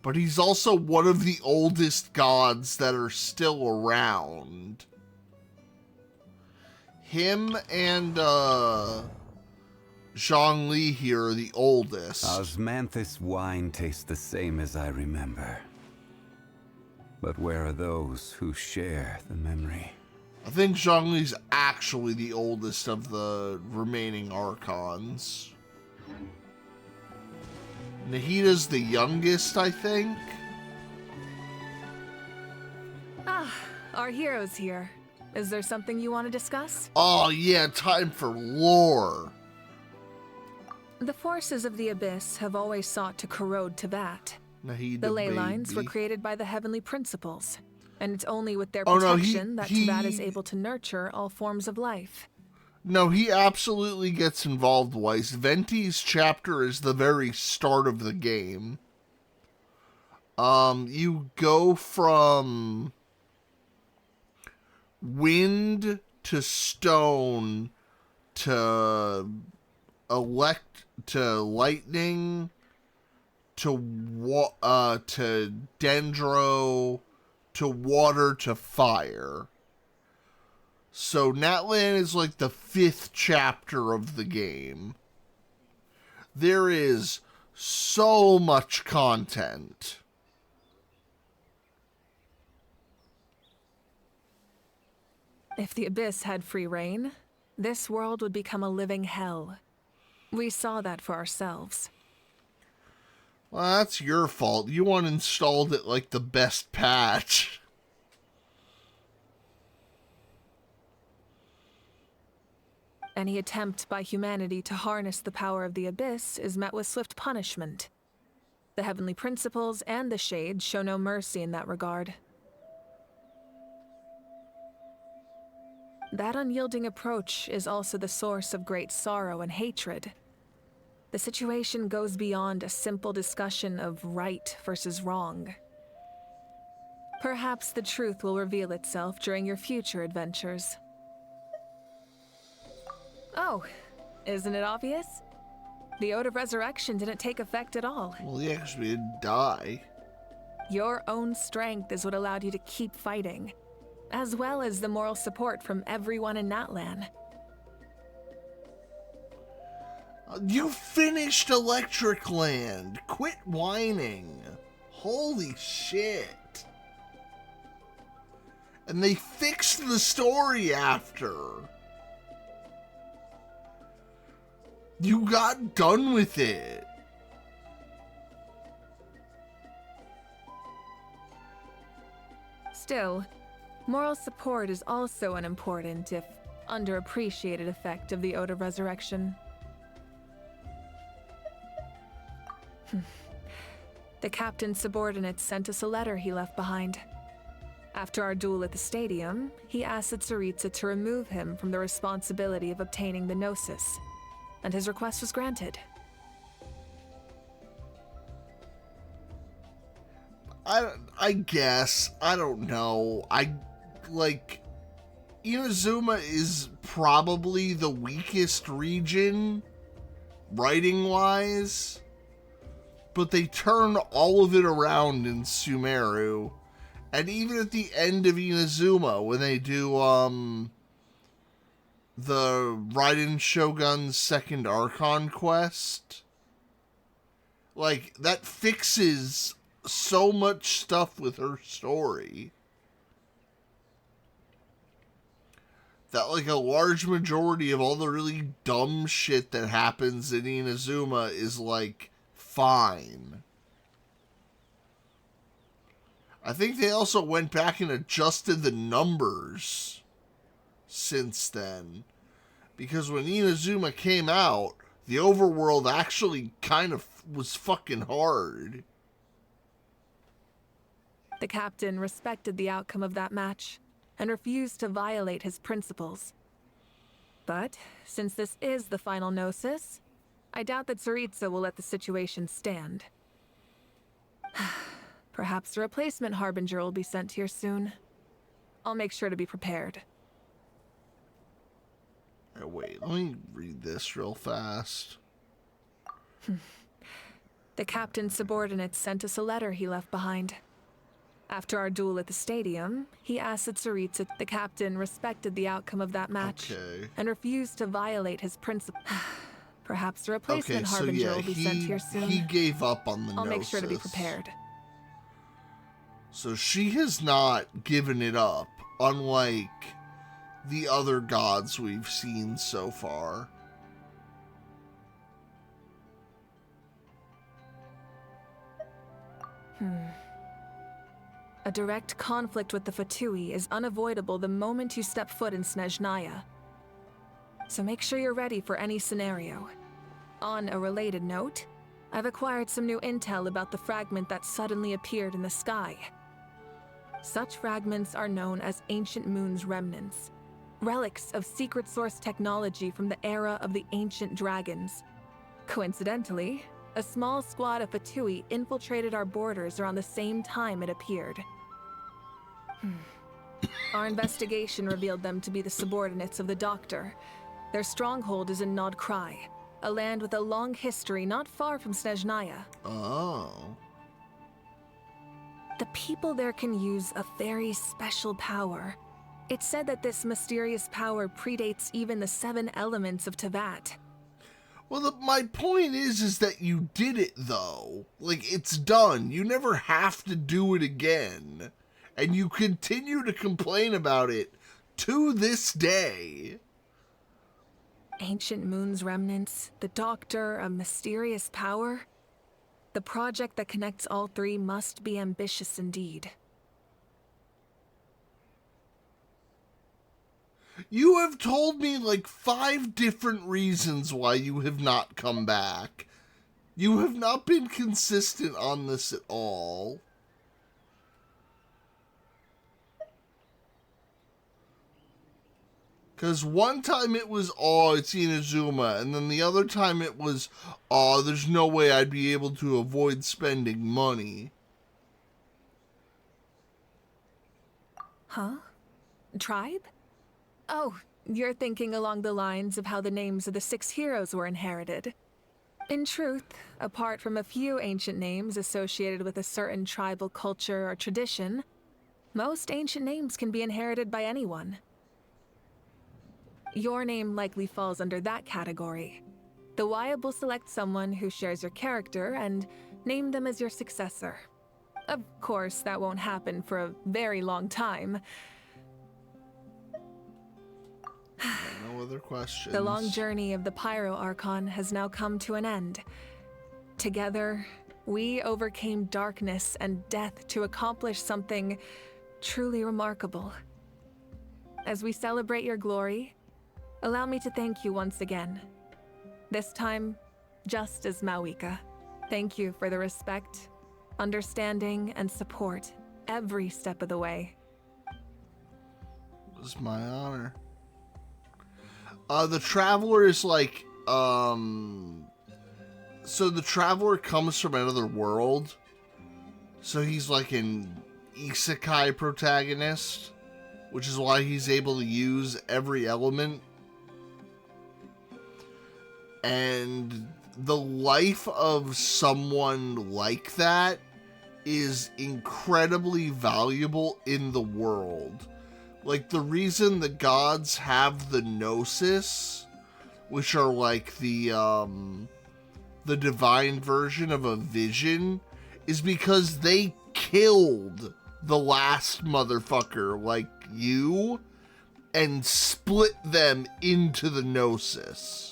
But he's also one of the oldest gods that are still around. Him and Zhongli here are the oldest. Osmanthus wine tastes the same as I remember. But where are those who share the memory? I think Zhongli's actually the oldest of the remaining Archons. Nahida's the youngest, I think. Ah, our hero's here. Is there something you want to discuss? Oh yeah, time for lore. The forces of the Abyss have always sought to corrode Teyvat. Nahida, the ley baby. lines were created by the Heavenly Principles, and it's only with their protection that Teyvat is able to nurture all forms of life. No, he absolutely gets involved, Weiss. Venti's chapter is the very start of the game. You go from wind to stone to lightning to dendro to water to fire. So Natlan is like the 5th chapter of the game. There is so much content. If the Abyss had free reign, this world would become a living hell. We saw that for ourselves. Well, that's your fault. You uninstalled it like the best patch. Any attempt by humanity to harness the power of the Abyss is met with swift punishment. The Heavenly Principles and the Shades show no mercy in that regard. That unyielding approach is also the source of great sorrow and hatred. The situation goes beyond a simple discussion of right versus wrong. Perhaps the truth will reveal itself during your future adventures. Oh, isn't it obvious? The Ode of Resurrection didn't take effect at all. Well, he actually didn't die. Your own strength is what allowed you to keep fighting. as well as the moral support from everyone in Natlan. You finished Electric Land. Quit whining. Holy shit. And they fixed the story after. You got done with it. Still, moral support is also an important, if underappreciated, effect of the Ode of Resurrection. The captain's subordinates sent us a letter he left behind. After our duel at the stadium, he asked Tsaritsa to remove him from the responsibility of obtaining the Gnosis, and his request was granted. I guess. I don't know. Inazuma is probably the weakest region, writing-wise. But they turn all of it around in Sumeru. And even at the end of Inazuma, when they do, the Raiden Shogun's second Archon quest, like, that fixes so much stuff with her story. That, like, a large majority of all the really dumb shit that happens in Inazuma is, like, fine. I think they also went back and adjusted the numbers since then. Because when Inazuma came out, the overworld actually kind of was fucking hard. The captain respected the outcome of that match and refused to violate his principles. But since this is the final Gnosis, I doubt that Tsaritsa will let the situation stand. Perhaps a replacement Harbinger will be sent here soon. I'll make sure to be prepared. Hey, wait, let me read this real fast. The captain's subordinates sent us a letter he left behind. After our duel at the stadium, he asked that Tsaritsa. The captain respected the outcome of that match and refused to violate his principles. Perhaps a replacement Harbinger will be sent here soon. He gave up on the I'll Gnosis. make sure to be prepared. So she has not given it up, unlike the other gods we've seen so far. A direct conflict with the Fatui is unavoidable the moment you step foot in Snezhnaya. So make sure you're ready for any scenario. On a related note, I've acquired some new intel about the fragment that suddenly appeared in the sky. Such fragments are known as Ancient Moon's remnants, relics of secret source technology from the era of the ancient dragons. Coincidentally, a small squad of Fatui infiltrated our borders around the same time it appeared. Our investigation revealed them to be the subordinates of the Doctor. Their stronghold is in Nod Krai, a land with a long history not far from Snezhnaya. Oh. The people there can use a very special power. It's said that this mysterious power predates even the 7 elements of Tevat. Well, my point is that you did it, though. Like, it's done. You never have to do it again. And you continue to complain about it to this day. Ancient Moon's remnants, the Doctor, a mysterious power. The project that connects all 3 must be ambitious indeed. You have told me like 5 different reasons why you have not come back. You have not been consistent on this at all. Because one time it was, oh, it's Inazuma, and then the other time it was, oh, there's no way I'd be able to avoid spending money. Huh? Tribe? Oh, you're thinking along the lines of how the names of the 6 heroes were inherited. In truth, apart from a few ancient names associated with a certain tribal culture or tradition, Most ancient names can be inherited by anyone. Your name likely falls under that category. The Wyab will select someone who shares your character and name them as your successor. Of course, that won't happen for a very long time. No other questions. The long journey of the Pyro Archon has now come to an end. Together, we overcame darkness and death to accomplish something truly remarkable. As we celebrate your glory, allow me to thank you once again. This time, just as Mavuika. Thank you for the respect, understanding, and support every step of the way. It was my honor. The Traveler is like, so the Traveler comes from another world. So he's like an isekai protagonist, which is why he's able to use every element. And the life of someone like that is incredibly valuable in the world. Like, the reason the gods have the Gnosis, which are like the divine version of a vision, is because they killed the last motherfucker like you and split them into the Gnosis.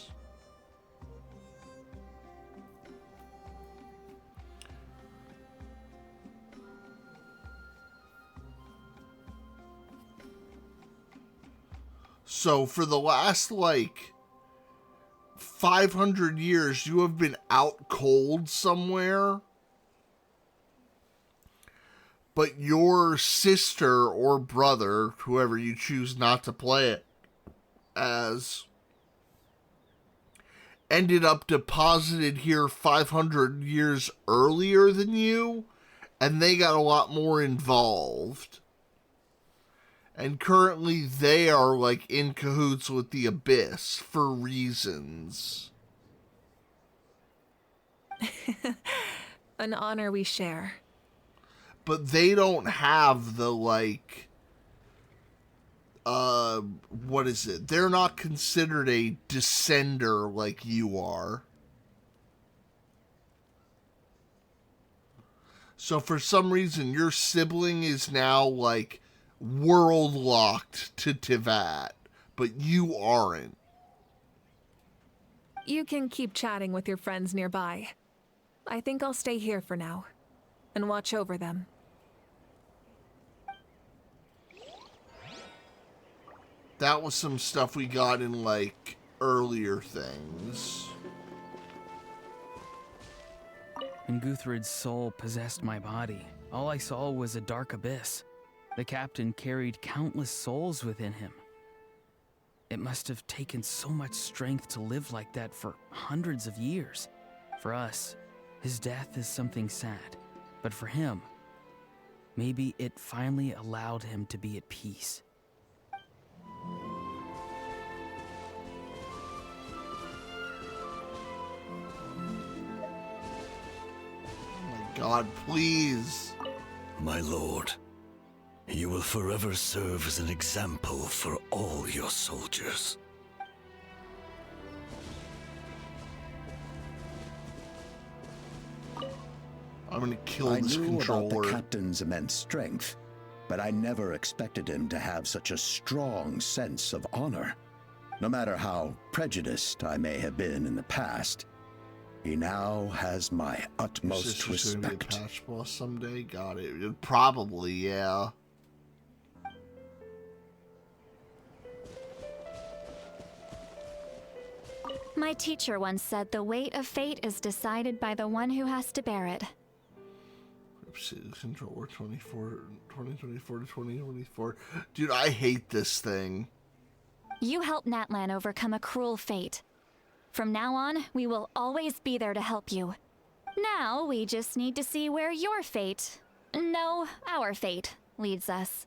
So for the last, 500 years, you have been out cold somewhere. But your sister or brother, whoever you choose not to play it as, ended up deposited here 500 years earlier than you, and they got a lot more involved. And currently they are in cahoots with the Abyss for reasons. An honor we share. But they don't have the what is it? They're not considered a descender like you are. So for some reason your sibling is now world locked to Tivat, but you aren't. You can keep chatting with your friends nearby. I think I'll stay here for now and watch over them. That was some stuff we got in earlier things. When Guthred's soul possessed my body, all I saw was a dark abyss. The captain carried countless souls within him. It must have taken so much strength to live like that for hundreds of years. For us, his death is something sad. But for him, maybe it finally allowed him to be at peace. Oh my God, please. My lord, you will forever serve as an example for all your soldiers. I'm gonna kill this controller. I knew about the captain's immense strength, but I never expected him to have such a strong sense of honor. No matter how prejudiced I may have been in the past, he now has my utmost respect. Gonna be a patch boss someday? Got it. Probably, yeah. My teacher once said the weight of fate is decided by the one who has to bear it. Controller 2024 to 2024. Dude, I hate this thing. You helped Natlan overcome a cruel fate. From now on, we will always be there to help you. Now, we just need to see where your fate, no, our fate, leads us.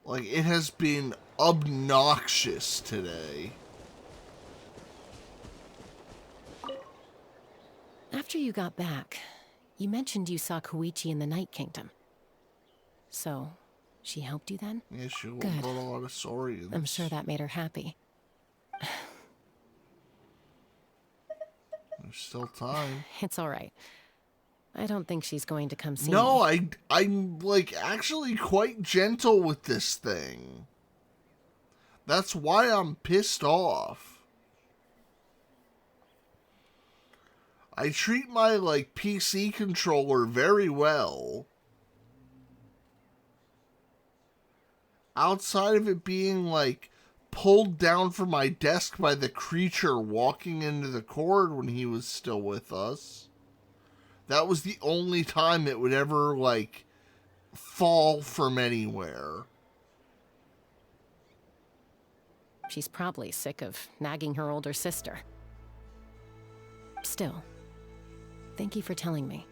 It has been obnoxious today. After you got back, you mentioned you saw Koichi in the Night Kingdom. So, she helped you then? Yeah, she Good. brought a lot of saurians. I'm sure that made her happy. There's still time. It's all right. I don't think she's going to come see No, me. I'm like actually quite gentle with this thing. That's why I'm pissed off. I treat my like PC controller very well. Outside of it being like pulled down from my desk by the creature walking into the cord when he was still with us. That was the only time it would ever like fall from anywhere. She's probably sick of nagging her older sister. Still, thank you for telling me.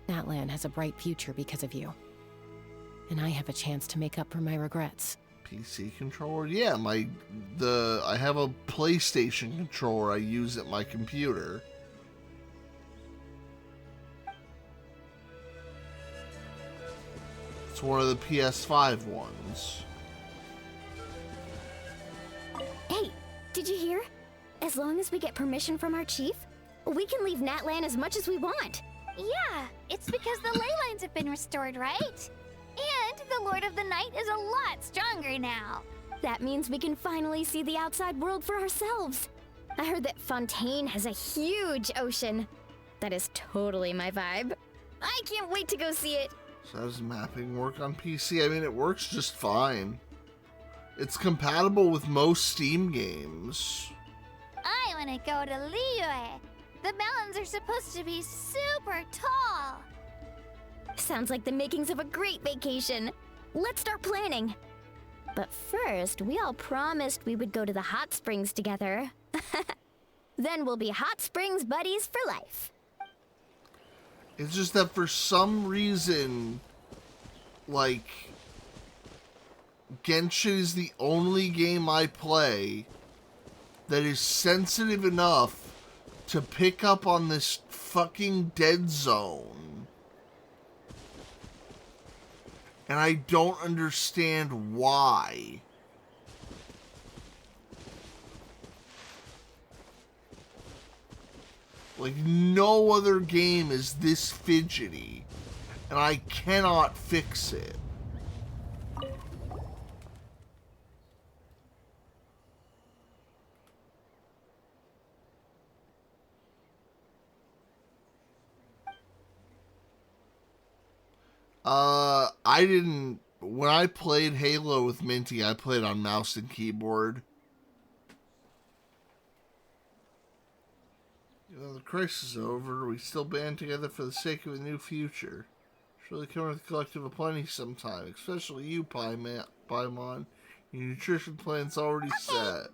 Natlan has a bright future because of you. And I have a chance to make up for my regrets. PC controller? Yeah, I have a PlayStation controller I use at my computer. It's one of the PS5 ones. Hey, did you hear? As long as we get permission from our chief, we can leave Natlan as much as we want. Yeah, it's because the ley lines have been restored, right? And the Lord of the Night is a lot stronger now. That means we can finally see the outside world for ourselves. I heard that Fontaine has a huge ocean. That is totally my vibe. I can't wait to go see it. So how does mapping work on PC? I mean, it works just fine. It's compatible with most Steam games. I want to go to Liyue. The mountains are supposed to be super tall. Sounds like the makings of a great vacation. Let's start planning. But first, we all promised we would go to the hot springs together. Then we'll be hot springs buddies for life. It's just that for some reason, like, Genshin is the only game I play that is sensitive enough to pick up on this fucking dead zone. And I don't understand why. Like, no other game is this fidgety, and I cannot fix it. When I played Halo with Minty, I played on mouse and keyboard. The crisis is over. We still band together for the sake of a new future. Surely come with a collective of plenty sometime, especially you, Paimon. Your nutrition plan's already set.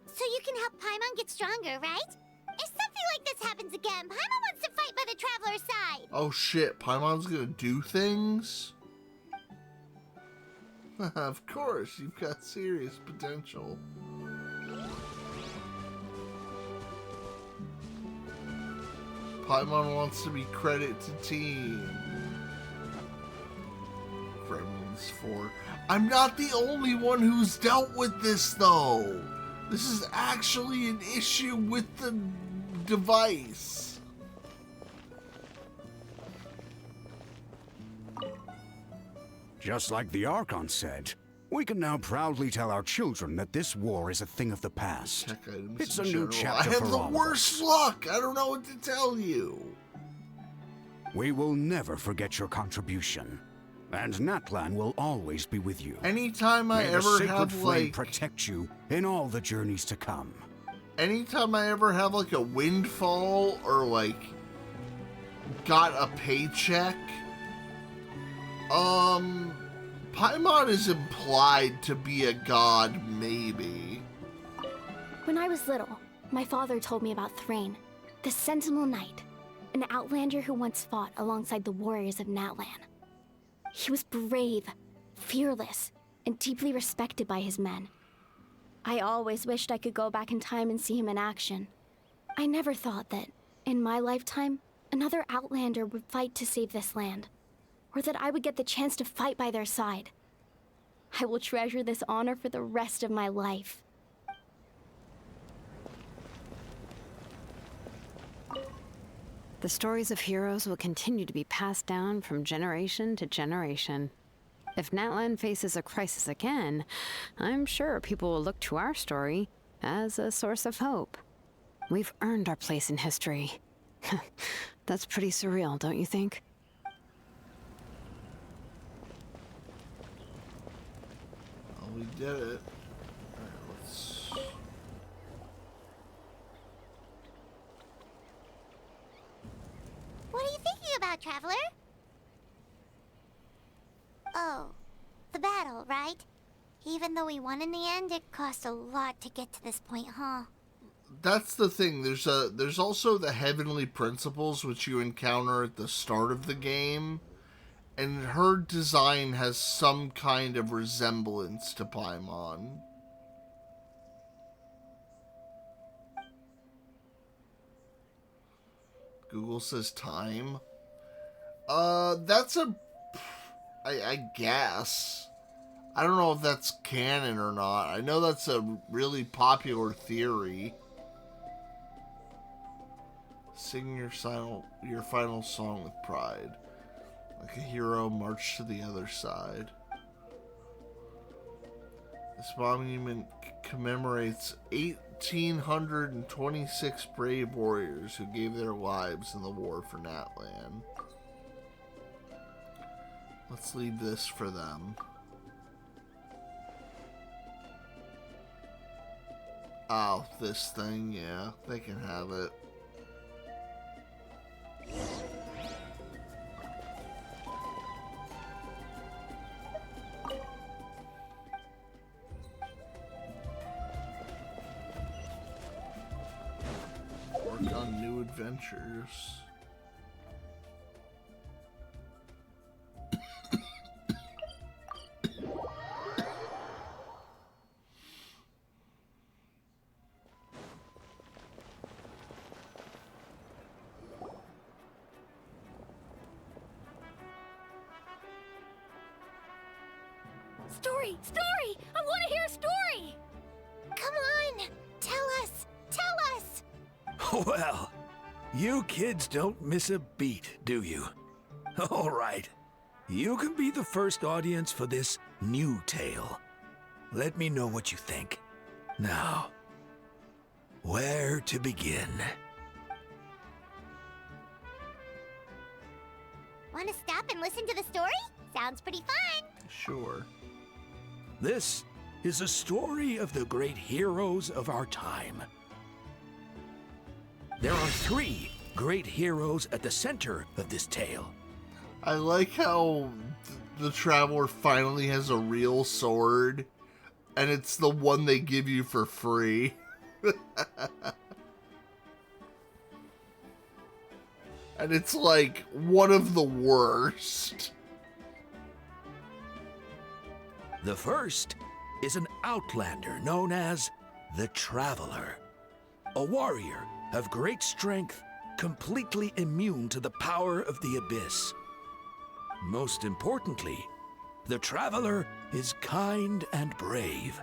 So you can help Paimon get stronger, right? If something like this happens again, Paimon wants to fight by the Traveler's side. Oh shit, Paimon's gonna do things? Of course, you've got serious potential. Paimon wants to be credit to team. Gremlins 4. I'm not the only one who's dealt with this, though. This is actually an issue with the device. Just like the Archon said, we can now proudly tell our children that this war is a thing of the past. It's a new chapter I for have the all of worst us. luck. I don't know what to tell you. We will never forget your contribution, and Natlan will always be with you. Anytime I May ever the sacred have, flame like- protect you in all the journeys to come. Anytime I ever have like a windfall or like got a paycheck, Paimon is implied to be a god, maybe. When I was little, my father told me about Thrain, the Sentinel Knight, an outlander who once fought alongside the warriors of Natlan. He was brave, fearless, and deeply respected by his men. I always wished I could go back in time and see him in action. I never thought that, in my lifetime, another outlander would fight to save this land. or that I would get the chance to fight by their side. I will treasure this honor for the rest of my life. The stories of heroes will continue to be passed down from generation to generation. If Natlan faces a crisis again, I'm sure people will look to our story as a source of hope. We've earned our place in history. That's pretty surreal, don't you think? Well, we did it. Alright, let's... What are you thinking about, Traveler? Oh, the battle, right? Even though we won in the end, it cost a lot to get to this point, huh? That's the thing. There's also the heavenly principles which you encounter at the start of the game, and her design has some kind of resemblance to Paimon. Google says time. That's a... I guess. I don't know if that's canon or not. I know that's a really popular theory. Sing your final song with pride. Like a hero, march to the other side. This monument commemorates 1,826 brave warriors who gave their lives in the war for Natlan. Let's leave this for them. Oh, this thing, yeah, they can have it. Work on new adventures. Story! Story! I want to hear a story! Come on! Tell us! Tell us! Well, you kids don't miss a beat, do you? All right. You can be the first audience for this new tale. Let me know what you think. Now, where to begin? Want to stop and listen to the story? Sounds pretty fun! Sure. This is a story of the great heroes of our time. There are 3 great heroes at the center of this tale. I like how the Traveler finally has a real sword, and it's the one they give you for free. And it's like one of the worst. The first is an outlander known as the Traveler, a warrior of great strength, completely immune to the power of the Abyss. Most importantly, the Traveler is kind and brave,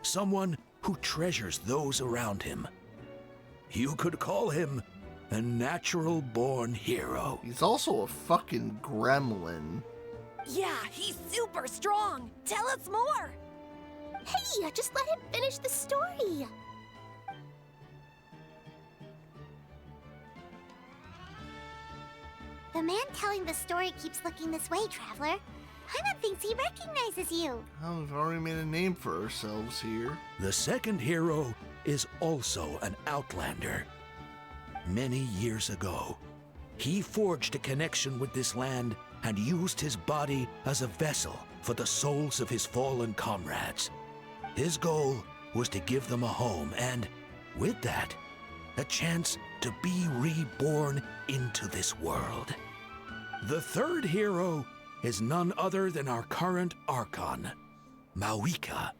someone who treasures those around him. You could call him a natural-born hero. He's also a fucking gremlin. Yeah, he's super strong. Tell us more. Hey, just let him finish the story. The man telling the story keeps looking this way, Traveler. Paimon thinks he recognizes you. Oh, we've already made a name for ourselves here. The second hero is also an outlander. Many years ago, he forged a connection with this land and used his body as a vessel for the souls of his fallen comrades. His goal was to give them a home and, with that, a chance to be reborn into this world. The third hero is none other than our current Archon, Mavuika.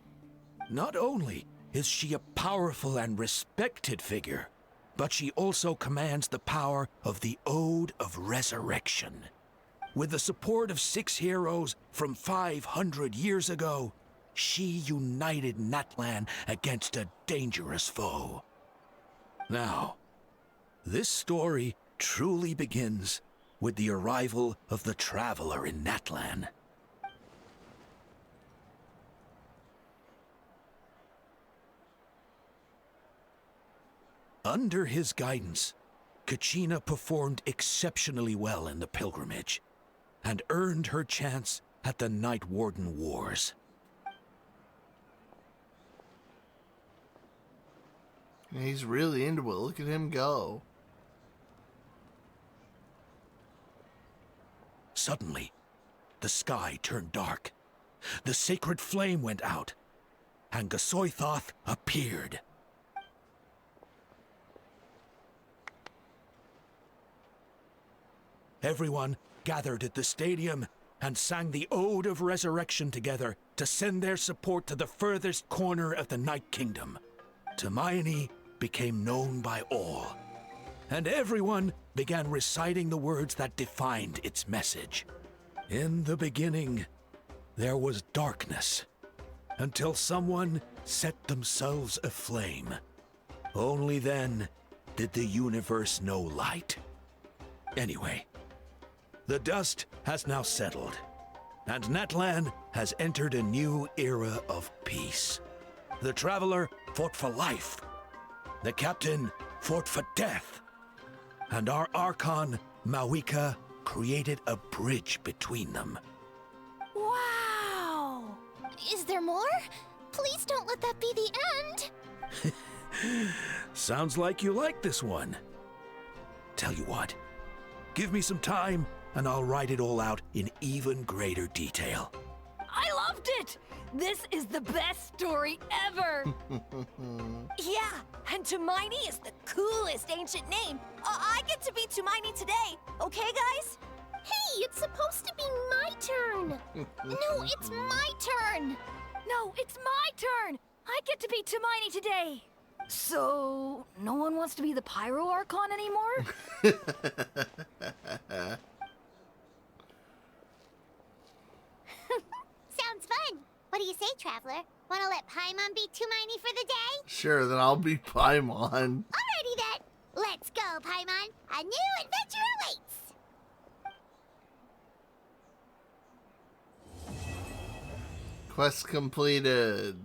Not only is she a powerful and respected figure, but she also commands the power of the Ode of Resurrection. with the support of 6 heroes from 500 years ago, she united Natlan against a dangerous foe. Now, this story truly begins with the arrival of the Traveler in Natlan. Under his guidance, Kachina performed exceptionally well in the pilgrimage and earned her chance at the Night Warden Wars. He's really into it. Look at him go. Suddenly, the sky turned dark. The sacred flame went out, and Gasoithoth appeared. Everyone gathered at the stadium and sang the Ode of Resurrection together to send their support to the furthest corner of the Night Kingdom. Hermione became known by all, and everyone began reciting the words that defined its message. In the beginning, there was darkness, until someone set themselves aflame. Only then did the universe know light. Anyway, the dust has now settled, and Natlan has entered a new era of peace. The Traveler fought for life, the Captain fought for death, and our Archon, Mavuika, created a bridge between them. Wow! Is there more? Please don't let that be the end! Sounds like you like this one. Tell you what, give me some time and I'll write it all out in even greater detail. I loved it! This is the best story ever! Yeah, and Hermione is the coolest ancient name. I get to be Hermione today, okay, guys? Hey, it's supposed to be my turn! No, it's my turn! No, it's my turn! I get to be Hermione today! So, no one wants to be the Pyro Archon anymore? Sounds fun! What do you say, Traveler? Wanna let Paimon be Hermione for the day? Sure, then I'll be Paimon. Alrighty then! Let's go, Paimon! A new adventure awaits! Quest completed.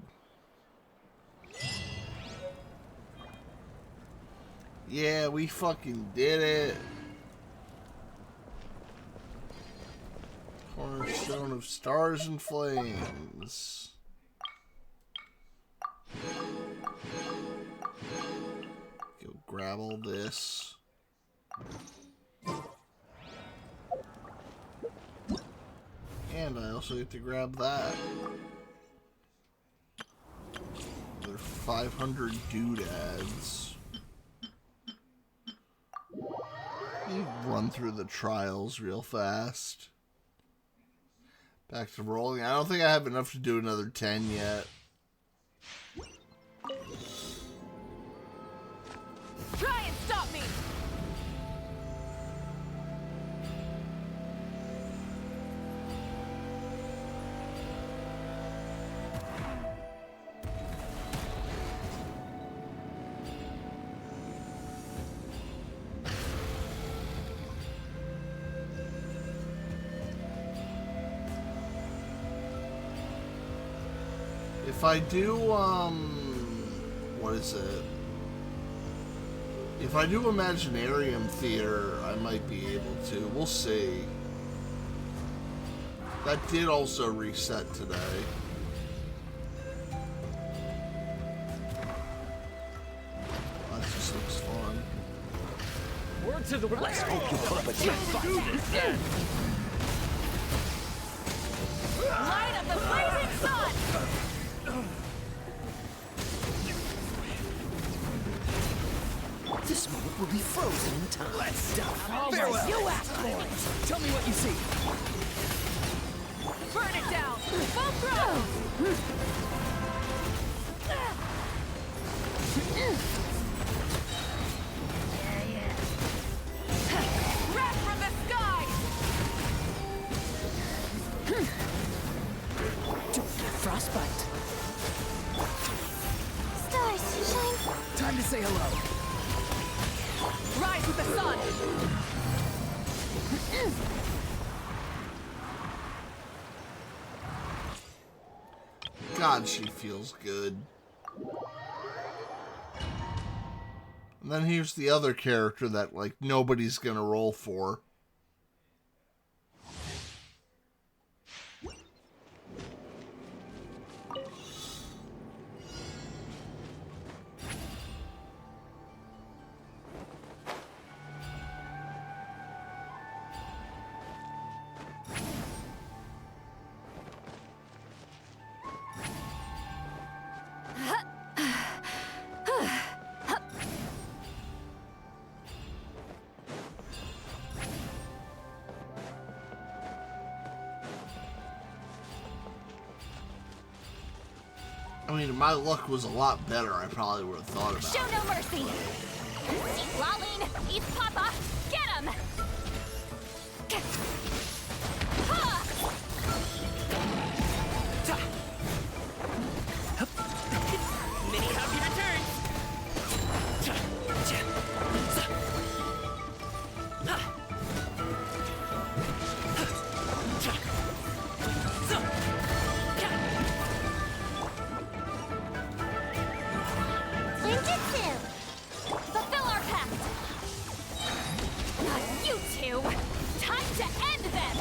Yeah, we fucking did it. Cornerstone of Stars and Flames. Go grab all this. And I also get to grab that. Another 500 doodads. You run through the trials real fast. Back to rolling. I don't think I have enough to do another 10 yet. Try and stop me! If I do, what is it? If I do Imaginarium Theater, I might be able to. We'll see. That did also reset today. That just looks fun. Word to the Let's hope you put up a good fight. Light of the blazing sun! This moment will be frozen in time. Let's stop. Farewell. You asked for it. Tell me what you see. Burn it down! Full throw! Wrath from the sky! with the sun! God, she feels good. And then here's the other character that, like, nobody's gonna roll for. I mean, if my luck was a lot better, I probably would have thought about Show it. no mercy! Laline, East Papa, get him! Many happy returns! Ninjutsu! Fulfill our pact! Not you two! Time to end them!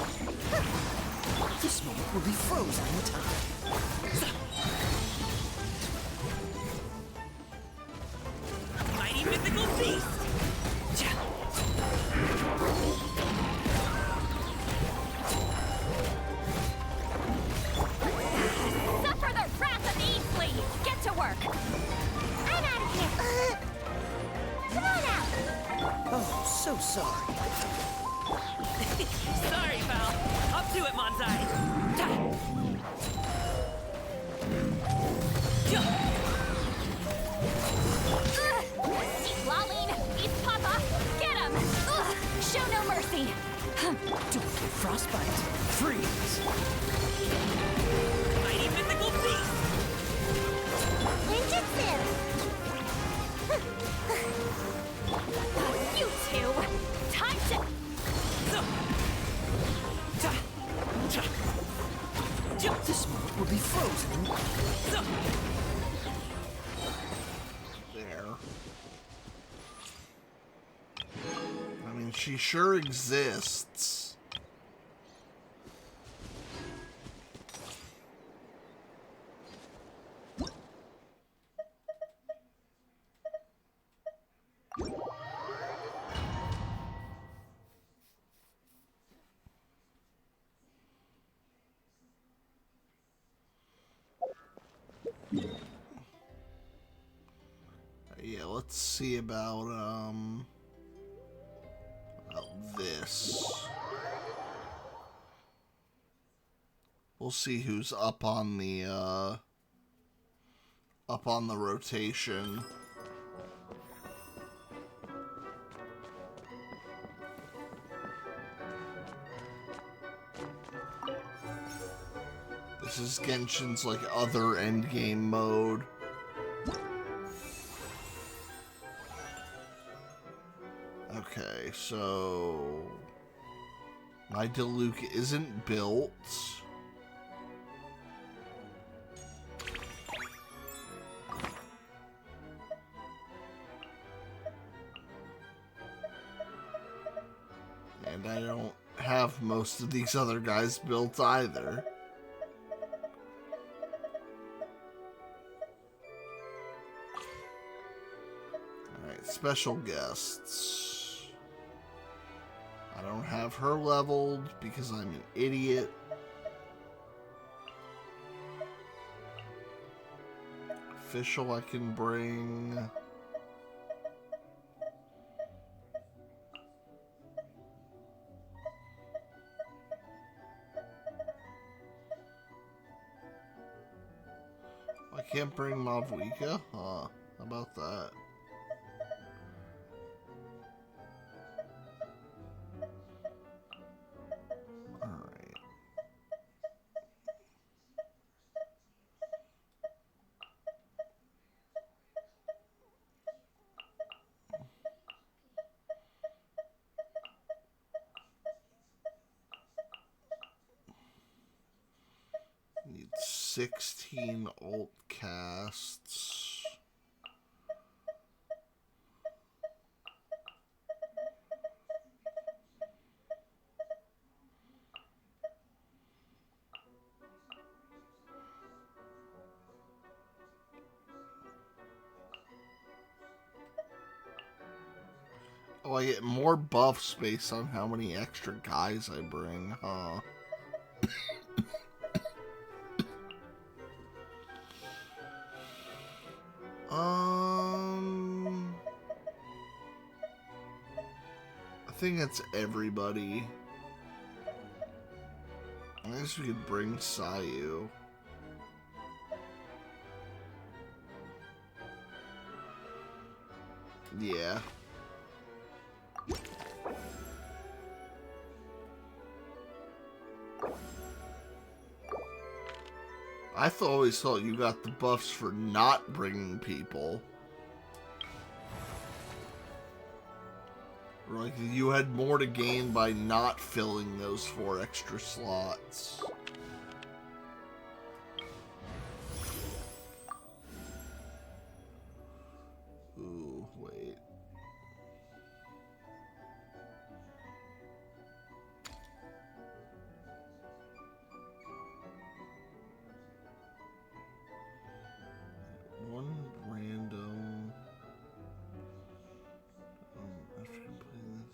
This moment will be frozen in time. Mighty mythical beast! Suffer the wrath of Eastleigh! Get to work! I'm out of here. Come on out. Oh, so sorry. Sorry, pal. Up to it, Monzai. Laline, East Papa, get him! Show no mercy! Duplicate frostbite. Freeze. Mighty mythical beast! Ninjutsu! You two! Time to... This moment will be frozen. There. I mean, she sure exists. Yeah, let's see about this. We'll see who's up on the rotation. This is Genshin's like other endgame mode. Okay, so my Diluc isn't built. And I don't have most of these other guys built either. Alright, special guests. I don't have her leveled because I'm an idiot. Official I can bring. I can't bring Mavuika? Huh, how about that? Alright. 16 alt casts. Oh, I get more buffs based on how many extra guys I bring, huh? I think that's everybody. I guess we could bring Sayu. Yeah. I always thought you got the buffs for not bringing people. Or like you had more to gain by not filling those 4 extra slots. Ooh, wait. One random. After completing this.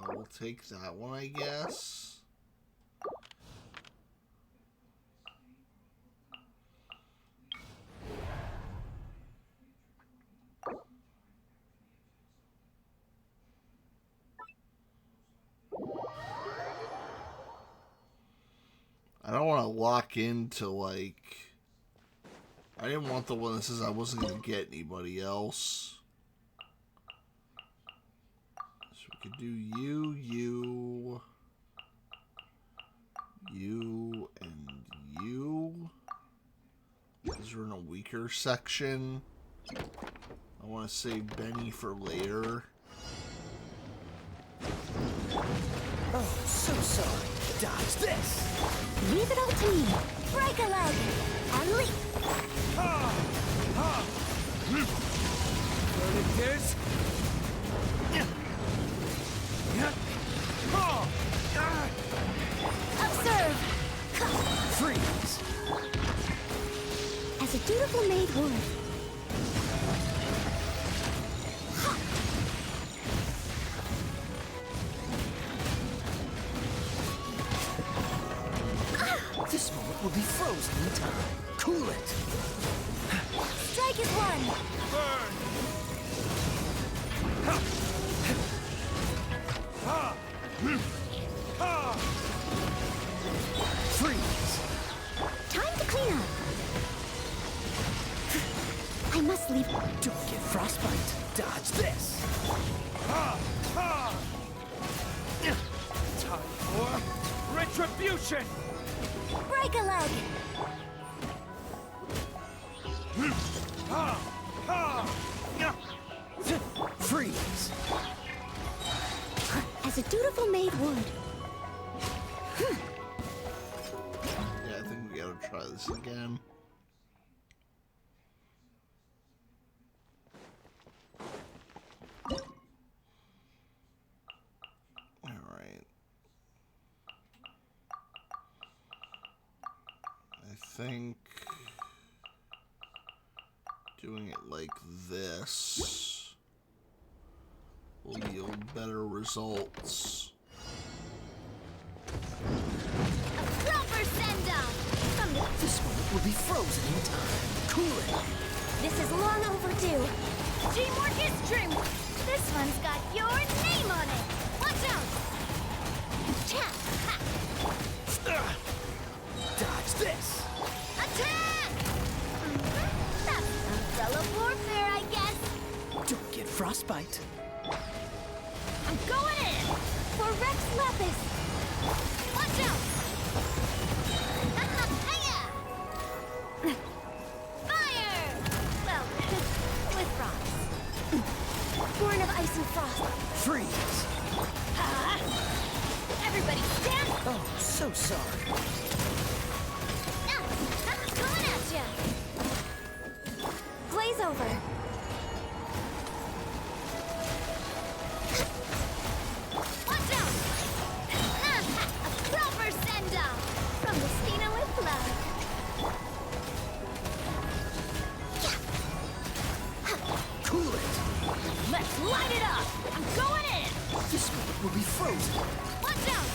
We'll take that one, I guess. I don't want to lock into, like... I didn't want the one that says I wasn't going to get anybody else. So we could do you, and you. Because we're in a weaker section. I want to save Benny for later. Oh, so sorry. Dodge this! Leave it all to me. Break a leg and leap. Learning this? Observe. Freeze! As a dutiful maid would. This moment will be frozen in time. Cool it! Strike is one. Burn! Freeze! Time to clean up. I must leave. Don't get frostbite. Dodge this! Time for retribution! Break a leg. Freeze! As a dutiful maid would. Yeah, I think we gotta try this again. Alright. I think doing it like this will yield better results. Proper send-off. This moment will be frozen in time. Cool it! This is long overdue. Teamwork is dreamwork. This one's got your name on it. Watch out. Tap. Ha. Dodge this! Attack! That's umbrella warfare, I guess. Don't get frostbite. I'm going in for Rex Lapis. Watch out! Hiya! Fire! Well, with rocks. Born of ice and frost. Freeze! Everybody stand! Oh, so sorry. Coming at ya! Glaze over. Watch out! A proper send-off from the Spina with love. Cool it. Let's light it up! I'm going in! This one will be frozen. Watch out!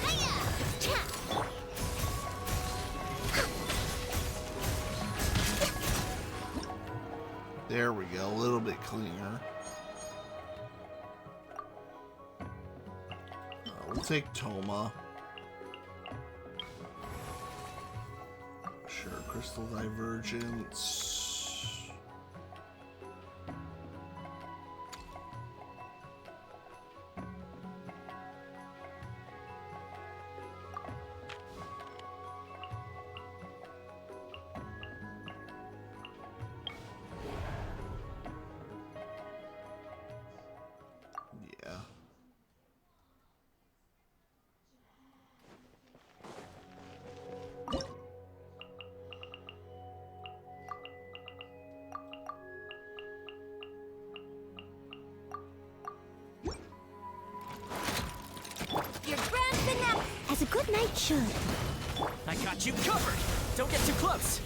Hiya! Cha! There we go, a little bit cleaner. We'll take Toma. Sure, Crystal Divergence. Yeah. Your grand finale, as a good knight should. I got you covered. Don't get too close.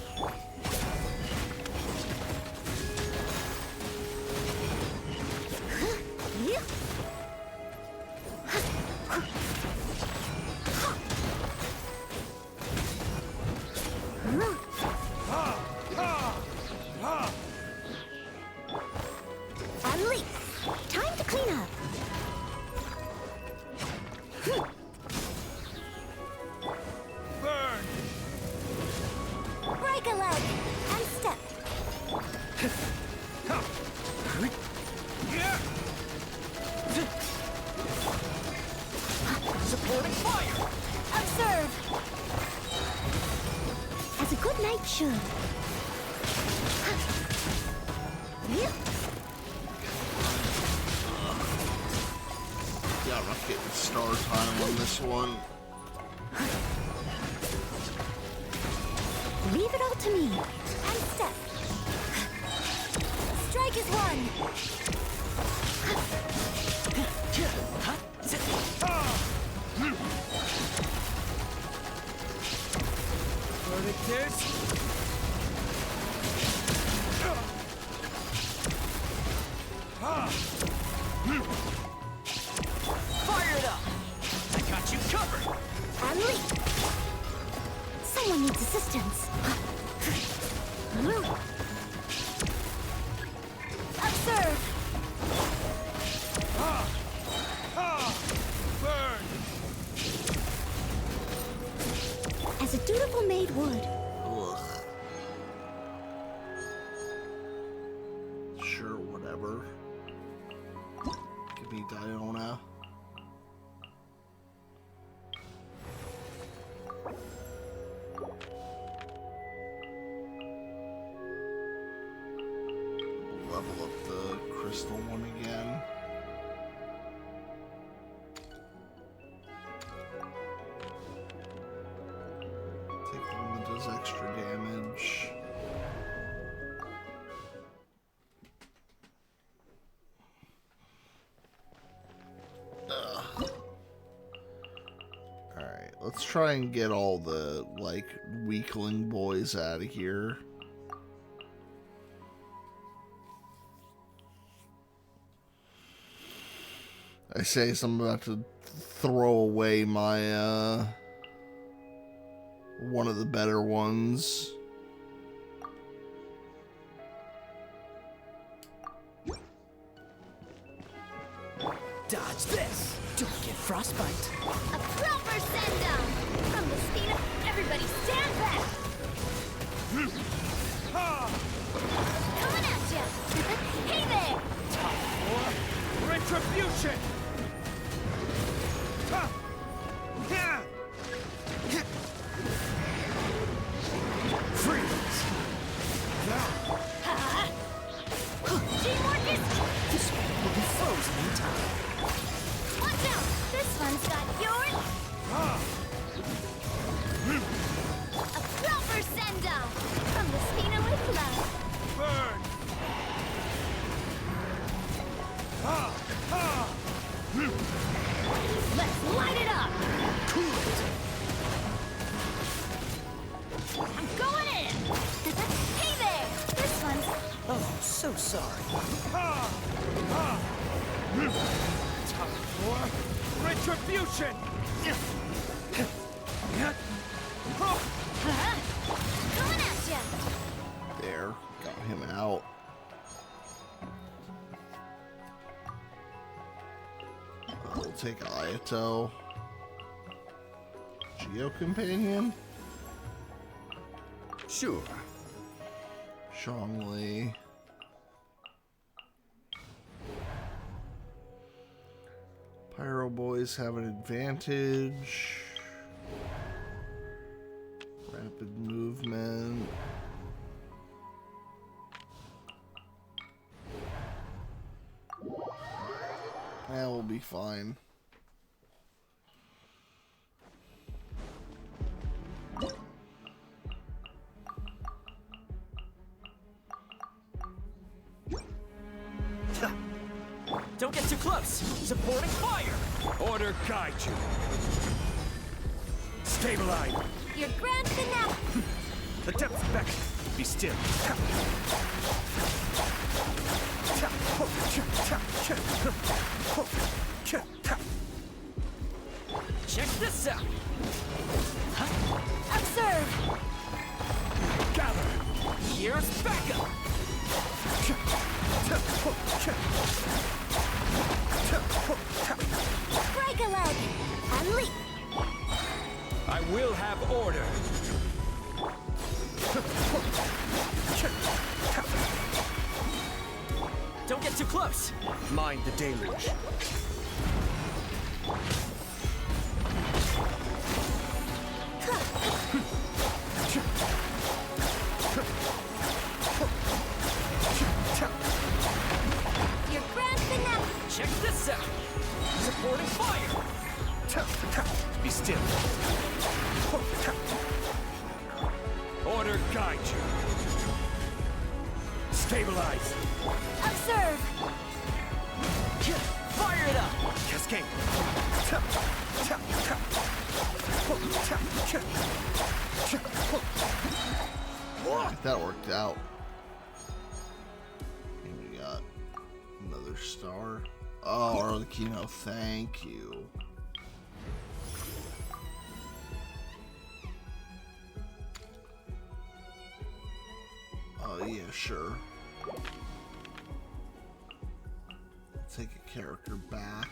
Ali, time to clean up. Burn! Break a leg and step. Supporting fire! Observe. As a good knight should. Yeah, I'm getting star time on this one. Leave it all to me. And step. Strike is one. Fire it up! I got you covered! Ali! Someone needs assistance. Observe! Burn! As a dutiful maid would. Ugh. Sure, whatever. Give me Diona. Level up the crystal one again. Take the one that does extra damage. Alright, let's try and get all the, like, weakling boys out of here. I say so I'm about to throw away my, one of the better ones. Dodge this! Don't get frostbite. A proper send-down! From the Spina, everybody stand back! Coming at ya! Hey there! Top 4, retribution! Freeze! Teamwork is... This one will be frozen in time. Watch out! This one's got your So sorry. Time for retribution! Coming at ya! There, got him out. We'll take Ayato. Geo Companion? Sure. Zhongli. Pyro Boys have an advantage. Rapid movement. That will be fine. Don't get too close! Supporting fire! Order guide you. Stabilize. Your grand finale! The depths beckon. Be still. Check this out! Observe! Gather. Here's backup! Break a leg! And leap! I will have order. Don't get too close! Mind the deluge. Your grand finale! Check this out! Supporting fire! Be still. Order guide you. Stabilize. Observe! Fire it up! Cascade. That worked out. And we got another star. Oh, Arlecchino, thank you. Oh, yeah, sure. Take a character back.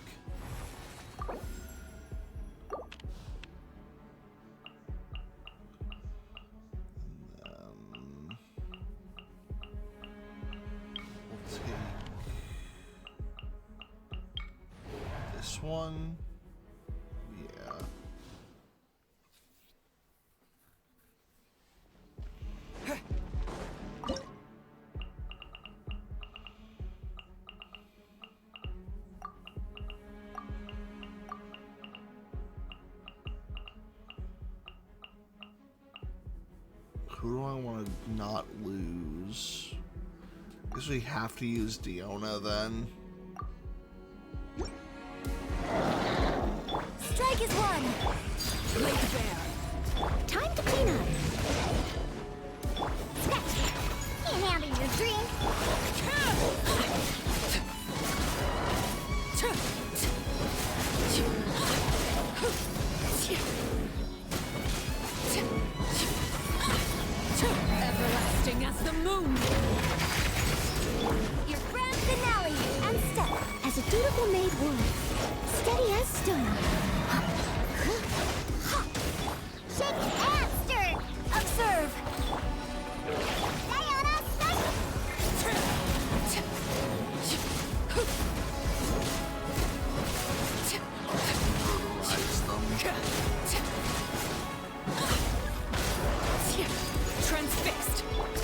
We'll take this one. Yeah. Who do I want to not lose? I guess we have to use Diona then. Strike is one! Lay the bear! Time to clean up! Snatch! Can't handle your drink! Everlasting as the moon! Your grand finale! And step as a dutiful maid would. Steady as stone. Shake and stir! Observe! Diana, Transfixed!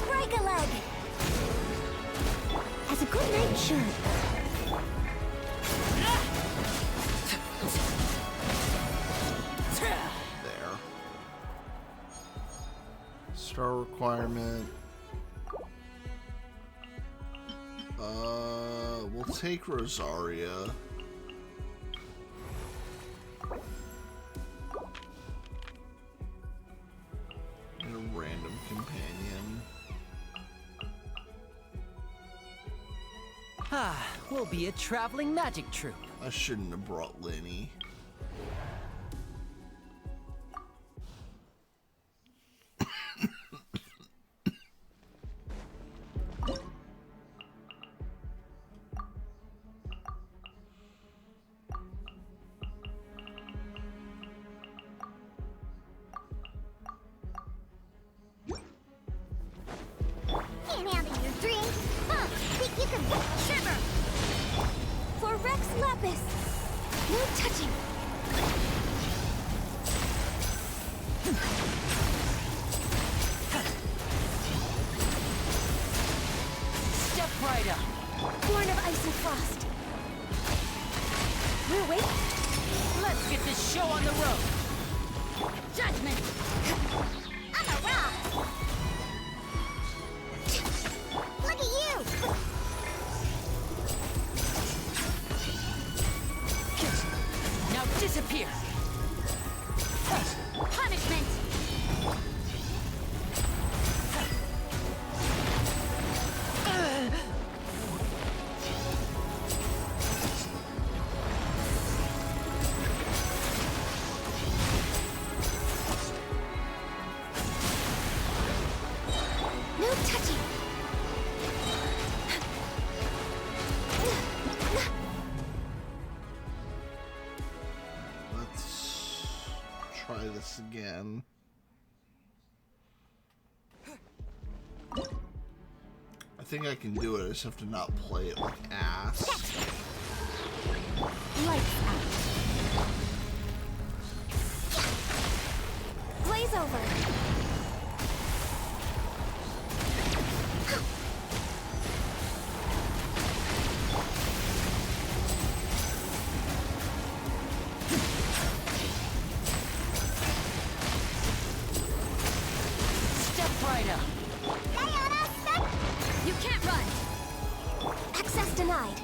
break a leg! As a good night shirt. There. Star requirement. We'll take Rosaria. And a random companion. Ah, we'll be a traveling magic troupe. I shouldn't have brought Lenny. Can't handle your dream. Huh, think you can shiver. For Rex Lapis. No touching. Step right up. Born of ice and frost. We're waiting. Let's get this show on the road. Judgment. I'm a rock. Look at you. Now disappear. Punishment. No touching. Let's try this again. I think I can do it. I just have to not play it like ass. Lights out. Blaze over. Step right up. You can't run. Access denied.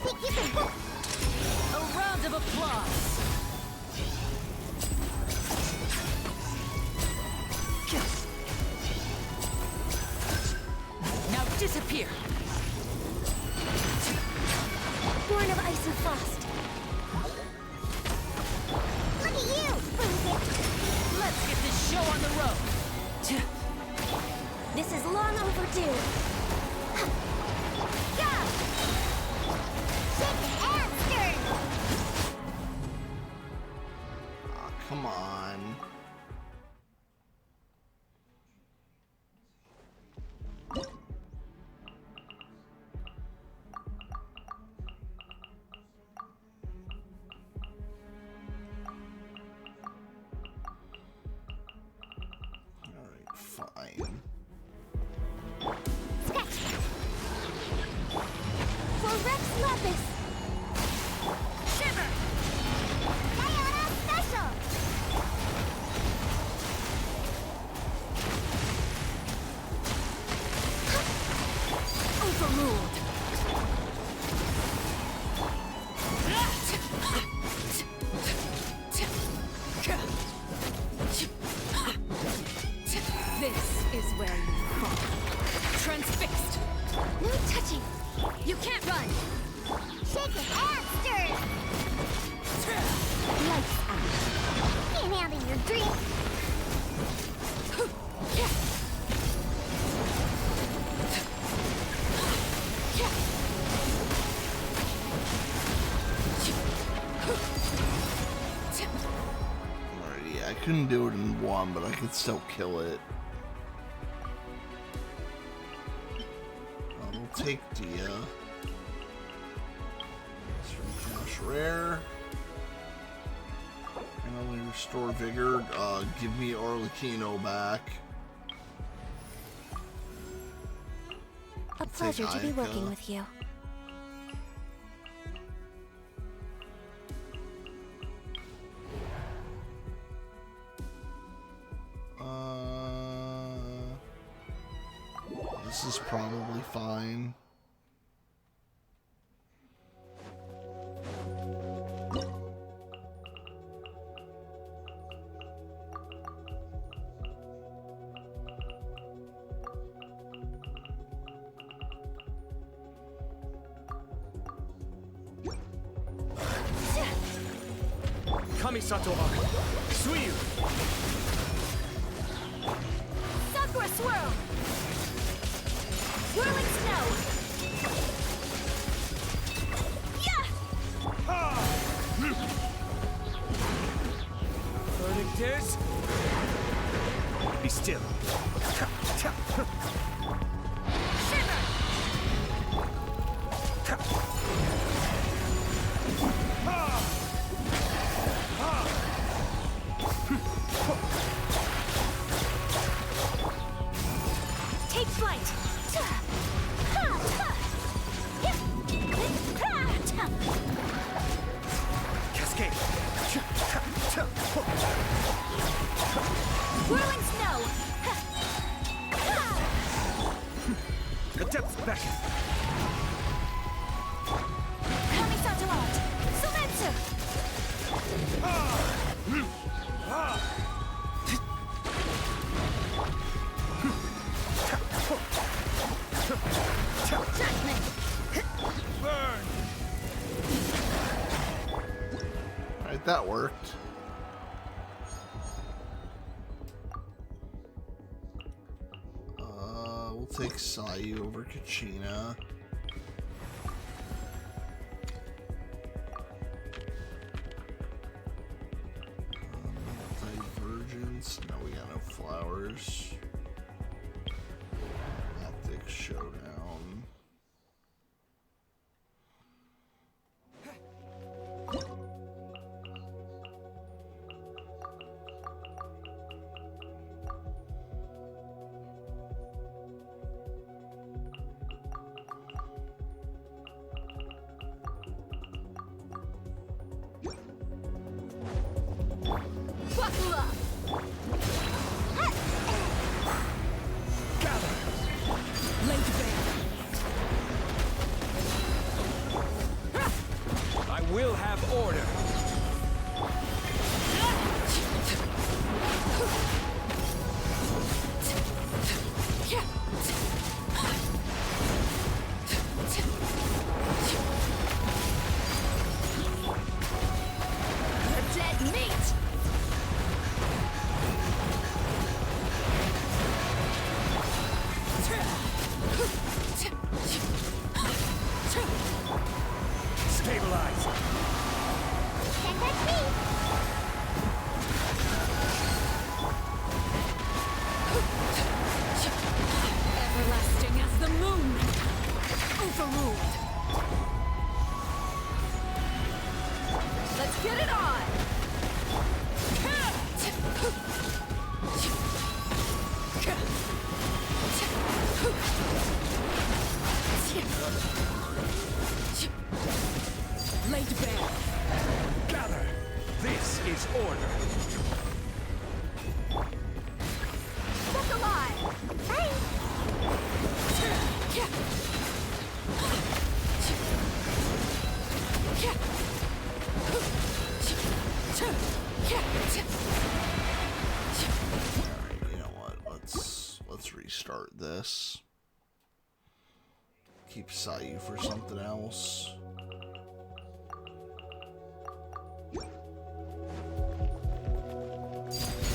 Think you can. A round of applause. Now disappear. Born of ice and frost. Look at you. Let's get this show on the road. This is long overdue. Go! Shaken and stirred. Ah, come on. Alright, fine. For Rex Lapis. Shiver. Diana Special. Overruled. This is where you fall. Transfixed. No touching. You can't run. Shaken and stirred. Lights out. Can't handle your dream. Alrighty, I couldn't do it in one, but I could still kill it. We'll take Dia. That's from Cash Rare. And only restore vigor. Give me Arlecchino back. A pleasure to be working with you. This is probably fine. Kamisato Arc. Suiyu. Sakura Swirl! Whirling Snow! Yeah! Verdict is... Be still. Shimmer! Take flight! Cascade. Whirling Snow! Adept's back. Kamisato Art! Sumetsu! Burn! Alright, that worked. We'll take Sayu over Kachina. Divergence. No, we got no flowers. Galactic Showdown. Buckle up! Gather! Lay to bear! I will have order! Dead meat! Stabilize! Can't touch me! Everlasting as the moon! Overruled! Let's get it on! Lay to bear! Gather! This is order! Look alive! Bye! You know what? Let's restart this. Keep Sayu for something else.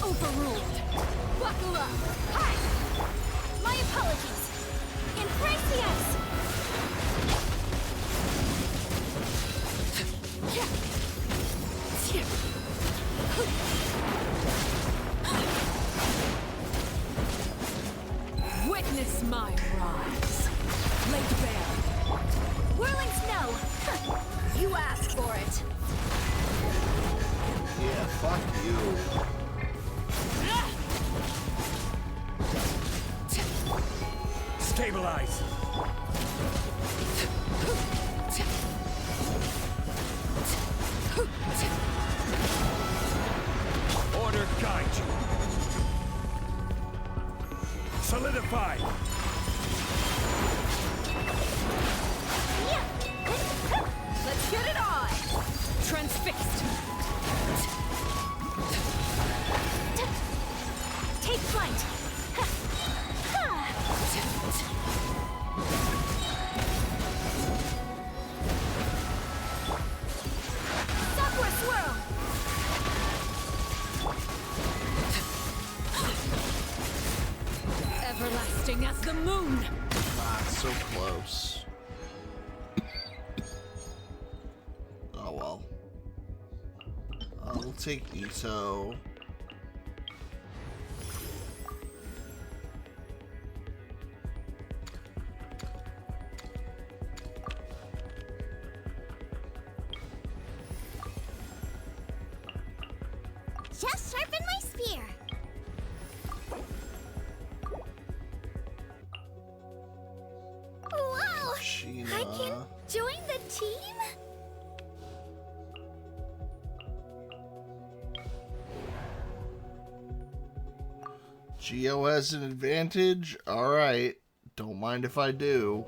Overruled! Buckle up! Hi! My apologies! Embrace the ice! Witness my rise! Laid bare! Whirling snow! You asked for it! Yeah, fuck you. Stabilize! Order guide you! Solidify! Let's get it on! Transfixed! Take flight! close. Oh well. We'll take Ito. Just sharpen my spear. Wow! Sheena. I can join the team? Geo has an advantage? Alright. Don't mind if I do.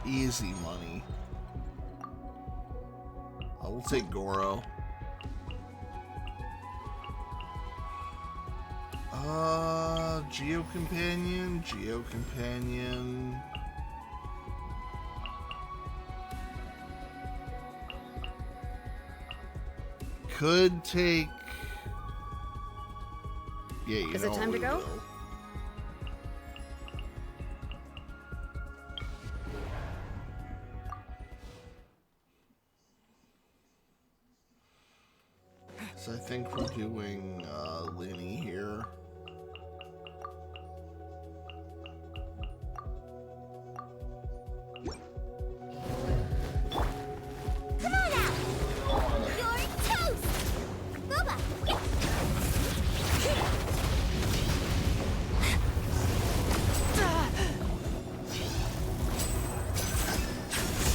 Easy money. I will take Goro. Geo Companion, Geo Companion. Could take. Yeah, you Is know it time to we go? will. So I think we're doing Linny here. Come on out! You're toast! Booba!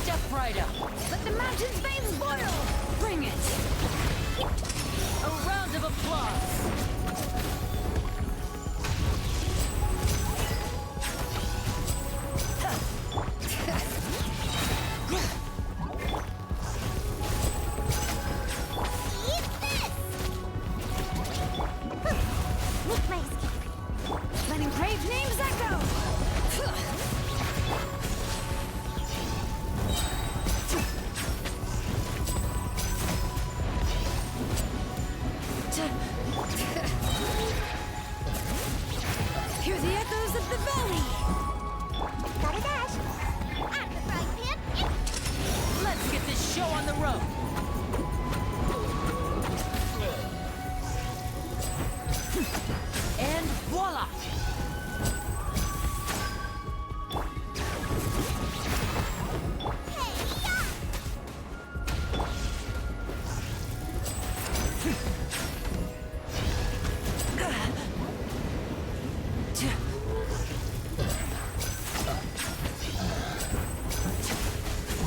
Step right up. Let the mountain's veins boil! Bring it. A round of applause. With my escape. Letting brave names echo! Hear the echoes of the valley! Gotta dash. At the frying pan. Let's get this show on the road. And voila!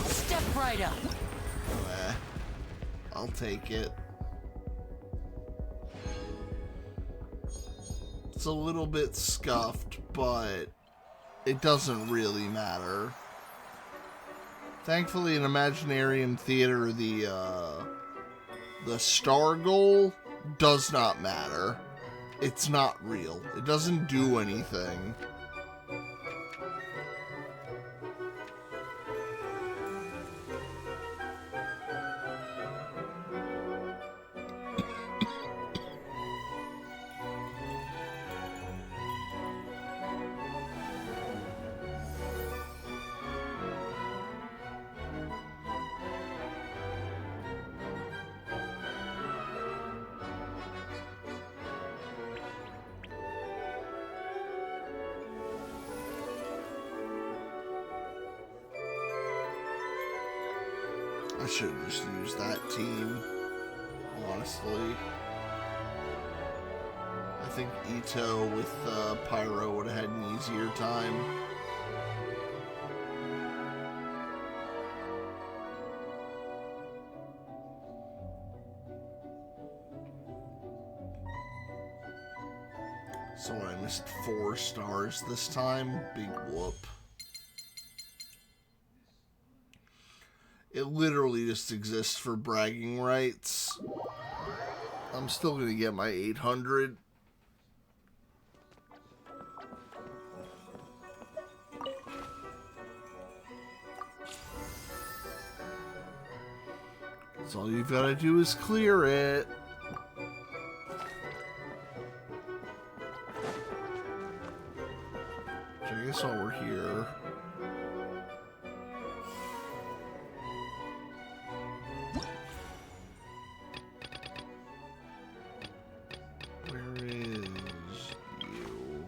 Step right up. I'll take it. It's a little bit scuffed, but it doesn't really matter. Thankfully, in Imaginarium Theater, the star goal does not matter. It's not real. It doesn't do anything. I should have just used that team, honestly. I think Ito with Pyro would have had an easier time. So I missed 4 stars this time. Big whoop. It literally just exists for bragging rights. I'm still gonna get my 800. So all you've got to do is clear it. Which I guess while we're here. Where is you?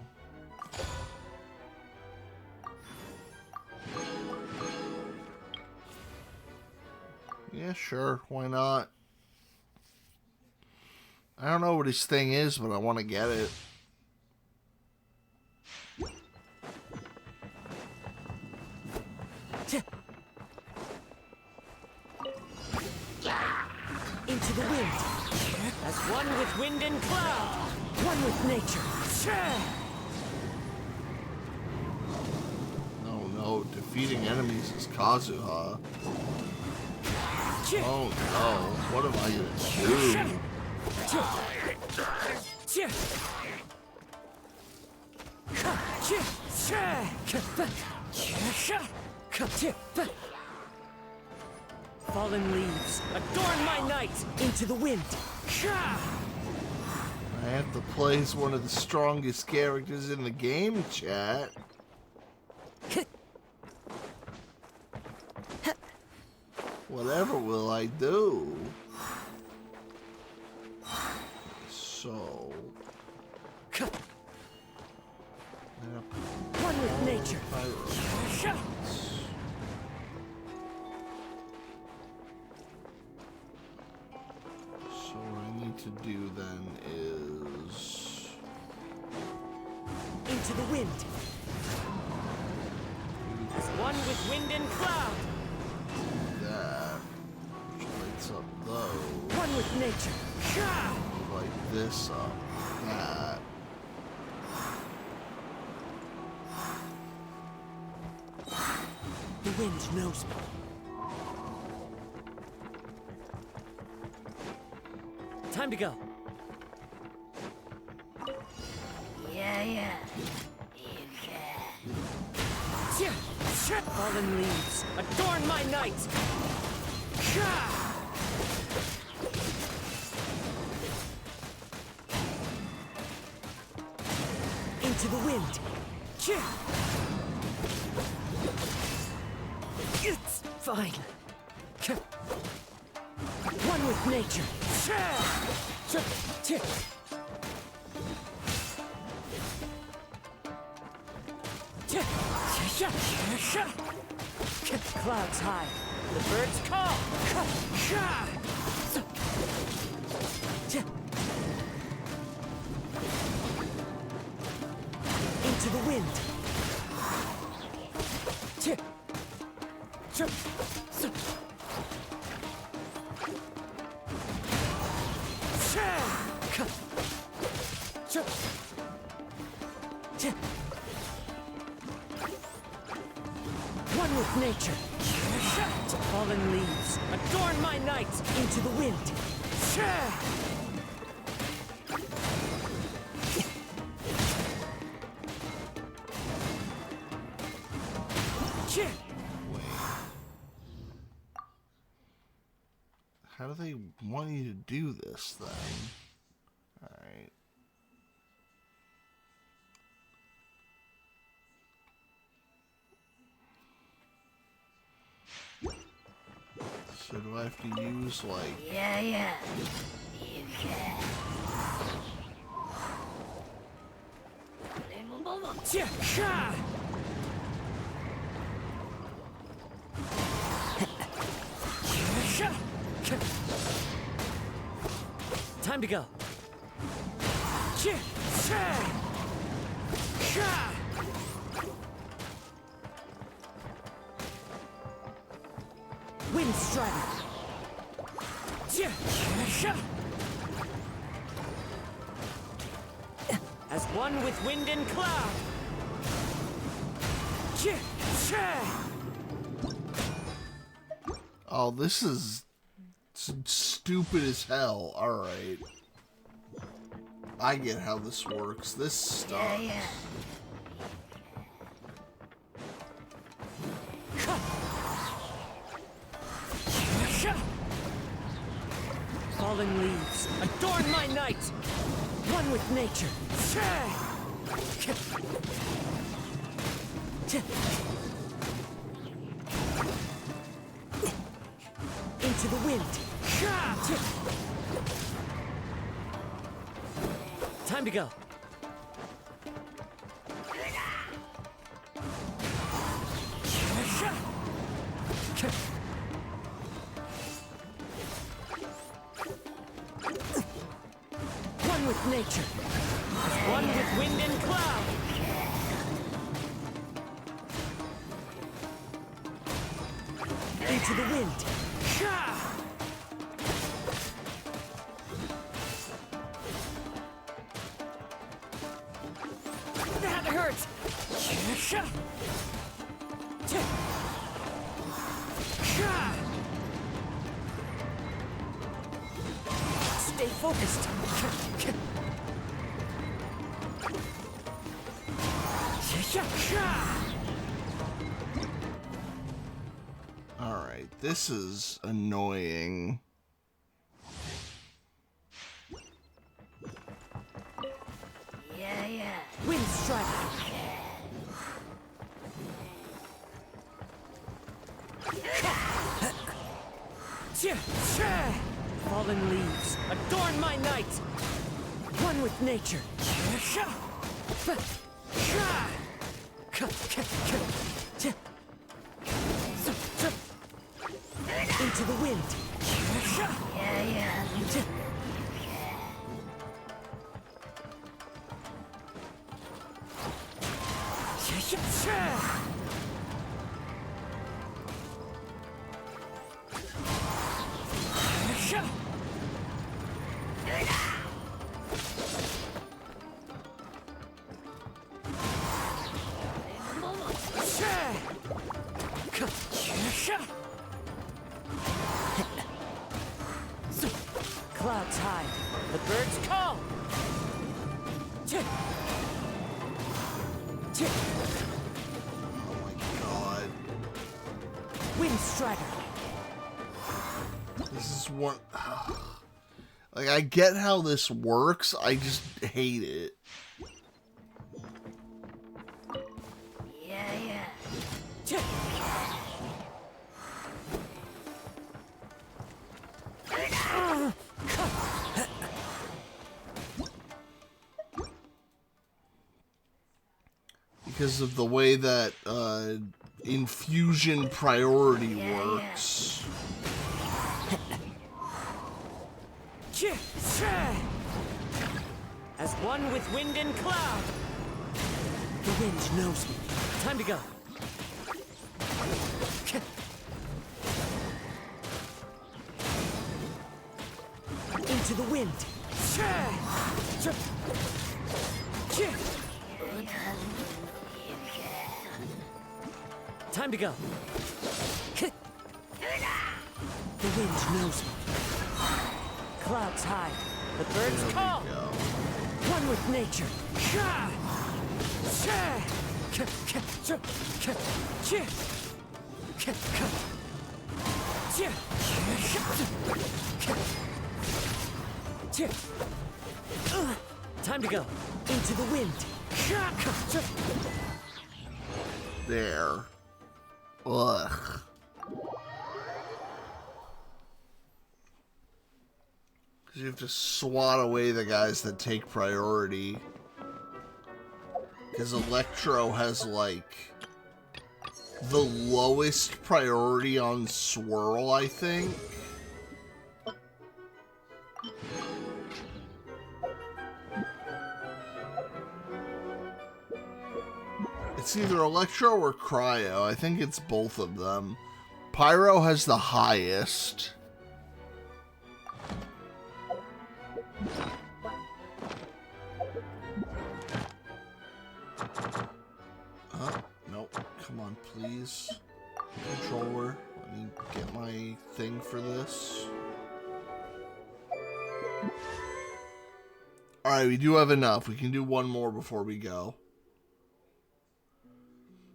Yeah, sure. Why not? I don't know what his thing is, but I want to get it. Into the wind. As one with wind and cloud. One with nature. No. Defeating enemies is Kazuha. Oh no. What am I going to do? Fallen leaves, adorn my night. Into the wind. I have to play as one of the strongest characters in the game, chat. Whatever will I do? So... One with nature. So what I need to do then is... Into the wind. As one with wind and cloud. That. Which lights up those. One with nature. Light this up. That. The wind knows me. Time to go. Yeah. Fallen leaves, adorn my night. Into the wind. It's fine. One with nature. Clouds high. The birds call. Into the wind. One with nature. Fallen leaves, adorn my night. Into the wind. How do they want you to do this then? Alright. So do I have to use like... Yeah. You can. Time to go. Wind Strider. As one with wind and cloud. Oh, this is stupid as hell. Alright. I get how this works. This stuff. Fallen leaves, adorn my night! One with nature. Into the wind. Time to go. One with nature. One with wind and cloud. Into the wind. That hurts. Stay focused. Alright, this is annoying. Wind Strider. Fallen leaves, adorn my night. One with nature. Into the wind. Clouds high, the birds call. Oh my god. Wind Strider. This is one. Like, I get how this works, I just hate it. Because of the way that infusion priority works. As one with wind and cloud. The wind knows me. Time to go. Into the wind. Time to go. The wind knows me. Clouds high. The birds call. One with nature. Time to go. Into the wind. There. Ugh. Because you have to swat away the guys that take priority. Because Electro has, like, the lowest priority on Swirl, I think. It's either Electro or Cryo. I think it's both of them. Pyro has the highest. Nope. Come on, please. Controller. Let me get my thing for this. Alright, we do have enough. We can do one more before we go.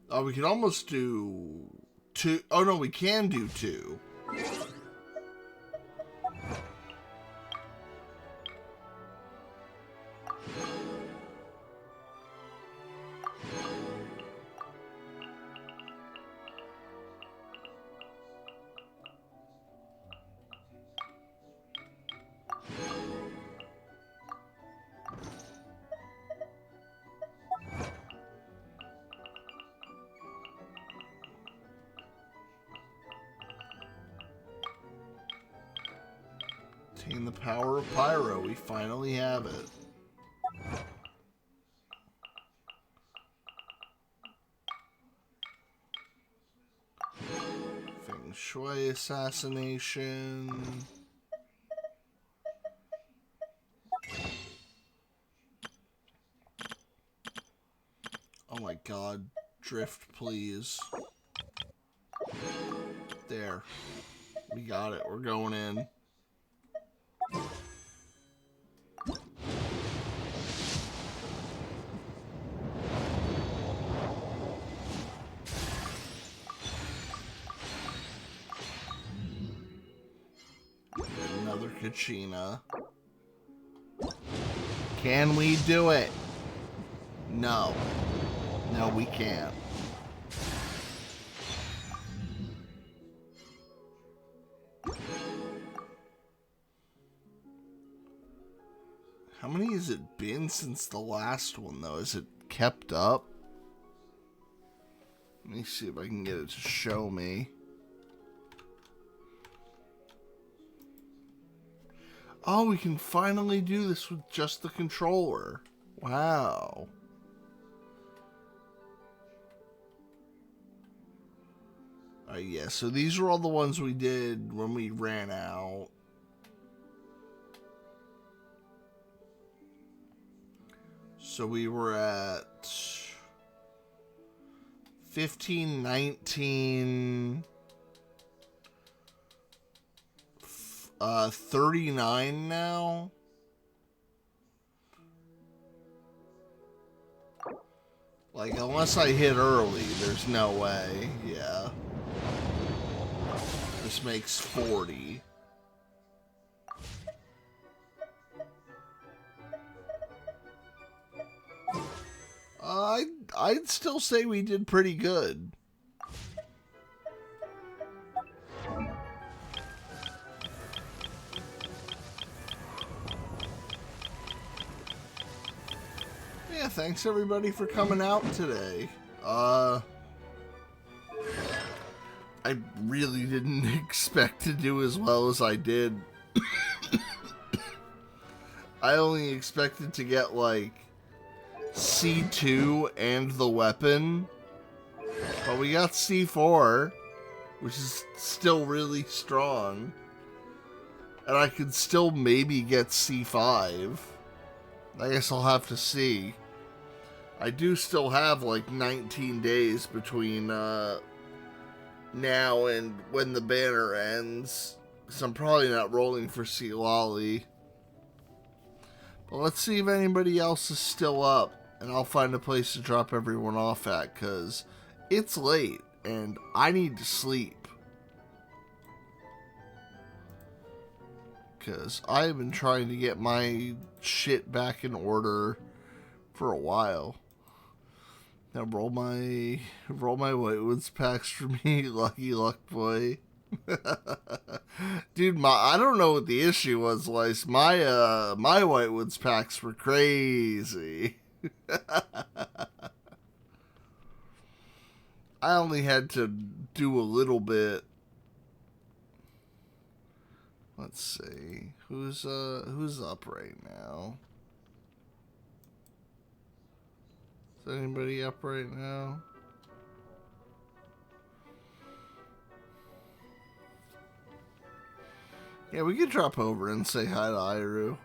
Oh, we can almost do two. Oh, no, we can do two. Obtain the power of Pyro. We finally have it. Feng Shui assassination. Oh my god. Drift, please. There. We got it. We're going in. Another Kachina. Can we do it? No. No, we can't. How many has it been since the last one, though? Is it kept up? Let me see if I can get it to show me. Oh, we can finally do this with just the controller. Wow. Yeah, so these are all the ones we did when we ran out. So we were at 15, 19, 39 now. Like, unless I hit early, there's no way. Yeah. This makes 40. I'd still say we did pretty good. Yeah, thanks everybody for coming out today. I really didn't expect to do as well as I did. I only expected to get like C2 and the weapon, but we got C4, which is still really strong, and I could still maybe get C5. I guess I'll have to see. I do still have like 19 days between now and when the banner ends, so I'm probably not rolling for C Lolly. But let's see if anybody else is still up, and I'll find a place to drop everyone off at, because it's late, and I need to sleep. Because I've been trying to get my shit back in order for a while. Now roll my Whitewoods packs for me, Lucky Luck Boy. Dude, I don't know what the issue was, Lice. My Whitewoods packs were crazy. I only had to do a little bit. Let's see. Who's up right now? Is anybody up right now? Yeah, we could drop over and say hi to Iru.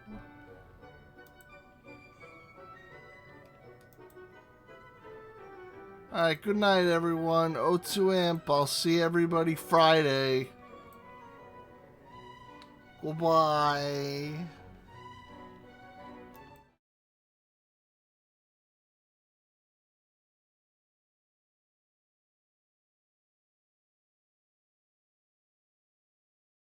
Alright, good night, everyone. Otsuamp, I'll see everybody Friday. Goodbye.